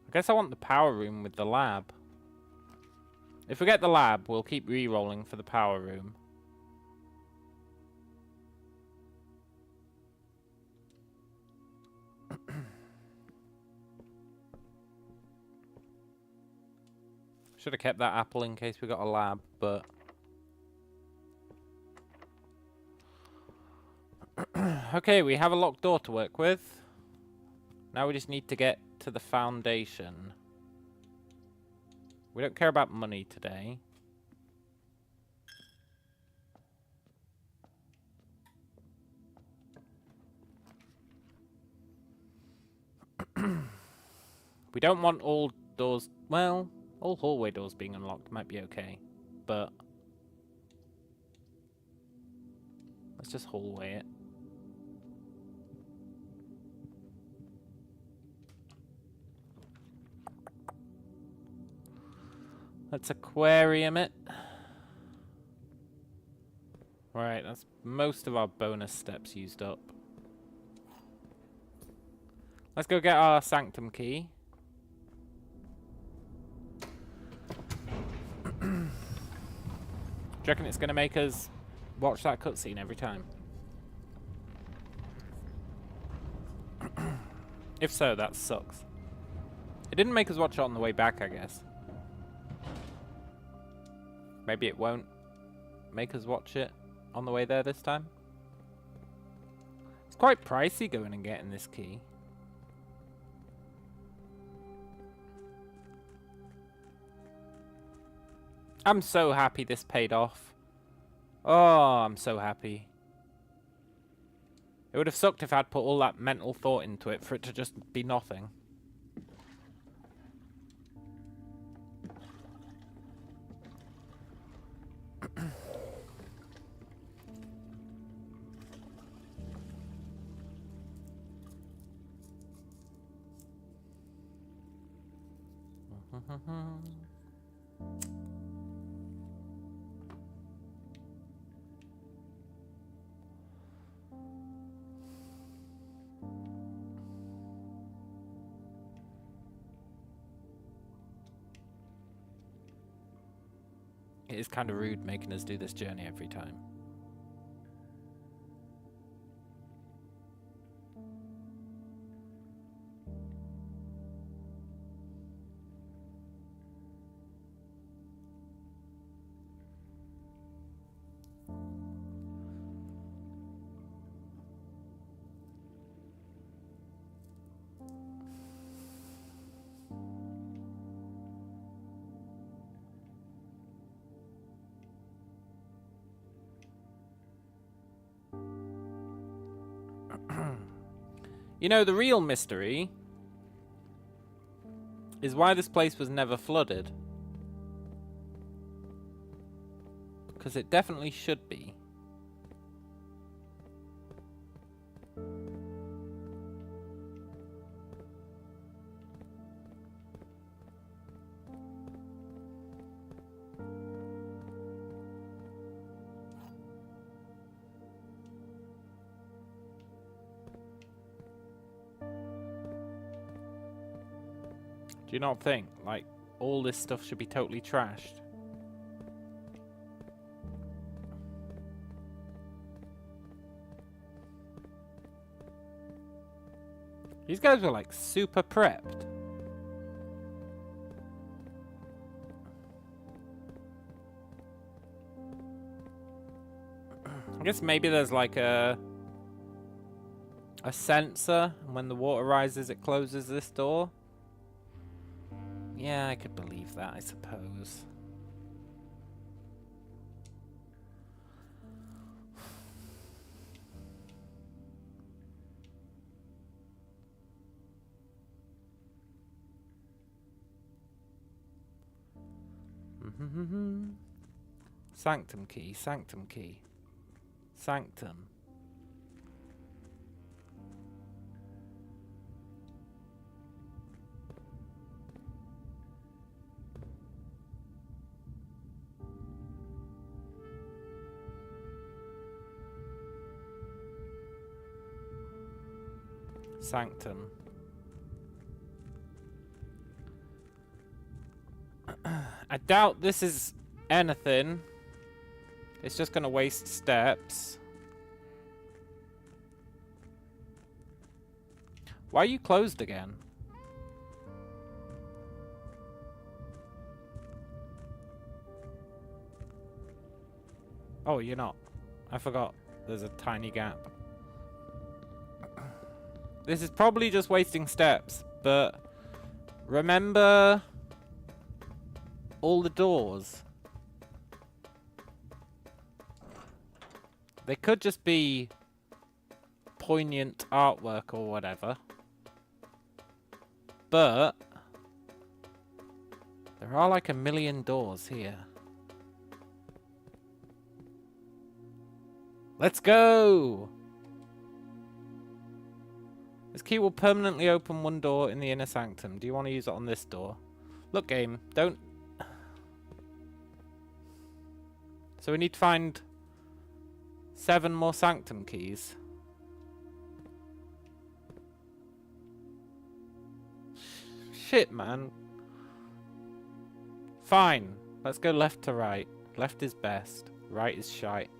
I guess I want the power room with the lab. If we get the lab, we'll keep re-rolling for the power room. Should have kept that apple in case we got a lab, but... Okay, we have a locked door to work with. Now we just need to get to the foundation. We don't care about money today. We don't want all doors... Well, all hallway doors being unlocked might be okay. But... let's just hallway it. Let's aquarium it. Right, that's most of our bonus steps used up. Let's go get our sanctum key. Do you reckon it's going to make us watch that cutscene every time? If so, that sucks. It didn't make us watch it on the way back, I guess. Maybe it won't make us watch it on the way there this time. It's quite pricey going and getting this key. I'm so happy this paid off. Oh, I'm so happy. It would have sucked if I'd put all that mental thought into it for it to just be nothing. It is kind of rude making us do this journey every time. You know, the real mystery is why this place was never flooded. Because it definitely should be. Do you not think, like, all this stuff should be totally trashed? These guys were, like, super prepped. I guess maybe there's, like, a sensor, and when the water rises, it closes this door. Yeah, I could believe that, I suppose. Sanctum key, sanctum key. Sanctum. Sanctum. I doubt this is anything. It's just gonna waste steps. Why are you closed again? Oh, you're not. I forgot. There's a tiny gap. This is probably just wasting steps, but remember all the doors. They could just be poignant artwork or whatever. But There are like a million doors here. Let's go! This key will permanently open one door in the inner sanctum. Do you want to use it on this door? Look, game, don't... So we need to find 7 more sanctum keys. Shit, man. Fine. Let's go left to right. Left is best. Right is shite.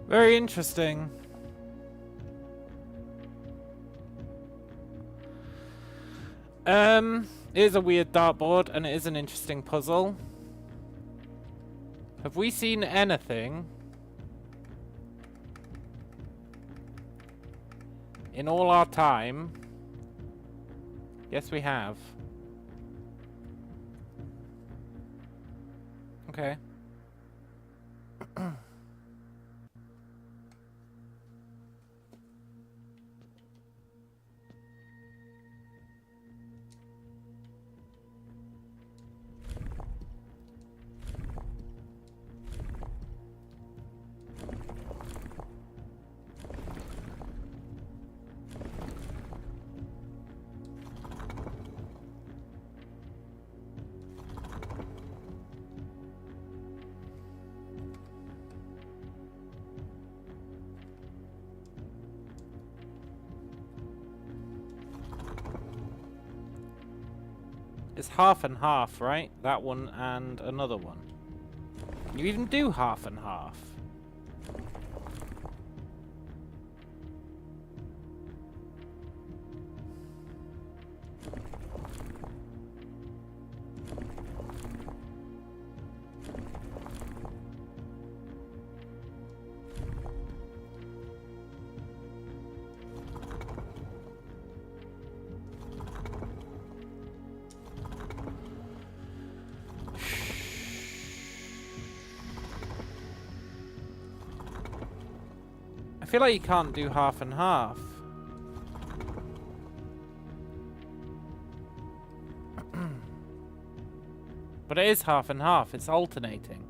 Very interesting. It is a weird dartboard, and it is an interesting puzzle. Have we seen anything in all our time? Yes, we have. Okay. It's half and half, right? That one and another one. Can you even do half and half? I feel like you can't do half and half. But it is half and half. It's alternating.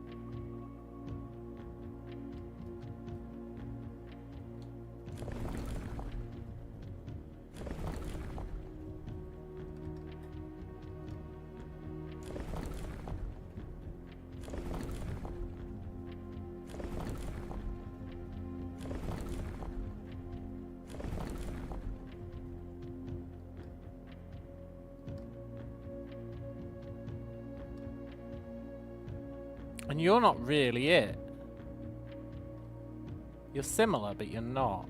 And you're not really it. You're similar, but you're not.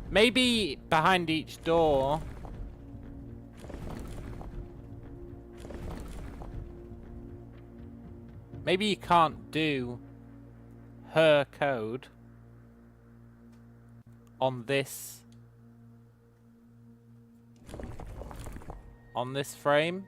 Maybe behind each door. Maybe you can't do her code on this frame.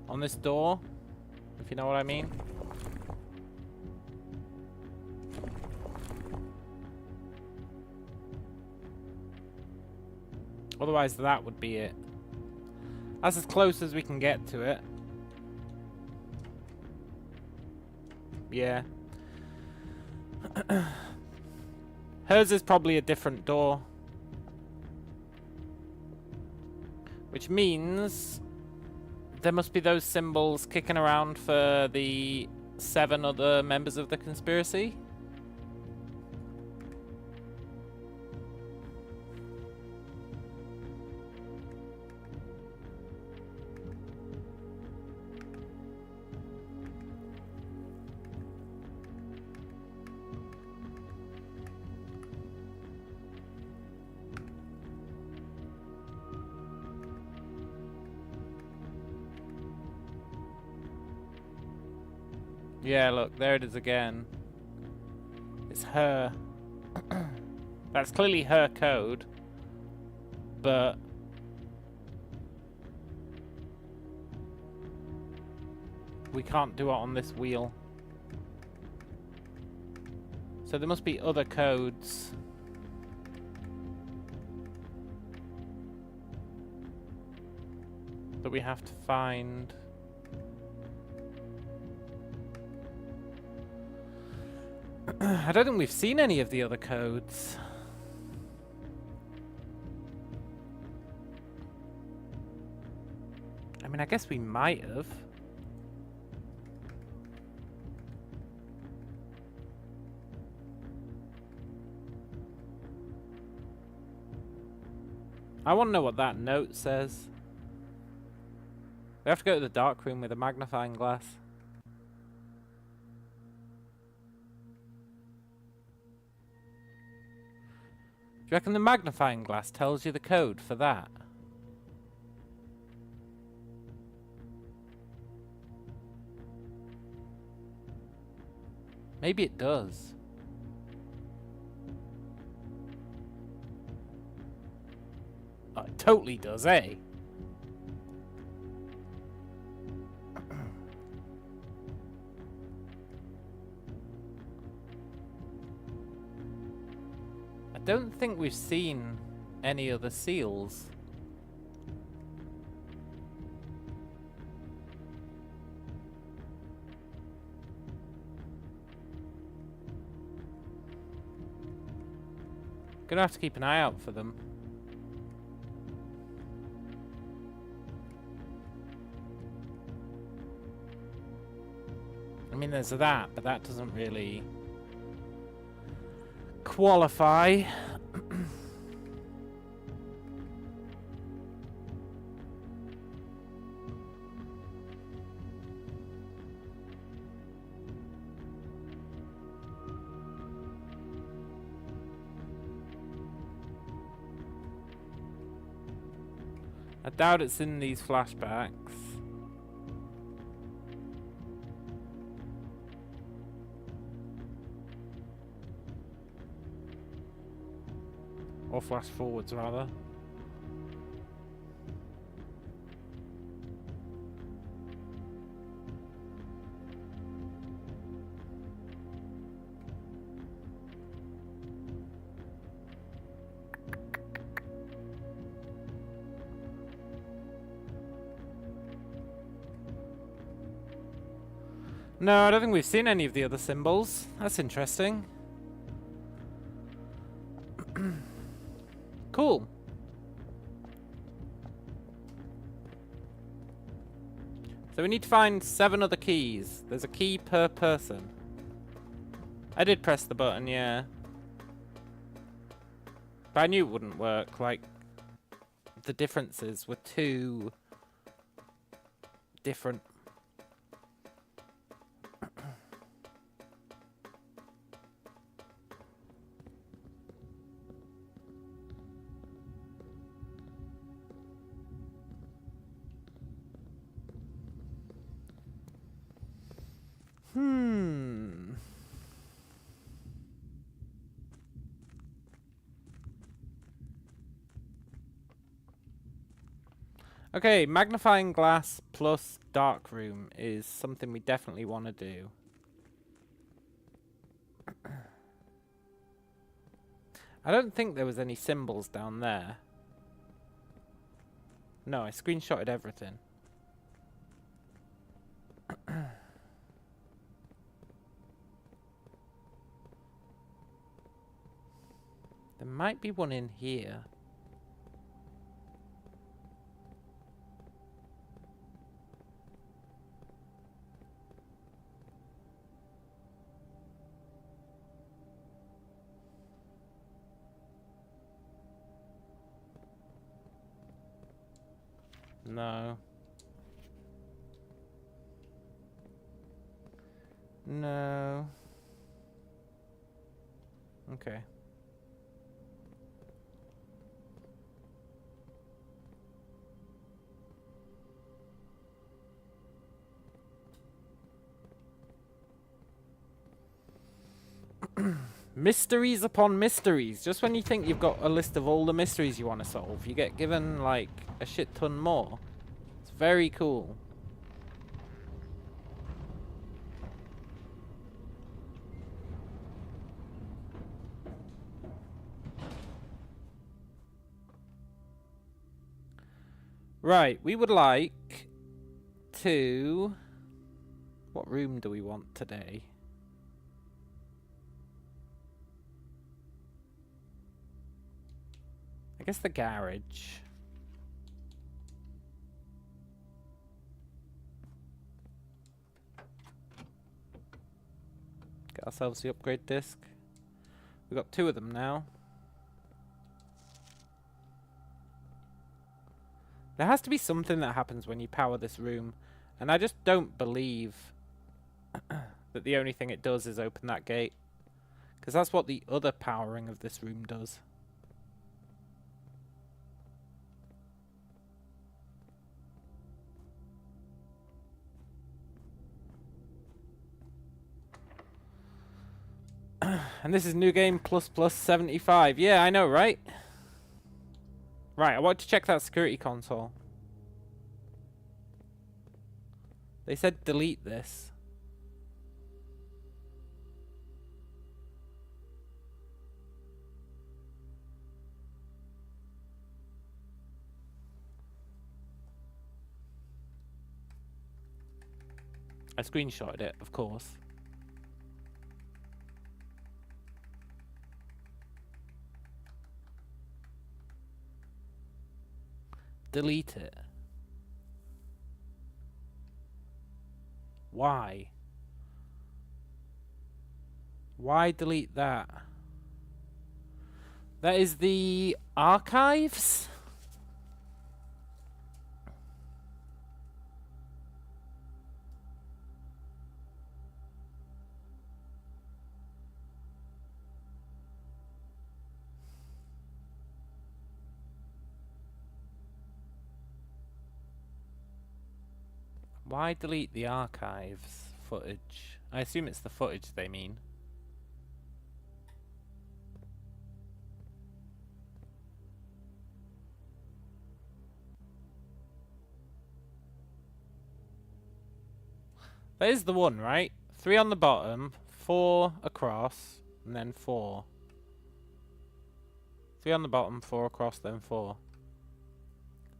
On this door, if you know what I mean. Otherwise, that would be it. That's as close as we can get to it. Yeah. Hers is probably a different door. Which means there must be those symbols kicking around for the 7 other members of the conspiracy. Yeah, look, there it is again. It's her. That's clearly her code, but we can't do it on this wheel. So there must be other codes. That we have to find. I don't think we've seen any of the other codes. I mean, I guess we might have. I want to know what that note says. We have to go to the dark room with a magnifying glass. Do you reckon the magnifying glass tells you the code for that? Maybe it does. Oh, it totally does, eh? I don't think we've seen any other seals. Gonna have to keep an eye out for them. I mean, there's that, but that doesn't really qualify. I doubt it's in these flashbacks. Or flash forwards, rather. No, I don't think we've seen any of the other symbols. That's interesting. Cool. So we need to find 7 other keys. There's a key per person. I did press the button, yeah. But I knew it wouldn't work. Like, the differences were too different. Okay, magnifying glass plus dark room is something we definitely want to do. I don't think there was any symbols down there. No, I screenshotted everything. There might be one in here. No. No. Okay. Mysteries upon mysteries. Just when you think you've got a list of all the mysteries you want to solve, you get given, like, a shit ton more. It's very cool. Right, we would like to... What room do we want today? I guess the garage. Get ourselves the upgrade disc. We've got 2 of them now. There has to be something that happens when you power this room. And I just don't believe that the only thing it does is open that gate. Because that's what the other powering of this room does. And this is New Game plus 75. Yeah, I know, right? Right, I want to check that security console. They said delete this. I screenshotted it, of course. Delete it. Why? Why delete that? That is the archives? Why delete the archives footage? I assume it's the footage they mean. That is the one, right? 3 on the bottom, 4 across, and then 4. 3 on the bottom, 4 across, then 4.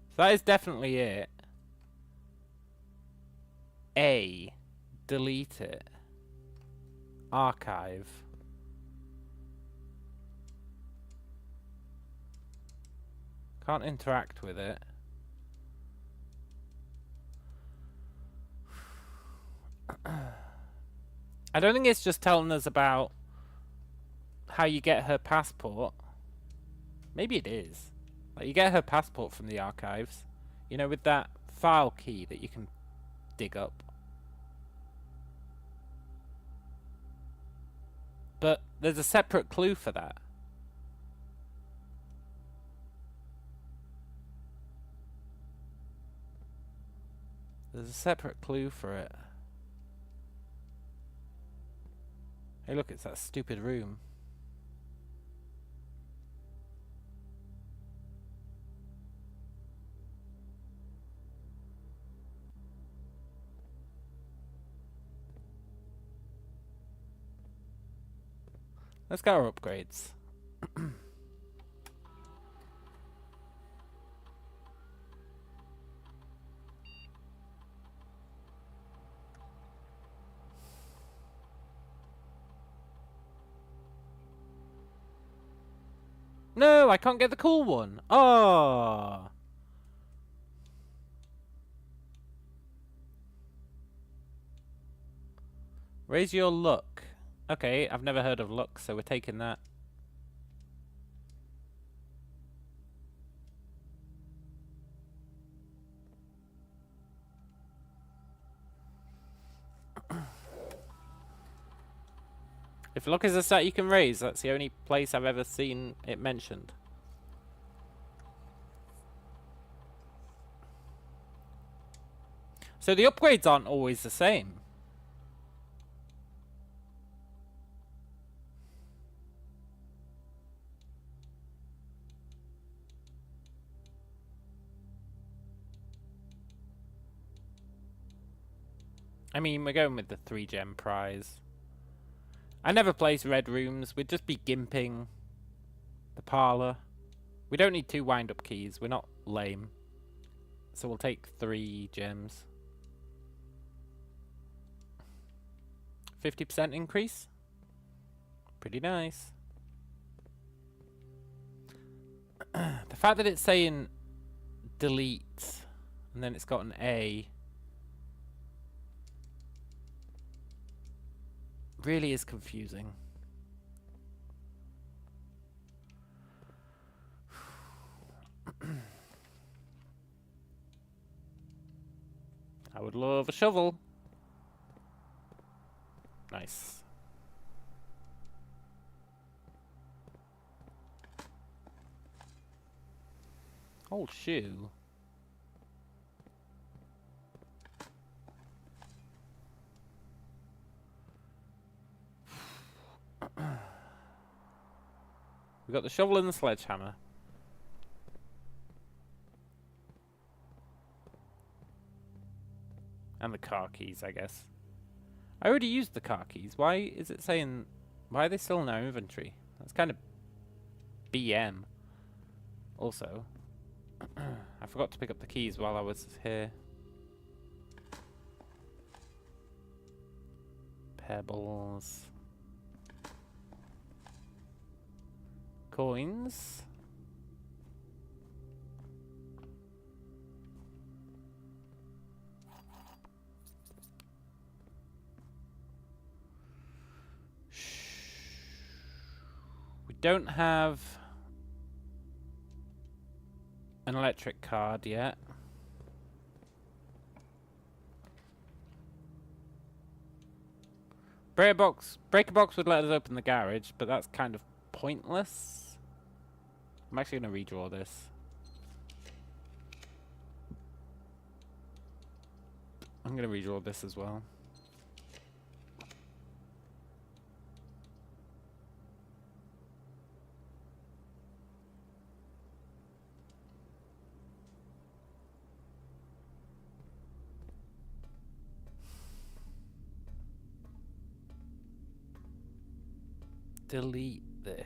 So that is definitely it. A. Delete it. Archive. Can't interact with it. I don't think it's just telling us about how you get her passport. Maybe it is. Like, you get her passport from the archives. You know, with that file key that you can dig up. But there's a separate clue for that. There's a separate clue for it. Hey look, it's that stupid room. Let's get our upgrades. No, I can't get the cool one. Oh. Raise your luck. Okay, I've never heard of luck, so we're taking that. If luck is a stat you can raise, that's the only place I've ever seen it mentioned. So the upgrades aren't always the same. I mean, we're going with the 3-gem prize. I never place red rooms. We'd just be gimping the parlor. We don't need 2 wind-up keys. We're not lame. So we'll take 3 gems. 50% increase. Pretty nice. The fact that it's saying delete and then it's got an A really is confusing. I would love a shovel. Nice. Old shoe. We got the shovel and the sledgehammer. And the car keys, I guess. I already used the car keys. Why is it saying... Why are they still in our inventory? That's kind of... BM. Also. I forgot to pick up the keys while I was here. Pebbles. Coins. We don't have an electric card yet. Breaker box would let us open the garage, but that's kind of pointless. I'm actually going to redraw this. I'm going to redraw this as well. Delete this.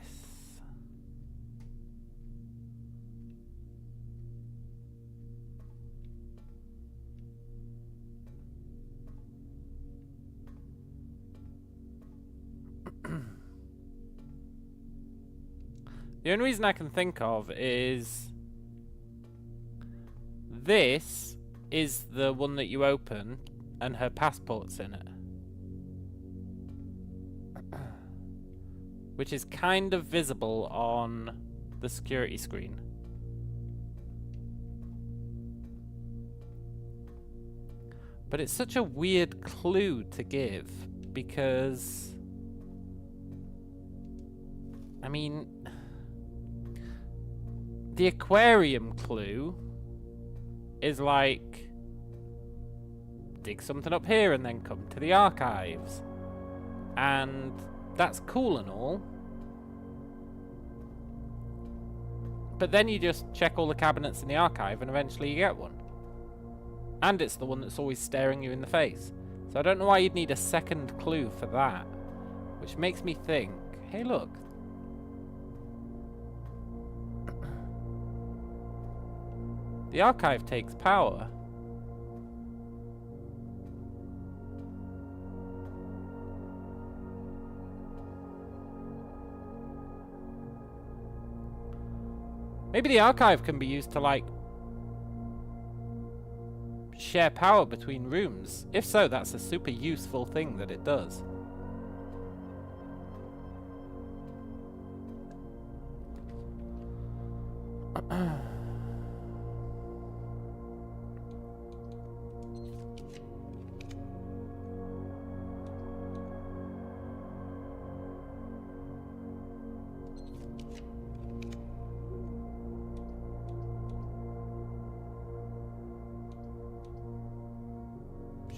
The only reason I can think of is this is the one that you open and her passport's in it. which is kind of visible on the security screen. But it's such a weird clue to give, because I mean, the aquarium clue is like, dig something up here and then come to the archives. And that's cool and all. But then you just check all the cabinets in the archive and eventually you get one. And it's the one that's always staring you in the face. So I don't know why you'd need a second clue for that. Which makes me think, hey look. The archive takes power. Maybe the archive can be used to, like, share power between rooms. If so, that's a super useful thing that it does.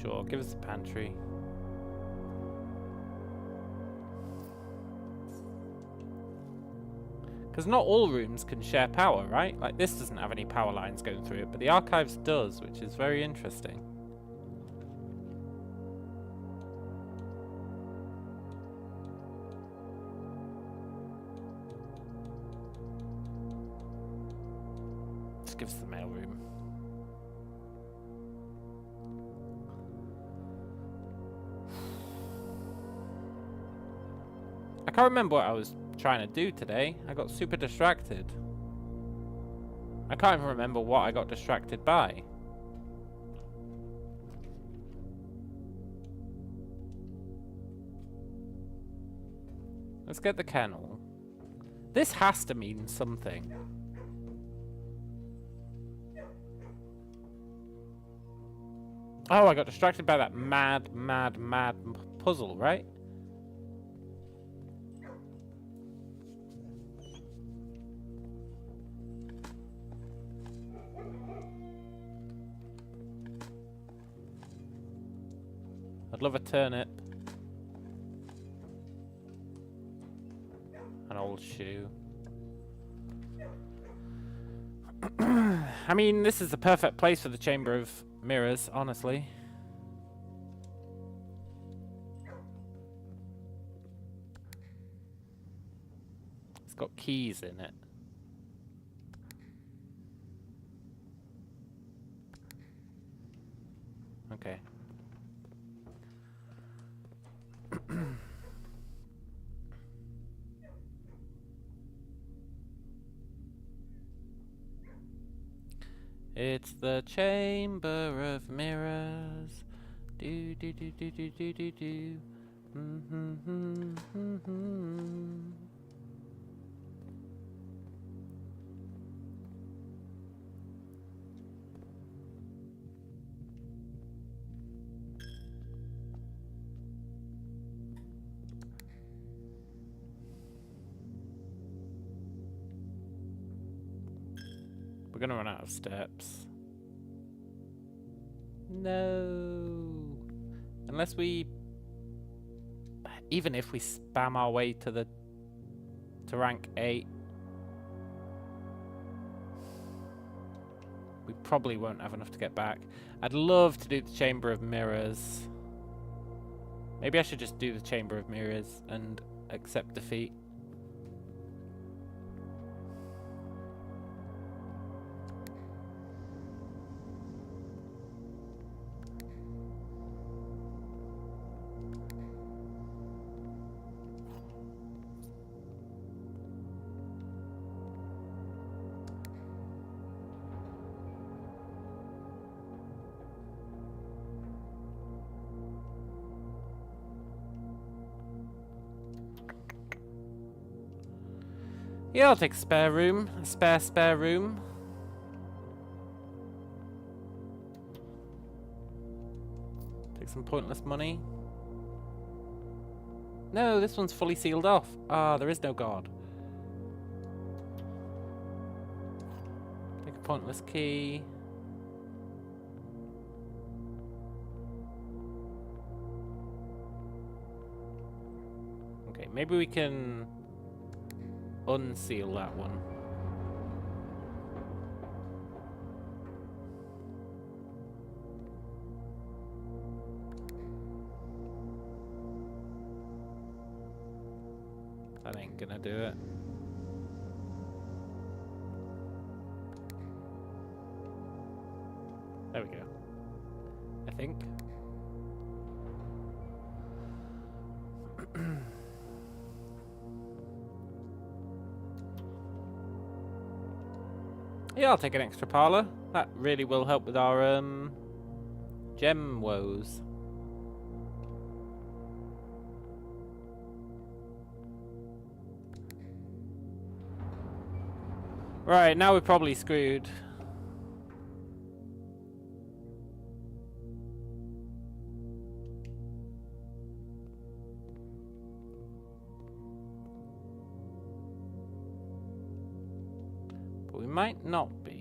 Sure, give us the pantry. Because not all rooms can share power, right? Like, this doesn't have any power lines going through it, but the archives does, which is very interesting. Just give us the mail room. I can't remember what I was trying to do today. I got super distracted. I can't even remember what I got distracted by. Let's get the kennel. This has to mean something. Oh, I got distracted by that mad puzzle, right? I'd love a turnip. An old shoe. I mean, this is the perfect place for the Chamber of Mirrors, honestly. It's got keys in it. Okay. It's the Chamber of Mirrors. Do do do do do do do do. We're gonna run out of steps. No. Unless we... Even if we spam our way to rank 8, we probably won't have enough to get back. I'd love to do the Chamber of Mirrors. Maybe I should just do the Chamber of Mirrors and accept defeat. Yeah, I'll take a spare room. A spare room. Take some pointless money. No, this one's fully sealed off. Ah, there is no god. Take a pointless key. Okay, maybe we can unseal that one. That ain't gonna do it. There we go. I think. Yeah, I'll take an extra parlour. That really will help with our gem woes. Right, now we're probably screwed. But we might not be.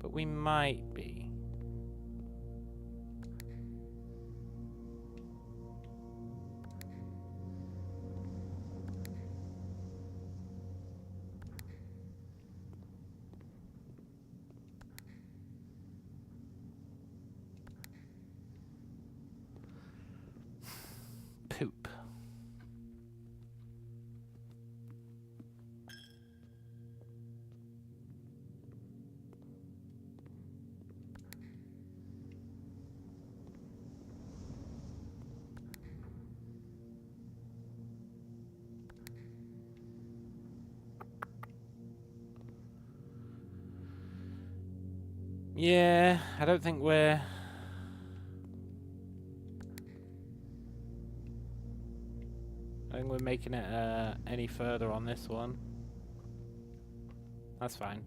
But we might be. Poop. Yeah, I don't think we're... I think we're making it any further on this one. That's fine.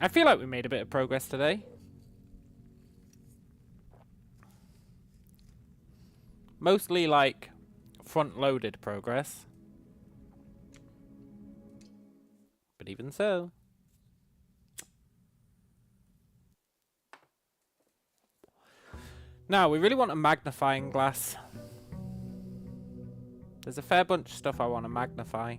I feel like we made a bit of progress today. Mostly like front-loaded progress. But even so. Now, we really want a magnifying glass. There's a fair bunch of stuff I want to magnify.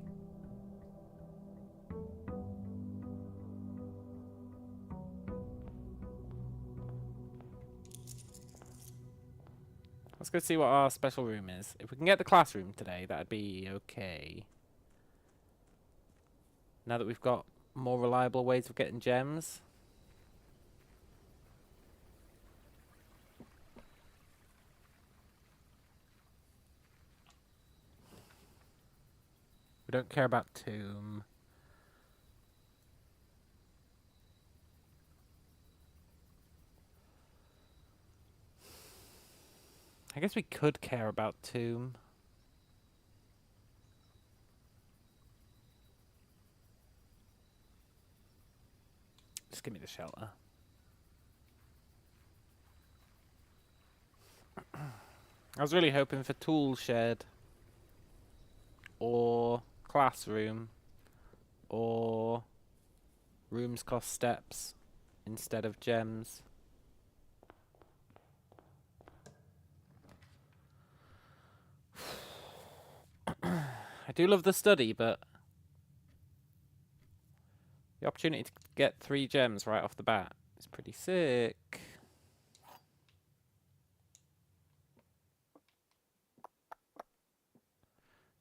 Let's go see what our special room is. If we can get the classroom today, that'd be okay. Now that we've got more reliable ways of getting gems. We don't care about tomb. I guess we could care about tomb. Just give me the shelter. I was really hoping for tool shed. Or classroom. Or rooms cost steps instead of gems. I do love the study, but the opportunity to get 3 gems right off the bat is pretty sick.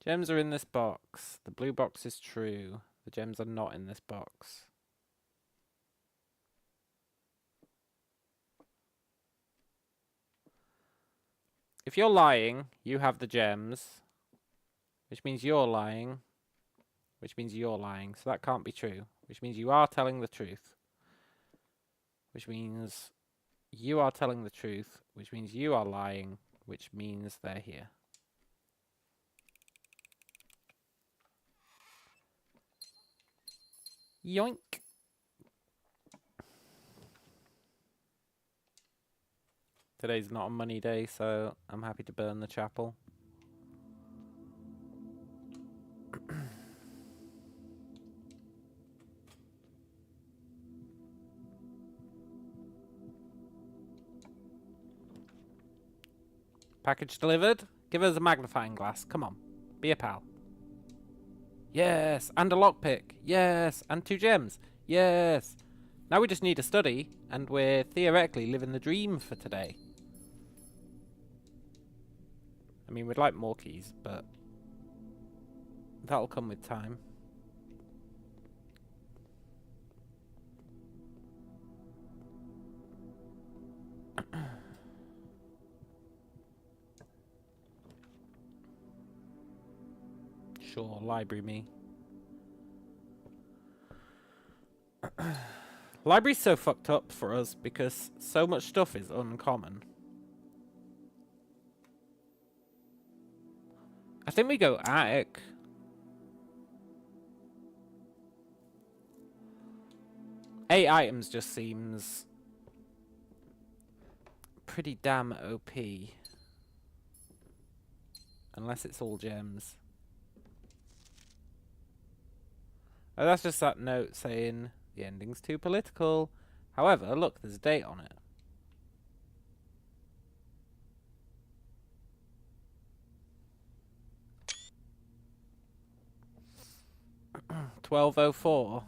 Gems are in this box. The blue box is true. The gems are not in this box. If you're lying, you have the gems. Which means you're lying. Which means you're lying. So that can't be true. Which means you are telling the truth. Which means you are telling the truth. Which means you are lying. Which means they're here. Yoink. Today's not a money day, so I'm happy to burn the chapel. Package delivered. Give us a magnifying glass. Come on. Be a pal. Yes. And a lockpick. Yes. And 2 gems. Yes. Now we just need a study, and we're theoretically living the dream for today. I mean, we'd like more keys, but that'll come with time. Sure, library me. Library's so fucked up for us because so much stuff is uncommon. I think we go attic. Eight items just seems pretty damn OP. Unless it's all gems. Oh, that's just that note saying the ending's too political. However, look, there's a date on it. $12.04.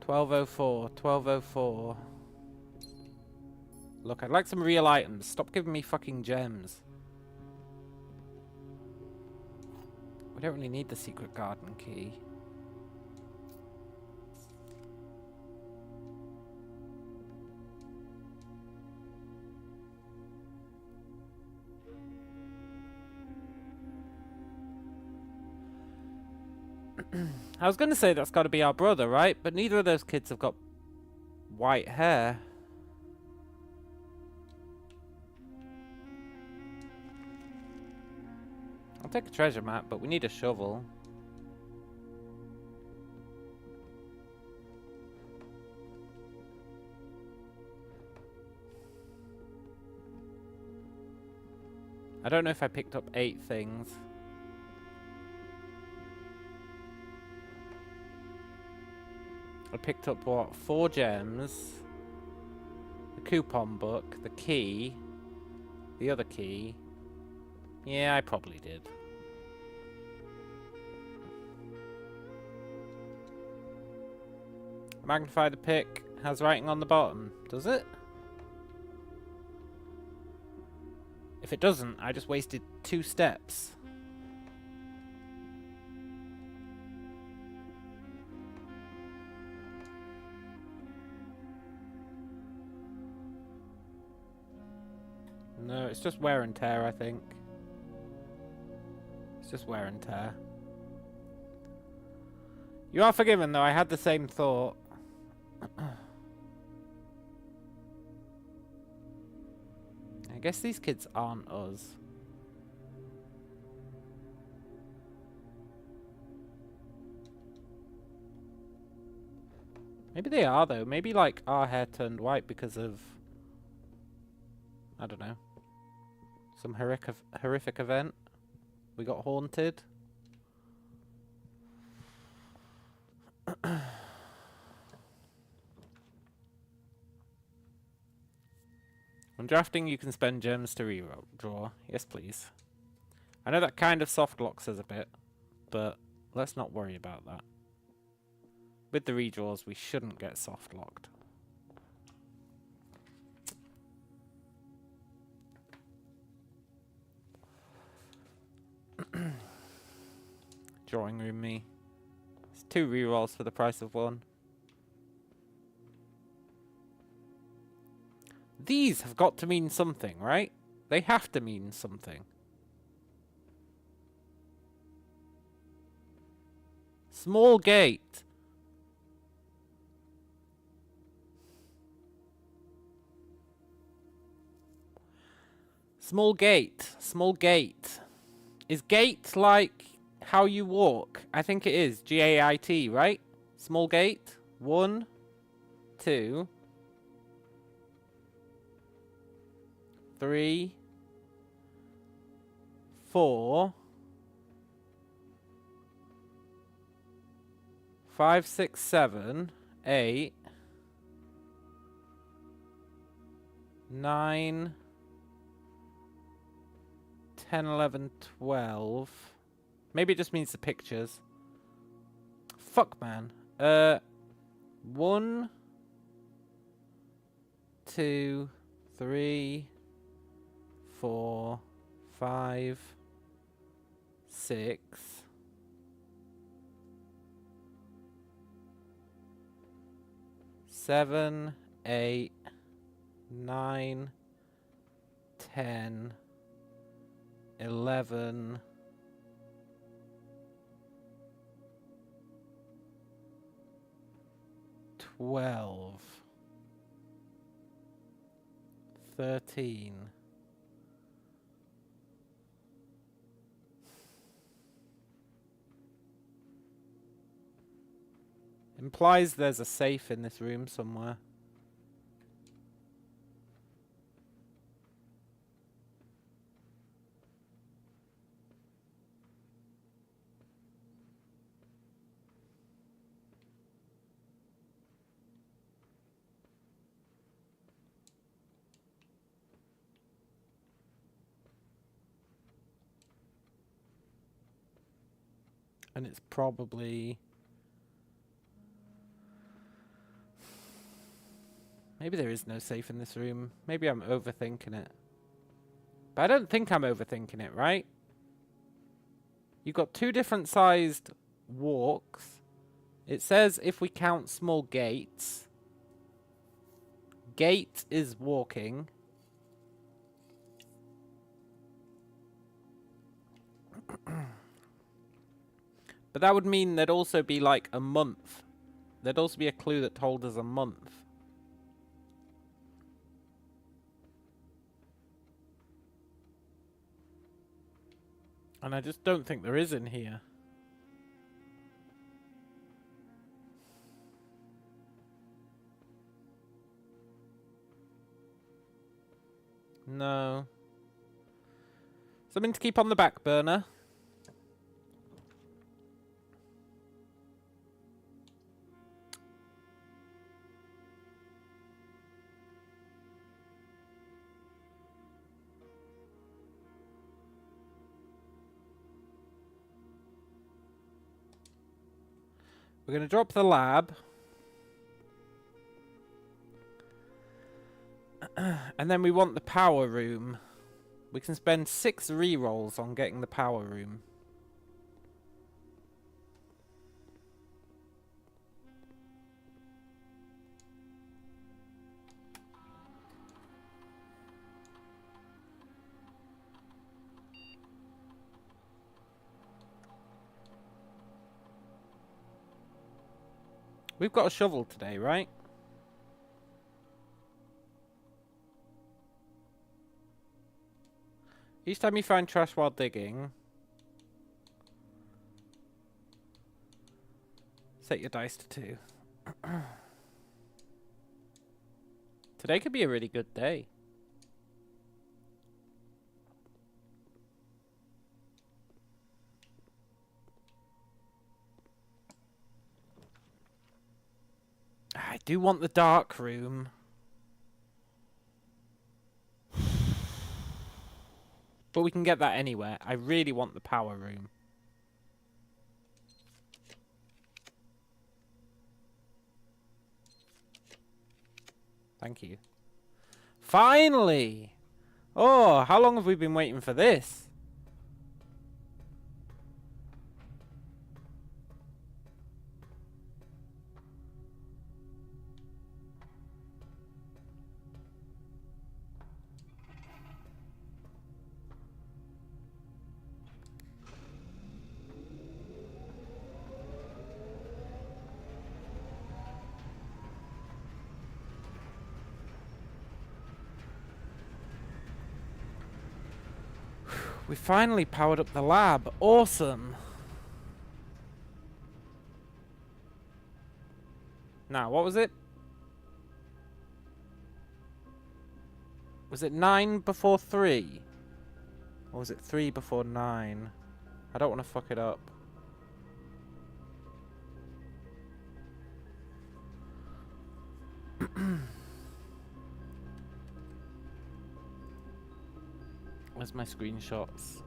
$12.04. Look, I'd like some real items. Stop giving me fucking gems. We don't really need the secret garden key. I was going to say that's got to be our brother, right? But neither of those kids have got white hair. I'll take a treasure map, but we need a shovel. I don't know if I picked up 8 things. I picked up, what, 4 gems, the coupon book, the key, the other key. Yeah, I probably did. Magnify the pick has writing on the bottom. Does it? If it doesn't, I just wasted 2 steps. No, it's just wear and tear, I think. It's just wear and tear. You are forgiven, though. I had the same thought. I guess these kids aren't us. Maybe they are, though. Maybe, like, our hair turned white because of... I don't know. Some horrific event. We got haunted. When drafting, you can spend gems to redraw. Yes, please. I know that kind of soft locks us a bit, but let's not worry about that. With the redraws, we shouldn't get soft locked. Drawing room me. It's 2 rerolls for the price of 1. These have got to mean something, right? They have to mean something. Small gate. Small gate. Small gate. Is gate like how you walk? I think it is. G-A-I-T, right? Small gate. 1, 2, 3, 4, 5, 6, 7, 8, 9, 10, 11, 12. Maybe it just means the pictures. Fuck, man. 1, 2, 3, 4, 5, 6, 7, 8, 9, 10, 11, 12, 13. Implies there's a safe in this room somewhere. And it's probably... Maybe there is no safe in this room. Maybe I'm overthinking it. But I don't think I'm overthinking it, right? You've got 2 different sized walks. It says if we count small gates. Gate is walking. But that would mean there'd also be like a month. There'd also be a clue that told us a month. And I just don't think there is in here. No. Something to keep on the back burner. We're going to drop the lab. And then we want the power room. We can spend 6 rerolls on getting the power room. We've got a shovel today, right? Each time you find trash while digging, set your dice to 2. Today could be a really good day. I do want the dark room. But we can get that anywhere. I really want the power room. Thank you. Finally! Oh, how long have we been waiting for this? We finally powered up the lab. Awesome. Now, what was it? Was it 9 before 3? Or was it 3 before 9? I don't want to fuck it up. Where's my screenshots?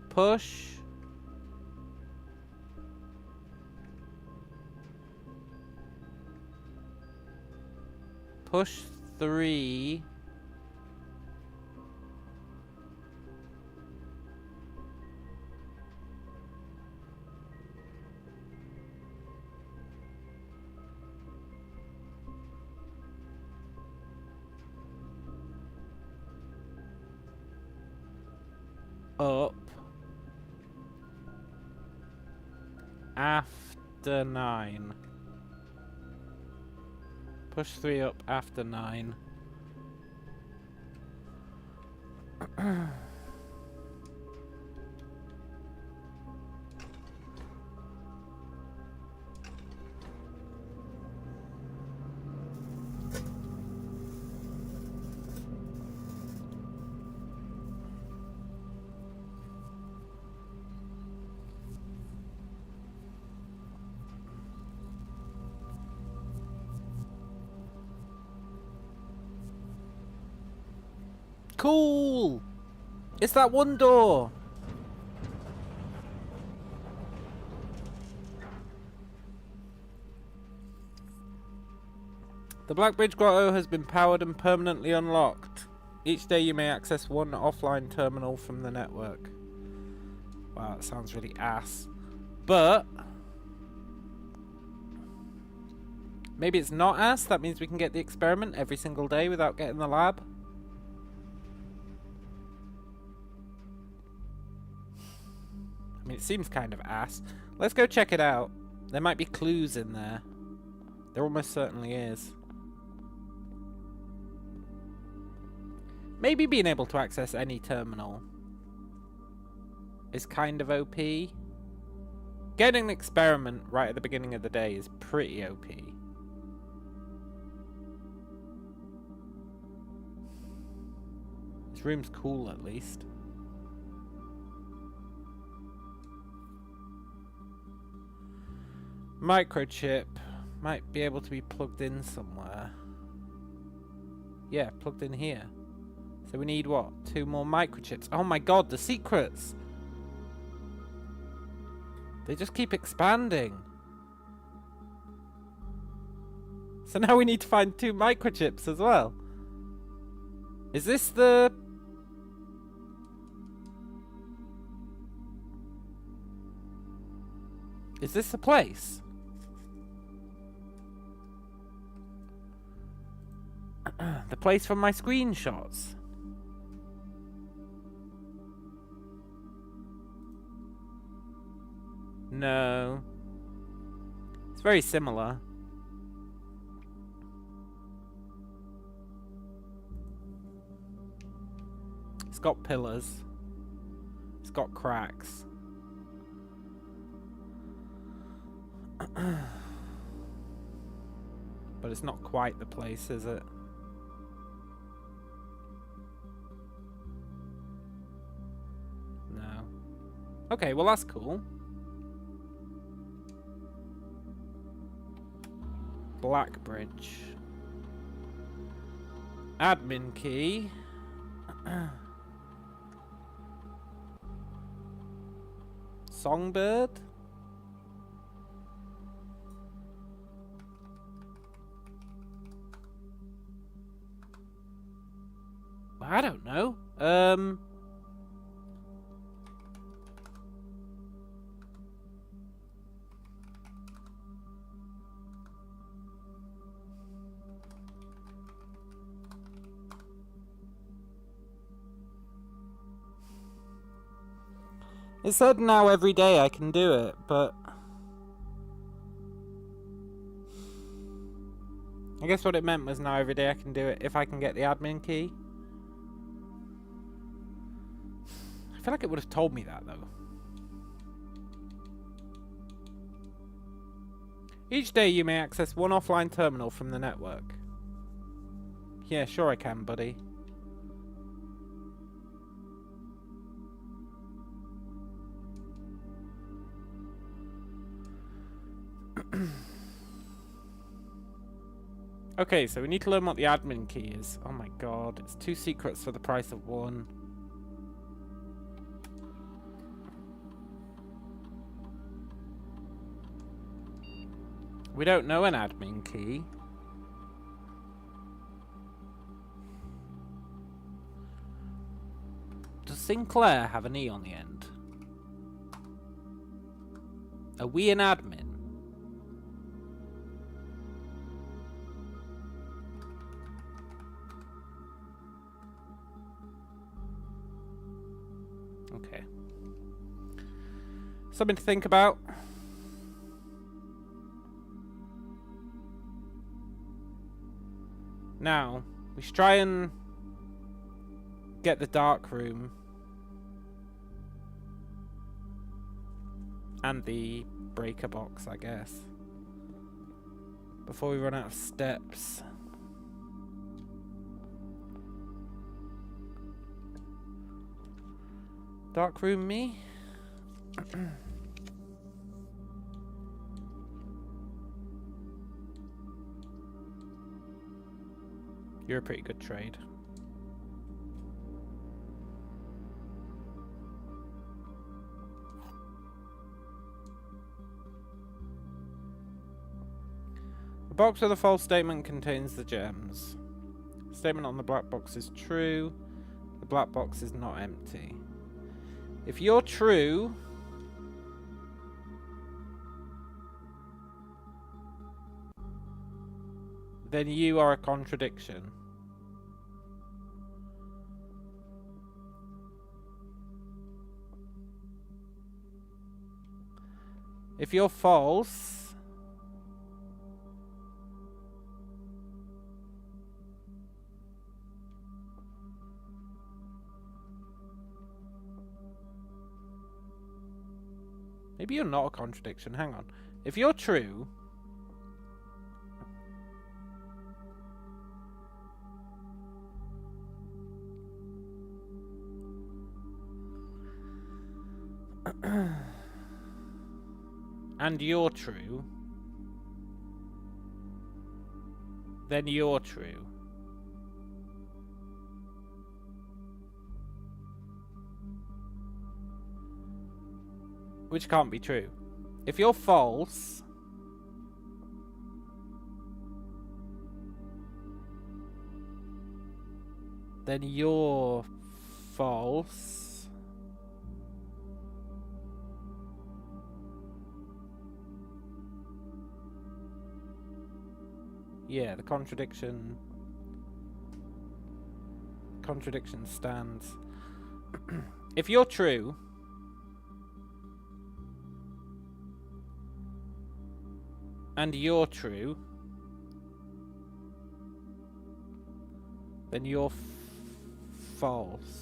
Push. Push 3. Up. After 9. Push 3 up after 9. Cool! It's that one door! The Black Bridge Grotto has been powered and permanently unlocked. Each day you may access one offline terminal from the network. Wow, that sounds really ass. But maybe it's not ass. That means we can get the experiment every single day without getting the lab. I mean, it seems kind of ass. Let's go check it out. There might be clues in there. There almost certainly is. Maybe being able to access any terminal is kind of OP. Getting an experiment right at the beginning of the day is pretty OP. This room's cool, at least. Microchip might be able to be plugged in somewhere. Yeah, plugged in here. So we need what? 2 more microchips. Oh my god, the secrets! They just keep expanding. So now we need to find 2 microchips as well. Is this the... Is this the place? The place from my screenshots. No. It's very similar. It's got pillars. It's got cracks. But it's not quite the place, is it? No. Okay, well that's cool. Black Bridge. Admin key. Songbird. I don't know. It said now every day I can do it, but I guess what it meant was now every day I can do it if I can get the admin key. I feel like it would have told me that though. Each day you may access one offline terminal from the network. Yeah, sure I can, buddy. Okay, so we need to learn what the admin key is. Oh my god, it's 2 secrets for the price of 1. We don't know an admin key. Does Sinclair have an E on the end? Are we an admin? Okay. Something to think about. Now, we should try and get the dark room and the breaker box, I guess, before we run out of steps. Dark room me? You're a pretty good trade. The box with a false statement contains the gems. The statement on the black box is true. The black box is not empty. If you're true, then you are a contradiction. If you're false, maybe you're not a contradiction. Hang on. If you're true, and you're true, then you're true. Which can't be true. If you're false, then you're false. Yeah, the contradiction stands. If you're true, and you're true, then you're false.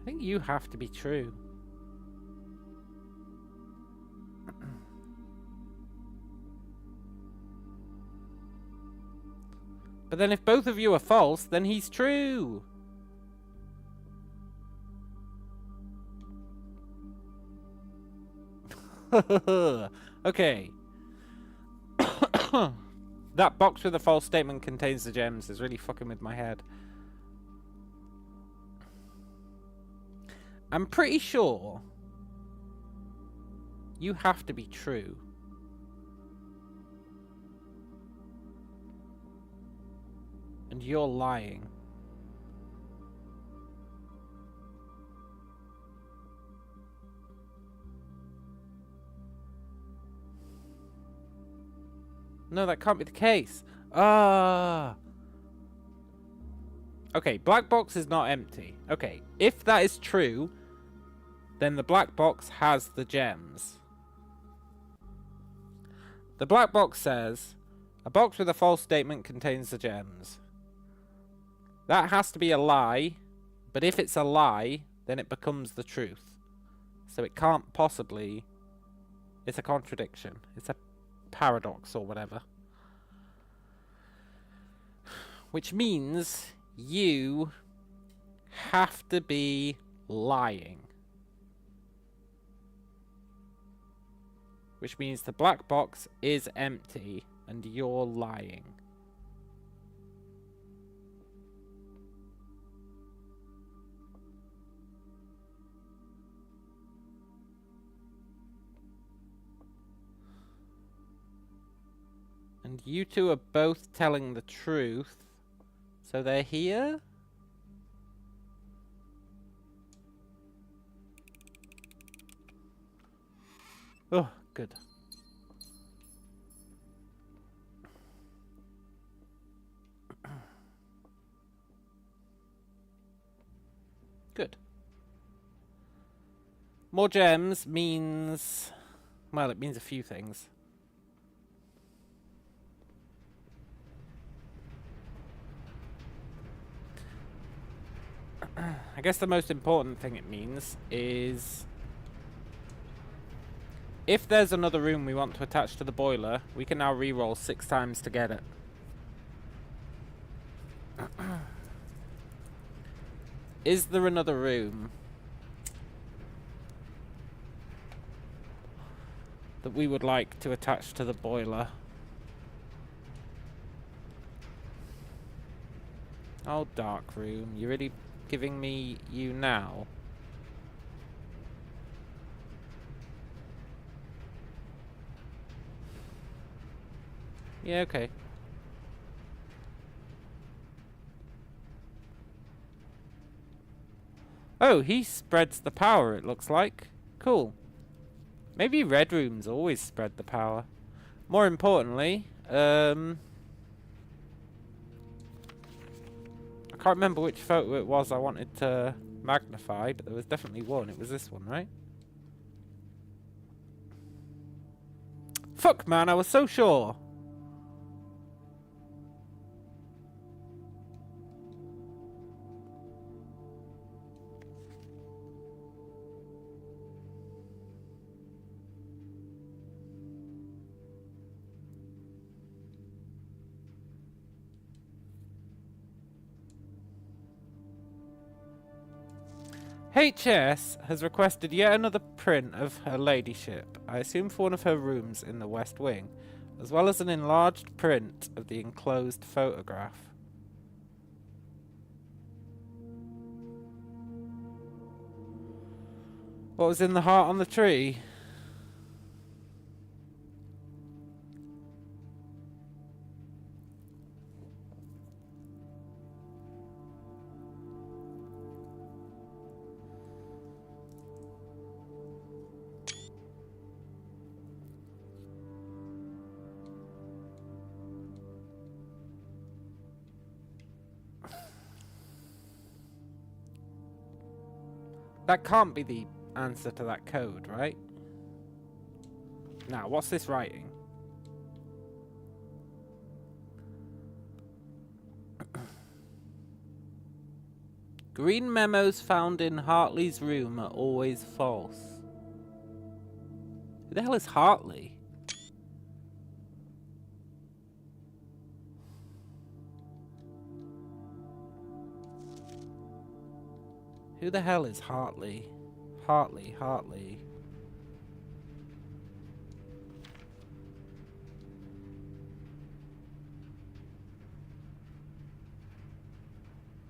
I think you have to be true. But then if both of you are false, then he's true. Okay. That box with a false statement contains the gems is really fucking with my head. I'm pretty sure you have to be true. And you're lying. No, that can't be the case. Ah. Okay, black box is not empty. Okay, if that is true, then the black box has the gems. The black box says, a box with a false statement contains the gems. That has to be a lie, but if it's a lie, then it becomes the truth. So it can't possibly... It's a contradiction. It's a paradox or whatever. Which means you have to be lying. Which means the black box is empty and you're lying. And you two are both telling the truth. So they're here? Oh, good. Good. More gems means... Well, it means a few things. I guess the most important thing it means is... If there's another room we want to attach to the boiler, we can now reroll 6 times to get it. Is there another room that we would like to attach to the boiler? Oh, dark room. You're really giving me you now? Yeah, okay. Oh, he spreads the power, it looks like. Cool. Maybe red rooms always spread the power. More importantly, I can't remember which photo it was I wanted to magnify, but there was definitely one. It was this one, right? Fuck, man, I was so sure. HS has requested yet another print of her ladyship, I assume for one of her rooms in the West Wing, as well as an enlarged print of the enclosed photograph. What was in the heart on the tree? That can't be the answer to that code, right? Now, what's this writing? Green memos found in Hartley's room are always false. Who the hell is Hartley? Who the hell is Hartley? Hartley.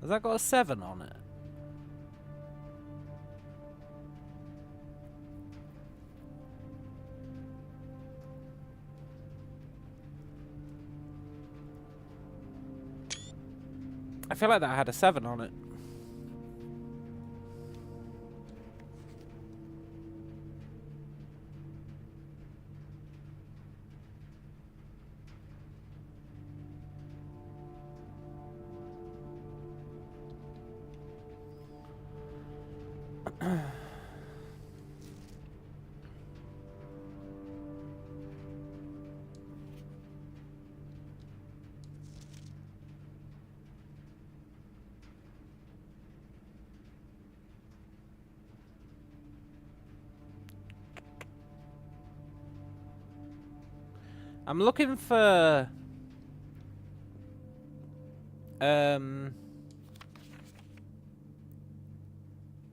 Has that got a 7 on it? I feel like that had a 7 on it. I'm looking for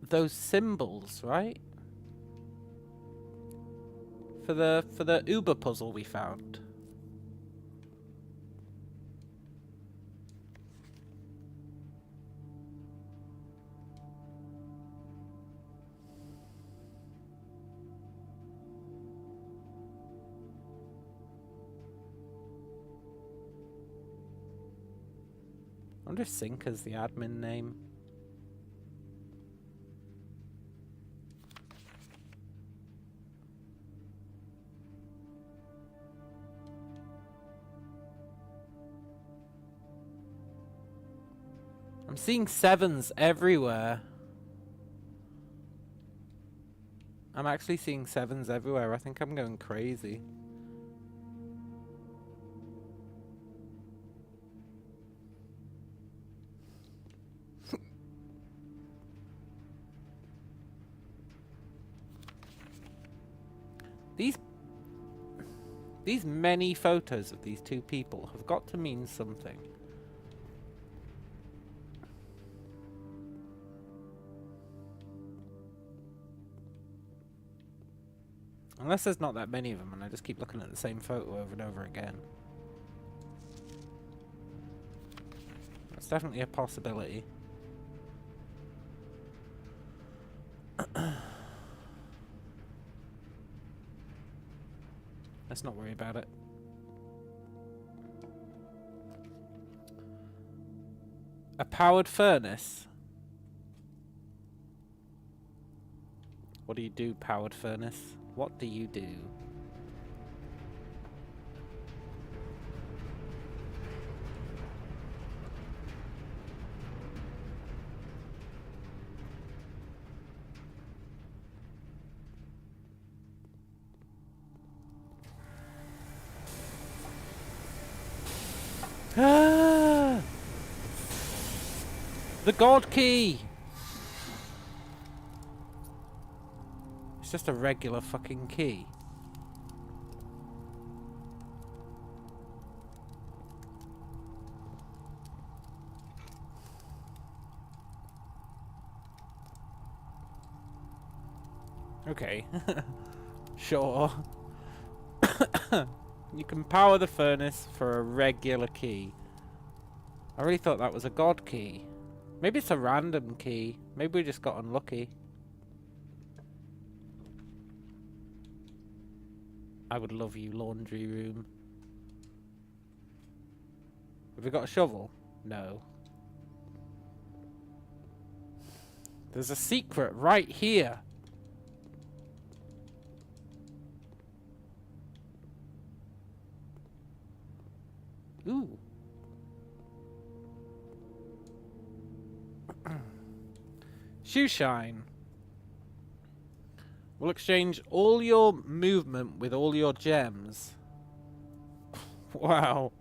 those symbols, right? For the Uber puzzle we found. I wonder if Sinker's the admin name. I'm seeing 7s everywhere. I'm actually seeing 7s everywhere. I think I'm going crazy. These many photos of these two people have got to mean something. Unless there's not that many of them and I just keep looking at the same photo over and over again. That's definitely a possibility. Let's not worry about it. A powered furnace? What do you do, powered furnace? What do you do? Ah! The God Key! It's just a regular fucking key. Okay. Sure. You can power the furnace for a regular key. I really thought that was a God key. Maybe it's a random key. Maybe we just got unlucky. I would love you, laundry room. Have we got a shovel? No. There's a secret right here. Ooh. Shoe shine. We'll exchange all your movement with all your gems. Wow.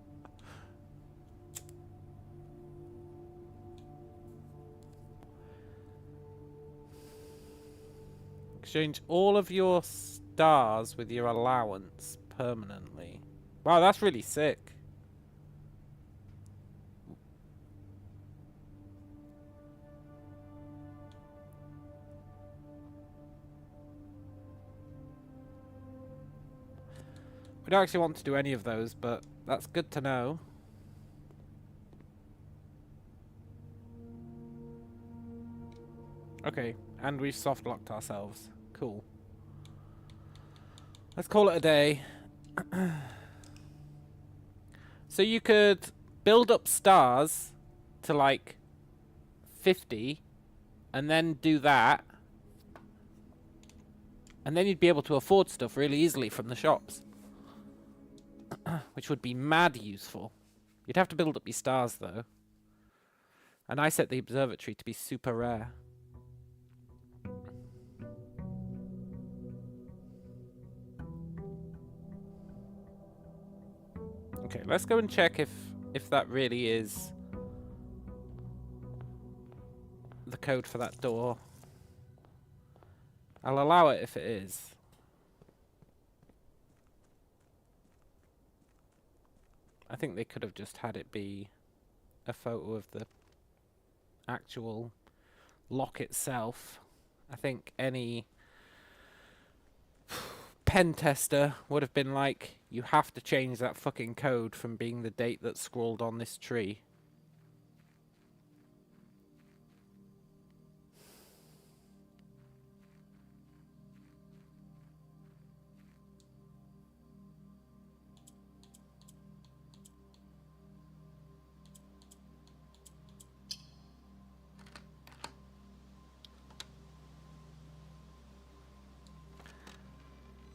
Exchange all of your stars with your allowance permanently. Wow, that's really sick. We don't actually want to do any of those, but that's good to know. Okay, and we've soft locked ourselves. Cool. Let's call it a day. So you could build up stars to like 50 and then do that. And then you'd be able to afford stuff really easily from the shops. Which would be mad useful. You'd have to build up your stars though. And I set the observatory to be super rare. Okay, let's go and check if that really is the code for that door. I'll allow it if it is. I think they could have just had it be a photo of the actual lock itself. I think any pen tester would have been like, you have to change that fucking code from being the date that's scrawled on this tree.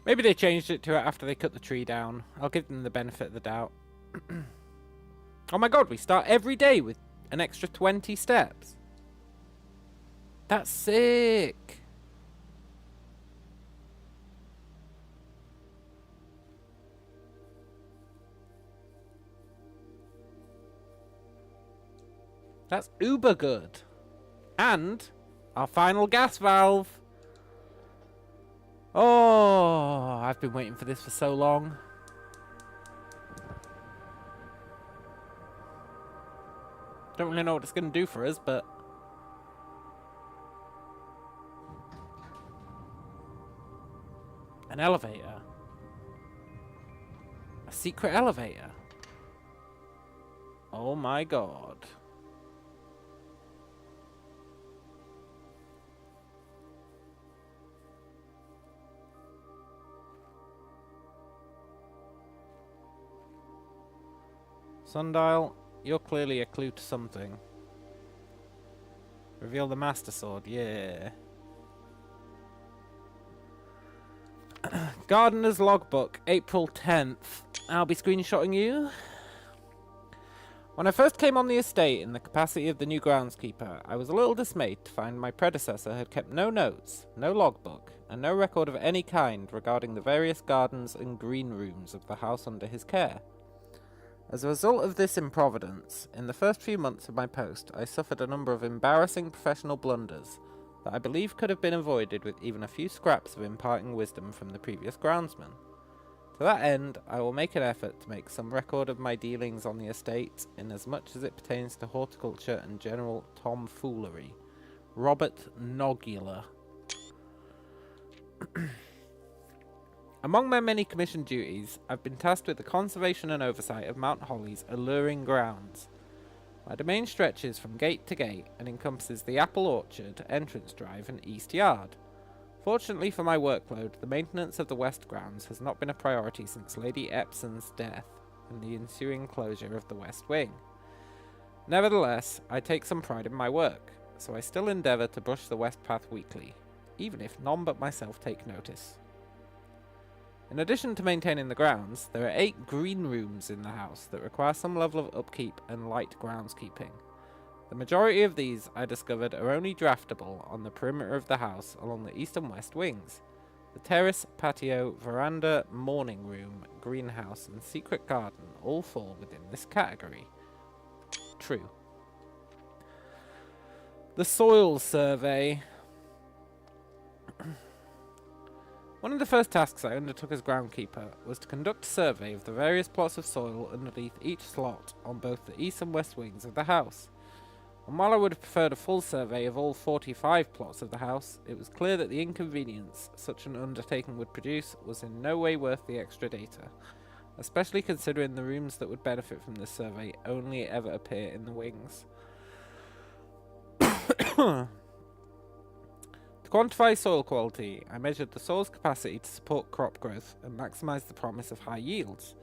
Maybe they changed it to it after they cut the tree down. I'll give them the benefit of the doubt. Oh my god, we start every day with an extra 20 steps. That's sick. That's uber good. And our final gas valve. Oh, I've been waiting for this for so long. Don't really know what it's going to do for us, but... An elevator. A secret elevator. Oh my god. Sundial, you're clearly a clue to something. Reveal the Master Sword, yeah. Gardener's Logbook, April 10th. I'll be screenshotting you. When I first came on the estate in the capacity of the new groundskeeper, I was a little dismayed to find my predecessor had kept no notes, no logbook, and no record of any kind regarding the various gardens and green rooms of the house under his care. As a result of this improvidence, in the first few months of my post, I suffered a number of embarrassing professional blunders that I believe could have been avoided with even a few scraps of imparting wisdom from the previous groundsman. To that end, I will make an effort to make some record of my dealings on the estate in as much as it pertains to horticulture and general tomfoolery. Robert Nogula. Among my many commissioned duties, I've been tasked with the conservation and oversight of Mount Holly's alluring grounds. My domain stretches from gate to gate and encompasses the apple orchard, entrance drive, and east yard. Fortunately for my workload, the maintenance of the west grounds has not been a priority since Lady Epson's death and the ensuing closure of the west wing. Nevertheless, I take some pride in my work, so I still endeavour to brush the west path weekly, even if none but myself take notice. In addition to maintaining the grounds, there are 8 green rooms in the house that require some level of upkeep and light groundskeeping. The majority of these, I discovered, are only draftable on the perimeter of the house along the east and west wings. The terrace, patio, veranda, morning room, greenhouse, and secret garden all fall within this category. True. The soil survey. One of the first tasks I undertook as groundkeeper was to conduct a survey of the various plots of soil underneath each slot on both the east and west wings of the house. And while I would have preferred a full survey of all 45 plots of the house, it was clear that the inconvenience such an undertaking would produce was in no way worth the extra data, especially considering the rooms that would benefit from this survey only ever appear in the wings. To quantify soil quality, I measured the soil's capacity to support crop growth and maximise the promise of high yields.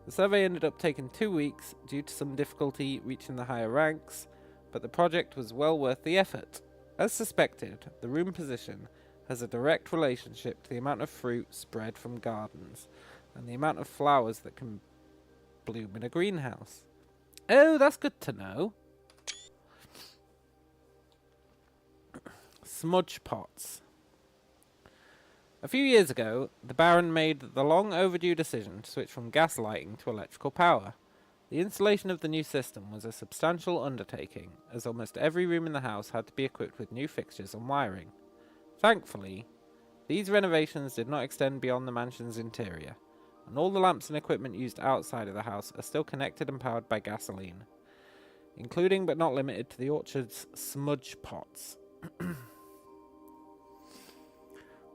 The survey ended up taking 2 weeks due to some difficulty reaching the higher ranks, but the project was well worth the effort. As suspected, the room position has a direct relationship to the amount of fruit spread from gardens and the amount of flowers that can bloom in a greenhouse. Oh, that's good to know. Smudge pots. A few years ago, the Baron made the long overdue decision to switch from gas lighting to electrical power. The installation of the new system was a substantial undertaking, as almost every room in the house had to be equipped with new fixtures and wiring. Thankfully, these renovations did not extend beyond the mansion's interior, and all the lamps and equipment used outside of the house are still connected and powered by gasoline, including but not limited to the orchard's smudge pots.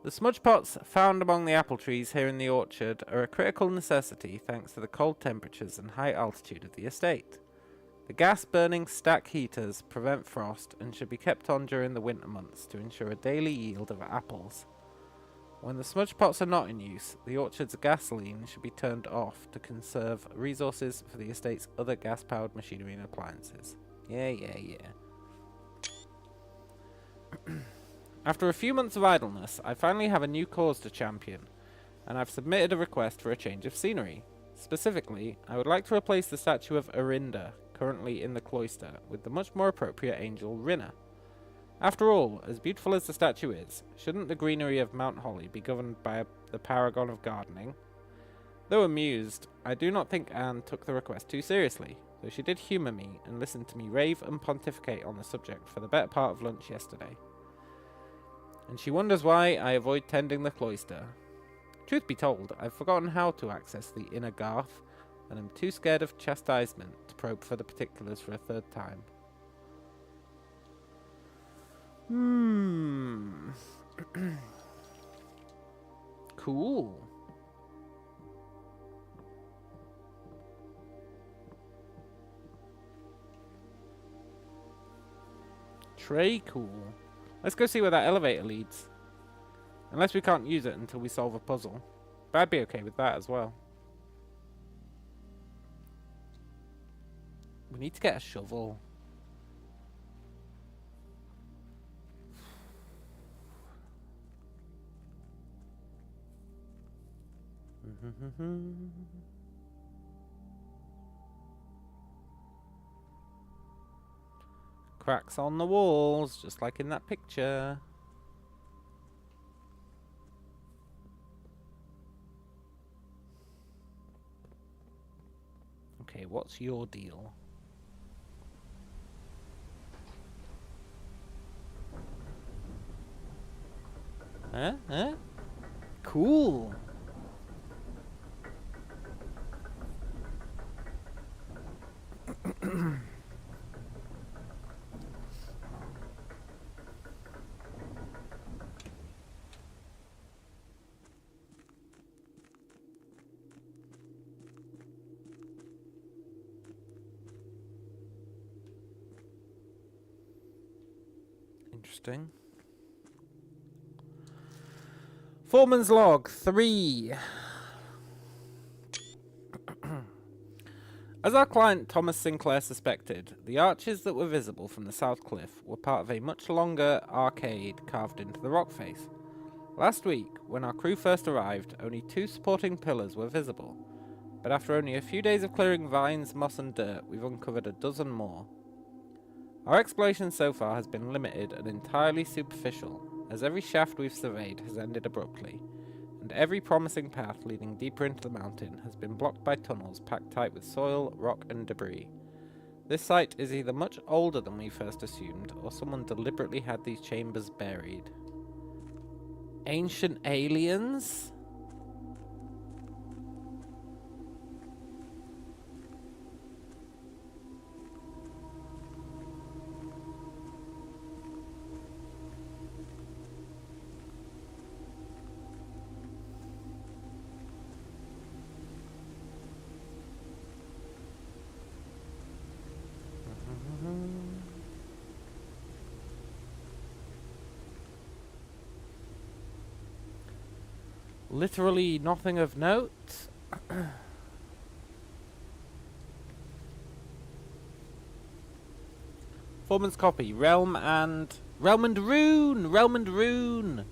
The smudge pots found among the apple trees here in the orchard are a critical necessity thanks to the cold temperatures and high altitude of the estate. The gas-burning stack heaters prevent frost and should be kept on during the winter months to ensure a daily yield of apples. When the smudge pots are not in use, the orchard's gasoline should be turned off to conserve resources for the estate's other gas-powered machinery and appliances. Yeah. After a few months of idleness, I finally have a new cause to champion, and I've submitted a request for a change of scenery. Specifically, I would like to replace the statue of Arinda, currently in the cloister, with the much more appropriate angel Rinna. After all, as beautiful as the statue is, shouldn't the greenery of Mount Holly be governed by the paragon of gardening? Though amused, I do not think Anne took the request too seriously, though she did humour me and listen to me rave and pontificate on the subject for the better part of lunch yesterday. And she wonders why I avoid tending the cloister. Truth be told, I've forgotten how to access the inner garth, and am too scared of chastisement to probe for the particulars for a third time. Cool. Très cool. Let's go see where that elevator leads. Unless we can't use it until we solve a puzzle. But I'd be okay with that as well. We need to get a shovel. Cracks on the walls, just like in that picture. Okay, what's your deal? Huh? Cool. Interesting. Foreman's log 3. As our client Thomas Sinclair suspected, the arches that were visible from the south cliff were part of a much longer arcade carved into the rock face. Last week, when our crew first arrived, only 2 supporting pillars were visible, but after only a few days of clearing vines, moss and dirt, we've uncovered a dozen more. Our exploration so far has been limited and entirely superficial, as every shaft we've surveyed has ended abruptly, and every promising path leading deeper into the mountain has been blocked by tunnels packed tight with soil, rock and debris. This site is either much older than we first assumed, or someone deliberately had these chambers buried. Ancient aliens? Literally nothing of note. Foreman's copy. Realm and Rune.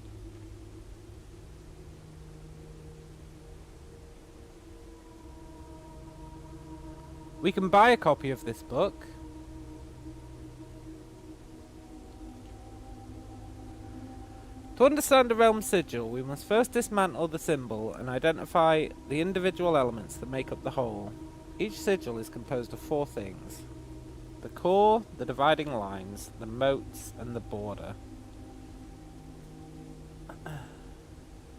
We can buy a copy of this book. To understand a realm sigil, we must first dismantle the symbol and identify the individual elements that make up the whole. Each sigil is composed of 4 things: the core, the dividing lines, the moats, and the border.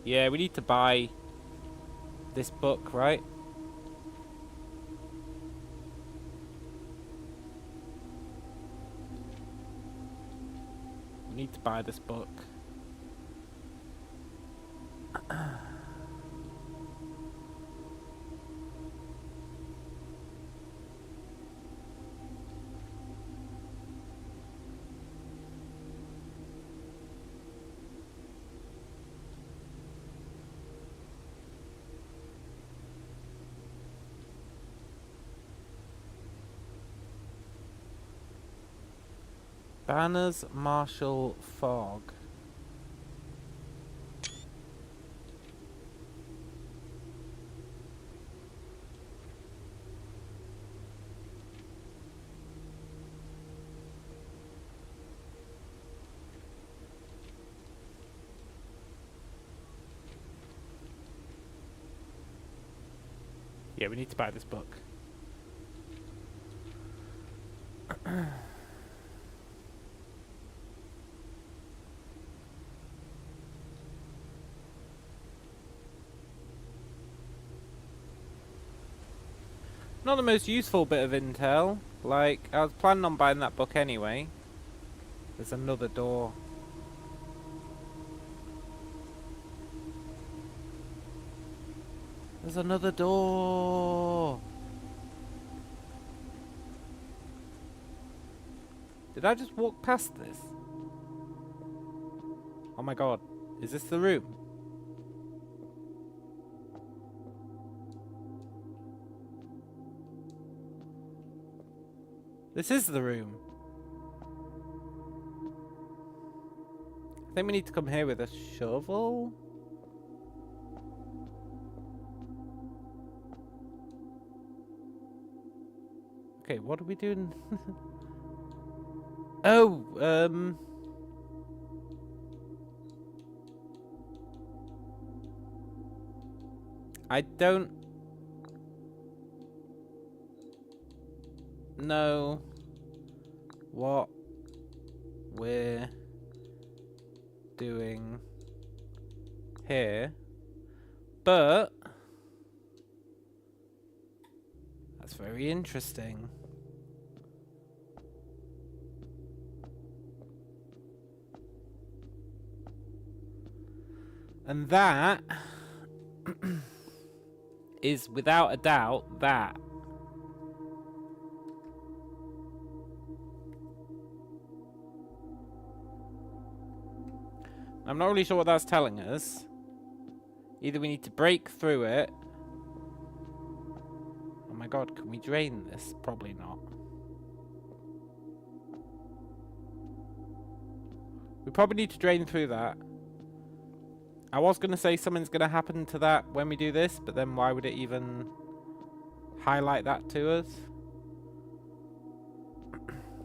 Yeah, we need to buy this book, right? We need to buy this book. Banners, Marshall, Fog. Yeah, we need to buy this book. Not the most useful bit of intel. Like, I was planning on buying that book anyway. There's another door. There's another door. Did I just walk past this? Oh my god. Is this the room? This is the room. I think we need to come here with a shovel. Okay, what are we doing? Oh, I don't know what we're doing here, but that's very interesting. And that is without a doubt that. I'm not really sure what that's telling us. Either we need to break through it. Oh my god, can we drain this? Probably not. We probably need to drain through that. I was going to say something's going to happen to that when we do this, but then why would it even highlight that to us?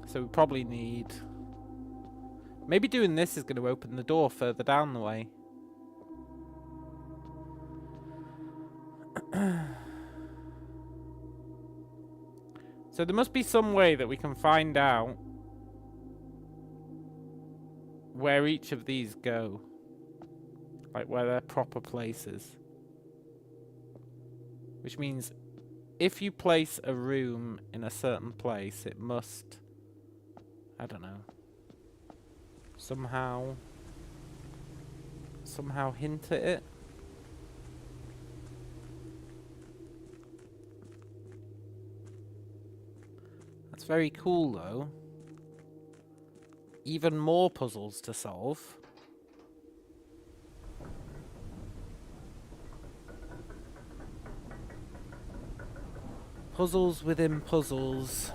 So we probably need... Maybe doing this is going to open the door further down the way. So there must be some way that we can find out where each of these go. Like where they're proper places. Which means if you place a room in a certain place, it must, I don't know, somehow hint at it. That's very cool though. Even more puzzles to solve. Puzzles within puzzles.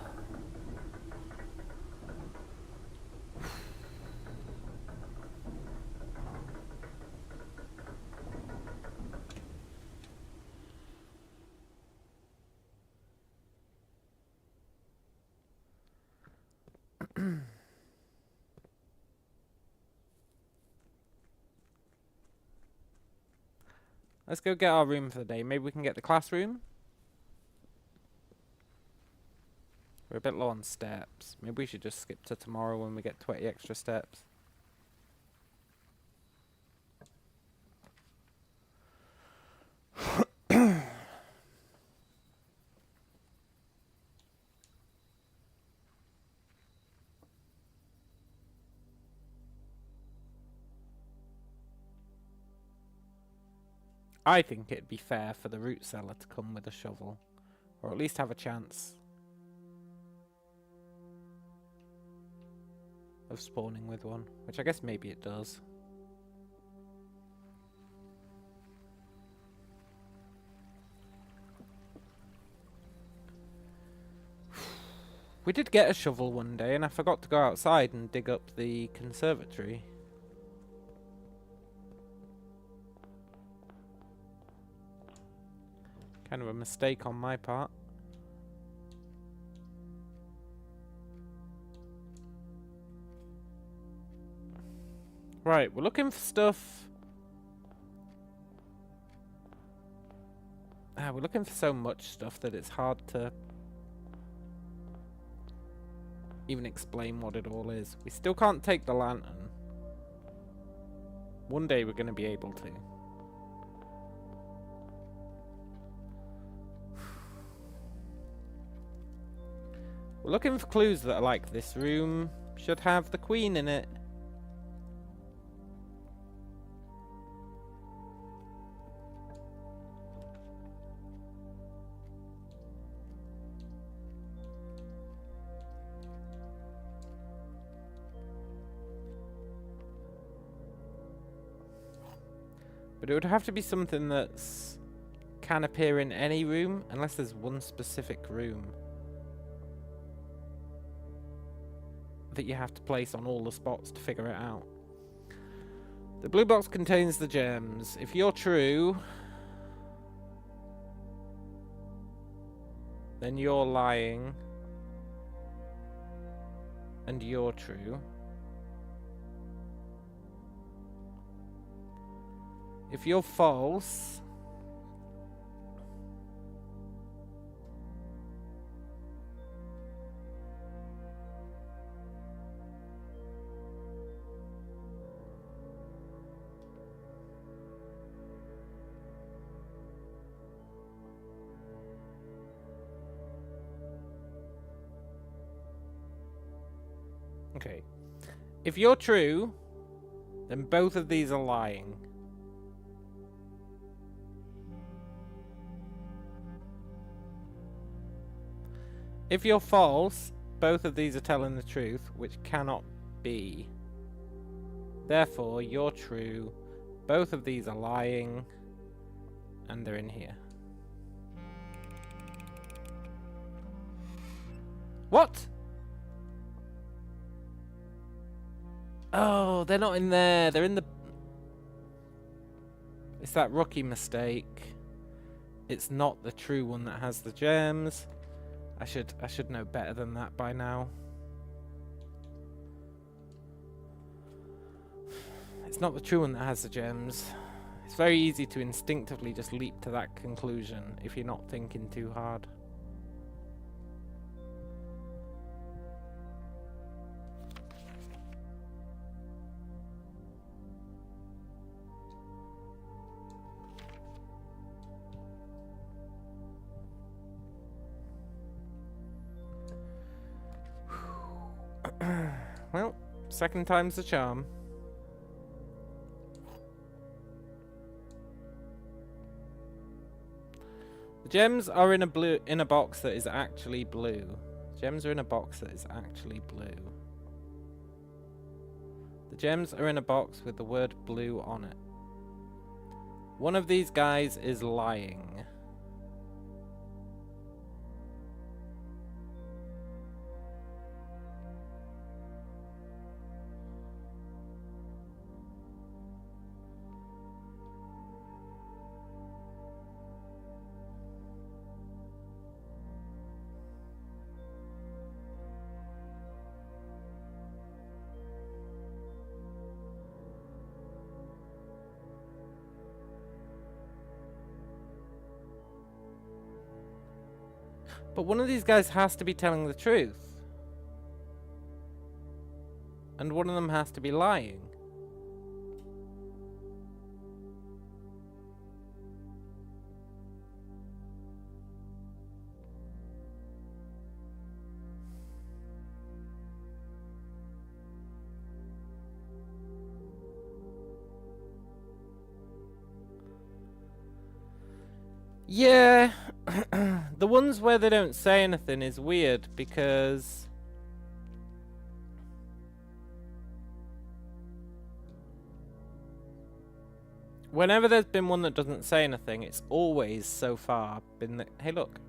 Let's go get our room for the day. Maybe we can get the classroom. We're a bit low on steps. Maybe we should just skip to tomorrow when we get 20 extra steps. I think it'd be fair for the root cellar to come with a shovel. Or at least have a chance of spawning with one. Which I guess maybe it does. We did get a shovel one day, and I forgot to go outside and dig up the conservatory. Kind of a mistake on my part. Right, we're looking for stuff. We're looking for so much stuff that it's hard to even explain what it all is. We still can't take the lantern. One day we're going to be able to. We're looking for clues that are like, this room should have the queen in it. But it would have to be something that's can appear in any room, unless there's one specific room that you have to place on all the spots to figure it out. The blue box contains the gems. If you're true, then you're lying, and you're true. If you're false, okay. If you're true, then both of these are lying. If you're false, both of these are telling the truth, which cannot be. Therefore, you're true, both of these are lying, and they're in here. What? Oh, they're not in there. They're in the... It's that rookie mistake. It's not the true one that has the gems. I should know better than that by now. It's not the true one that has the gems. It's very easy to instinctively just leap to that conclusion if you're not thinking too hard. Well, second time's the charm. The gems are in a box that is actually blue. Gems are in a box that is actually blue. The gems are in a box with the word blue on it. One of these guys is lying. But one of these guys has to be telling the truth. And one of them has to be lying. Yeah, the ones where they don't say anything is weird because whenever there's been one that doesn't say anything, it's always so far been the... Hey, look.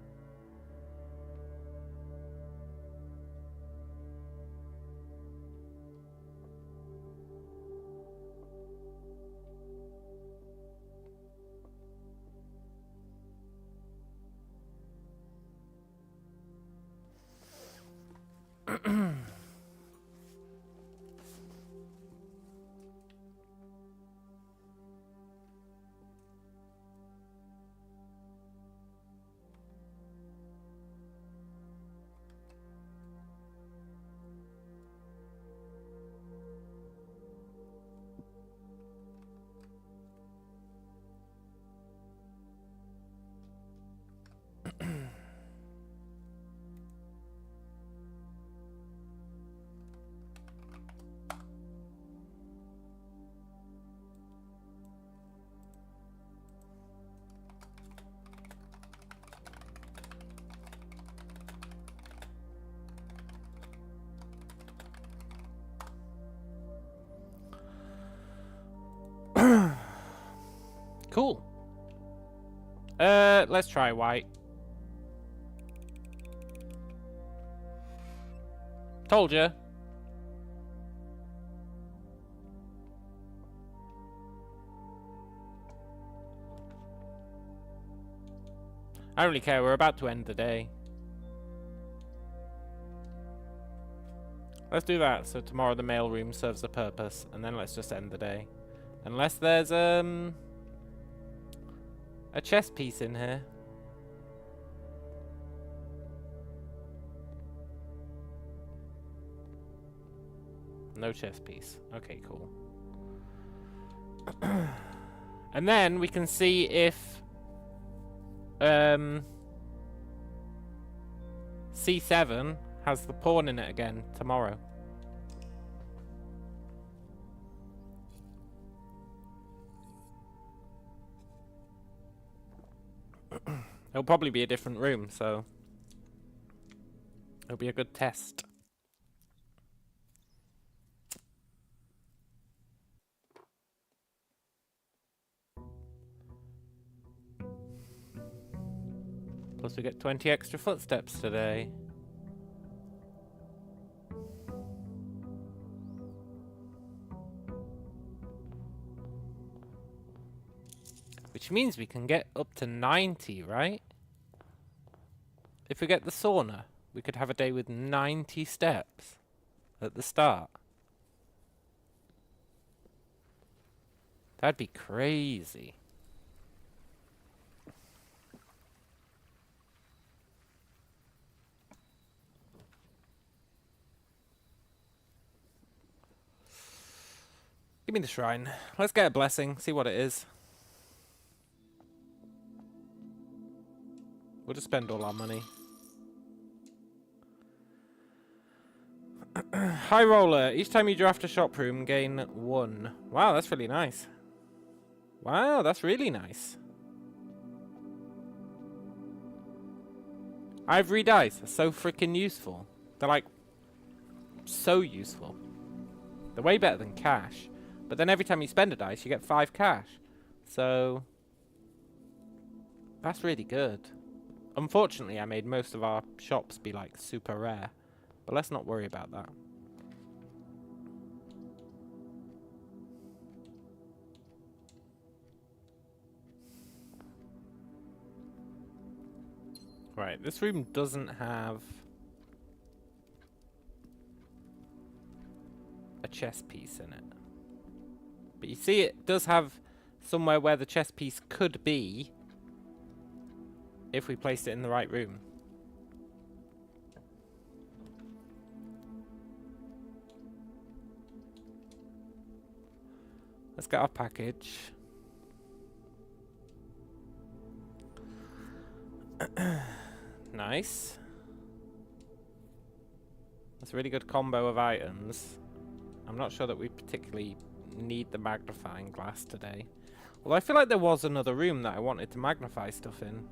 Cool. Let's try white. Told you. I don't really care, we're about to end the day. Let's do that, so tomorrow the mailroom serves a purpose, and then let's just end the day. Unless there's, a chess piece in here. No chess piece. Okay, cool. And then we can see if C7 has the pawn in it again tomorrow. It'll probably be a different room, so it'll be a good test. Plus we get 20 extra footsteps today. Which means we can get up to 90, right? If we get the sauna, we could have a day with 90 steps at the start. That'd be crazy. Give me the shrine. Let's get a blessing, see what it is. We'll just spend all our money. High roller. Each time you draft a shop room, gain 1. Wow, that's really nice. Wow, that's really nice. Ivory dice are so freaking useful. They're like so useful. They're way better than cash. But then every time you spend a dice, you get 5 cash. So that's really good. Unfortunately, I made most of our shops be like super rare. But let's not worry about that. Right, this room doesn't have a chess piece in it. But you see it does have somewhere where the chess piece could be if we placed it in the right room. Let's get our package. Nice. That's a really good combo of items. I'm not sure that we particularly need the magnifying glass today. Well, I feel like there was another room that I wanted to magnify stuff in.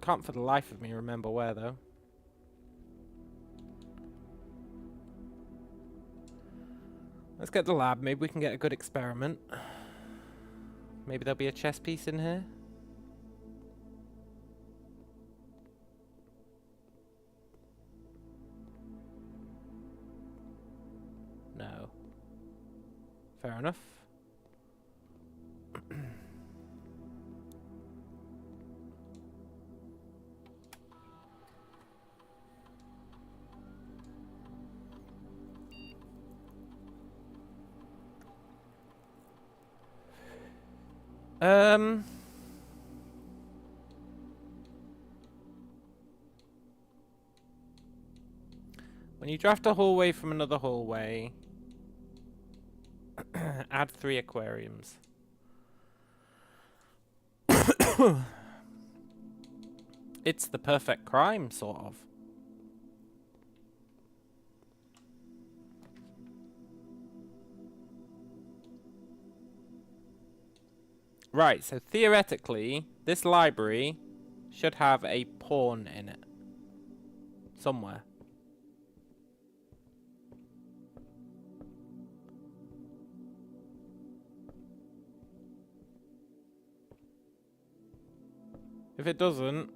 Can't for the life of me remember where, though. Let's get the lab. Maybe we can get a good experiment. Maybe there'll be a chess piece in here. No. Fair enough. When you draft a hallway from another hallway, add 3 aquariums. It's the perfect crime, sort of. Right, so theoretically, this library should have a pawn in it. Somewhere. If it doesn't,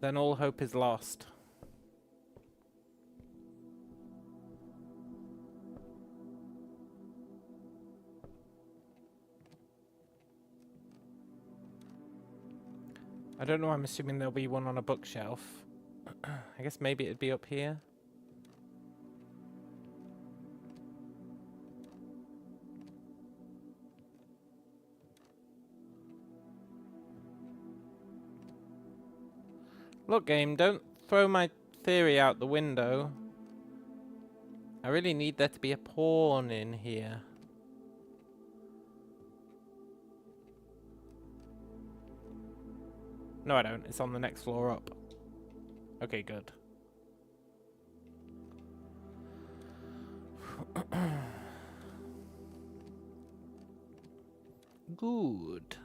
then all hope is lost. I don't know, I'm assuming there'll be one on a bookshelf. I guess maybe it'd be up here. Look, game, don't throw my theory out the window. I really need there to be a pawn in here. No, I don't. It's on the next floor up. Okay, good. Good.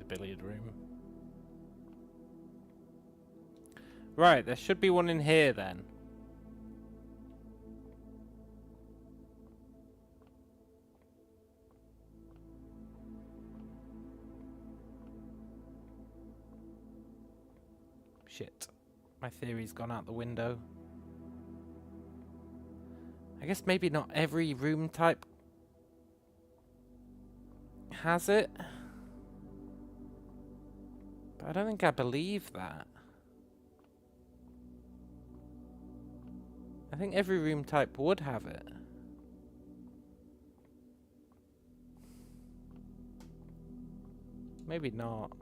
Billiard room. Right, there should be one in here then. Shit. My theory's gone out the window. I guess maybe not every room type has it. I don't think I believe that. I think every room type would have it. Maybe not.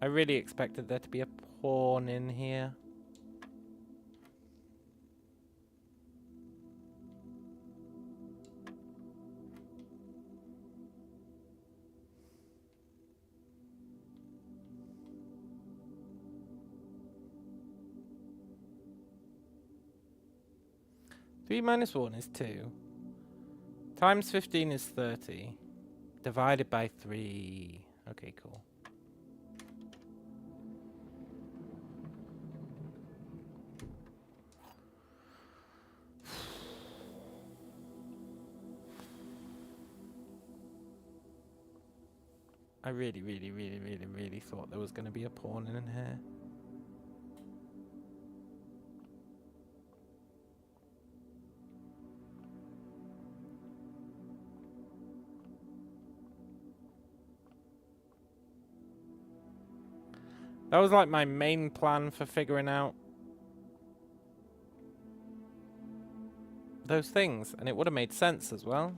I really expected there to be a pawn in here. Three minus 1 is 2. Times 15 is 30. Divided by 3. Okay, cool. I really thought there was going to be a pawn in here. That was like my main plan for figuring out those things, and it would have made sense as well.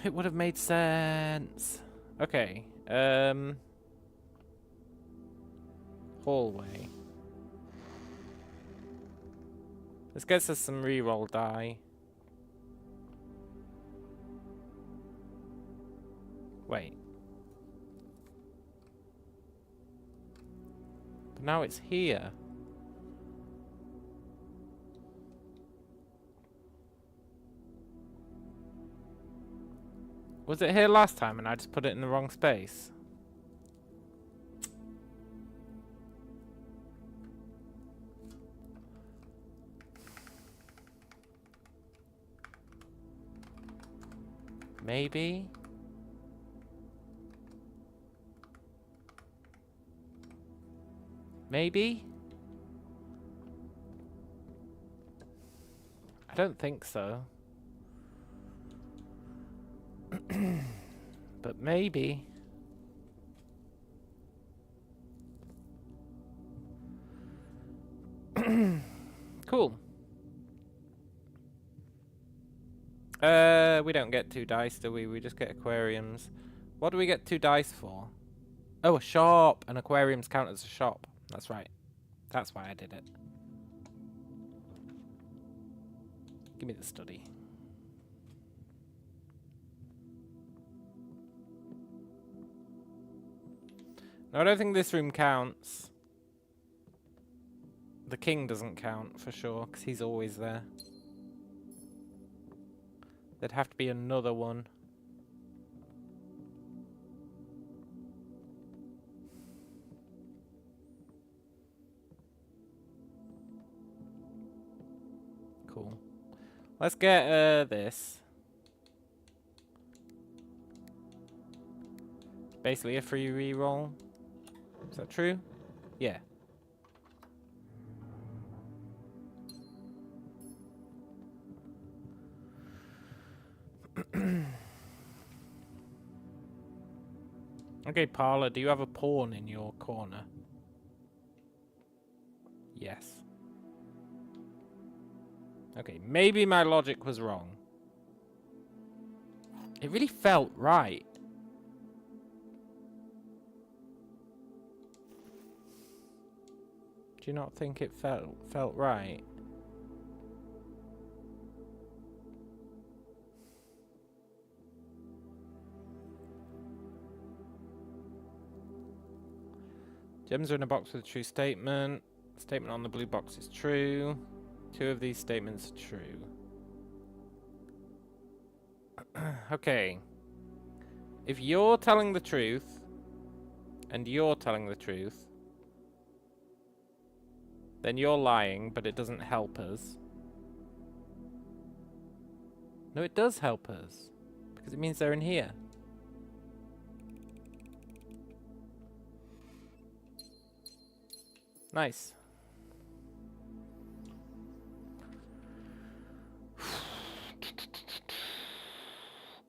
It would have made sense. Okay. Hallway. This gets us some reroll die. Wait. But now it's here. Was it here last time and I just put it in the wrong space? Maybe? Maybe? I don't think so. But maybe. Cool. We don't get 2 dice, do we? We just get aquariums. What do we get 2 dice for? Oh, a shop! And aquariums count as a shop. That's right. That's why I did it. Give me the study. No, I don't think this room counts. The king doesn't count for sure, because he's always there. There'd have to be another one. Cool. Let's get this. Basically a free reroll. Is that true? Yeah. Okay, Parla, do you have a pawn in your corner? Yes. Okay, maybe my logic was wrong. It really felt right. Do you not think it felt right? Gems are in a box with a true statement. Statement on the blue box is true. 2 of these statements are true. Okay. If you're telling the truth, and you're telling the truth, then you're lying, but it doesn't help us. No, it does help us. Because it means they're in here. Nice.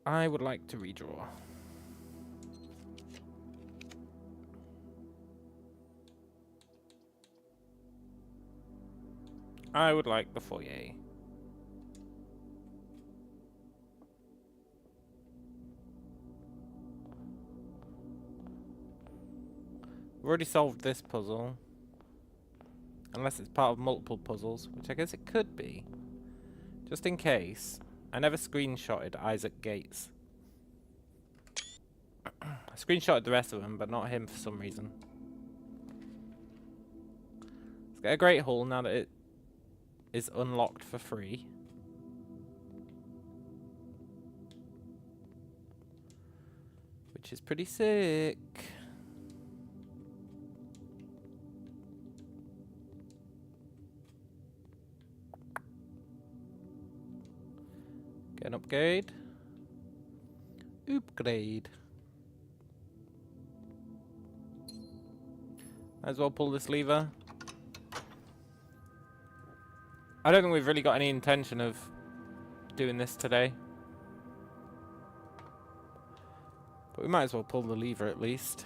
I would like to redraw. I would like the foyer. We've already solved this puzzle. Unless it's part of multiple puzzles, which I guess it could be. Just in case. I never screenshotted Isaac Gates. I screenshotted the rest of them, but not him for some reason. Let's get a Great Hall now that it is unlocked for free. Which is pretty sick. Get an upgrade. Upgrade. Might as well pull this lever. I don't think we've really got any intention of doing this today. But we might as well pull the lever at least.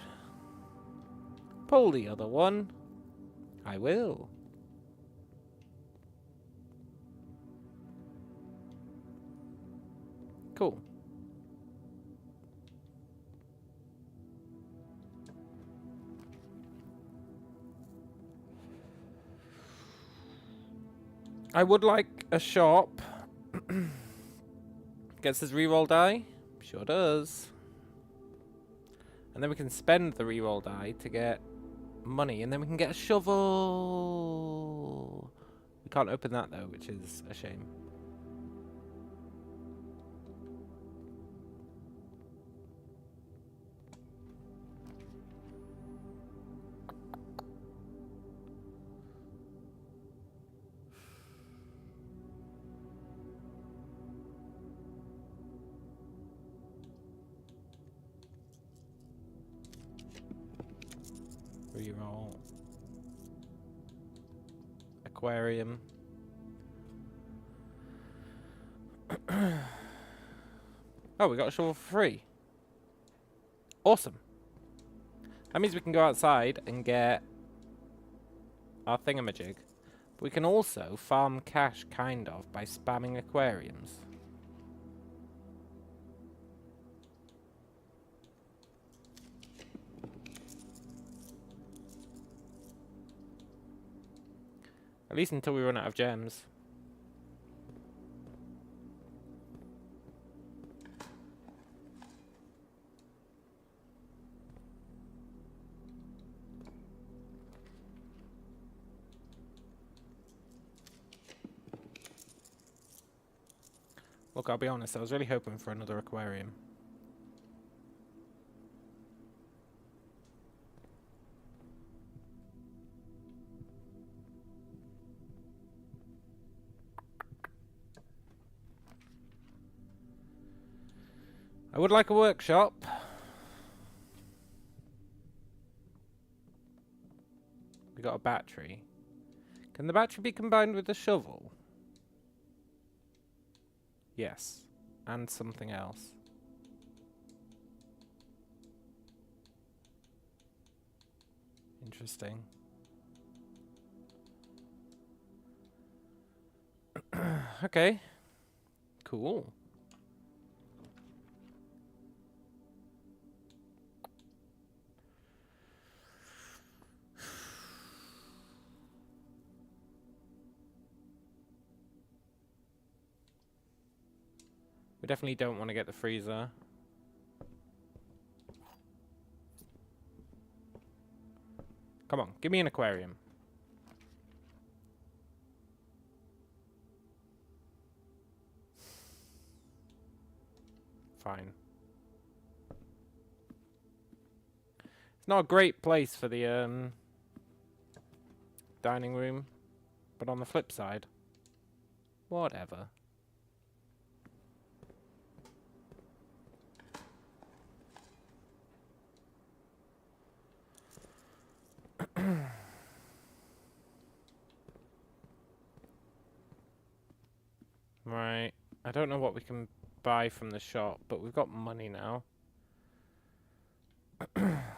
Pull the other one. I will. Cool. I would like a shop. Gets his reroll die? Sure does. And then we can spend the reroll die to get money, and then we can get a shovel. We can't open that though, which is a shame. Reroll. Aquarium. Oh, we got a shovel for free. Awesome. That means we can go outside and get our thingamajig. But we can also farm cash, kind of, by spamming aquariums. At least until we run out of gems. Look, I'll be honest, I was really hoping for another aquarium. I would like a workshop. We got a battery. Can the battery be combined with the shovel? Yes. And something else. Interesting. Okay. Cool. We definitely don't want to get the freezer. Come on, give me an aquarium. Fine. It's not a great place for the dining room, but on the flip side, whatever. Right. I don't know what we can buy from the shop, but we've got money now.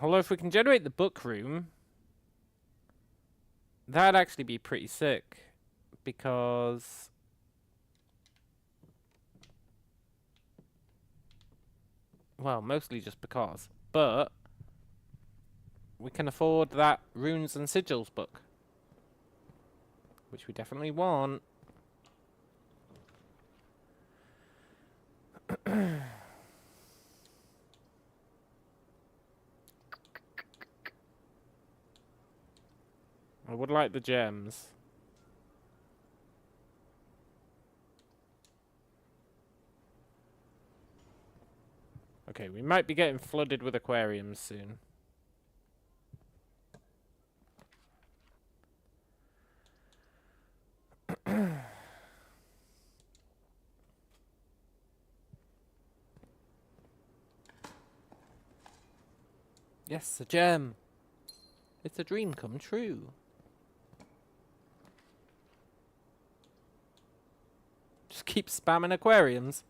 Although if we can generate the book room, that'd actually be pretty sick. Because... well, mostly just because. But... we can afford that runes and sigils book. Which we definitely want. I would like the gems. Okay, we might be getting flooded with aquariums soon. Yes, a gem. It's a dream come true. Just keep spamming aquariums.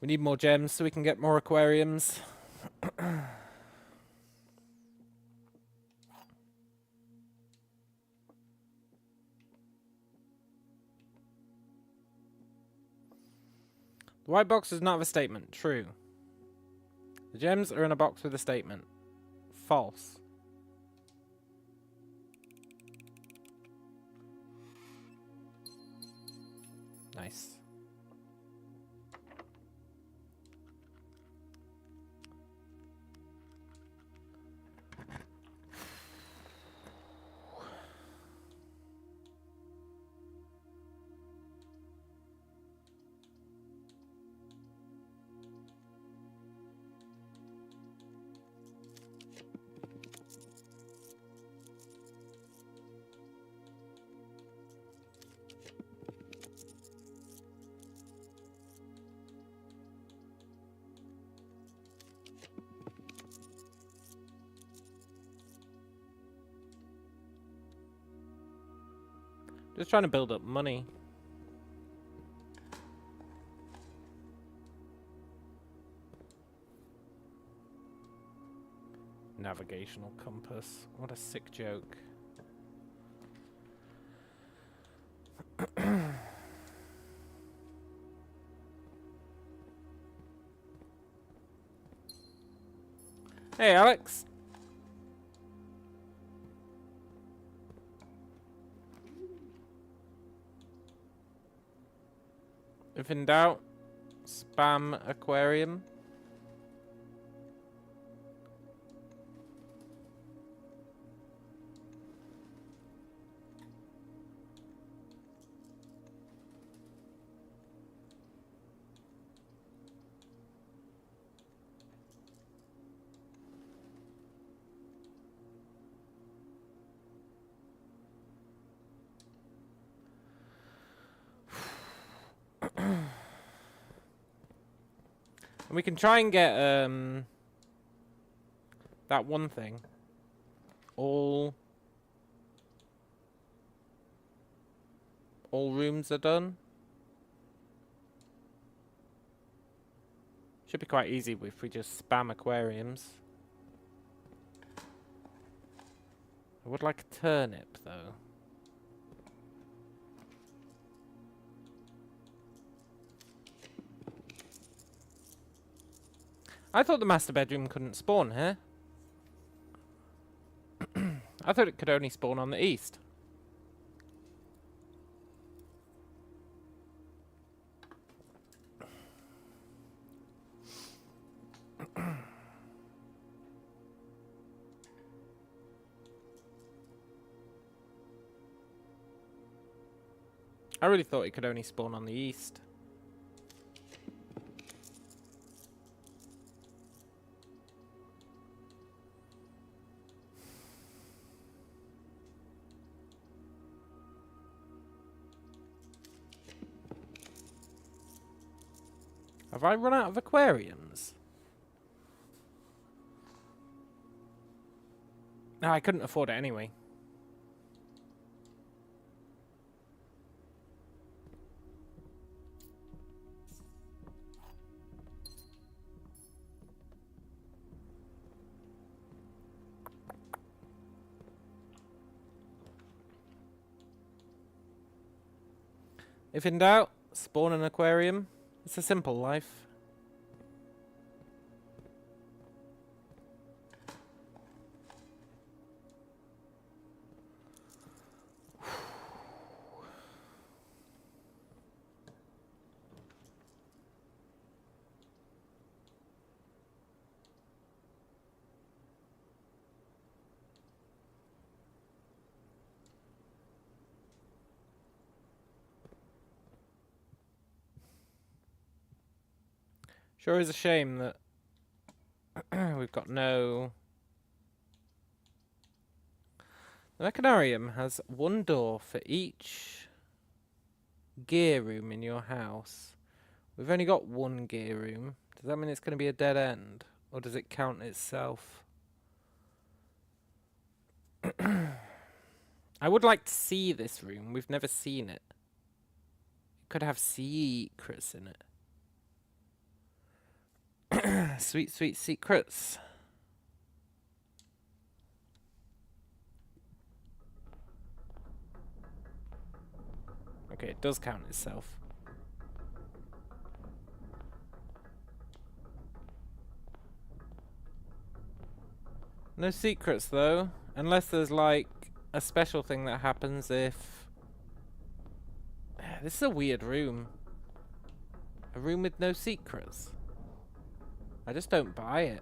We need more gems so we can get more aquariums. The white box does not have a statement. True. The gems are in a box with a statement. False. Nice. Just trying to build up money. Navigational compass. What a sick joke. Hey, Alex. If in doubt, spam aquarium. And we can try and get that one thing. All rooms are done. Should be quite easy if we just spam aquariums. I would like a turnip though. I thought the master bedroom couldn't spawn here. I thought it could only spawn on the east. I really thought it could only spawn on the east. Have I run out of aquariums? No, I couldn't afford it anyway. If in doubt, spawn an aquarium. It's a simple life. Sure is a shame that we've got no... The mechanarium has one door for each gear room in your house. We've only got one gear room. Does that mean it's going to be a dead end? Or does it count itself? I would like to see this room. We've never seen it. It could have secrets in it. Sweet, sweet secrets. Okay, it does count itself. No secrets, though. Unless there's, like, a special thing that happens if... This is a weird room. A room with no secrets. I just don't buy it.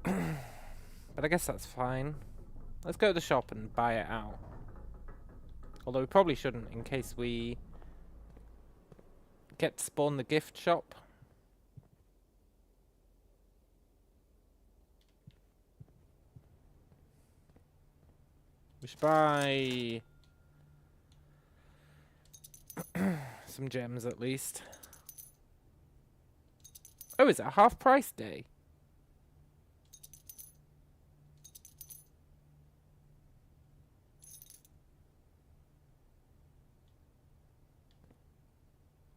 But I guess that's fine. Let's go to the shop and buy it out. Although we probably shouldn't, in case we get to spawn the gift shop. We should buy some gems at least. Oh, is it a half price day?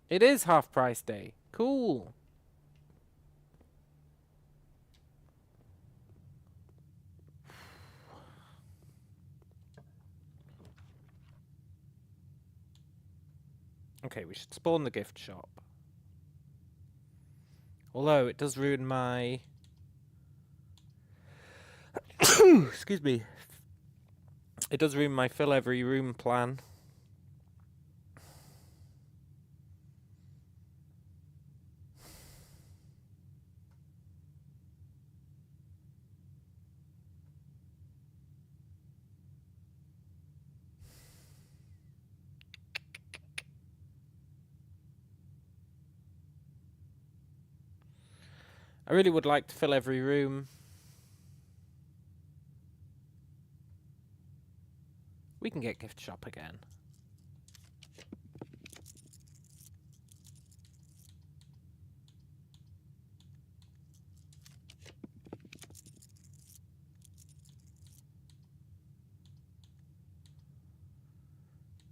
It is half price day. Cool. Okay, we should spawn the gift shop. Although it does ruin my... Excuse me. It does ruin my fill every room plan. I really would like to fill every room. We can get gift shop again.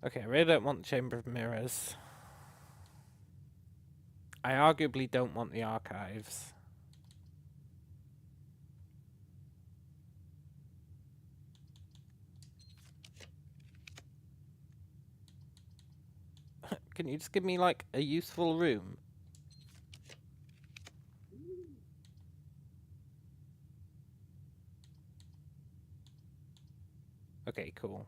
Okay, I really don't want the Chamber of Mirrors. I arguably don't want the archives. Can you just give me, like, a useful room? Okay, cool.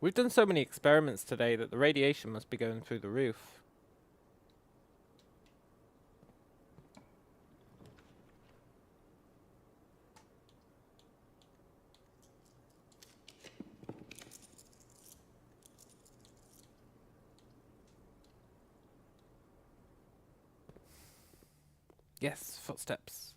We've done so many experiments today that the radiation must be going through the roof. Yes, footsteps.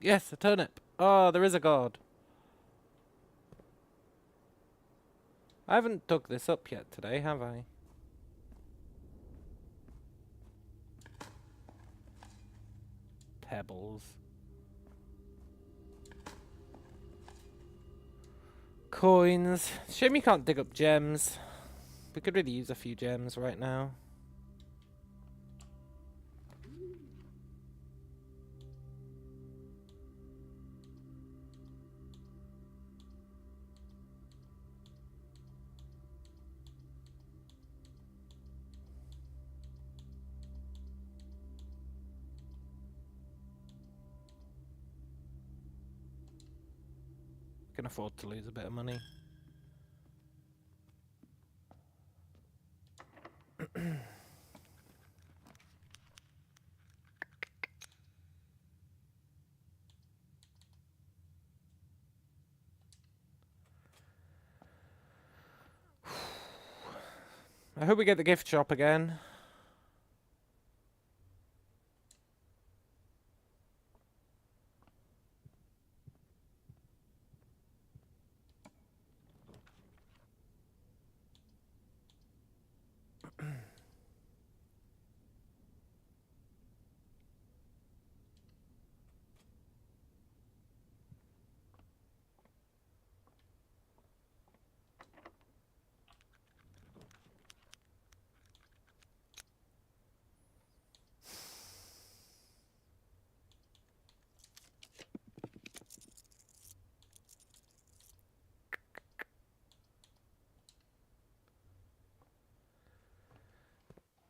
Yes, a turnip. Oh, there is a god. I haven't dug this up yet today, have I? Pebbles. Coins. Shame you can't dig up gems. We could really use a few gems right now. Can afford to lose a bit of money. I hope we get the gift shop again.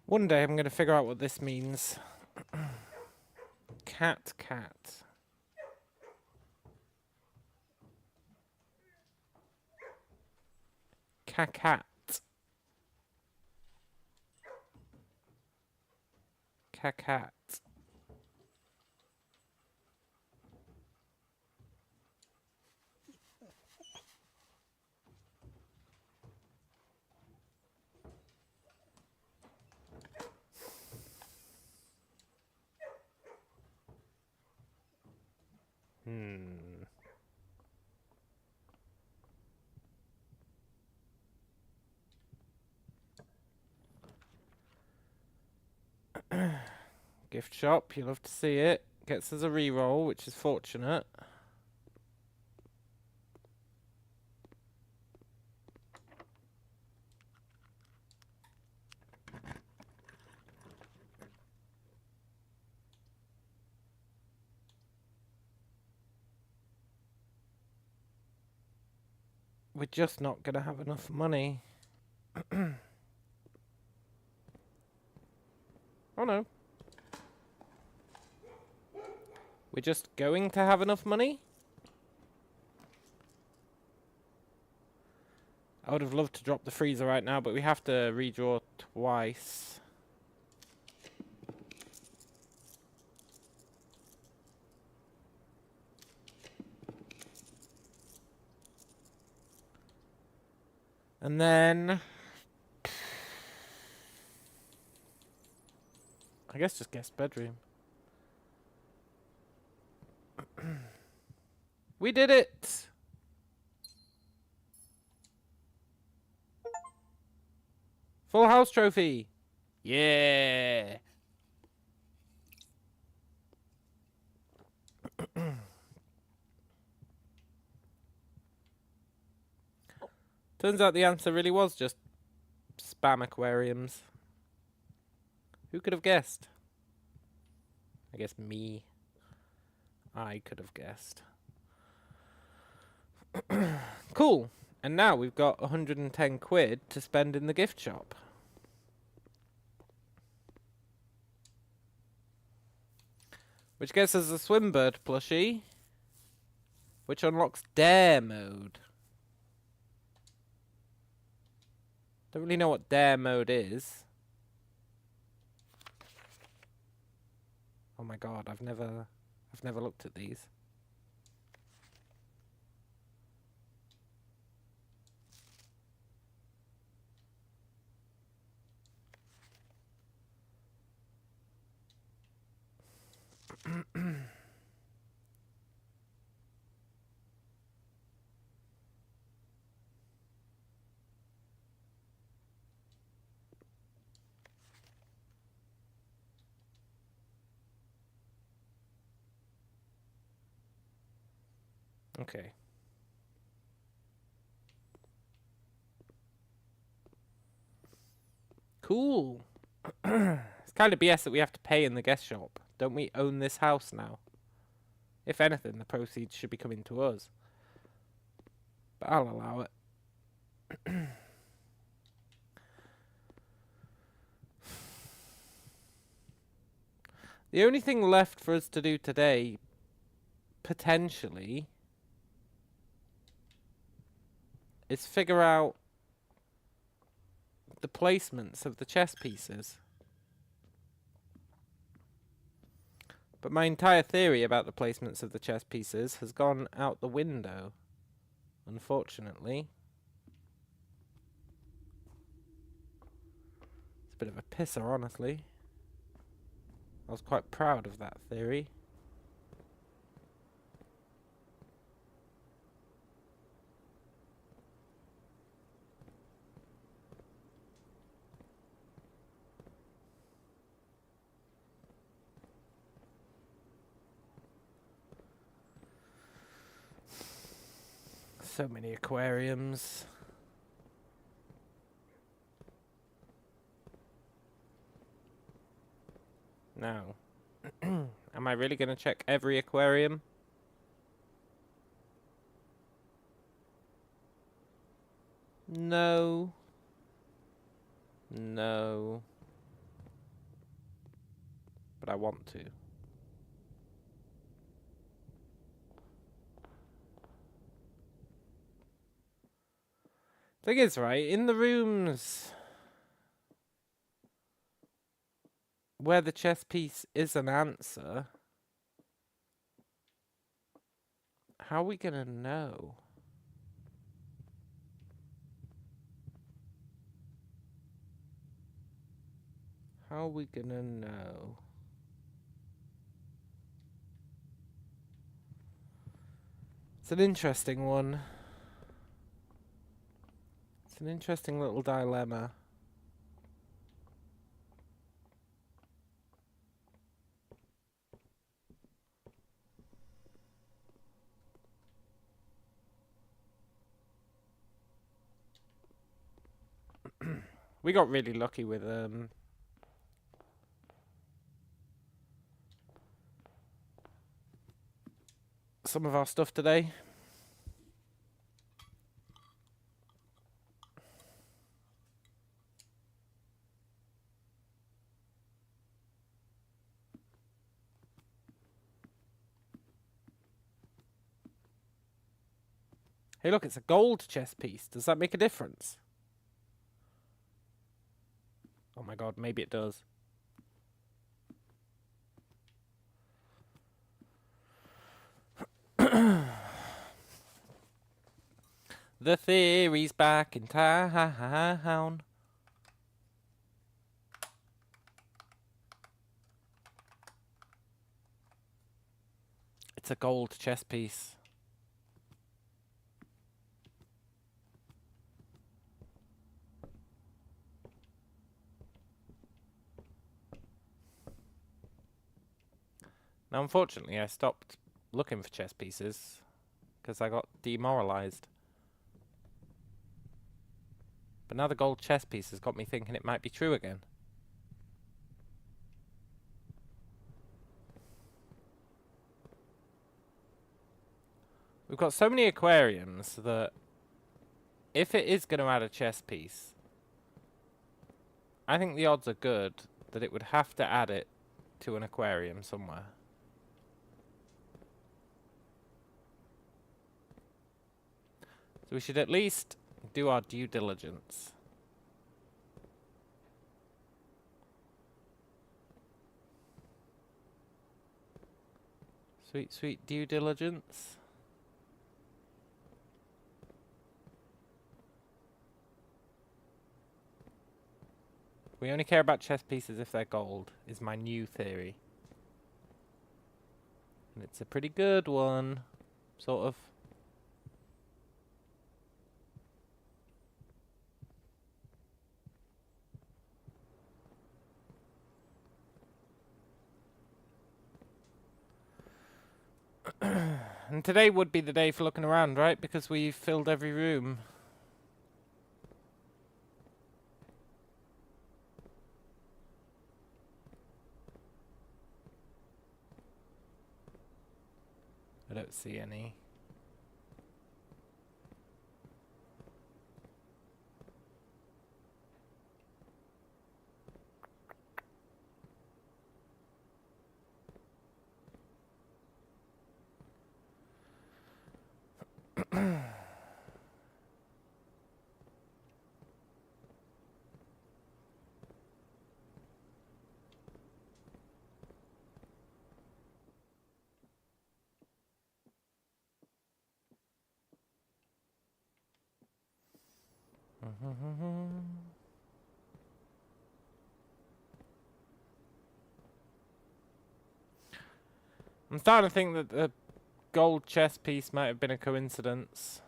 One day I'm going to figure out what this means. Cat, cat. Cat. Cat. Gift shop, you love to see it. Gets us a reroll, which is fortunate. We're just not going to have enough money. Oh no. We're just going to have enough money? I would have loved to drop the freezer right now, but we have to redraw twice. And then I guess just guest bedroom. We did it! Full house trophy! Yeah! Turns out the answer really was just spam aquariums. Who could have guessed? I guess me. I could have guessed. Cool. And now we've got 110 quid to spend in the gift shop. Which gets us a Swimbird plushie. Which unlocks Dare mode. Don't really know what Dare mode is. Oh my god, I've never looked at these. Okay. Cool. It's kind of BS that we have to pay in the guest shop. Don't we own this house now? If anything, the proceeds should be coming to us. But I'll allow it. The only thing left for us to do today, potentially, is figure out the placements of the chess pieces. But my entire theory about the placements of the chess pieces has gone out the window, unfortunately. It's a bit of a pisser, honestly. I was quite proud of that theory. So many aquariums. Now, am I really going to check every aquarium? No. No. But I want to. Thing is, right, in the rooms where the chess piece is an answer, how are we gonna know? How are we gonna know? It's an interesting one. It's an interesting little dilemma. We got really lucky with some of our stuff today. Hey, look, it's a gold chess piece. Does that make a difference? Oh my god, maybe it does. The theory's back in town. It's a gold chess piece. Now, unfortunately, I stopped looking for chess pieces because I got demoralized. But now the gold chess piece has got me thinking it might be true again. We've got so many aquariums that if it is going to add a chess piece, I think the odds are good that it would have to add it to an aquarium somewhere. So we should at least do our due diligence. Sweet, sweet due diligence. We only care about chess pieces if they're gold, is my new theory. And it's a pretty good one, sort of. And today would be the day for looking around, right? Because we've filled every room. I don't see any. I'm starting to think that the gold chess piece might have been a coincidence.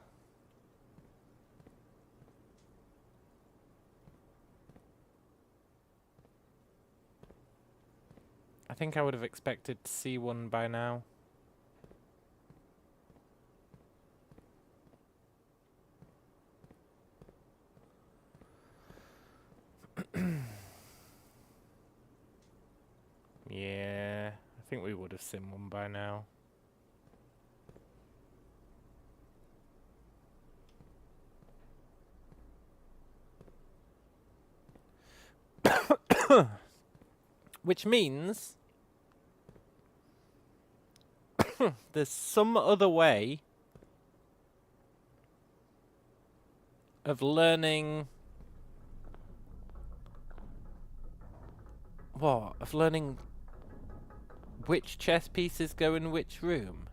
I think I would have expected to see one by now. Yeah, I think we would have seen one by now. Which means there's some other way of learning... What? Of learning which chess pieces go in which room?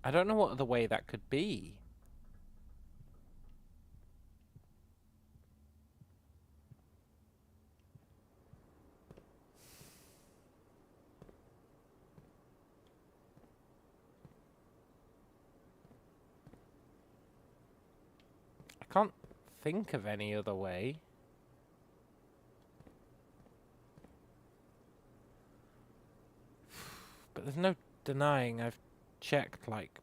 I don't know what other way that could be. I can't think of any other way. But there's no denying I've checked like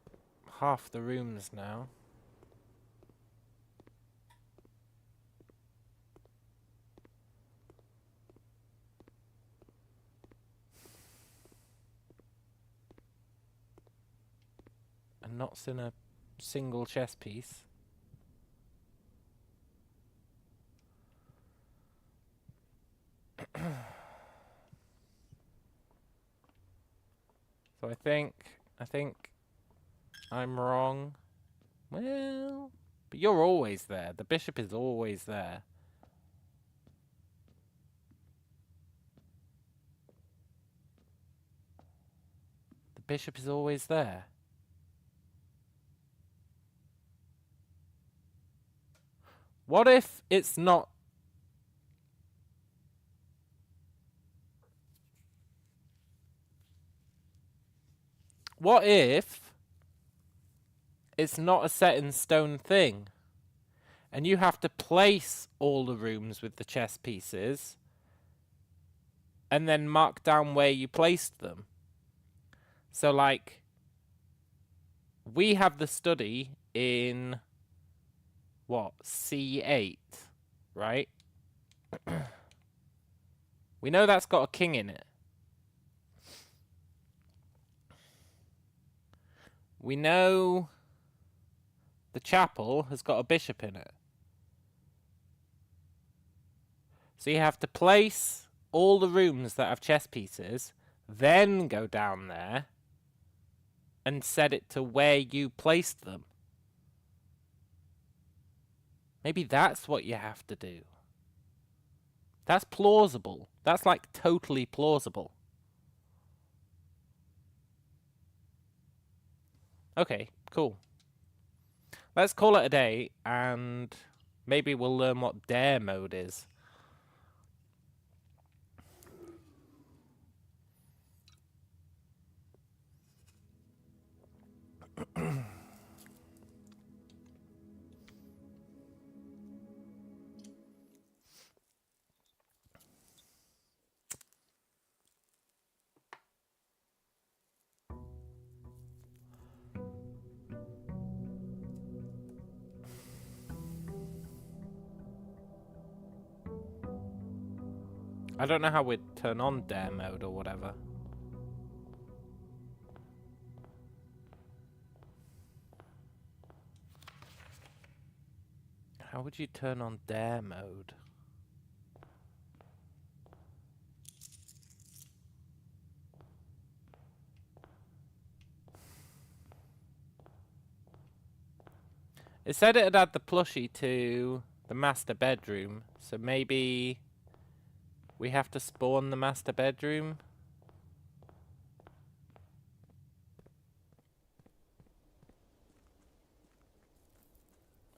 half the rooms now. And not seen a single chess piece. So I think I'm wrong. Well, but you're always there. The bishop is always there. The bishop is always there. What if it's not? What if it's not a set in stone thing? And you have to place all the rooms with the chess pieces and then mark down where you placed them. So, like, we have the study in, what, C8, right? We know that's got a king in it. We know the chapel has got a bishop in it. So you have to place all the rooms that have chess pieces, then go down there and set it to where you placed them. Maybe that's what you have to do. That's plausible. That's like totally plausible. Okay, cool. Let's call it a day, and maybe we'll learn what dare mode is. I don't know how we'd turn on dare mode or whatever. How would you turn on dare mode? It said it had add the plushie to the master bedroom, so maybe we have to spawn the master bedroom?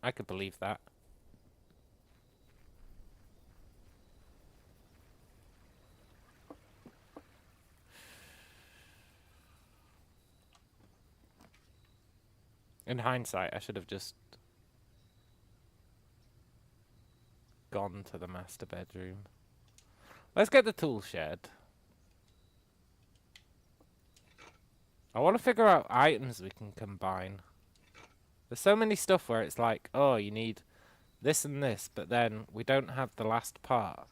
I could believe that. In hindsight, I should have just gone to the master bedroom. Let's get the tool shed. I want to figure out items we can combine. There's so many stuff where it's like, oh, you need this and this, but then we don't have the last part.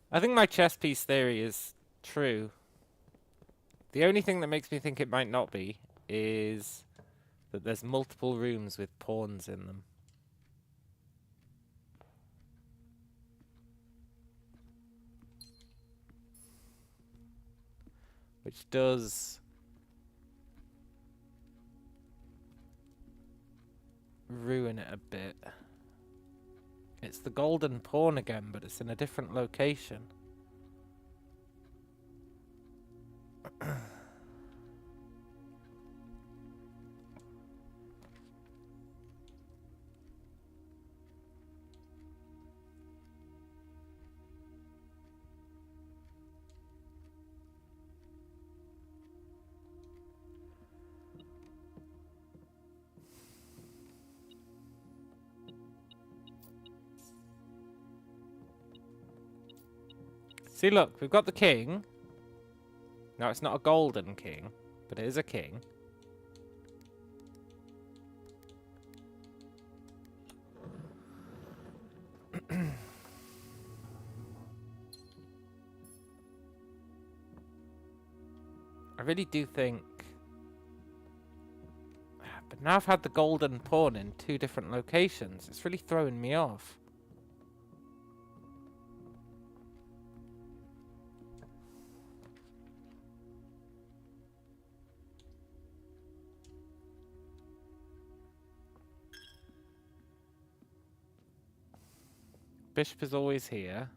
I think my chess piece theory is true. The only thing that makes me think it might not be is that there's multiple rooms with pawns in them. Which does ruin it a bit. It's the golden pawn again, but it's in a different location. See, look, we've got the king. Now, it's not a golden king, but it is a king. I really do think... But now I've had the golden pawn in 2 different locations. It's really throwing me off. Bishop is always here.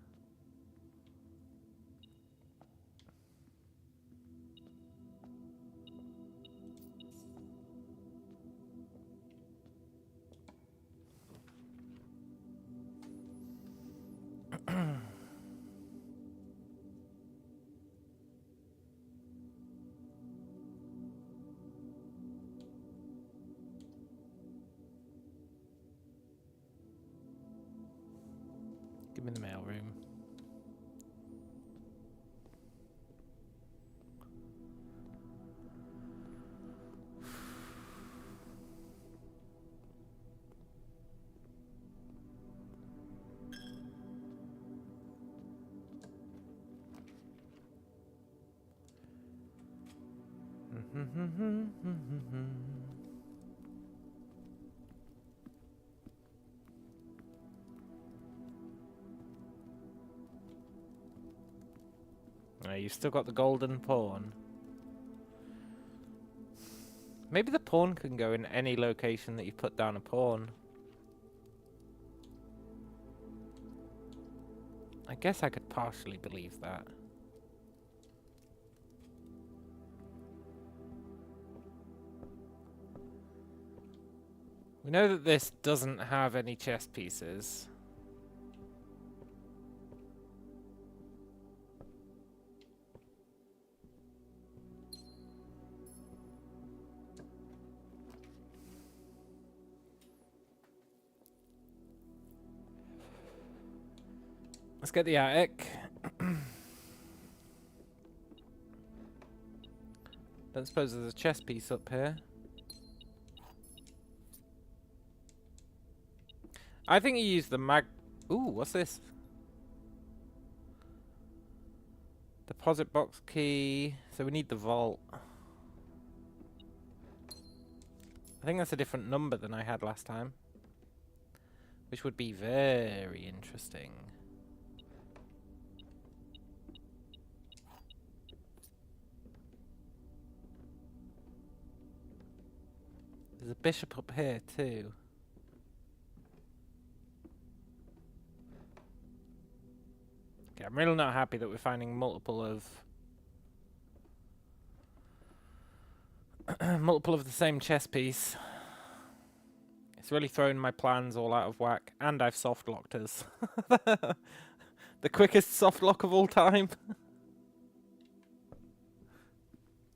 Give me the mail room. You've still got the golden pawn. Maybe the pawn can go in any location that you put down a pawn. I guess I could partially believe that. We know that this doesn't have any chess pieces. Let's get the attic. Don't suppose there's a chess piece up here. I think you use the Ooh, what's this? Deposit box key. So we need the vault. I think that's a different number than I had last time. Which would be very interesting. There's a bishop up here too. Okay, I'm really not happy that we're finding multiple of multiple of the same chess piece. It's really thrown my plans all out of whack, and I've soft locked us. The quickest soft lock of all time?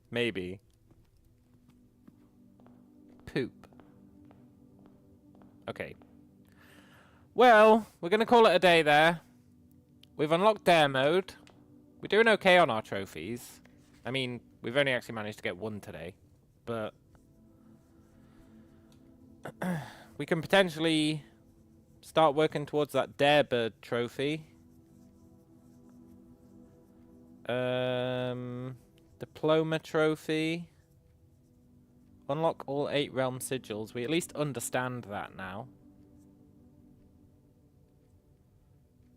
Maybe. Poop. Okay. Well, we're going to call it a day there. We've unlocked dare mode. We're doing okay on our trophies. I mean, we've only actually managed to get one today. But we can potentially start working towards that dare bird trophy. Diploma trophy. Unlock all 8 realm sigils. We at least understand that now.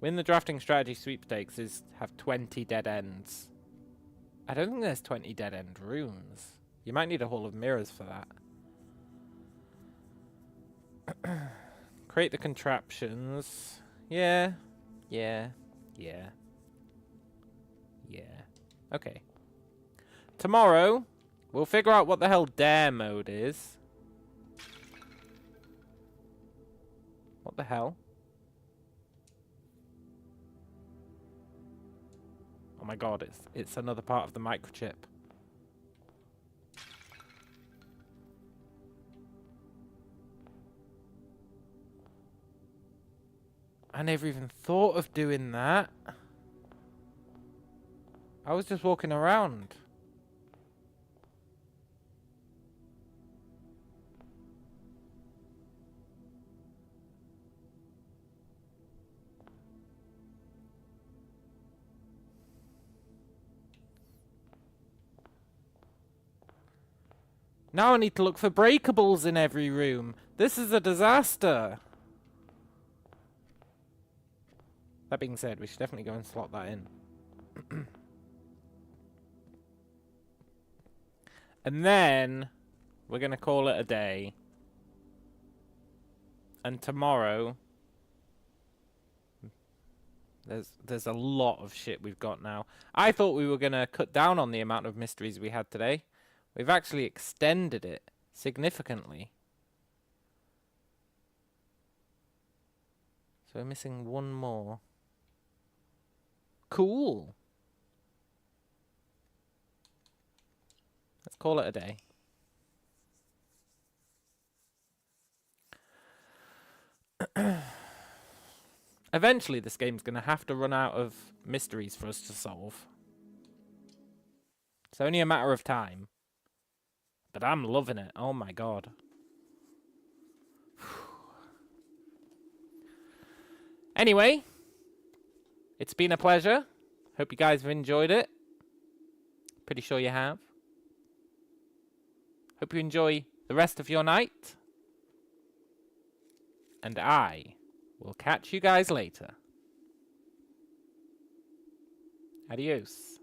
Win the drafting strategy sweepstakes is have 20 dead ends. I don't think there's 20 dead end rooms. You might need a hall of mirrors for that. Create the contraptions. Yeah. Okay. Tomorrow, we'll figure out what the hell dare mode is. What the hell? Oh my god, it's another part of the microchip. I never even thought of doing that. I was just walking around. Now I need to look for breakables in every room. This is a disaster. That being said, we should definitely go and slot that in. And then we're going to call it a day. And tomorrow, there's a lot of shit we've got now. I thought we were going to cut down on the amount of mysteries we had today. We've actually extended it significantly. So we're missing one more. Cool. Let's call it a day. Eventually, this game's going to have to run out of mysteries for us to solve. It's only a matter of time. But I'm loving it. Oh my god. Anyway, it's been a pleasure. Hope you guys have enjoyed it. Pretty sure you have. Hope you enjoy the rest of your night. And I will catch you guys later. Adios.